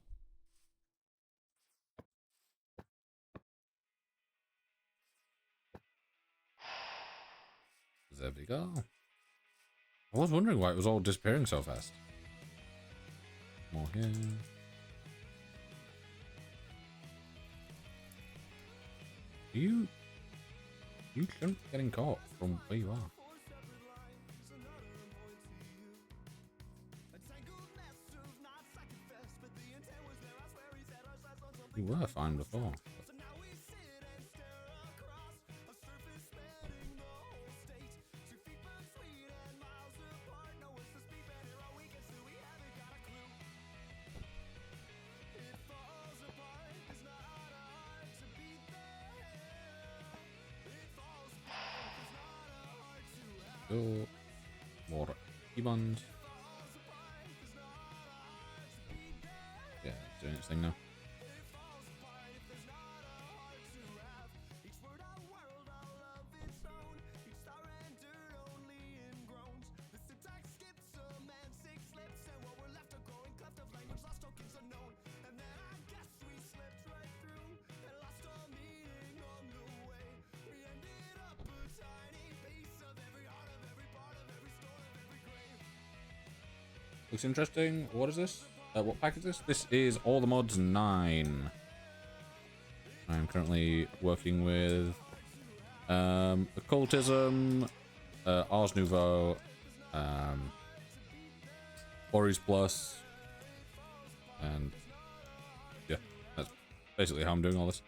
There we go. I was wondering why it was all disappearing so fast. More here. You shouldn't be getting caught from where you are. You were fine before. Go. More E-bonds. Yeah, it's doing its thing now. Looks interesting. What is this? What pack is this? This is All the Mods 9. I'm currently working with Occultism, Ars Nouveau, Boris Plus, and yeah, that's basically how I'm doing all this.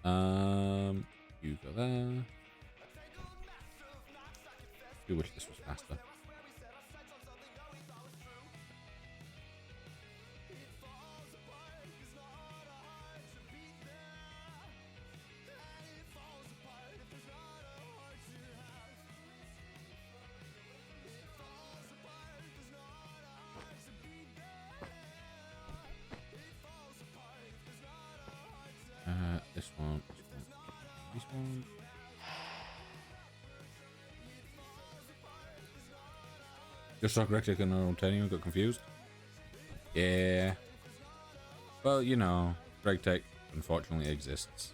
You go there. You wish this was faster. This one. Just like Rectic and Titanium got confused. Yeah. Well, you know, Regtech unfortunately exists.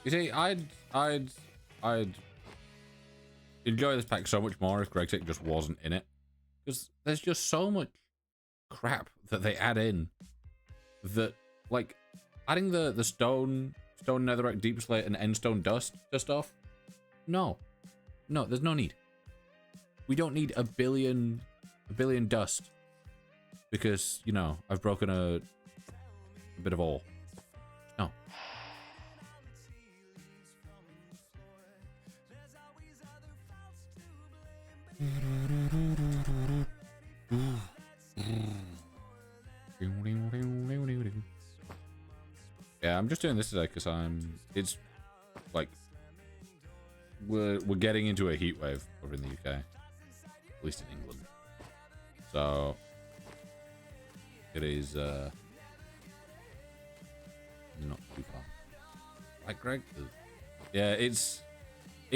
You see, I'd enjoy this pack so much more if Regtech just wasn't in it. Because there's just so much crap that they add in that, like, adding the stone netherrack deep slate and endstone dust to stuff. No, there's no need. We don't need a billion dust because, you know, I've broken a bit of ore. No. Yeah, I'm just doing this today because it's like we're getting into a heat wave over in the UK, at least in England. So it is not too far. Like Greg, yeah, it's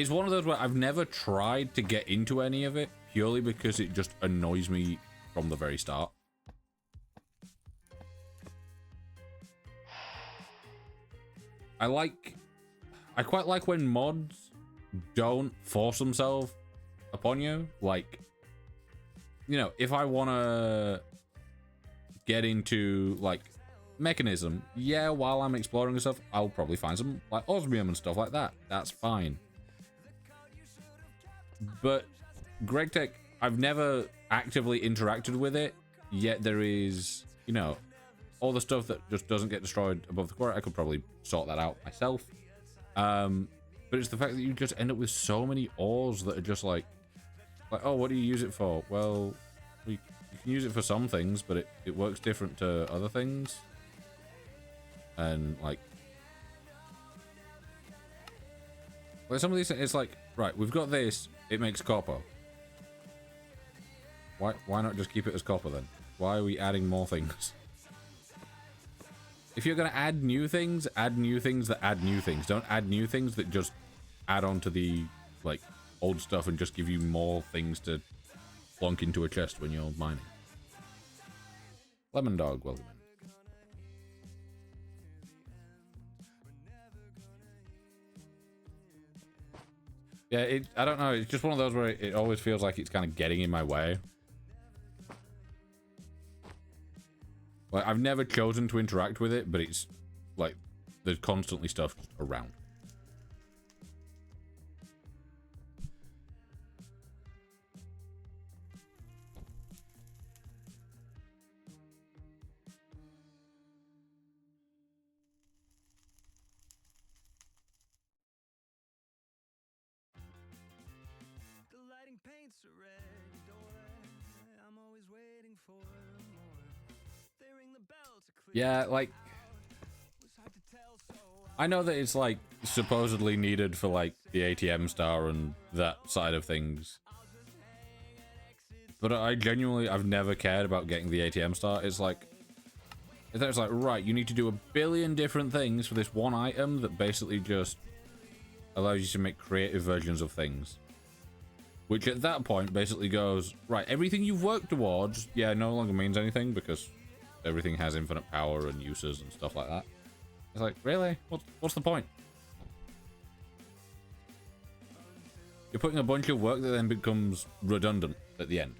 one of those where I've never tried to get into any of it purely because it just annoys me from the very start. I quite like when mods don't force themselves upon you. Like, you know, if I want to get into like mechanism, yeah, while I'm exploring and stuff, I'll probably find some like osmium and stuff like that. That's fine. But GregTech, I've never actively interacted with it, yet there is, you know, all the stuff that just doesn't get destroyed above the core. I could probably sort that out myself. But it's the fact that you just end up with so many ores that are just like, oh, what do you use it for? Well, you can use it for some things, but it works different to other things. And like some of these things, it's like, right, we've got this, it makes copper. Why not just keep it as copper then? Why are we adding more things? If you're gonna add new things that add new things. Don't add new things that just add on to the like old stuff and just give you more things to plonk into a chest when you're mining. Lemon Dog, welcome in. Yeah, I don't know, it's just one of those where it always feels like it's kind of getting in my way. Like, I've never chosen to interact with it, but it's like there's constantly stuff around. The lighting paints a red door. I'm always waiting for more. They ring the bell to clear. Yeah, like, I know that it's like supposedly needed for like the ATM star and that side of things, but I've never cared about getting the ATM star. It's like, right, you need to do a billion different things for this one item that basically just allows you to make creative versions of things. Which at that point basically goes, right, everything you've worked towards, yeah, no longer means anything because everything has infinite power and uses and stuff like that. It's like, really? What's the point? You're putting a bunch of work that then becomes redundant at the end.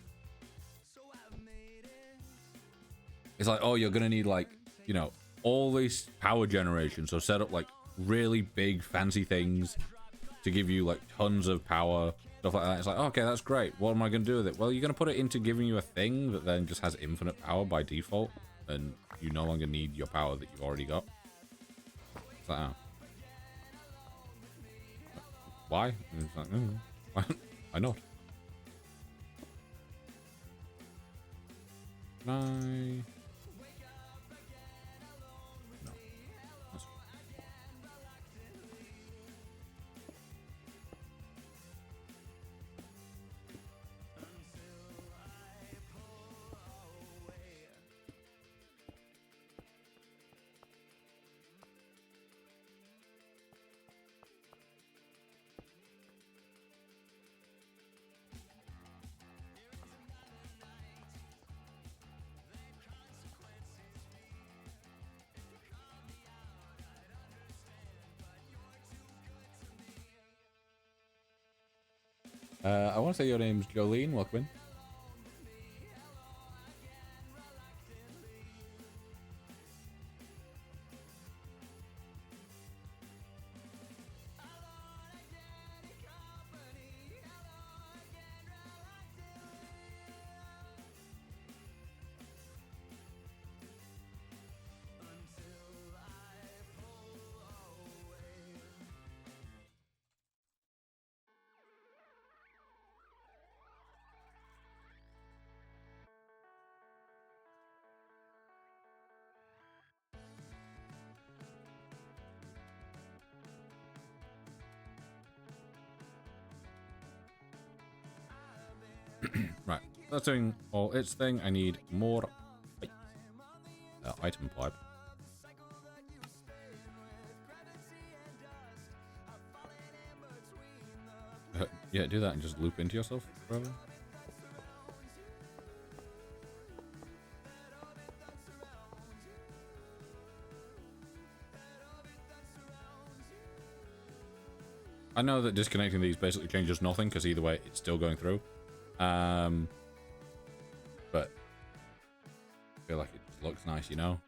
It's like, oh, you're gonna need like, you know, all this power generation, so set up like really big fancy things to give you like tons of power, stuff like that. It's like, oh, okay, that's great. What am I gonna do with it? Well, you're gonna put it into giving you a thing that then just has infinite power by default, and you no longer need your power that you've already got. It's like, oh. Why? It's like, why not? Can I... I want to say your name's Jolene. Welcome in. Right, that's doing all its thing. I need more item pipe. Yeah, do that and just loop into yourself, forever. I know that disconnecting these basically changes nothing because either way it's still going through. but I feel like it just looks nice, you know?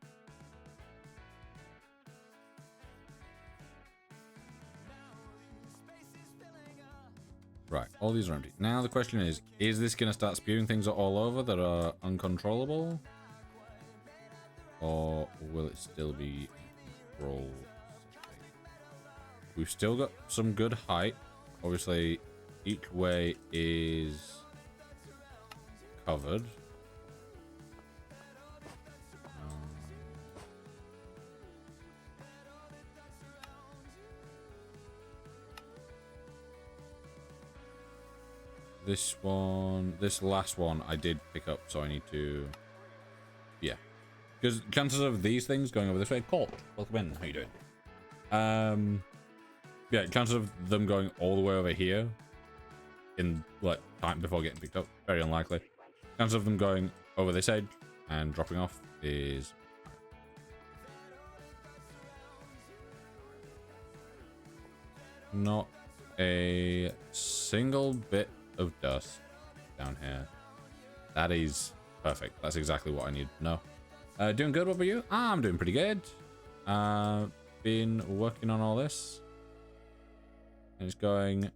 Right, all these are empty. Now the question is this going to start spewing things all over that are uncontrollable? Or will it still be controlled? We've still got some good height. Obviously, each way is covered. This one, this last one, I did pick up, so I need to, yeah, because chances of these things going over this way. Colt, welcome in. How you doing? Yeah, chances of them going all the way over here in like time before getting picked up, very unlikely. Chances of them going over this edge and dropping off is not a single bit of dust down here. That is perfect. That's exactly what I need to know. Doing good. What about you? I'm doing pretty good. Been working on all this and it's going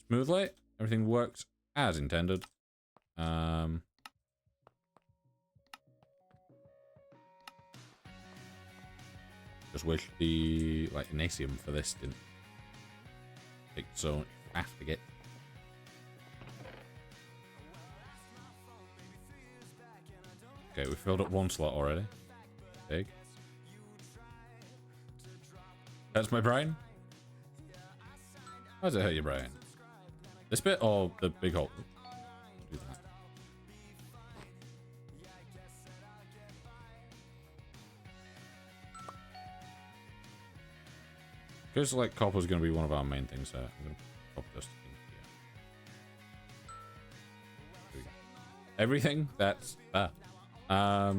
smoothly. Everything works as intended. Just wish the like Inasium for this didn't take so much faff to get. Okay, we filled up one slot already. Big. That's my brain. How does it hurt your brain? This bit or the big hole? Do that. Because like copper is going to be one of our main things there. I'm going to put copper dust in here. There we go. Everything that's there. Yeah,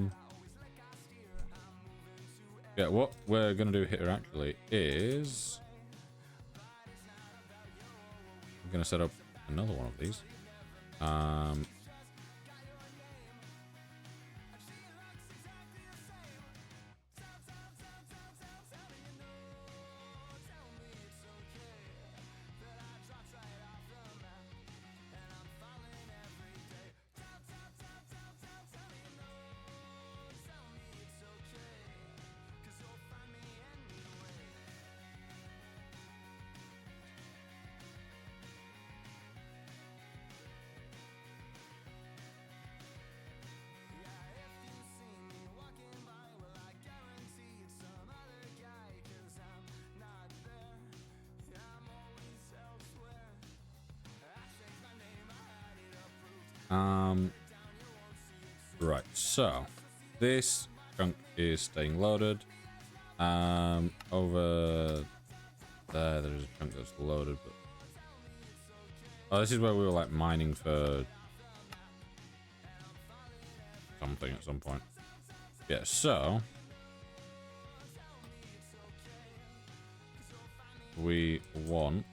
what we're gonna do here actually is I'm gonna set up another one of these. Right, so this chunk is staying loaded. Over there's a chunk that's loaded, but oh, this is where we were like mining for something at some point. Yeah, so we want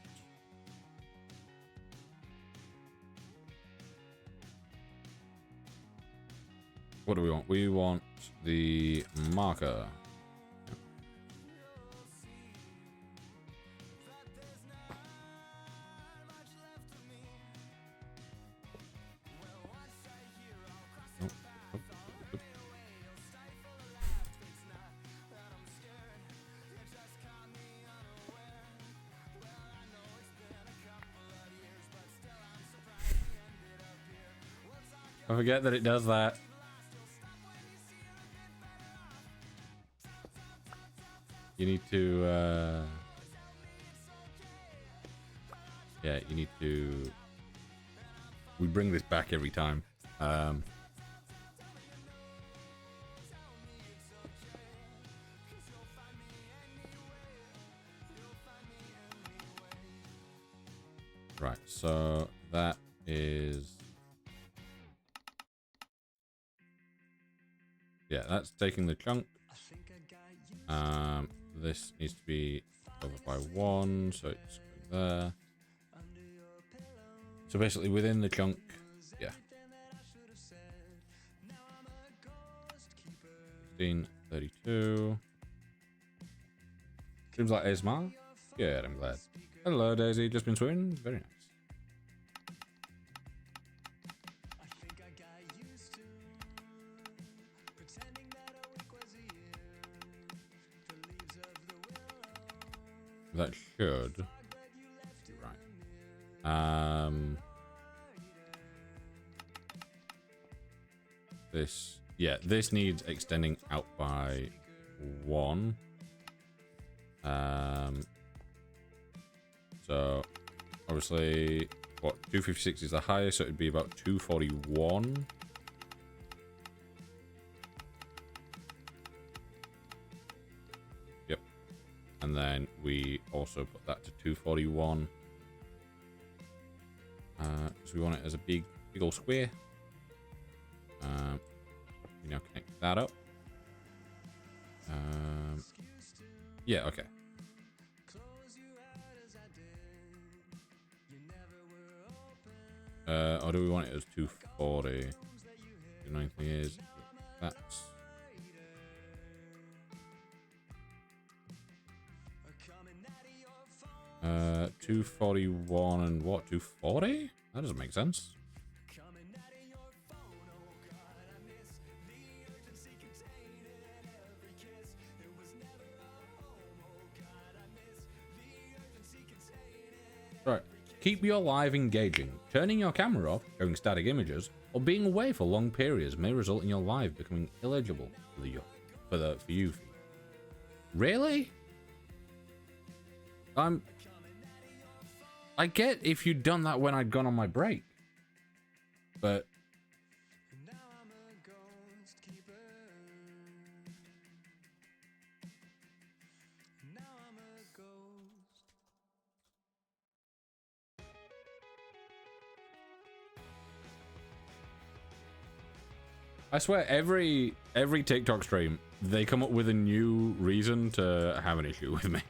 what do we want? We want the marker. I forget that it does that. You need to, yeah, you need to, we bring this back every time. Right, so that is, yeah, that's taking the chunk. This needs to be over by 1, so it's there. So basically within the chunk, yeah. 1632. Seems like ASMR. Good, I'm glad. Hello, Daisy. Just been swimming. Very nice. That should be right. This, yeah, this needs extending out by 1. So obviously, what, 256 is the highest, so it'd be about 241. Yep. And then we also put that to 241. So we want it as a big old square. You now connect that up. Yeah, okay. Or do we want it as 240? The annoying thing is that's 241 and what? 240? That doesn't make sense. Right. Keep your live engaging. Turning your camera off, showing static images, or being away for long periods may result in your live becoming illegible for the for you feed. Really? I get if you'd done that when I'd gone on my break, but I swear every TikTok stream they come up with a new reason to have an issue with me.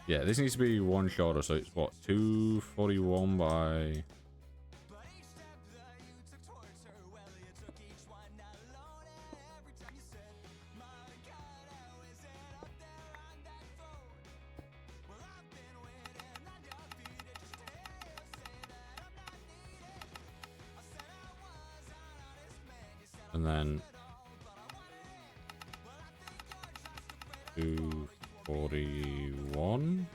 Yeah, this needs to be one shorter, so it's what, 241 by... And then 241.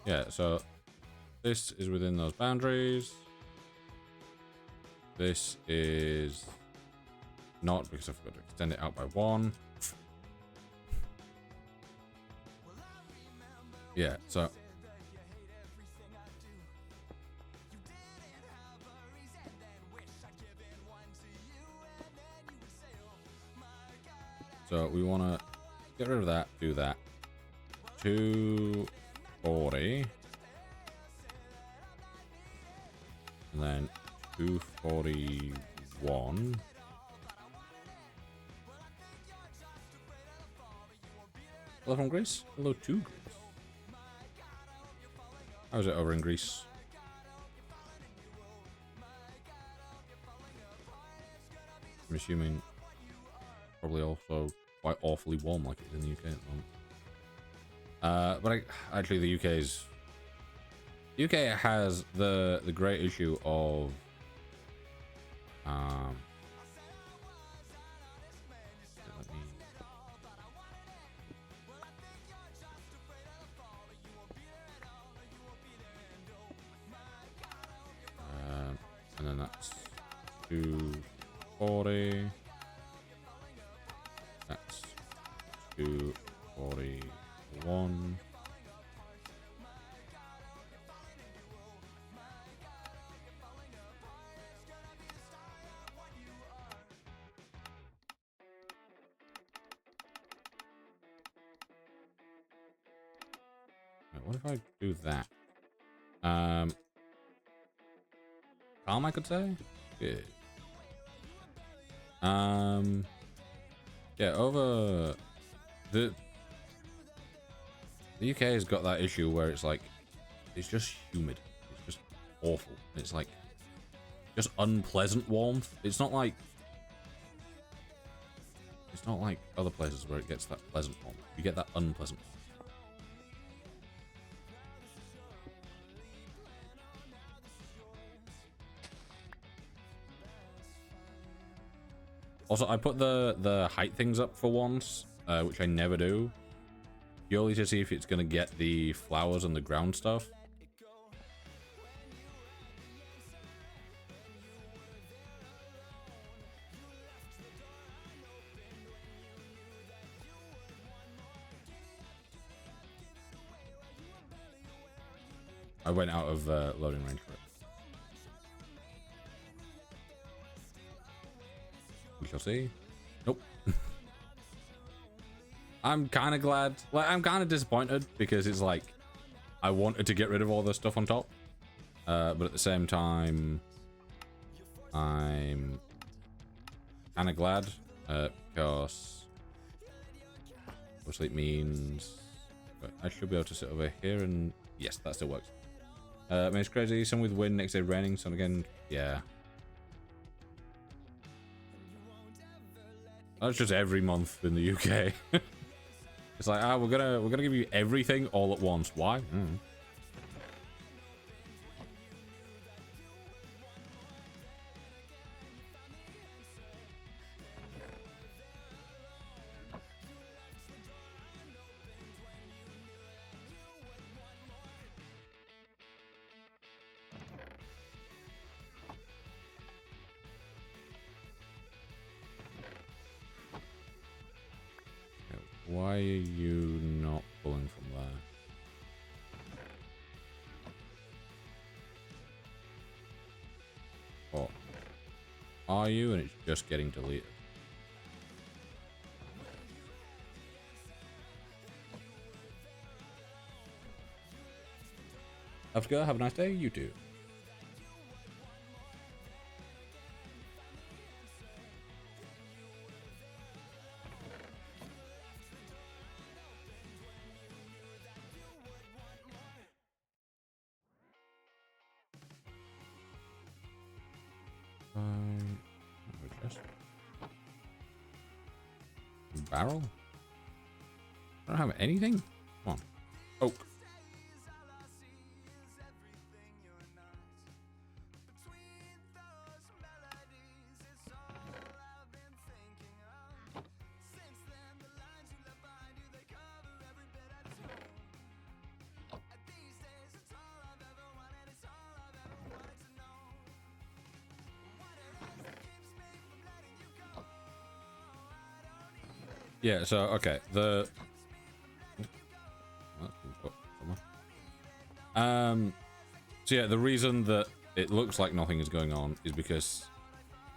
Yeah, so this is within those boundaries. This is not, because I've got to extend it out by 1. Yeah, so we want to get rid of that, do that. 240. And then 241. Hello from Greece. Hello to Greece. How's it over in Greece? I'm assuming probably also quite awfully warm like it is in the UK at the moment. But actually the UK has the great issue of and then that's 240. That's 241. Right, what if I do that? Calm, I could say. Good. Yeah, over the The UK has got that issue where it's like, it's just humid. It's just awful. It's like, just unpleasant warmth. It's not like other places where it gets that pleasant warmth. You get that unpleasant warmth. Also, I put the height things up for once, which I never do, purely to see if it's gonna get the flowers and the ground stuff. I went out of loading range for it. We shall see. Nope. I'm kind of glad. Like, I'm kind of disappointed because it's like I wanted to get rid of all the stuff on top, but at the same time, I'm kind of glad because obviously it means I should be able to sit over here and yes, that still works. I mean, it's crazy. Some with wind, next day raining. Some again, yeah. That's just every month in the UK. It's like, we're gonna give you everything all at once. Why? Why are you not pulling from there? Or are you and it's just getting deleted? Have to go. Have a nice day. You too. Barrel? I don't have anything? Come on. Oak. Yeah, so okay, so yeah, the reason that it looks like nothing is going on is because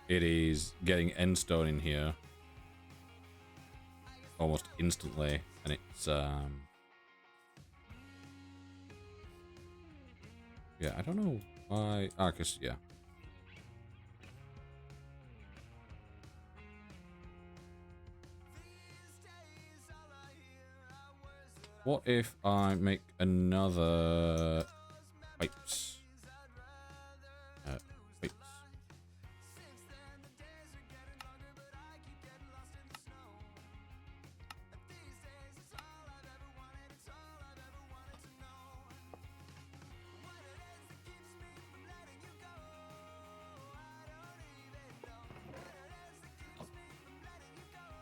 it is getting end stone in here almost instantly, and it's yeah, I don't know why. Cause yeah. What if I make another pipes? Pipes.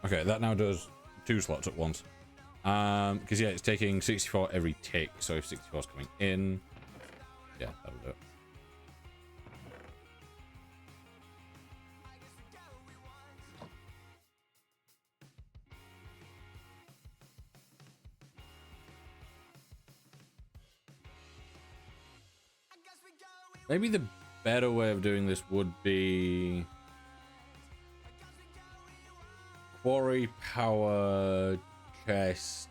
Okay, that now does 2 slots at once. Because yeah, it's taking 64 every tick, so if 64 is coming in, yeah, that'll do it. Maybe the better way of doing this would be quarry power chest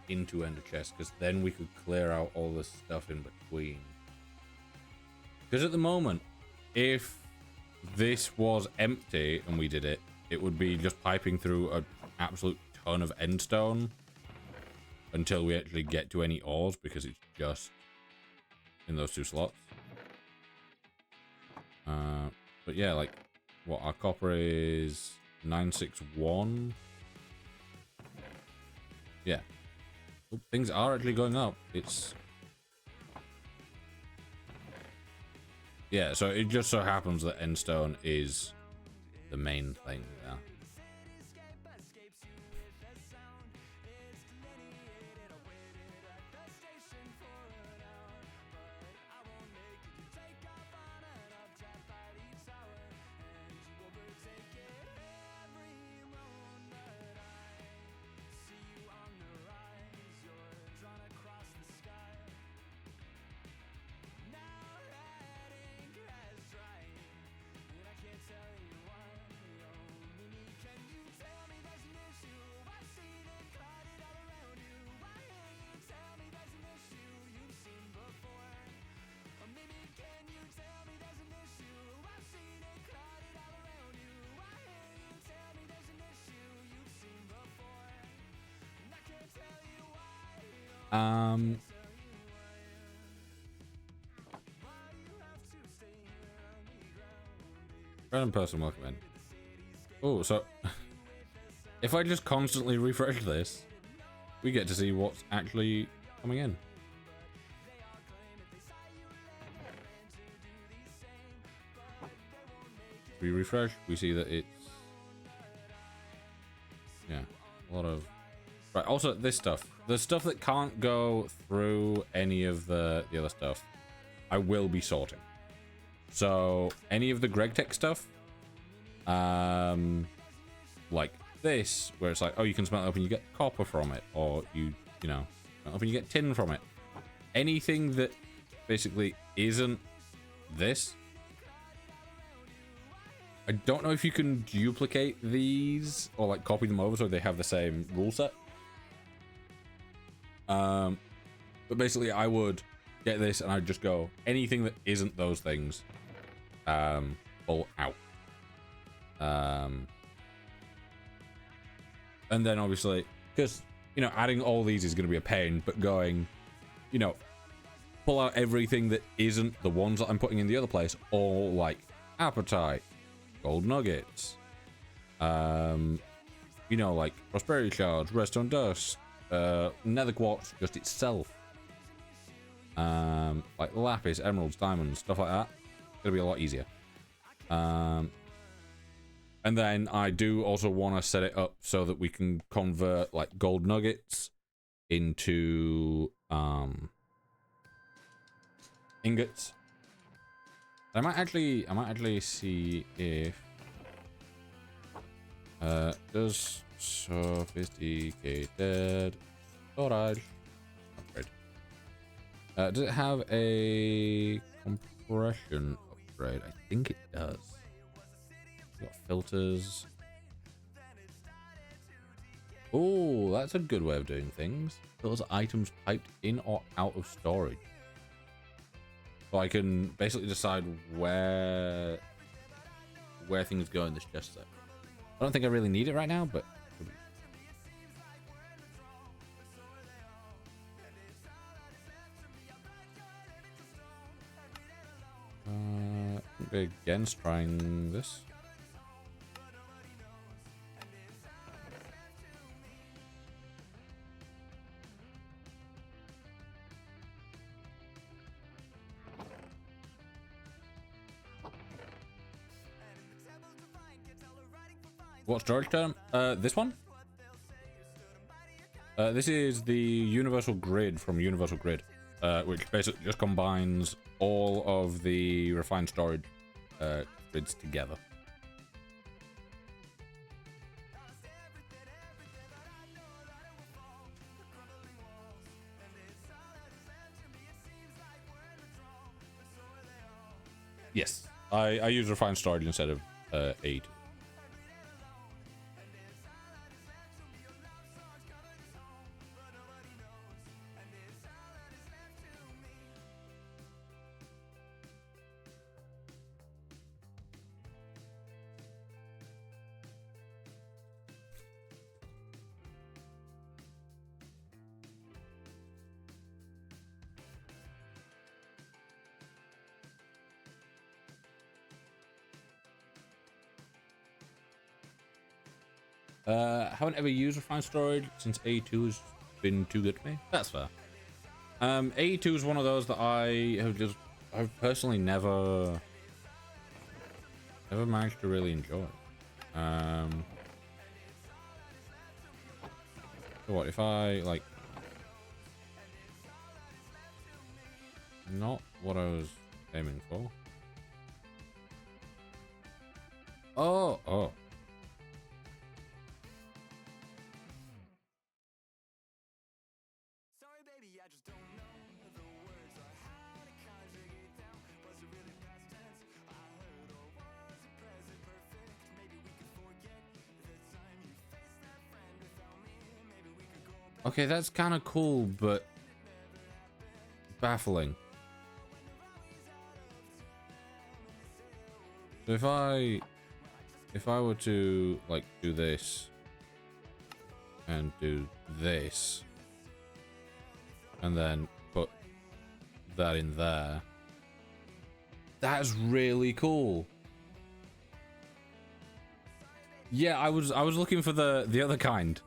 into ender chest, because then we could clear out all the stuff in between. Because at the moment, if this was empty and we did it, it would be just piping through an absolute ton of endstone. until we actually get to any ores, because it's just in those 2 slots. But yeah, like, what, our copper is 961. Yeah. Oop, things are actually going up. It's... Yeah, so it just so happens that endstone is the main thing there. Random person, welcome in. Oh, so if I just constantly refresh this, we get to see what's actually coming in. We refresh, we see that it's, yeah, a lot of... Right, also this stuff. The stuff that can't go through any of the other stuff, I will be sorting. So, any of the GregTech stuff, like this, where it's like, oh, you can smelt it up and you get copper from it, or you know, smelt up and you get tin from it. Anything that basically isn't this. I don't know if you can duplicate these or like copy them over so they have the same rule set. But basically I would get this and I'd just go anything that isn't those things, pull out. And then obviously, because, you know, adding all these is going to be a pain, but going, you know, pull out everything that isn't the ones that I'm putting in the other place, or like appetite, gold nuggets, you know, like prosperity shards, redstone dust, nether quartz just itself, like lapis, emeralds, diamonds, stuff like that. It's gonna be a lot easier. And then I do also want to set it up so that we can convert like gold nuggets into ingots. I might actually see if does sophisticated storage upgrade. Does it have a compression upgrade? I think it does. Got filters. Oh, that's a good way of doing things. Those items piped in or out of storage. So I can basically decide where things go in this chest set. I don't think I really need it right now, but I'm against trying this. What storage term? This one? This is the universal grid from Universal Grid, which basically just combines all of the refined storage grids together. Yes, I use refined storage instead of 8. Haven't ever used refined storage since A2 has been too good to me. That's fair. A2 is one of those that I've personally never managed to really enjoy. So what if I like not what I was aiming for? Oh. Sorry, baby, I just don't know the words or how to conjugate them. Was it really past tense I heard, or was it present perfect? Maybe we could forget the time you faced that friend without me. Maybe we could go back. Okay, that's kind of cool, but baffling. So if I were to like do this and do this and then put that in there, that's really cool. Yeah, I was looking for the other kind,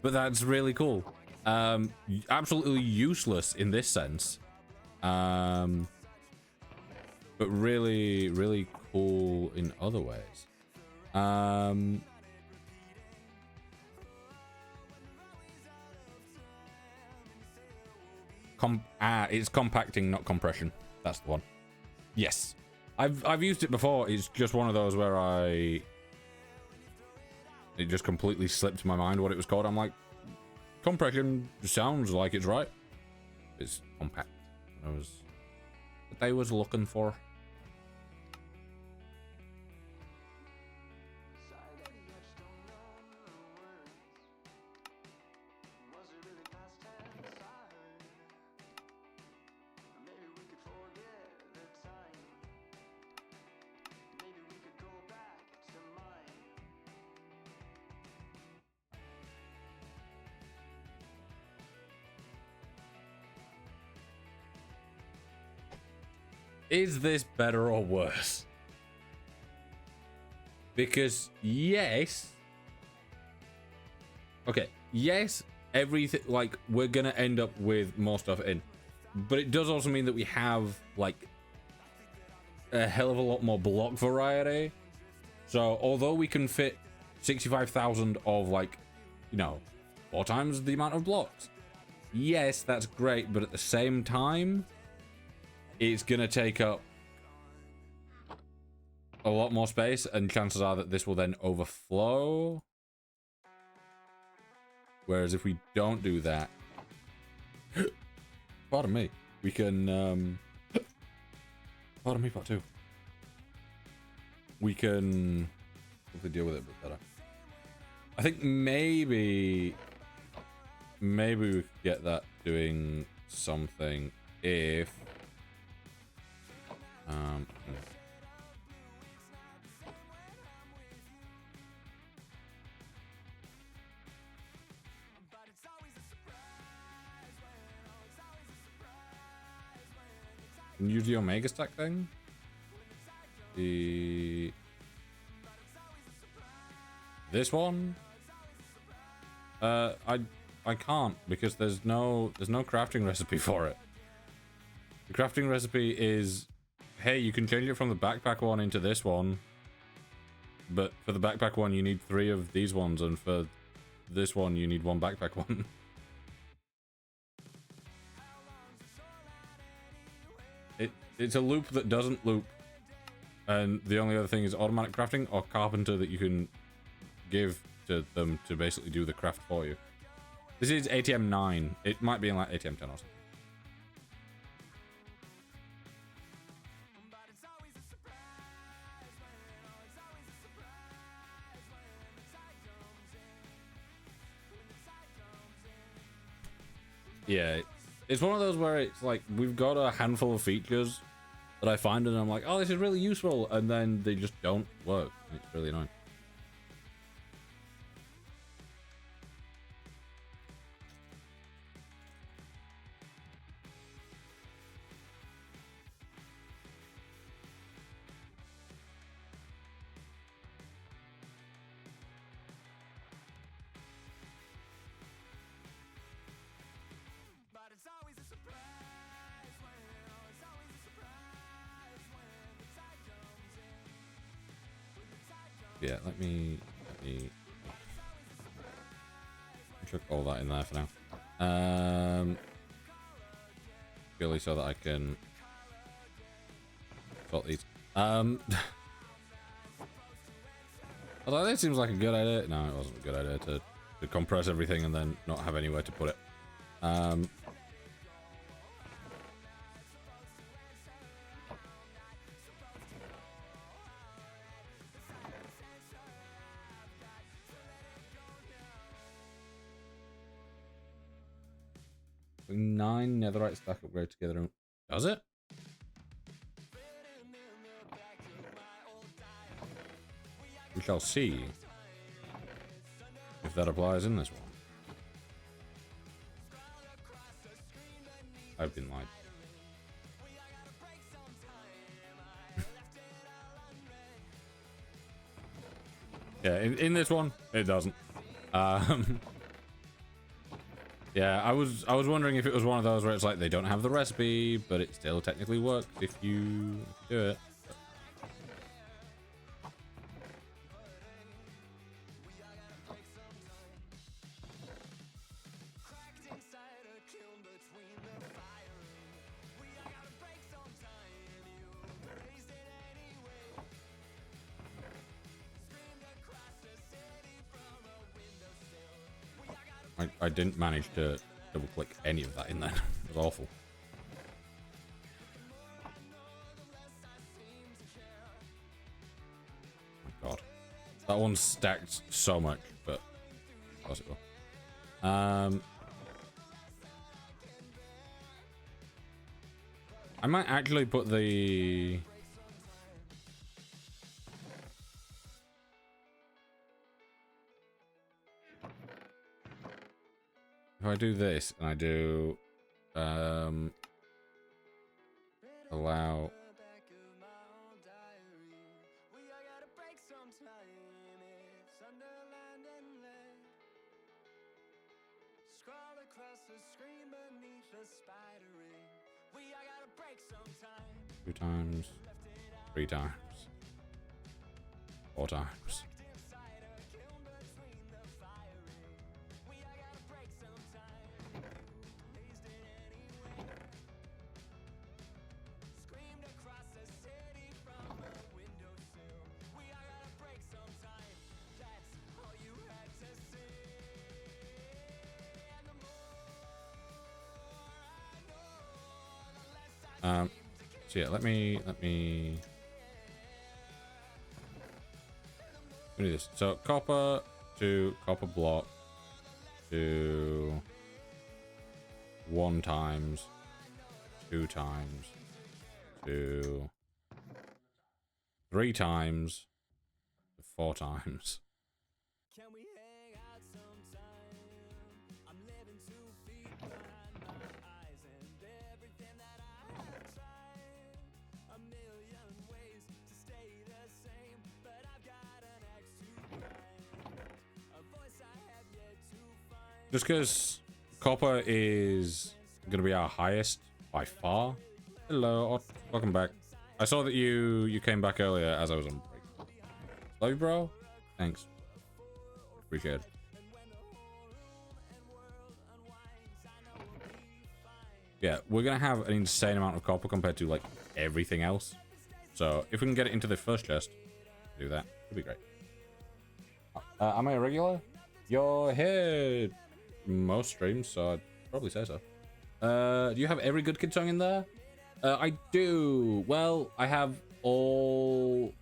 but that's really cool. Absolutely useless in this sense, but really, really cool in other ways. It's compacting, not compression. That's the one. Yes, I've used it before. It's just one of those where it just completely slipped my mind what it was called. I'm like, compression sounds like it's right. It's compact. That was what I was looking for. Is this better or worse? Because yes. Okay, yes, everything, like, we're gonna end up with more stuff in. But it does also mean that we have, like, a hell of a lot more block variety. So, although we can fit 65,000 of, like, you know, 4 times the amount of blocks. Yes, that's great, but at the same time, it's gonna take up a lot more space, and chances are that this will then overflow. Whereas if we don't do that, pardon me, we can, pardon me, part 2. We can hopefully deal with it a bit better. I think maybe we could get that doing something if can you use the Omega stack thing? This one? I can't because there's no crafting recipe for it. The crafting recipe is, hey, you can change it from the backpack one into this one, but for the backpack one you need 3 of these ones, and for this one you need 1 backpack one. It's a loop that doesn't loop, and the only other thing is automatic crafting or carpenter that you can give to them to basically do the craft for you. This is ATM 9. It might be in like ATM 10 or something. Yeah, it's one of those where it's like we've got a handful of features that I find and I'm like, oh, this is really useful, and then they just don't work. It's really annoying. Yeah, let me chuck all that in there for now. Purely so that I can sort these. Although this seems like a good idea. No, it wasn't a good idea to compress everything and then not have anywhere to put it. 9 netherite stack upgrade together. Does it? We shall see if that applies in this one. I've been lied. Yeah, in this one, it doesn't. Yeah, I was wondering if it was one of those where it's like they don't have the recipe, but it still technically works if you do it. I didn't manage to double click any of that in there. It was awful. Oh my god. That one stacked so much, but of course it will. I might actually put the... If I do this and I do allow two times, 3 times, 4 times. So yeah, let me do this. So copper to copper block to 1 times, 2 times, to 3 times, to 4 times. Can we hang out sometime? I'm living 2 feet behind my eyes, and everything that I have tried. A million ways to stay the same, but I've got an axe to grind. A voice I have yet to find. Just because copper is gonna be our highest by far. Hello, welcome back. I saw that you came back earlier as I was on break. Love you, bro. Thanks. Appreciate it. Yeah, we're gonna have an insane amount of copper compared to like everything else. So if we can get it into the first chest, do that. It'd be great. Am I a regular? You're here most streams, so I'd probably say so. Do you have every Good Kid song in there? I do. Well, I have all...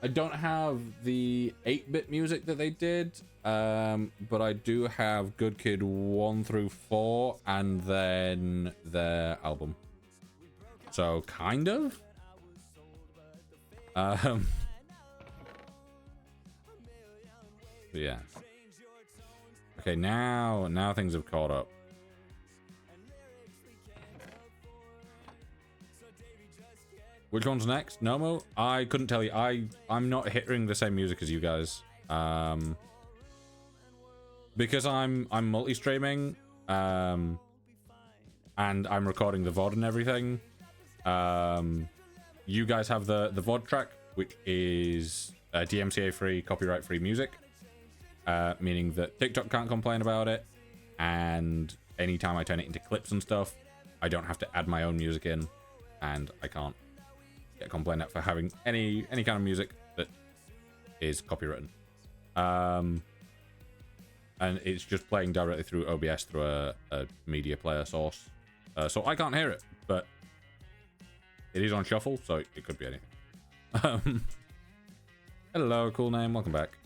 I don't have the 8-bit music that they did, but I do have Good Kid 1 through 4 and then their album. So, kind of. But yeah. Okay, now things have caught up. Which one's next? Nomo? I couldn't tell you. I'm not hearing the same music as you guys. Because I'm multi-streaming, and I'm recording the VOD and everything. You guys have the VOD track, which is DMCA-free, copyright-free music, meaning that TikTok can't complain about it, and anytime I turn it into clips and stuff, I don't have to add my own music in, and I can't get complained at for having any kind of music that is copywritten. And it's just playing directly through OBS through a media player source. So I can't hear it, but it is on shuffle, so it could be anything. Hello, cool name, welcome back.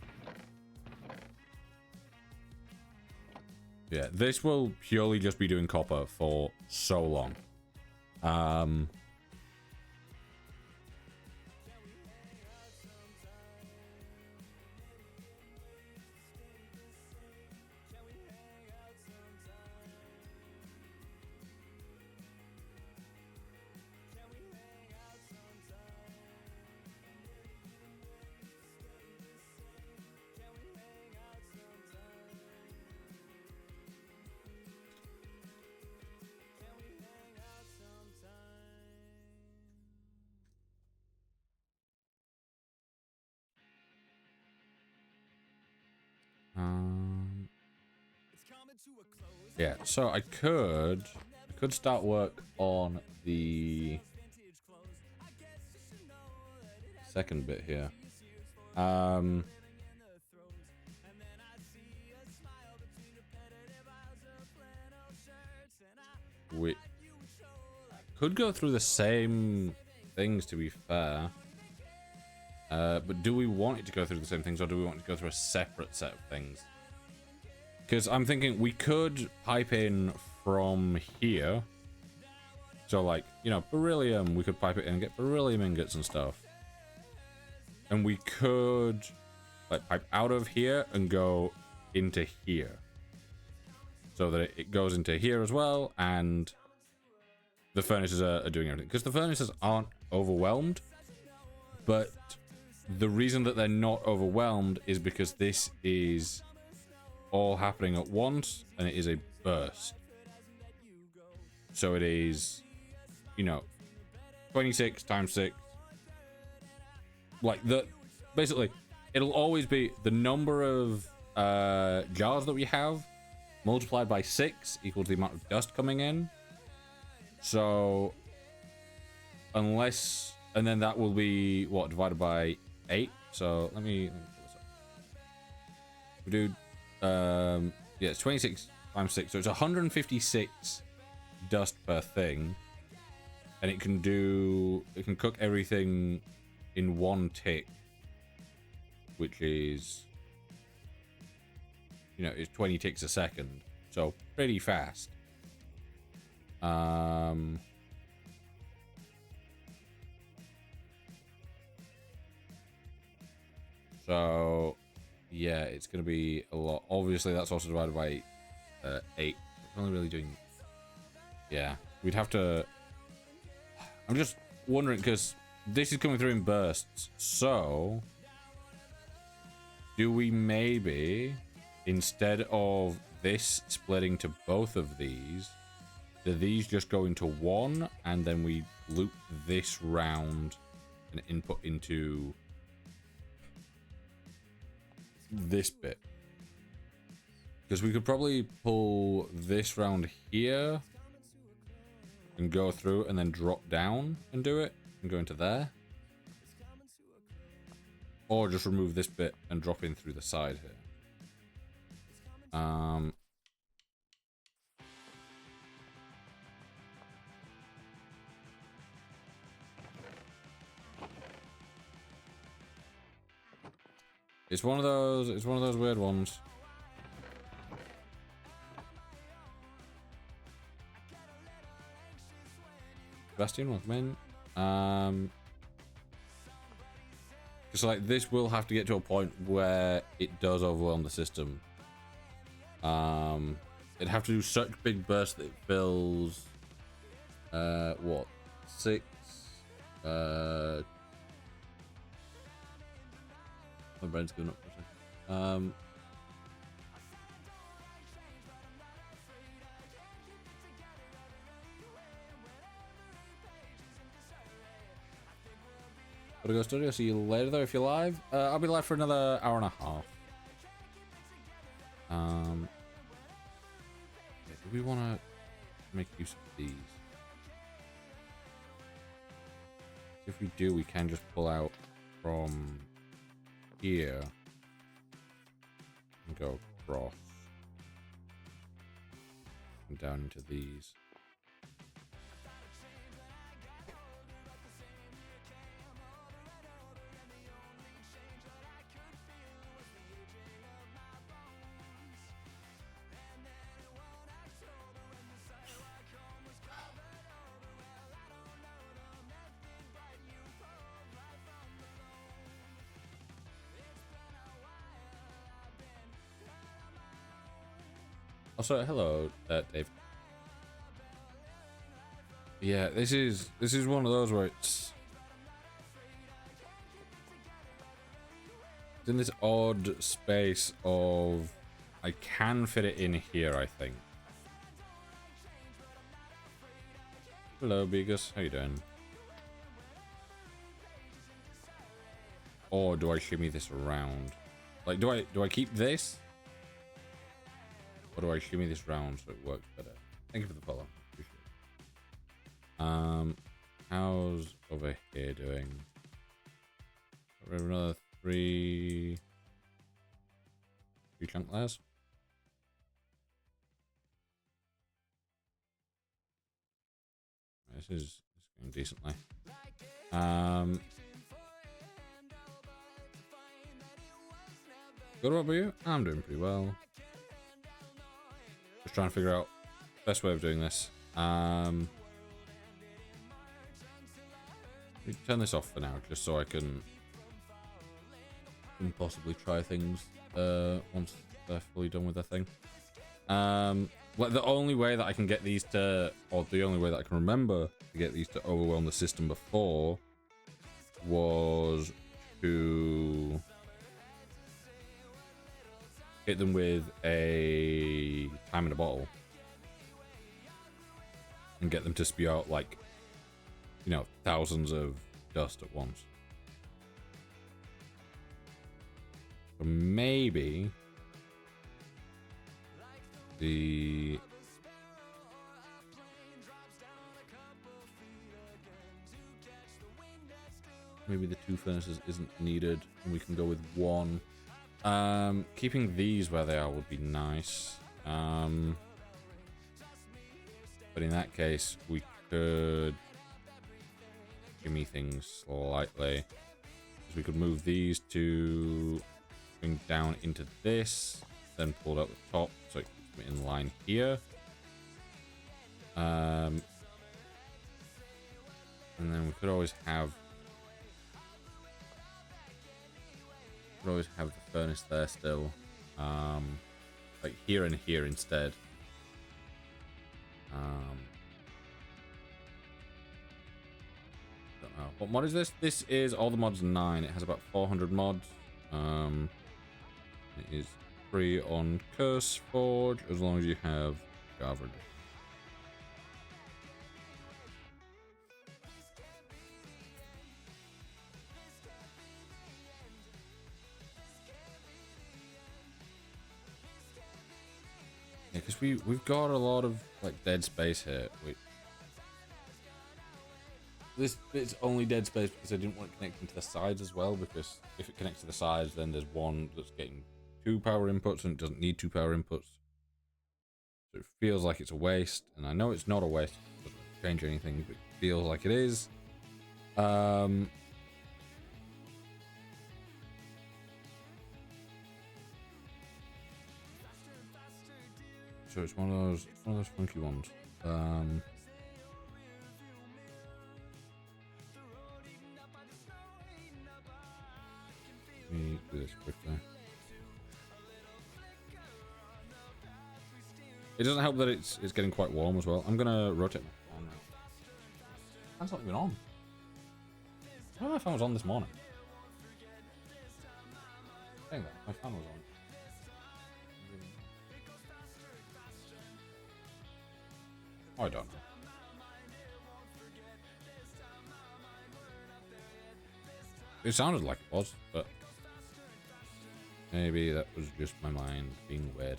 Yeah, this will purely just be doing copper for so long. Yeah, so I could start work on the second bit here. We could go through the same things, to be fair. But do we want it to go through the same things, or do we want it to go through a separate set of things? Because I'm thinking we could pipe in from here. So, like, you know, beryllium, we could pipe it in and get beryllium ingots and stuff. And we could, like, pipe out of here and go into here. So that it goes into here as well, and the furnaces are doing everything. Because the furnaces aren't overwhelmed, but the reason that they're not overwhelmed is because this is all happening at once, and it is a burst. So it is, you know, 26 times 6. Like, basically, it'll always be the number of jars that we have multiplied by 6 equals the amount of dust coming in. So, unless, and then that will be, what, divided by 8? So, let me pull this up. We do, yeah, it's 26 times 6, so it's 156 dust per thing. And it can cook everything in one tick, which is, you know, it's 20 ticks a second, so pretty fast. So yeah, it's gonna be a lot. Obviously, that's also divided by 8. It's only really doing, yeah. We'd have to. I'm just wondering, because this is coming through in bursts. So, do we maybe, instead of this splitting to both of these, do these just go into one, and then we loop this round and input into this bit? Because we could probably pull this round here and go through and then drop down and do it and go into there. Or just remove this bit and drop in through the side here. It's one of those weird ones. Sebastian, welcome in. Because like this will have to get to a point where it does overwhelm the system. It'd have to do such big bursts that it fills what? 6 my brain's going up for a second. Gotta go studio. See you later though if you're live. I'll be live for another hour and a half. Yeah, do we want to make use of these? If we do, we can just pull out from here and go across and down into these. Also, hello, Dave. Yeah, this is one of those where it's in this odd space of I can fit it in here, I think. Hello, Begus. How you doing? Or do I shimmy this around? Like, do I keep this? Or do I shimmy this round so it works better? Thank you for the follow. Appreciate it. How's over here doing? We have another three chunk layers. This is going decently. Good, what about you? I'm doing pretty well. Just trying to figure out best way of doing this. Turn this off for now, just so I can possibly try things once they're fully done with their thing. Like the only way that I can get these to, or the only way that I can remember to get these to overwhelm the system before, was to hit them with a time in a bottle and get them to spew out, like, you know, thousands of dust at once. So maybe the two furnaces isn't needed and we can go with one. Keeping these where they are would be nice. But in that case, we could gimme things slightly. Because we could move these to bring down into this, then pull out the top so it keeps me in line here. And then we could always have the furnace there still, like here and here instead. Don't know. What mod is this? This is all the mods 9. It has about 400 mods. It is free on CurseForge as long as you have Java. Yeah, because we've got a lot of like dead space here. This bit's only dead space because I didn't want it connecting to the sides as well, because if it connects to the sides, then there's one that's getting 2 power inputs and it doesn't need 2 power inputs. So it feels like it's a waste, and I know it's not a waste. It doesn't change anything, but it feels like it is. So it's one of those funky ones. Let me do this quickly. It doesn't help that it's getting quite warm as well. I'm gonna rotate my fan now. Fan's not even on. I don't know if I was on this morning. Dang that, my fan was on. I don't know. It sounded like it was, but maybe that was just my mind being weird.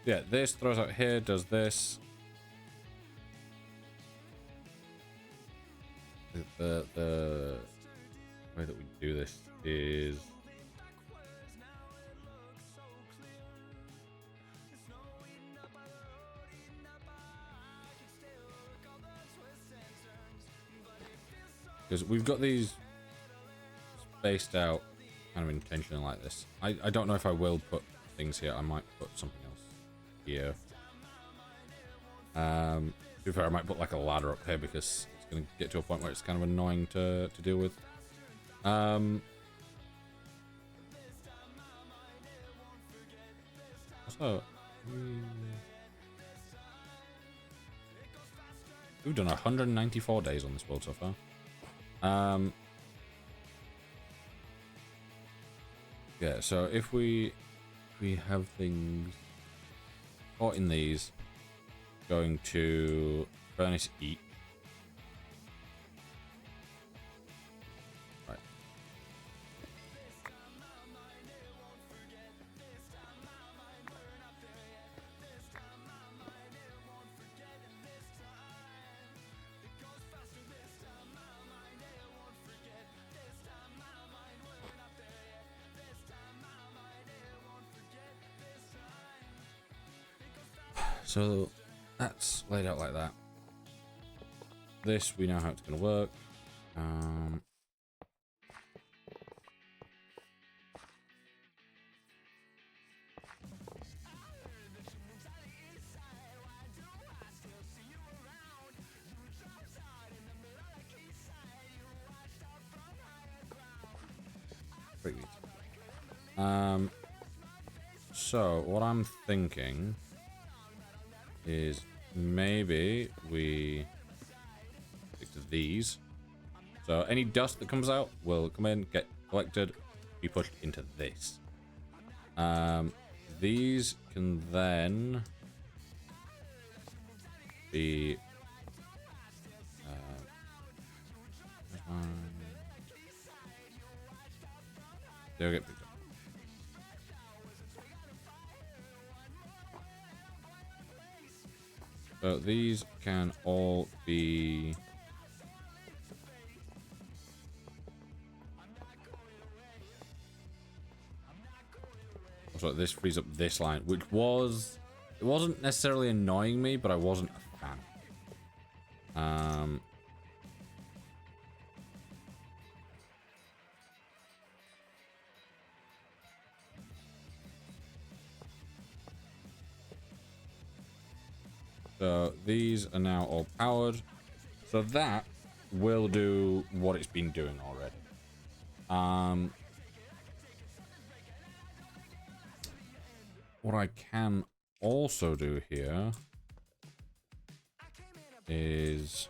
Yeah, this throws out here, does this. The way that we do this is because we've got these spaced out kind of intentionally like this. I don't know if I will put things here. I might put something else here. To be fair, I might put like a ladder up here because it's going to get to a point where it's kind of annoying to deal with. Also, we've done 194 days on this world so far. Yeah, so if we have things caught in these, going to furnace eat. Right. So that's laid out like that. This we know how it's going to work. Pretty good. So what I'm thinking is maybe we stick to these. So any dust that comes out will come in, get collected, be pushed into this. These can then be they'll get picked up. So these can all be so this frees up this line, which it wasn't necessarily annoying me, but I wasn't a fan. So these are now all powered. So that will do what it's been doing already. What I can also do here is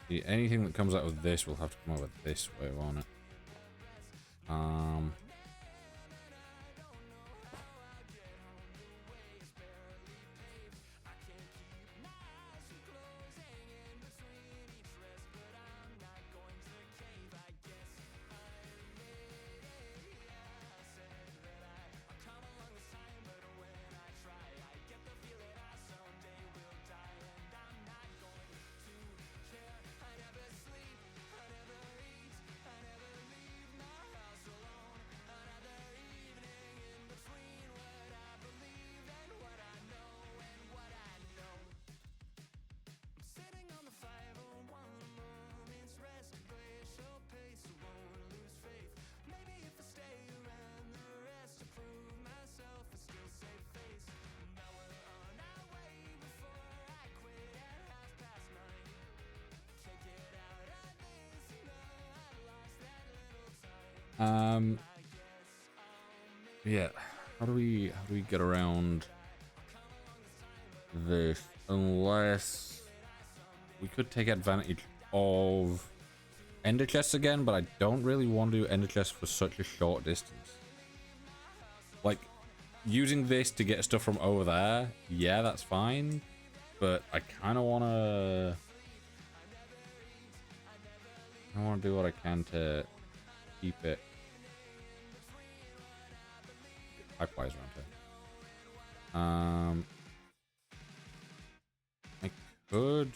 see, anything that comes out of this will have to come over this way, won't it? Yeah, how do we get around this? Unless we could take advantage of ender chests again, but I don't really want to do ender chests for such a short distance. Like using this to get stuff from over there, yeah, that's fine, but I kind of want to... I want to do what I can to keep it pipe-wise around here. I could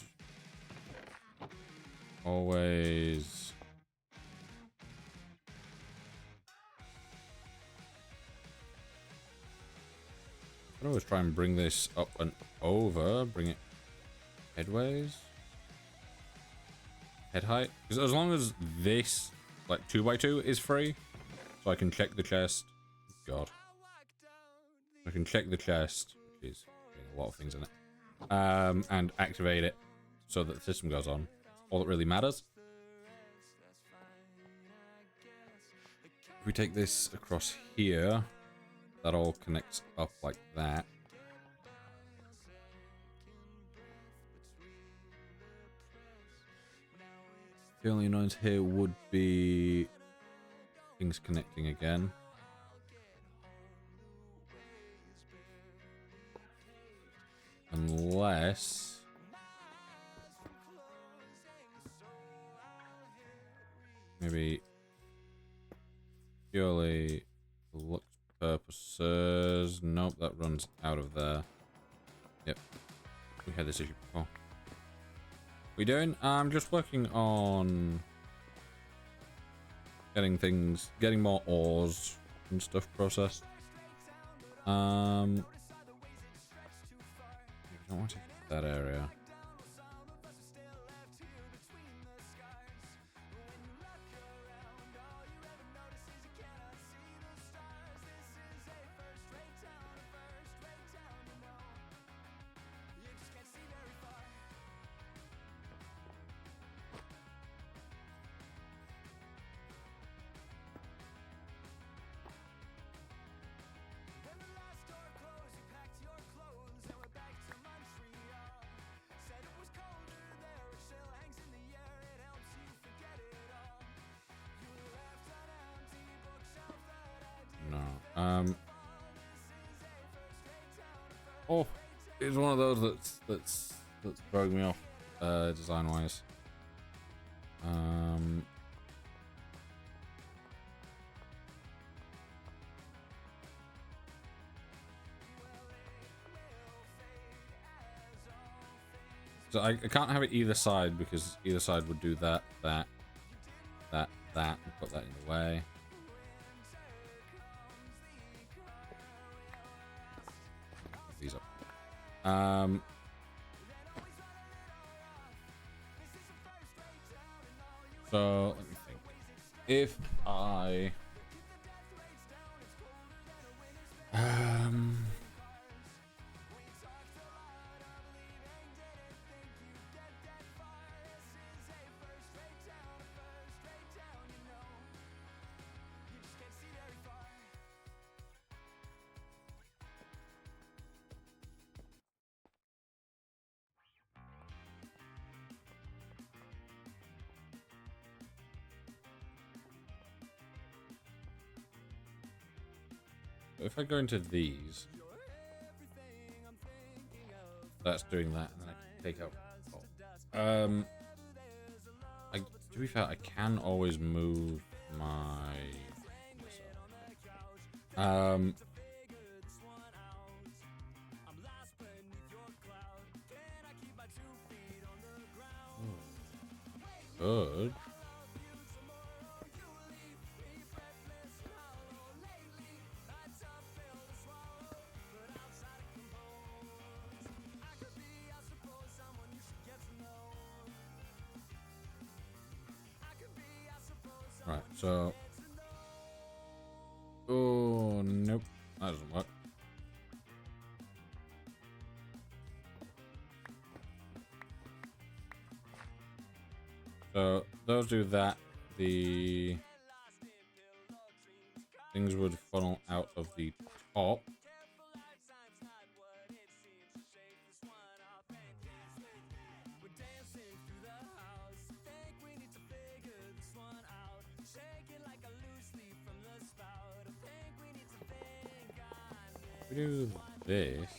always... I could always try and bring this up and over, bring it headways. Head height, because as long as this like 2x2 is free, so I can check the chest. God, I can check the chest, which is a lot of things in it, and activate it so that the system goes on. All that really matters. If we take this across here, that all connects up like that. The only annoyance here would be things connecting again. Unless... maybe purely for looks purposes. Nope, that runs out of there. Yep. We had this issue before. We doing? I'm just working on getting more ores and stuff processed. I don't want to get that area. No. Oh, it's one of those that's throwing me off, design wise. So I can't have it either side because either side would do that, and put that in the way. These up. So let me think. If I if I go into these, that's doing that, and then I can take out. To be fair, I can always move my. Good. Right, so... oh, nope. That doesn't work. So, those do that. The... things would funnel out of the top. We do this.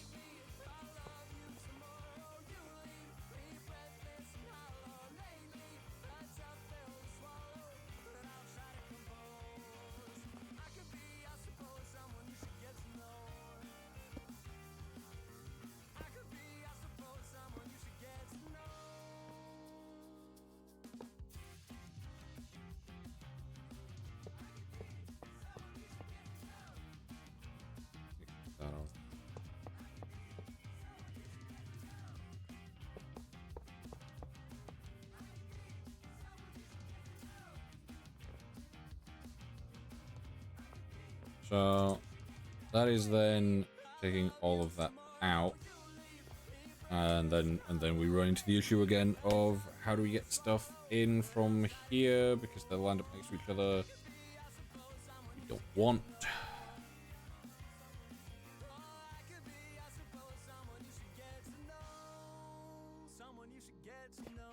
So that is then taking all of that out, and then we run into the issue again of how do we get stuff in from here because they'll land up next to each other. We don't want. Someone you should get to know.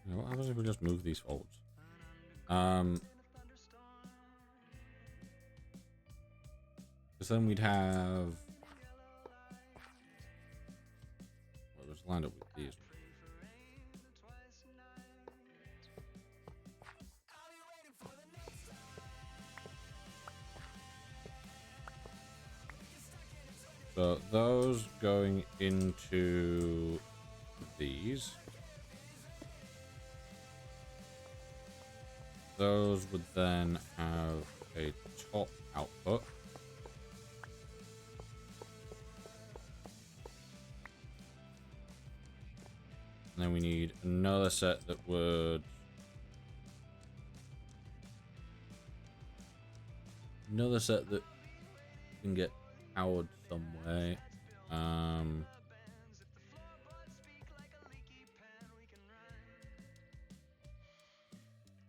What happens if we just move these folds? Because then we'd have. Well, let's line up with these. So those going into these. Those would then have a top output. And then we need another set that would... Another set that can get powered some way.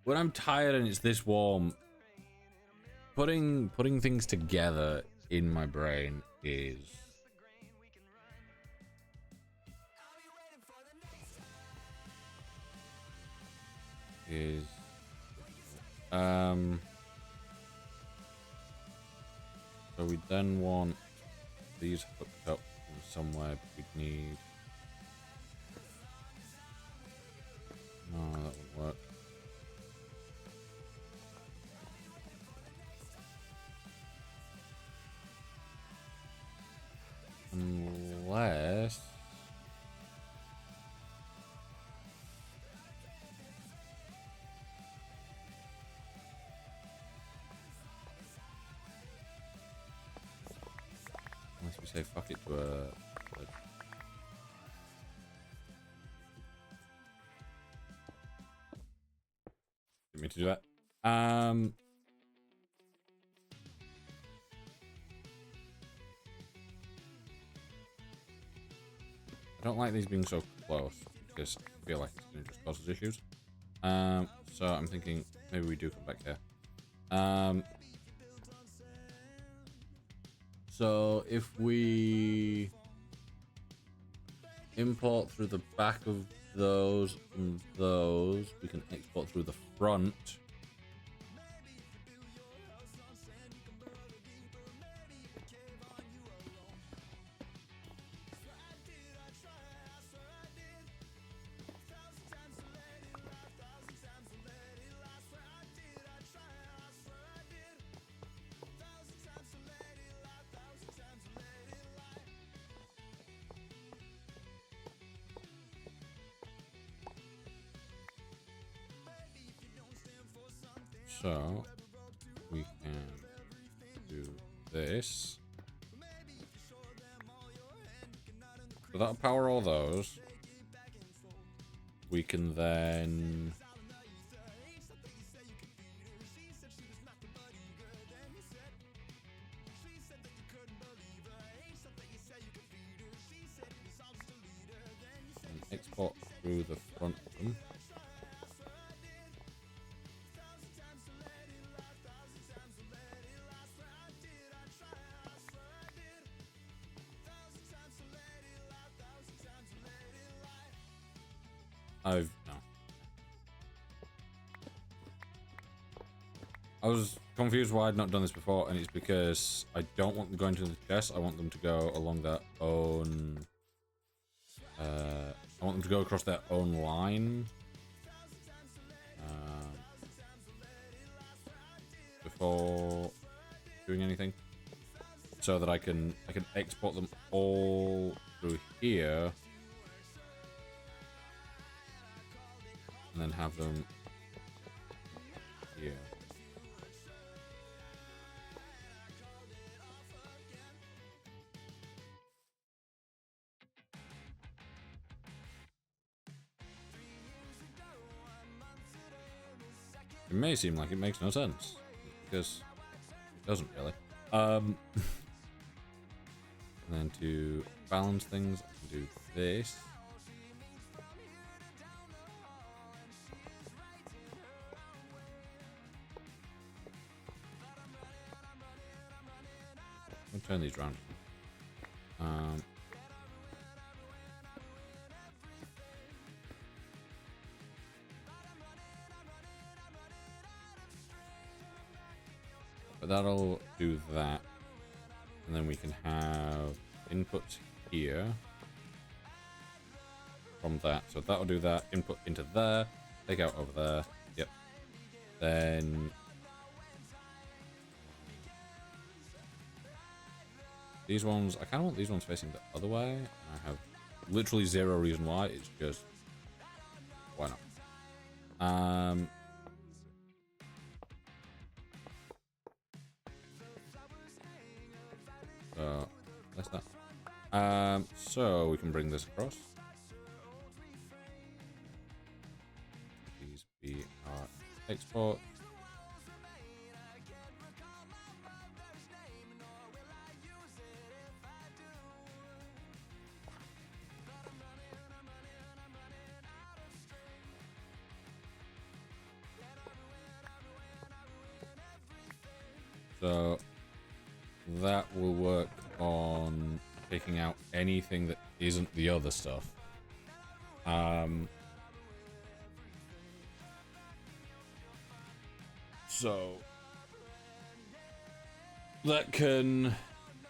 When I'm tired and it's this warm, putting things together in my brain is so we then want these hooked up from somewhere. We'd need no, that won't work. Unless we say fuck it to a didn't mean to do that. I don't like these being so close because I feel like it's going to just cause us issues. So I'm thinking maybe we do come back here. So if we import through the back of those and those, we can export through the front. So we can do this. So that'll power all those. We can then export through the front of them. No. I was confused why I'd not done this before, and it's because I don't want them going to the chest. I want them to go along their own. I want them to go across their own line. Before doing anything. so that I can export them all through here and then have them here. It may seem like it makes no sense, because it doesn't really. And then to balance things, I can do this. I'll turn these around. But that'll do that. And then we can have inputs here from that. So that'll do that. Input into there. Take out over there. Yep. Then these ones, I kind of want these ones facing the other way. I have literally zero reason why. It's just, why not? So that's that. So we can bring this across. These be our export. So that will work on taking out anything that isn't the other stuff. So that can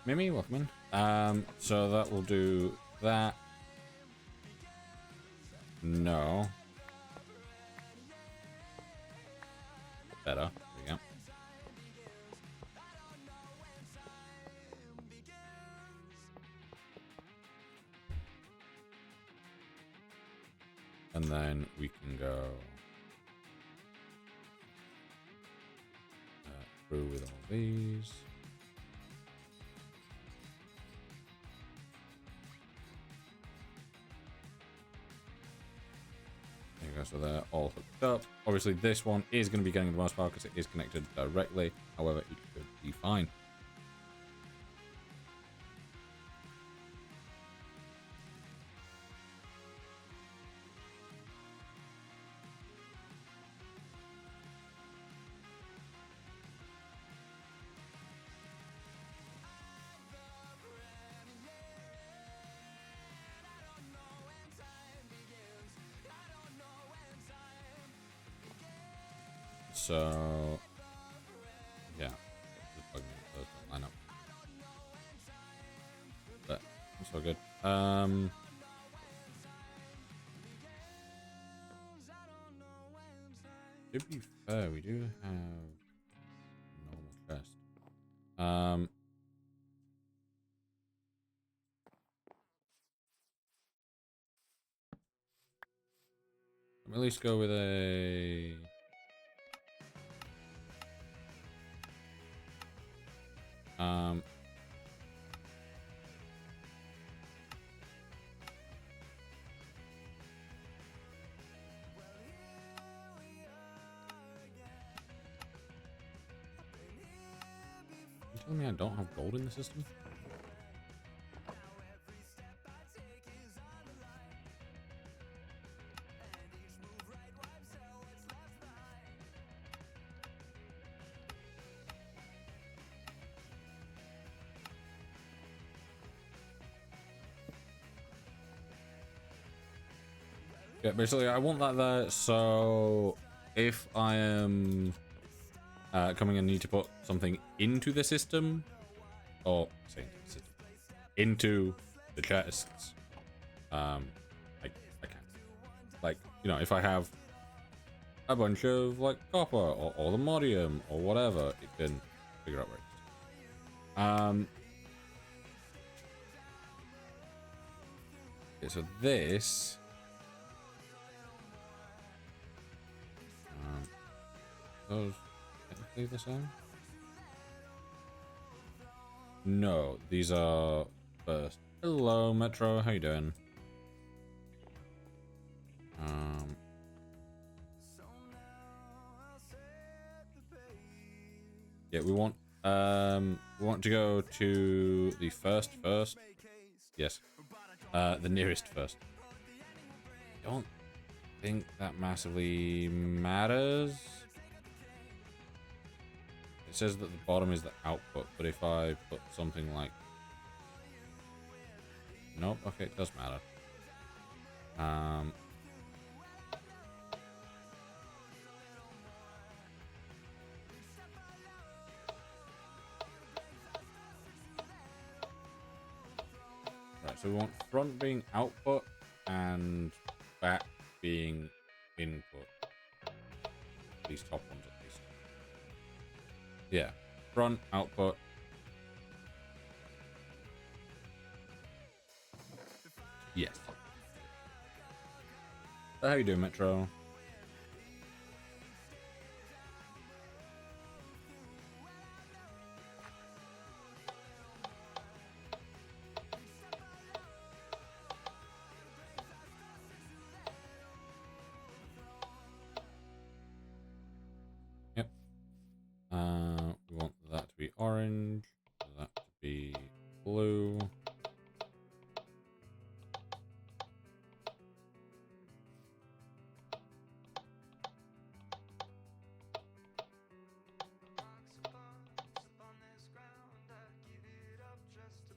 Mimi, welcome in. So that will do that. No. Better. There we go. And then we can go through with all these. There you go, so they're all hooked up. Obviously this one is going to be getting the most power because it is connected directly. However, it could be fine. So, yeah, just plugging in, those don't line up. But it's all good. To be fair, we do have a normal chest. Let me at least go with a. You telling me I don't have gold in the system? Yeah, basically I want that there, so if I am coming and need to put something into the system, or say into the chests, I can. Like, you know, if I have a bunch of like copper or the modium or whatever, it can figure out where it is. Okay, so this. Those technically the same? No, these are first. Hello, Metro. How you doing? Yeah, we want to go to the first. Yes. The nearest first. Don't think that massively matters. It says that the bottom is the output, but if I put something like... Nope, okay, it does matter. Right, so we want front being output and back being input. These top ones at least. Yeah, front, output. Yes. So how you doing, Metro? Yep. We want that to be orange, that to be blue.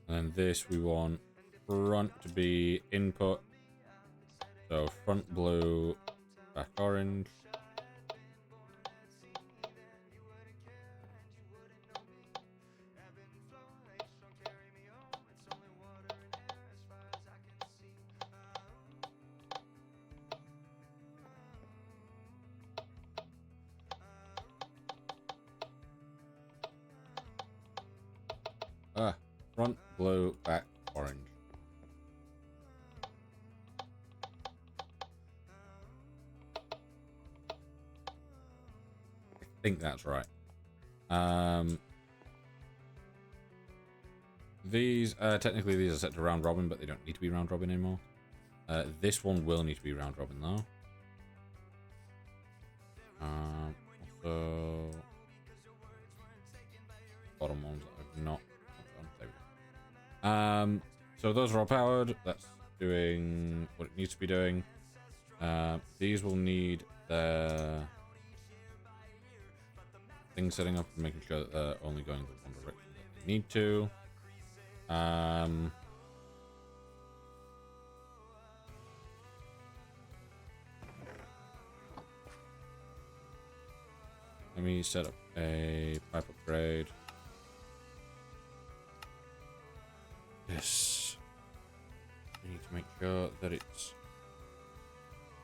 And this we want front to be input. So front blue, back orange. Front blue, back orange. I think that's right. These technically these are set to round robin, but they don't need to be round robin anymore. This one will need to be round robin though. Also, bottom ones that I've not. There we go. So those are all powered. That's doing what it needs to be doing. These will need their thing setting up and making sure that they're only going the one direction that they need to. Let me set up a pipe upgrade. Yes. We need to make sure that it's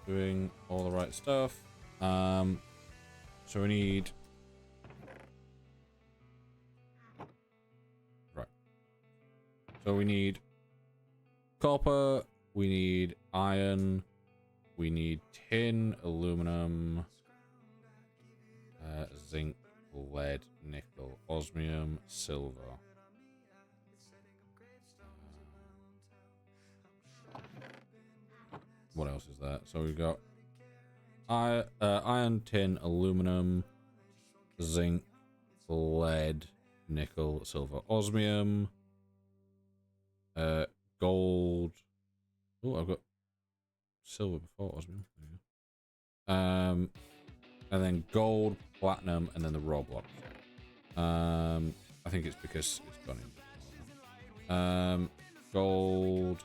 doing all the right stuff. So we need... Right. So we need copper, we need iron, we need tin, aluminum, zinc, lead, nickel, osmium, silver. What else is that? So we've got iron, tin, aluminum, zinc, lead, nickel, silver, osmium, gold. Oh, I've got silver before osmium. And then gold, platinum, and then the raw block. I think it's because it's gone in. Gold,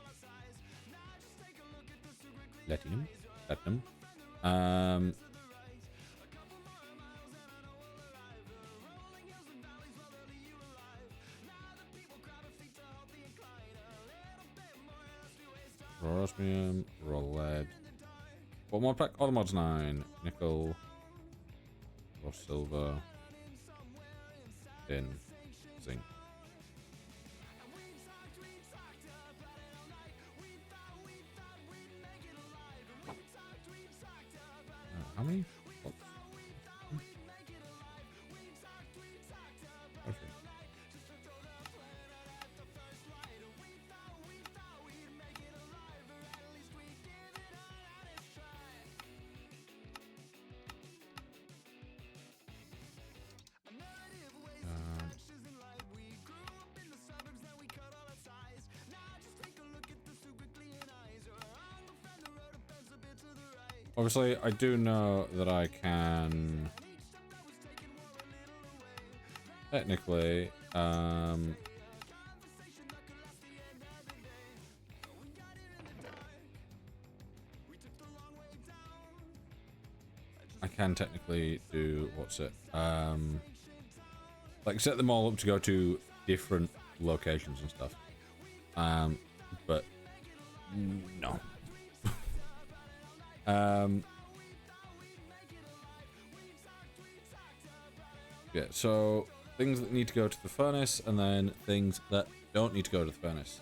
platinum. Raw osmium, raw lead. What more pack? All the mods 9. Nickel, raw silver, tin, zinc. Obviously, I do know that I can technically do what's it? Like set them all up to go to different locations and stuff. But no. Yeah, so things that need to go to the furnace, and then things that don't need to go to the furnace.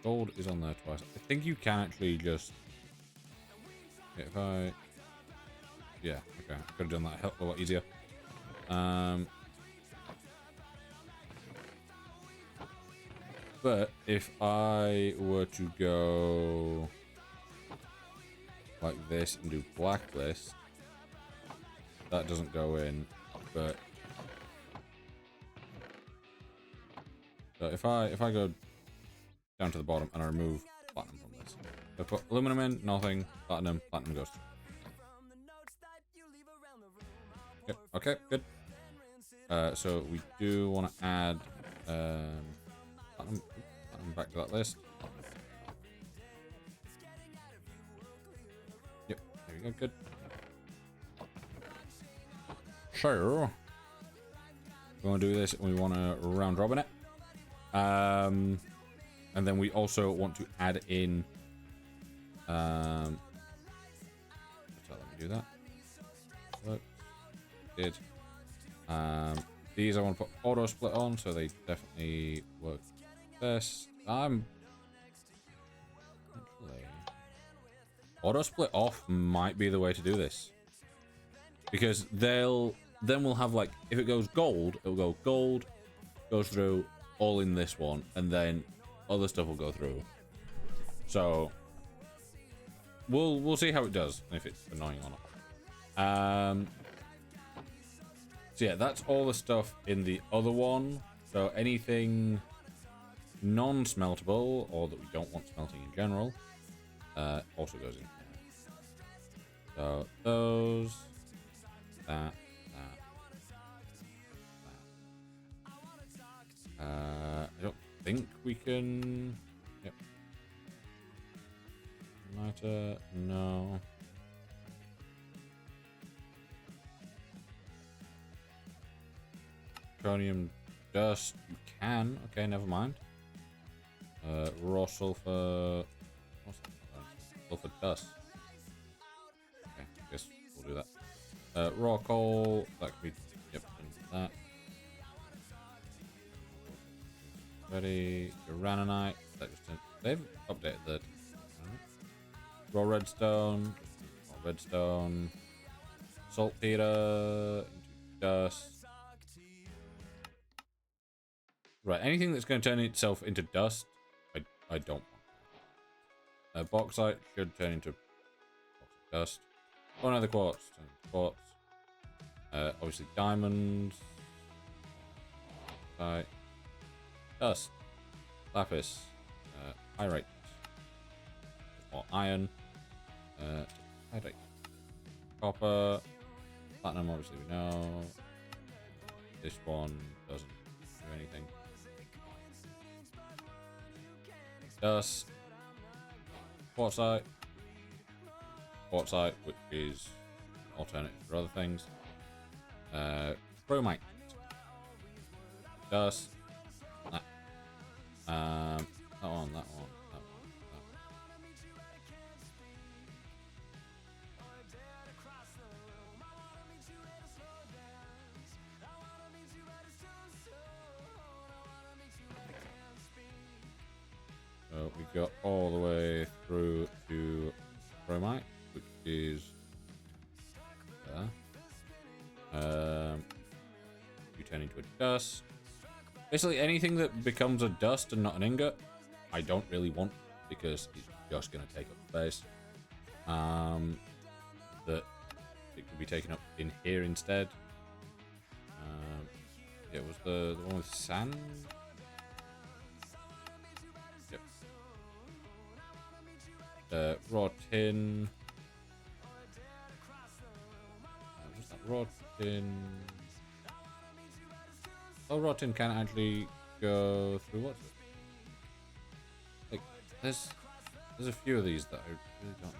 Gold is on there twice. I think you can actually just... If I... Yeah, okay. I could have done that a hell of a lot easier. But if I were to go like this and do blacklist, that doesn't go in. But so if I go down to the bottom and I remove platinum from this, I put aluminum in, nothing, platinum goes through. Yep, okay, good. So we do want to add platinum back to that list. Yep, there we go, good. So we want to do this and we want to round robin it. And then we also want to add in so let me do that. Look, did these I want to put auto split on, so they definitely work this. Auto split off might be the way to do this, because then we'll have, like, if it goes gold, it'll go gold, goes through all in this one, and then other stuff will go through. So we'll see how it does, and if it's annoying or not. So yeah, that's all the stuff in the other one. So anything non-smeltable, or that we don't want smelting in general, also goes in here. So those, that. I don't think we can. Yep. Lighter, no. Chromium dust, you can. Okay, never mind. Raw sulfur. What's that? Sulfur dust. Okay, I guess we'll do that. Raw coal, that could be. Yep, that. Ready. Uranite. That just they've updated that. Raw redstone. Raw redstone. Saltpeter. Into dust. Right, anything that's going to turn itself into dust, I don't want that. Bauxite should turn into dust. Oh no, the quartz. Turn into quartz. Obviously diamonds. Dust. Lapis. Pyrite. Or iron. Pyrite. Copper. Platinum, obviously we know. This one doesn't do anything. Dust. Quartzite, which is an alternative for other things. Chromite. Dust. That one. So we got all the way through to chromite, which is there. You turn into a dust. Basically, anything that becomes a dust and not an ingot, I don't really want, because it's just going to take up space. That it could be taken up in here instead. Yeah, it was the one with sand. Yep. Raw tin. What's that? Raw tin. Oh, raw tin can actually go through what's it? Like, there's a few of these that I really don't know what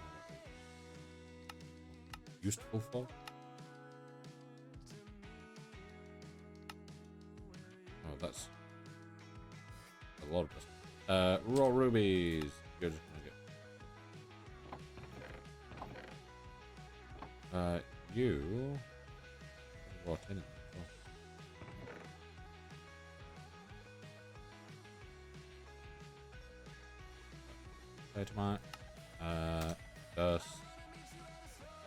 they're useful for. Oh, that's a lot of dust. Raw rubies. You're just gonna get. You. Raw tin. Tomato. Dust.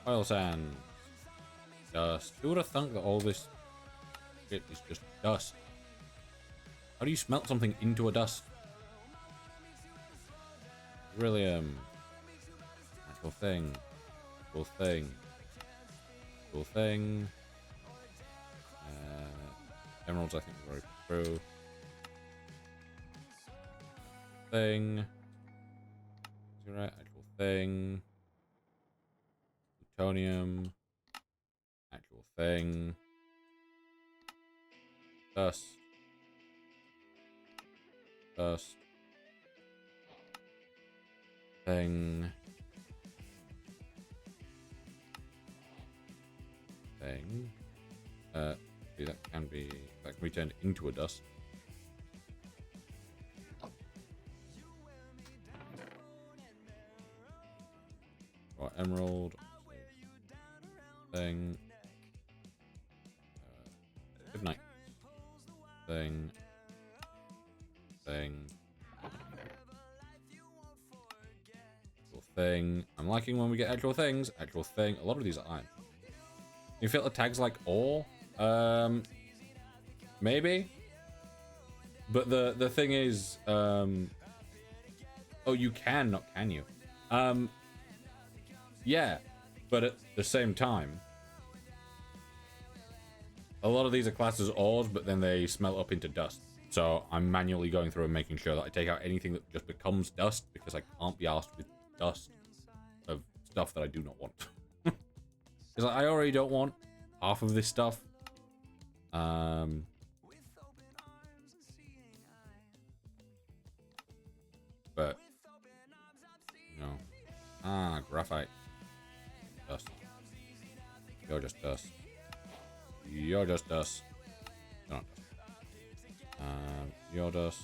Oil sand. Dust. Who would have thunk that all this shit is just dust? How do you smelt something into a dust? Really, cool thing. Cool thing. Cool thing. Emeralds, I think, we're already through. Thing. Is it right? Actual thing. Plutonium. Actual thing. Dust. Dust. Thing. Thing. See, that can be turned into a dust. Or emerald. Thing. Good night. Thing. Thing. Actual thing. I'm liking when we get actual things. Actual thing. A lot of these are iron. You feel the tags like ore? Maybe. But the thing is, oh, you can, not can you? Yeah, but at the same time, a lot of these are classed as ores, but then they smelt up into dust. So I'm manually going through and making sure that I take out anything that just becomes dust, because I can't be arsed with dust of stuff that I do not want. Because I already don't want half of this stuff. But, you know. Ah, graphite. Dust. You're just dust. You're just dust. You're not dust. You're dust.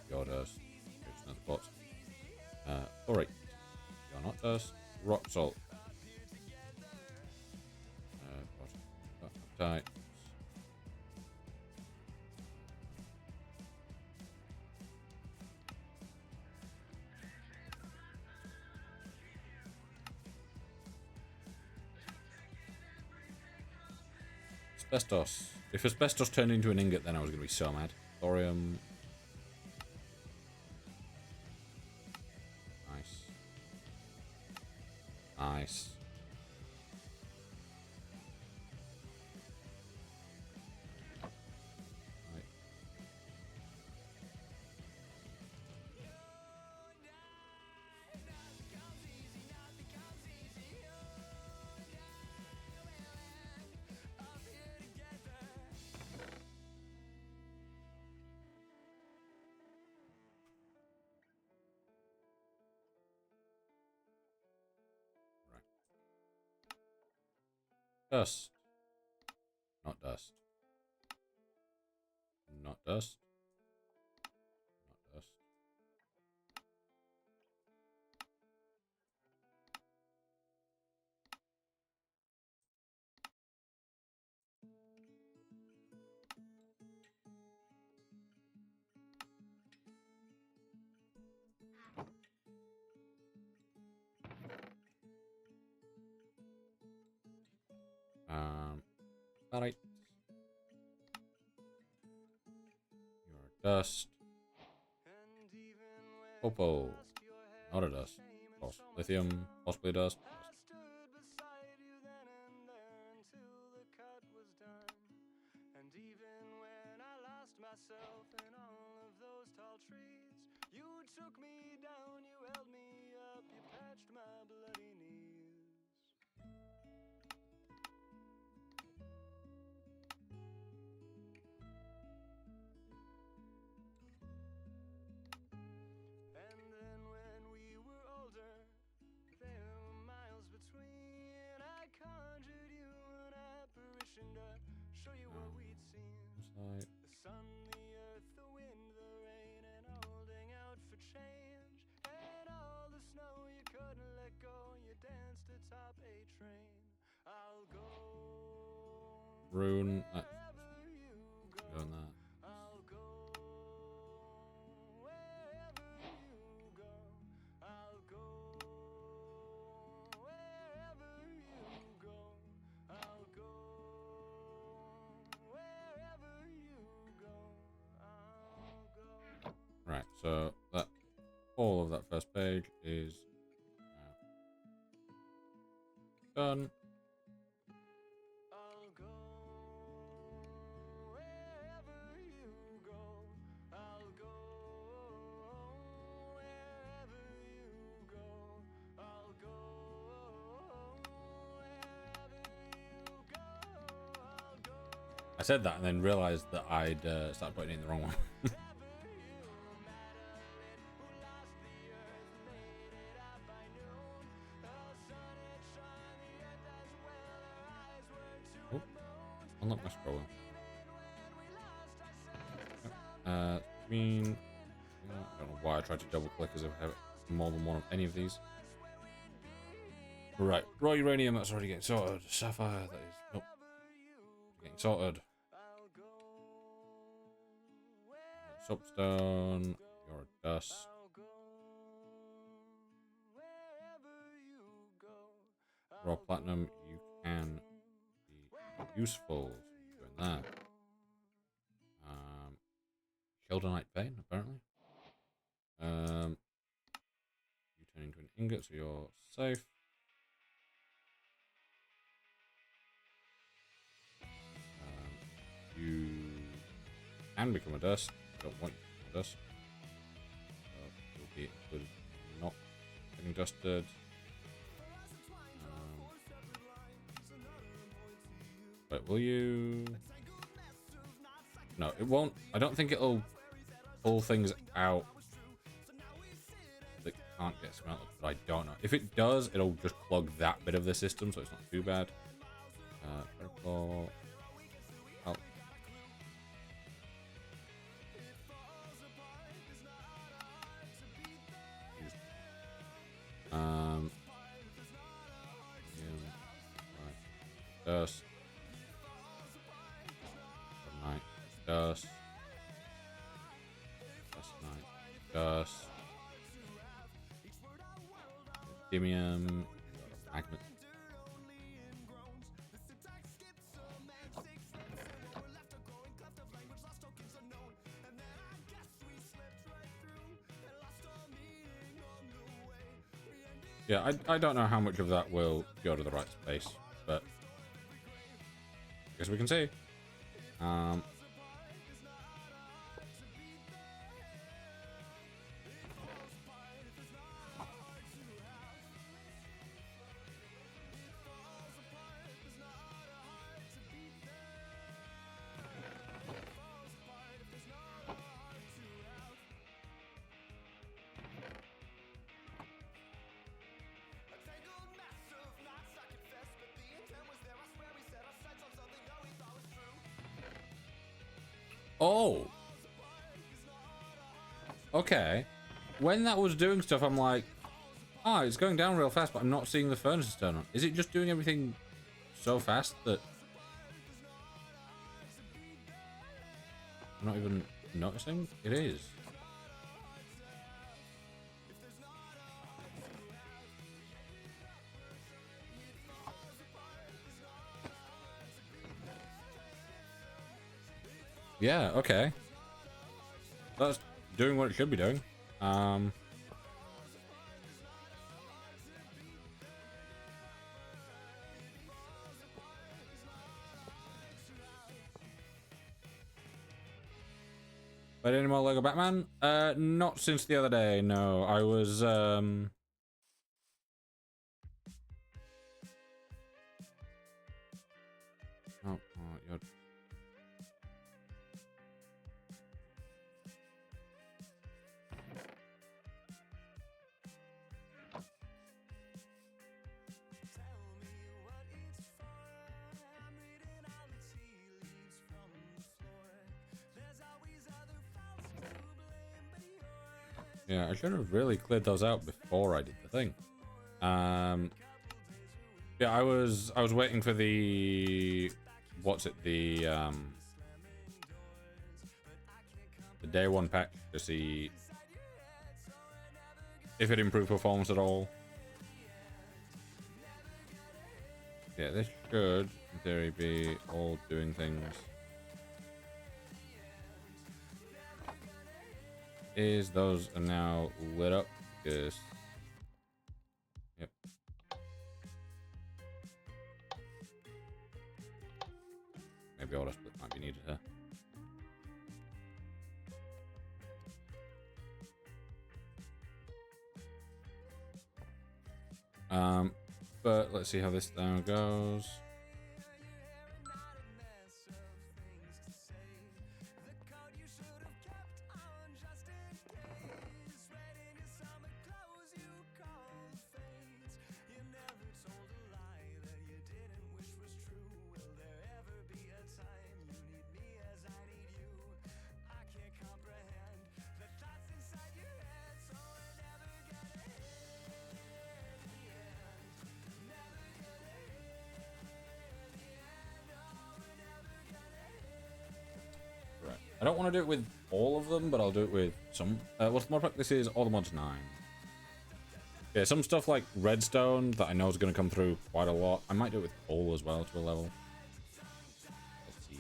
You're dust. Here's another pot. Alright. You're not dust. Rock salt. Tight. Asbestos. If asbestos turned into an ingot, then I was going to be so mad. Thorium. Nice. Nice. Right. Dust. Not dust. Not dust. Not dust. Alright. You're dust. Popo. Not a dust. False. Lithium. Possibly dust. took me down, you held me up, you patched my bloody knees. And then when we were older, there were miles between. I conjured you an apparition to show you what we'd seen. Like... The sun, the earth, the wind, the rain, and holding out for change. And all the snow you couldn't let go, you danced atop a train. I'll go Rune. wherever you go. Go on that. I'll go wherever you go. I'll go wherever you go. I'll go wherever you go. I'll go. Right, so that all of that first page is done. I'll go wherever you go. I'll go wherever you go. I'll go wherever you go. I'll go. I said that and then realized that I'd started putting it in the wrong one. Oh, unlock my scroll. Green. I don't know why I tried to double click as if I have more than one of any of these. Right, raw uranium, that's already getting sorted. Sapphire, that is. Nope. Getting sorted. Soapstone, you're a dust. Raw platinum, you can be useful. Doing that. Sheldonite vein, apparently. You turn into an ingot, so you're safe. You can become a dust. I don't want you to become a dust. So you'll be included in not getting dusted. But will you? No, it won't. I don't think it'll pull things out that can't get smelted, but I don't know. If it does, it'll just clog that bit of the system, so it's not too bad. Purple. Oh. Dust. Night. Dust. Dust. Night. Dust. Dimium. Magnet. Yeah, I don't know how much of that will go to the right space, but I guess we can see. Oh. Okay. When that was doing stuff, I'm like, ah, it's going down real fast, but I'm not seeing the furnaces turn on. Is it just doing everything so fast that I'm not even noticing? It is. Yeah, okay. That's doing what it should be doing. Played any more Lego Batman? Not since the other day, no. I was, Oh, you're... Yeah, I should have really cleared those out before I did the thing. Yeah, I was waiting for the the day one patch to see if it improved performance at all. Yeah, this should in theory be all doing things. Is those are now lit up because yep. Maybe auto split might be needed here. But let's see how this now goes. I don't want to do it with all of them, but I'll do it with some. What's the mod pack? This is all the mods 9. Yeah, some stuff like Redstone that I know is going to come through quite a lot. I might do it with coal as well to a level. Let's see.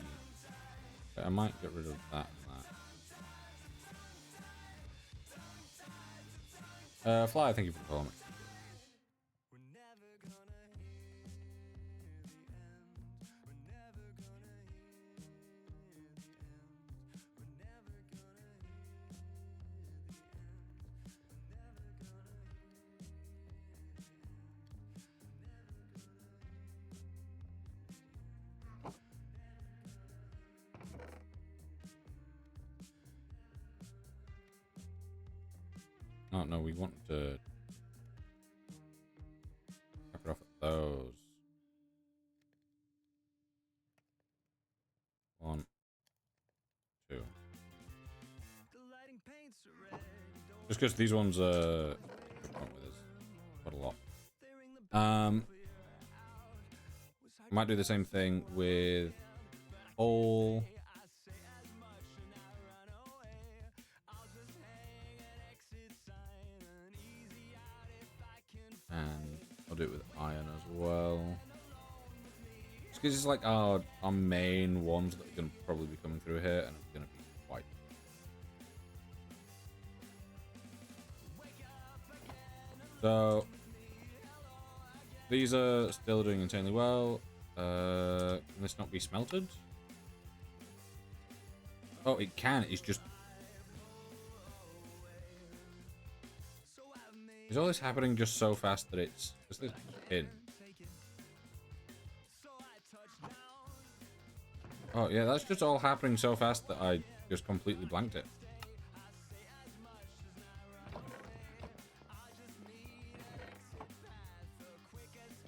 I might get rid of that and that. Fly, thank you for the follow. Oh no, we want to cap it off at those. 1, 2. Just because these ones went with us quite a lot. Might do the same thing with all. And I'll do it with iron as well. Just because it's like our main ones that are going to probably be coming through here, and it's going to be quite. So these are still doing insanely well. Can this not be smelted? Oh, it can. It's just. Is all this happening just so fast that it's just this pin? Oh yeah, that's just all happening so fast that I just completely blanked it.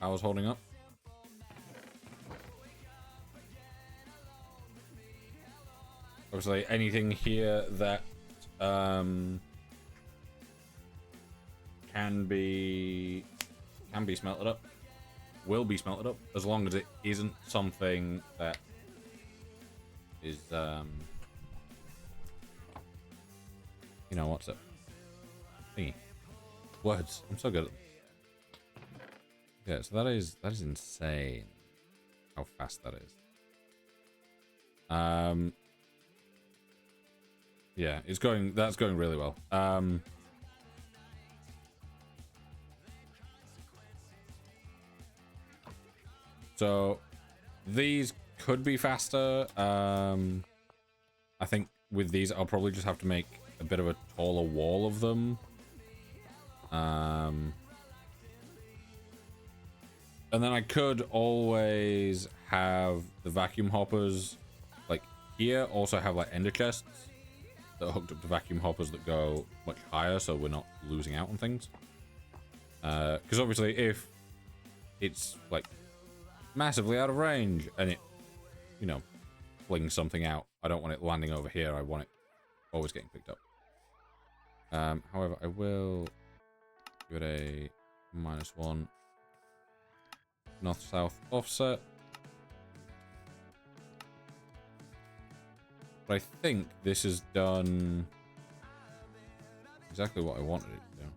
I was holding up. Obviously, anything here that can be smelted up will be smelted up, as long as it isn't something that is you know what's it thingy words. I'm so good at them. Yeah, so that is insane how fast that is. Yeah, that's going really well. So these could be faster. I think with these, I'll probably just have to make a bit of a taller wall of them. And then I could always have the vacuum hoppers like here, also have like ender chests that are hooked up to vacuum hoppers that go much higher, so we're not losing out on things. Because obviously if it's like massively out of range and it, you know, flings something out, I don't want it landing over here. I want it always getting picked up. However, I will give it a -1 north-south offset. But I think this has done exactly what I wanted it to do.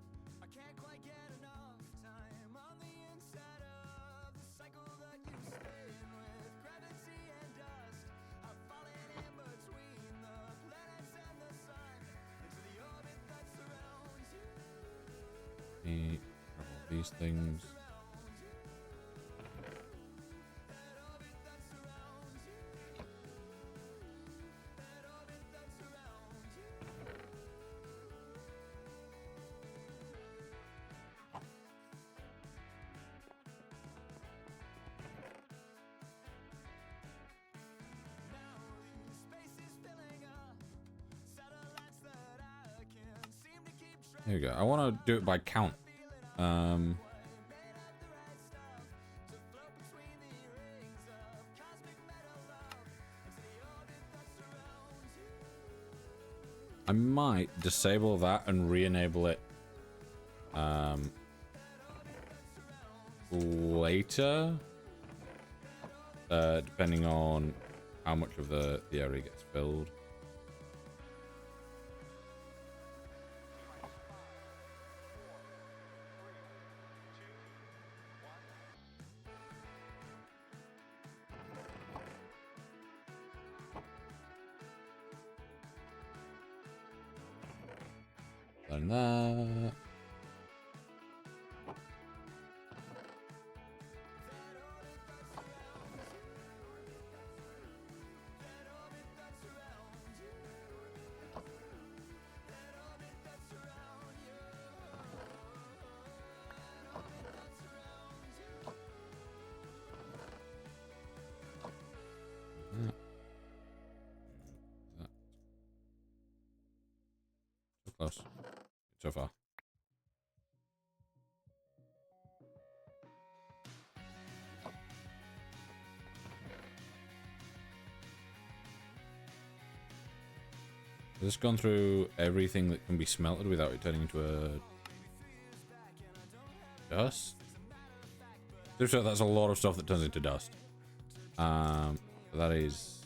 These things. There we go. I want to do it by count. I might disable that and re-enable it later, depending on how much of the area gets filled. And that. So close. So far. Has this gone through everything that can be smelted without it turning into a dust? So that's a lot of stuff that turns into dust. That's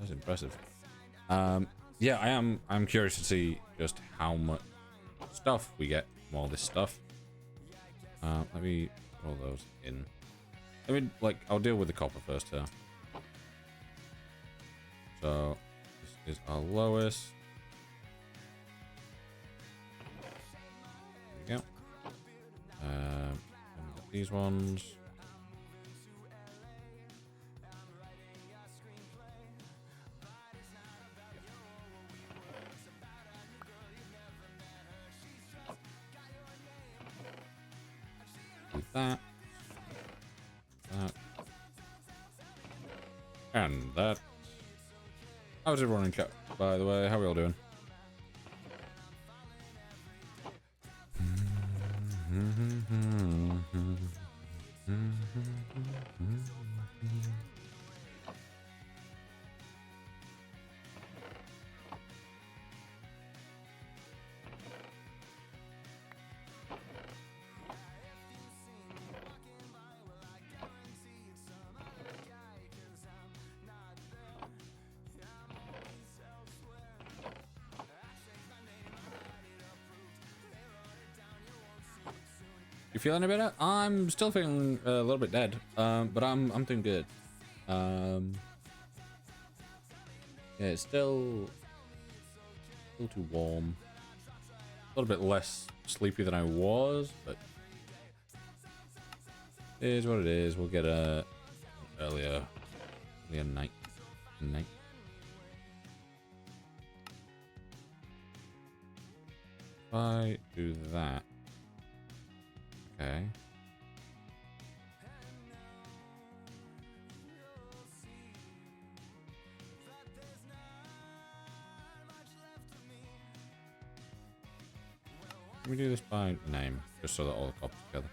impressive. Yeah, I'm curious to see just how much stuff we get from all this stuff. Let me put all those in. I'll deal with the copper first here. So this is our lowest. There we go. These ones. That, and that. How's everyone in chat, by the way? How are we all doing? You feeling a bit better? I'm still feeling a little bit dead, but I'm doing good. Yeah, it's still too warm. A little bit less sleepy than I was, but it is what it is. We'll get a earlier night. If I do that. Okay. Let me do this by name, just so that all the copies together.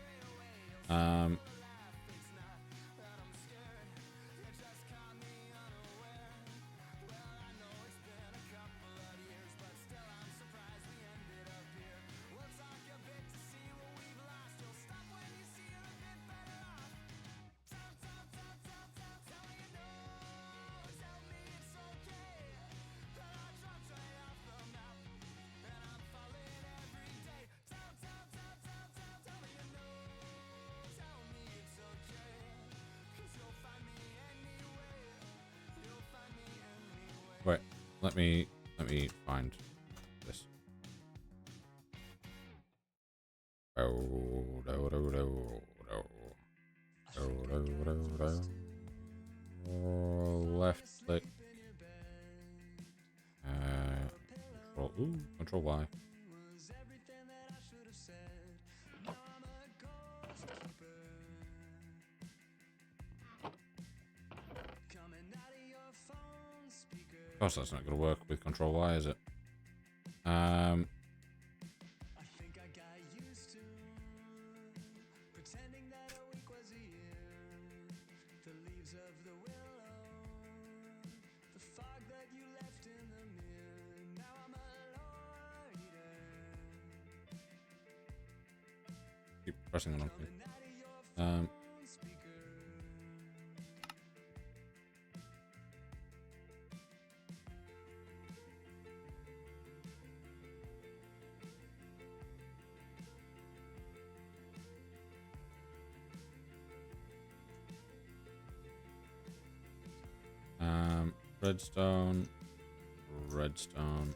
Wait, let me find this. Left click. Control Y. Of course, that's not going to work with Control Y, is it? Keep pressing the wrong thing. Redstone. Redstone.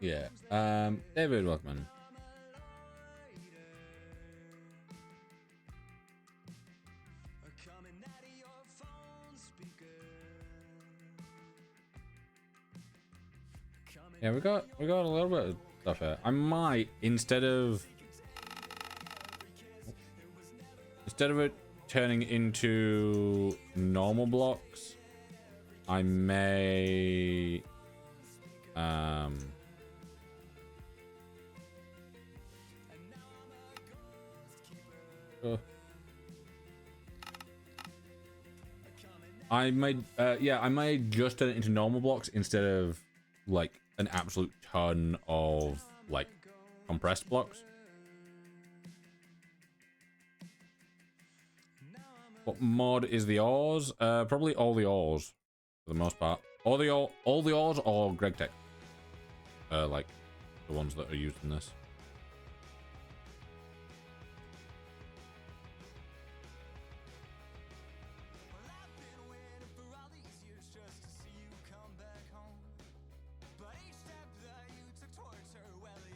Yeah. David Workman. Yeah, we got a little bit of stuff here. I might instead of it turning into normal blocks, I may I might just turn it into normal blocks instead of like an absolute ton of like compressed blocks. What mod is the ores? Probably all the ores for the most part. All the ores or Greg Tech. Like the ones that are used in this.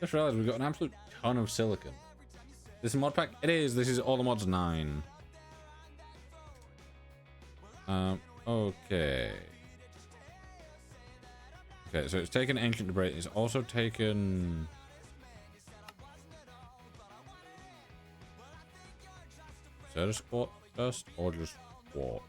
Just realized we've got an absolute ton of silicon. This is a mod pack? It is. This is all the mods 9. Okay. Okay, so it's taken ancient debris. It's also taken... Is that a squat dust or just squat?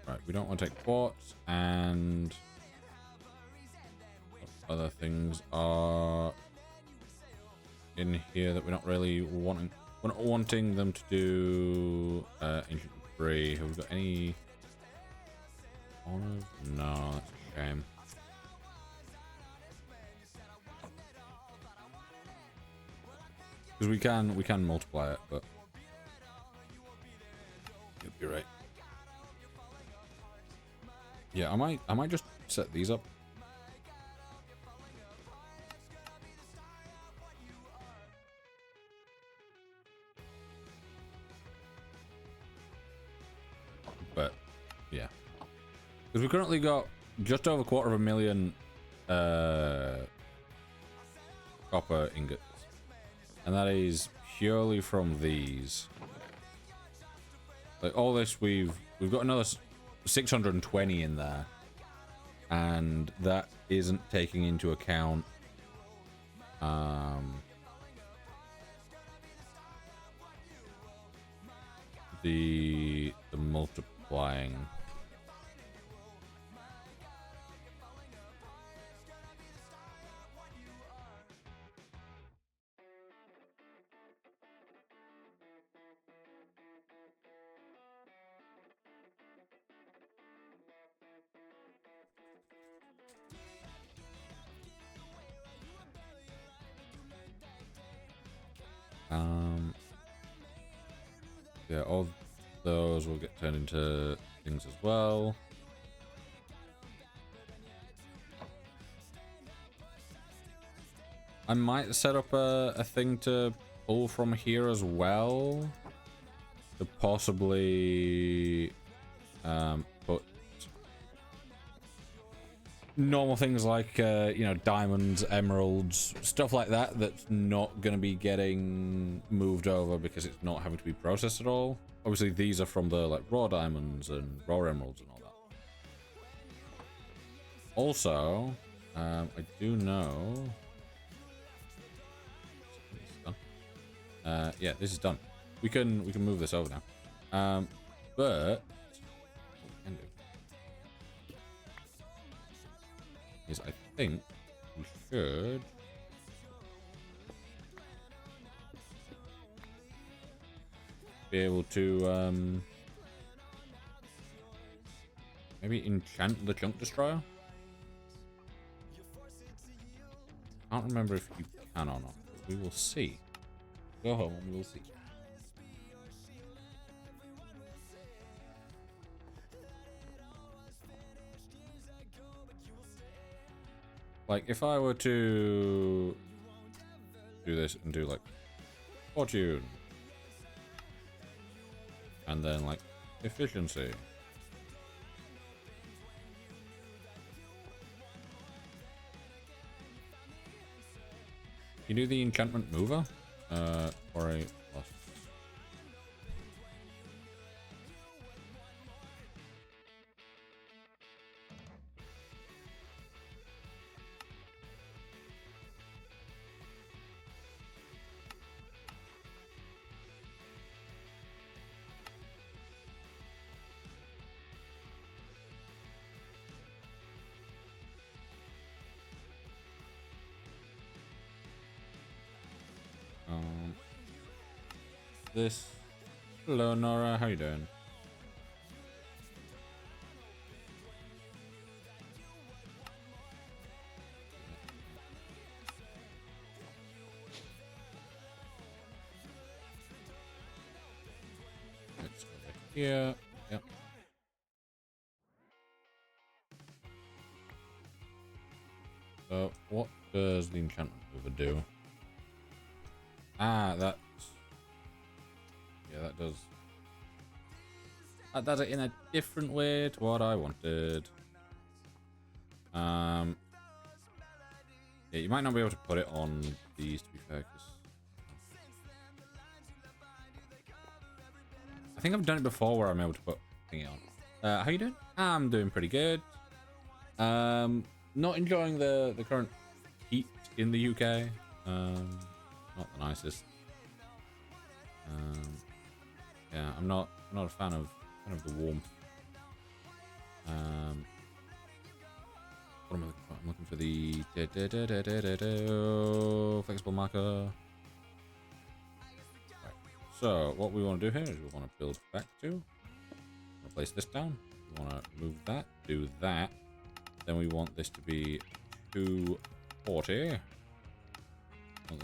Right, we don't want to take quartz, and other things are in here that we're not really wanting. We're not wanting them to do ancient debris. Have we got any honors? No, that's a shame. Because we can multiply it, but you're right. Yeah, I might just set these up. But yeah, because we currently got just over 250,000 copper ingots, and that is purely from these. Like all this, we've got another 620 in there, and that isn't taking into account the multiplying. Yeah, all those will get turned into things as well. I might set up a thing to pull from here as well, to possibly put normal things like you know, diamonds, emeralds, stuff like that, that's not going to be getting moved over because it's not having to be processed at all. Obviously these are from the like raw diamonds and raw emeralds and all that. Also I do know yeah, this is done. We can move this over now. But is I think we should be able to maybe enchant the chunk destroyer. I can't remember if you can or not. We will see. Go home and we'll see. Like, if I were to do this and do, like, fortune, and then, like, efficiency. You do the enchantment mover, or a plus. This. Hello, Nora. How you doing? Let's go back here. Yep. So, what does the enchantment mover do? Ah, that's... Yeah, that does. That does it in a different way to what I wanted. Yeah, you might not be able to put it on these, to be fair, because I think I've done it before where I'm able to put thingy on. How you doing? I'm doing pretty good. Not enjoying the current heat in the UK. Not the nicest. Yeah, I'm not a fan of the warmth. What am I looking for? I'm looking for the flexible marker. Right. So what we want to do here is we want to build back to. We'll place this down. We want to move that, do that. Then we want this to be 240. Want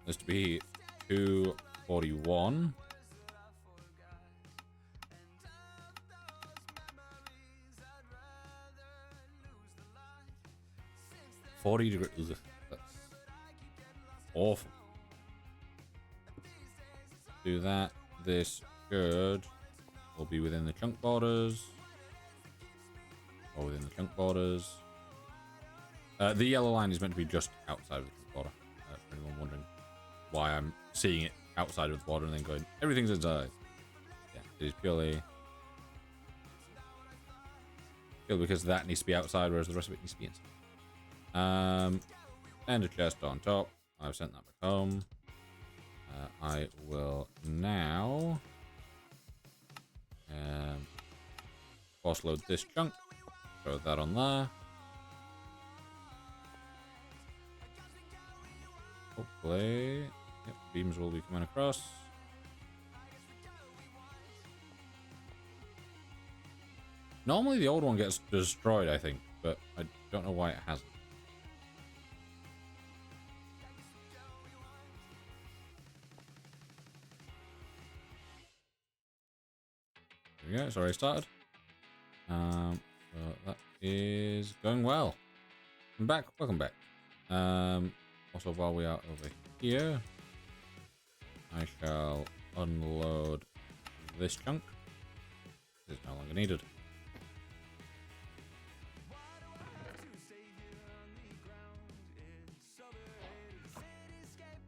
this this to be 241. $40. That's awful. Do that. This should will be within the chunk borders. Or within the chunk borders. The yellow line is meant to be just outside of the chunk border. For anyone wondering why I'm seeing it outside of the border and then going, everything's inside. Yeah, it is purely because that needs to be outside, whereas the rest of it needs to be inside. And a chest on top. I've sent that back home. I will now force load this chunk. Throw that on there. Hopefully, yep, beams will be coming across. Normally the old one gets destroyed, I think, but I don't know why it hasn't. There we go, it's already started. So that is going well. I'm back, welcome back. Also, while we are over here, I shall unload this chunk. It's no longer needed.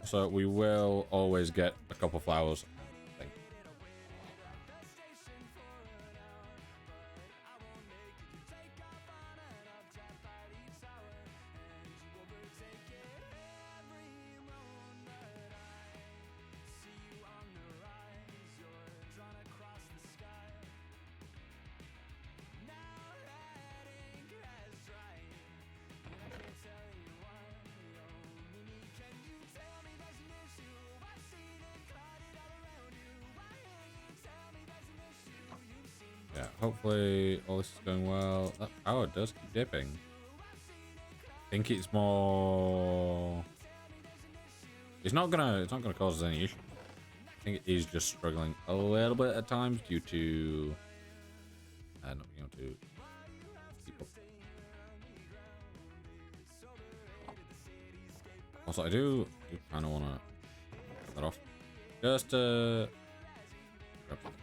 So we will always get a couple flowers, I think. Yeah, hopefully all this is going well. That power does keep dipping. I think it's more. It's not gonna cause us any issue. I think it is just struggling a little bit at times due to not being able to keep up. Also, I do kind of want to cut that off just to grab some things.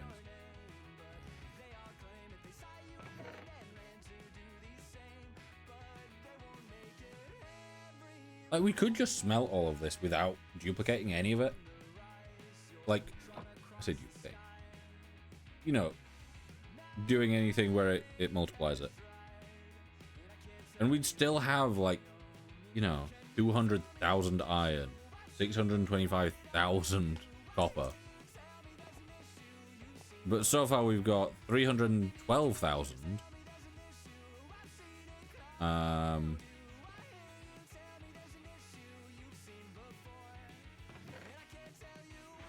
Like, we could just smelt all of this without duplicating any of it. Like, I say duplicate. You know, doing anything where it multiplies it. And we'd still have, like, you know, 200,000 iron, 625,000 copper. But so far we've got 312,000.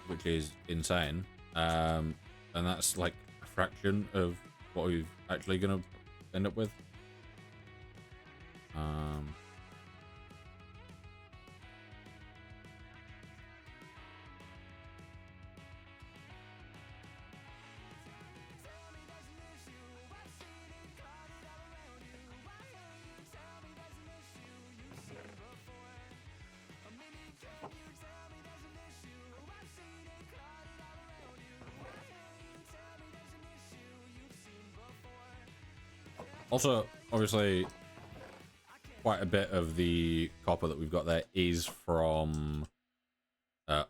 Which is insane. And that's like a fraction of what we're actually gonna end up with. Also, obviously, quite a bit of the copper that we've got there is from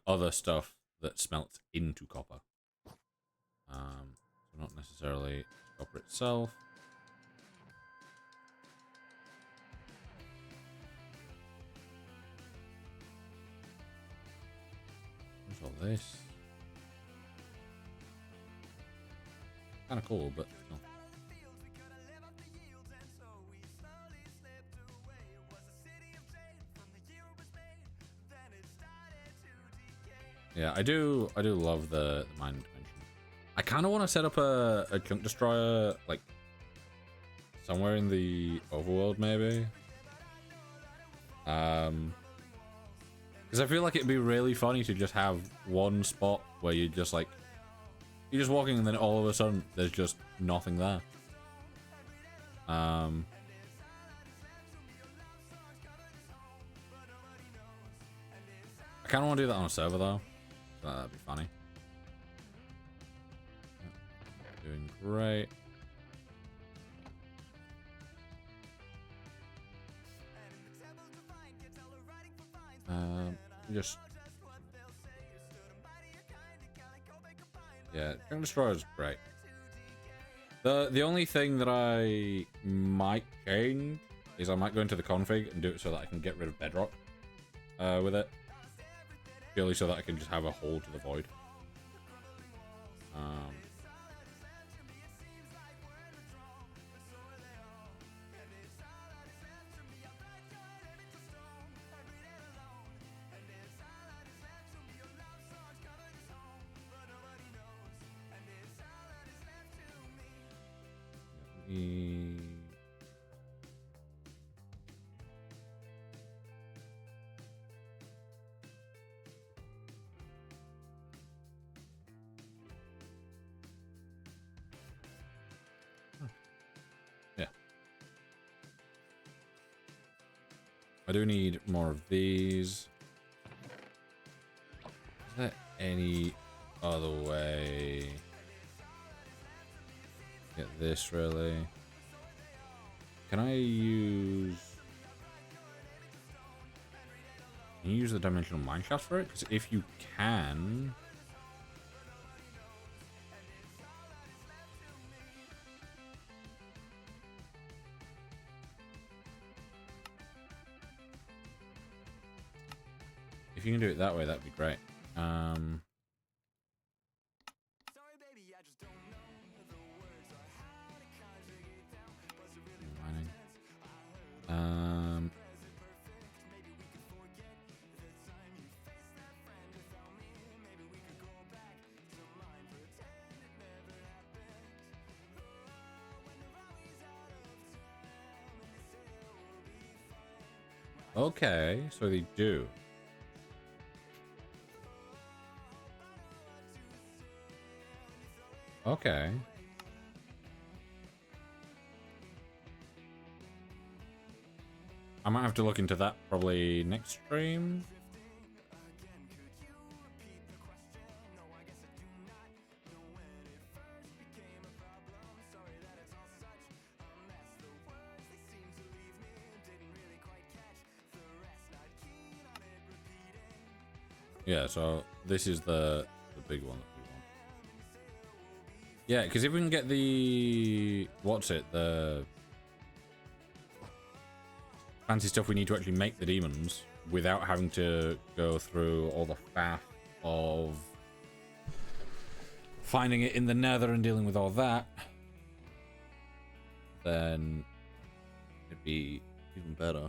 other stuff that smelts into copper. So not necessarily copper itself. What's all this? Kind of cool, but no. Yeah, I do love the mine dimension. I kind of want to set up a chunk destroyer, like, somewhere in the overworld, maybe. Because I feel like it'd be really funny to just have one spot where you're just like, you're just walking and then all of a sudden there's just nothing there. I kind of want to do that on a server though. That'd be funny. Doing great. Just yeah, Jungle Destroyer is great. The only thing that I might change is I might go into the config and do it so that I can get rid of Bedrock with it. Purely so that I can just have a hole to the void. Yeah. I do need more of these. Is there any other way? Get this really. Can I use... Can you use the dimensional mineshaft for it? Because if you can... If you can do it that way, that'd be great. Mining. Okay, so they do. Okay. I might have to look into that probably next stream. Yeah, so this is the big one that we want. Yeah, because if we can get the... What's it? The... fancy stuff we need to actually make the demons without having to go through all the faff of finding it in the nether and dealing with all that, then it'd be even better.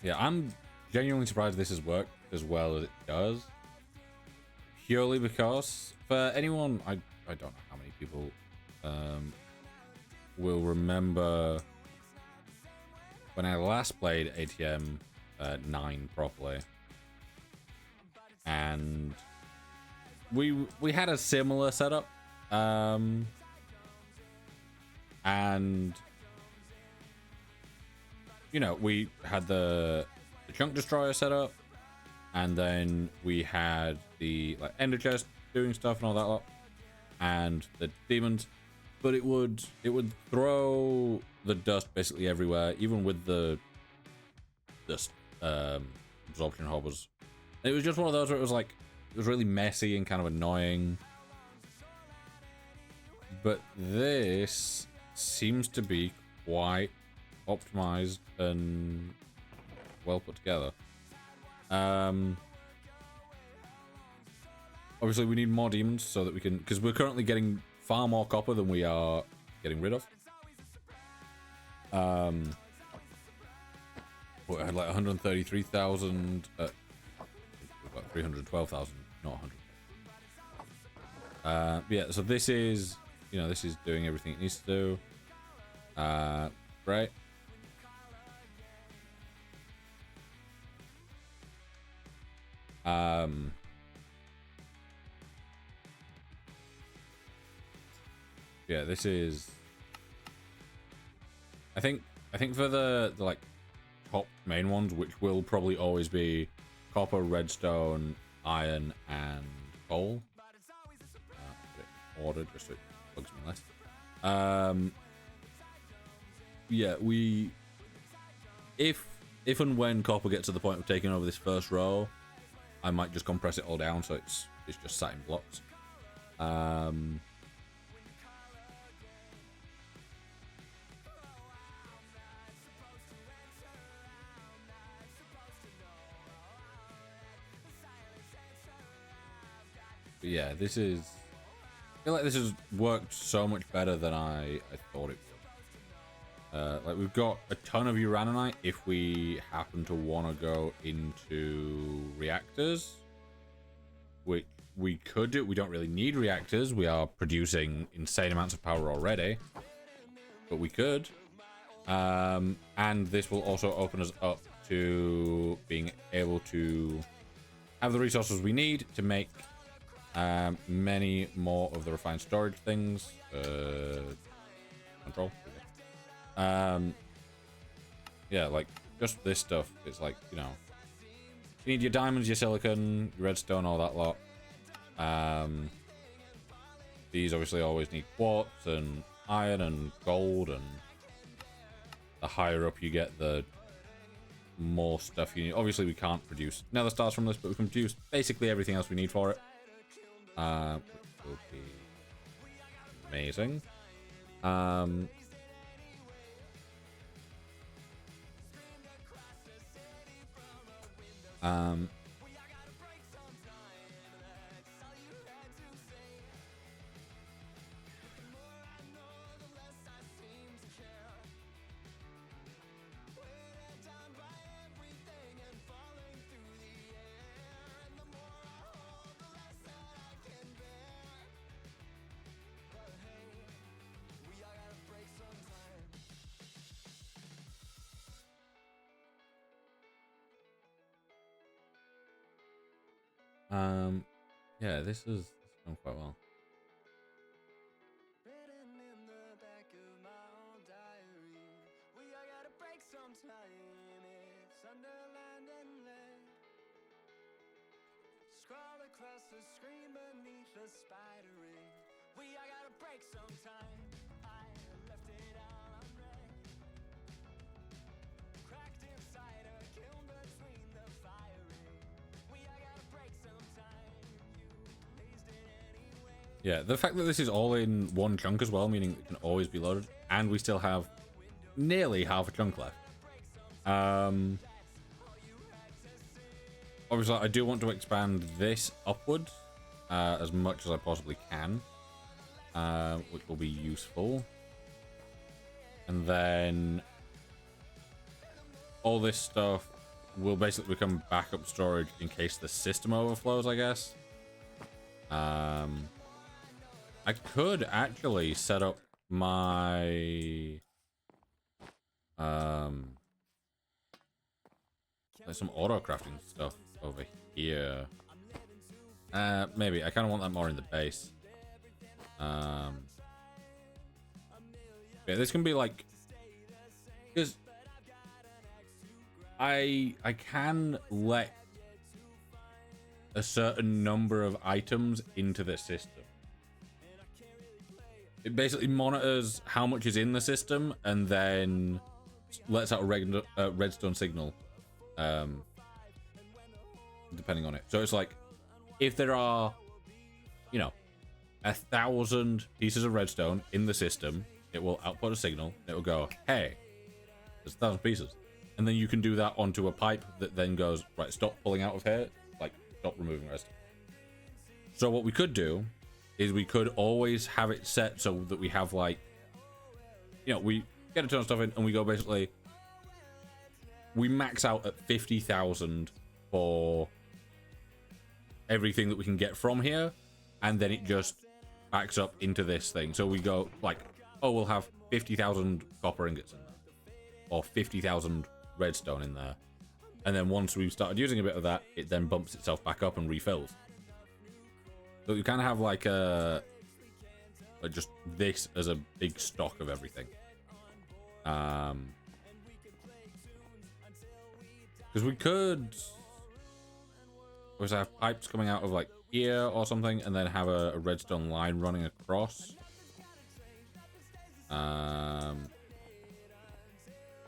Yeah, I'm genuinely surprised this has worked as well as it does. Purely because, for anyone, I don't know how many people will remember when I last played ATM 9 properly. And we had a similar setup. And you know, we had the chunk destroyer set up, and then we had the like ender chest doing stuff and all that lot, and the demons. But it would throw the dust basically everywhere, even with the dust absorption hoppers. And it was just one of those where it was really messy and kind of annoying. But this seems to be quite optimized and well put together. Obviously we need more demons so that we can, because we're currently getting far more copper than we are getting rid of. We had like 133,000, we've got 312,000, not 100. Yeah, so this is, you know, this is doing everything it needs to do. Right. Yeah, this is, I think for the like top main ones, which will probably always be copper, redstone, iron, and coal. Ordered just so it bugs me less. Yeah, if and when copper gets to the point of taking over this first row, I might just compress it all down so it's just sat in blocks. But yeah, this is, I feel like this has worked so much better than I thought it would. Like, we've got a ton of uraninite if we happen to want to go into reactors, which we could do. We don't really need reactors. We are producing insane amounts of power already, but we could. And this will also open us up to being able to have the resources we need to make many more of the refined storage things. Control. Yeah, like just this stuff. It's like, you know, you need your diamonds, your silicon, your redstone, all that lot. These obviously always need quartz and iron and gold, and the higher up you get, the more stuff you need. Obviously, we can't produce nether stars from this, but we can produce basically everything else we need for it. Which will be amazing. Yeah, this is going quite well. Written in the back of my old diary, we all gotta break sometime. It's underlined and lead. Scroll across the screen beneath the spidery. We all gotta break sometime. I left it all unread. Cracked inside a kiln between the firing. We all gotta break sometime. Yeah, the fact that this is all in one chunk as well, meaning it can always be loaded, and we still have nearly half a chunk left. Obviously, I do want to expand this upwards as much as I possibly can, which will be useful. And then all this stuff will basically become backup storage in case the system overflows, I guess. I could actually set up my There's some auto crafting stuff over here. Maybe I kind of want that more in the base. Yeah, this can be like, because I can let a certain number of items into the system. It basically monitors how much is in the system and then lets out a redstone signal, depending on it. So it's like, if there are, you know, 1,000 pieces of redstone in the system, it will output a signal. It will go, hey, there's 1,000 pieces. And then you can do that onto a pipe that then goes, right, stop pulling out of here, like, stop removing redstone. So what we could do is we could always have it set so that we have, like, you know, we get a ton of stuff in and we go basically, we max out at 50,000 for everything that we can get from here, and then it just backs up into this thing. So we go like, oh, we'll have 50,000 copper ingots in there, or 50,000 redstone in there, and then once we've started using a bit of that, it then bumps itself back up and refills. So you kind of have like just this as a big stock of everything. Because we could always have pipes coming out of like here or something, and then have a redstone line running across.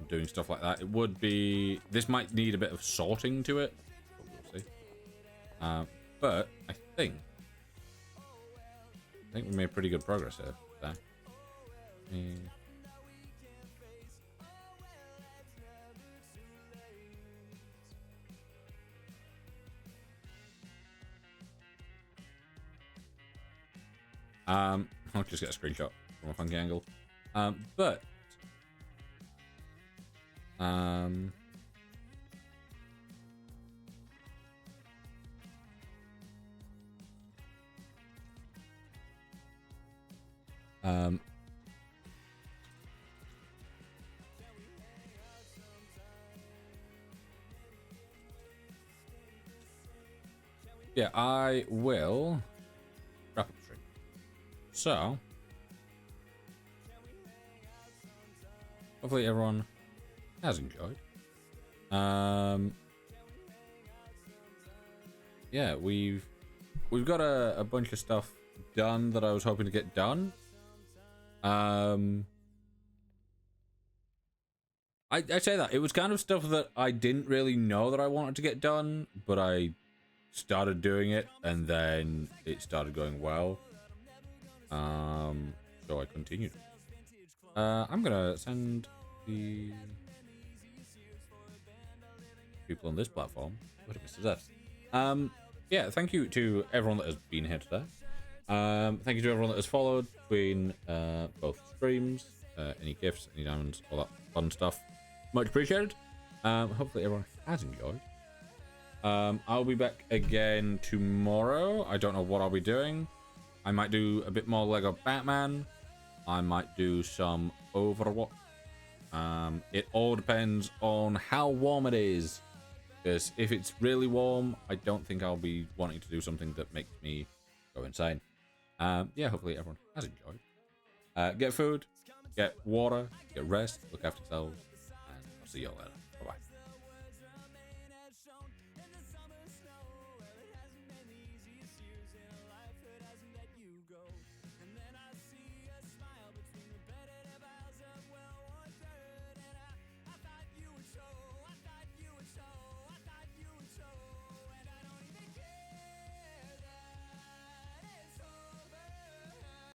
Doing stuff like that. It would be, this might need a bit of sorting to it, but we'll see. But I think we made pretty good progress here. I'll just get a screenshot from a funky angle. Yeah, I will wrap up the stream. So, hopefully everyone has enjoyed. Yeah, we've got a bunch of stuff done that I was hoping to get done. I say that it was kind of stuff that I didn't really know that I wanted to get done, but I started doing it and then it started going well. So I continued. I'm gonna send the people on this platform what Mr. Zest. Yeah, thank you to everyone that has been here today. Thank you to everyone that has followed between both streams, any gifts, any diamonds, all that fun stuff. Much appreciated. Hopefully everyone has enjoyed. I'll be back again tomorrow. I don't know what I'll be doing. I might do a bit more Lego Batman. I might do some Overwatch. It all depends on how warm it is. Because if it's really warm, I don't think I'll be wanting to do something that makes me go insane. Yeah, hopefully everyone has enjoyed. Get food, get water, get rest, look after yourselves, and I'll see you all later. Bye-bye.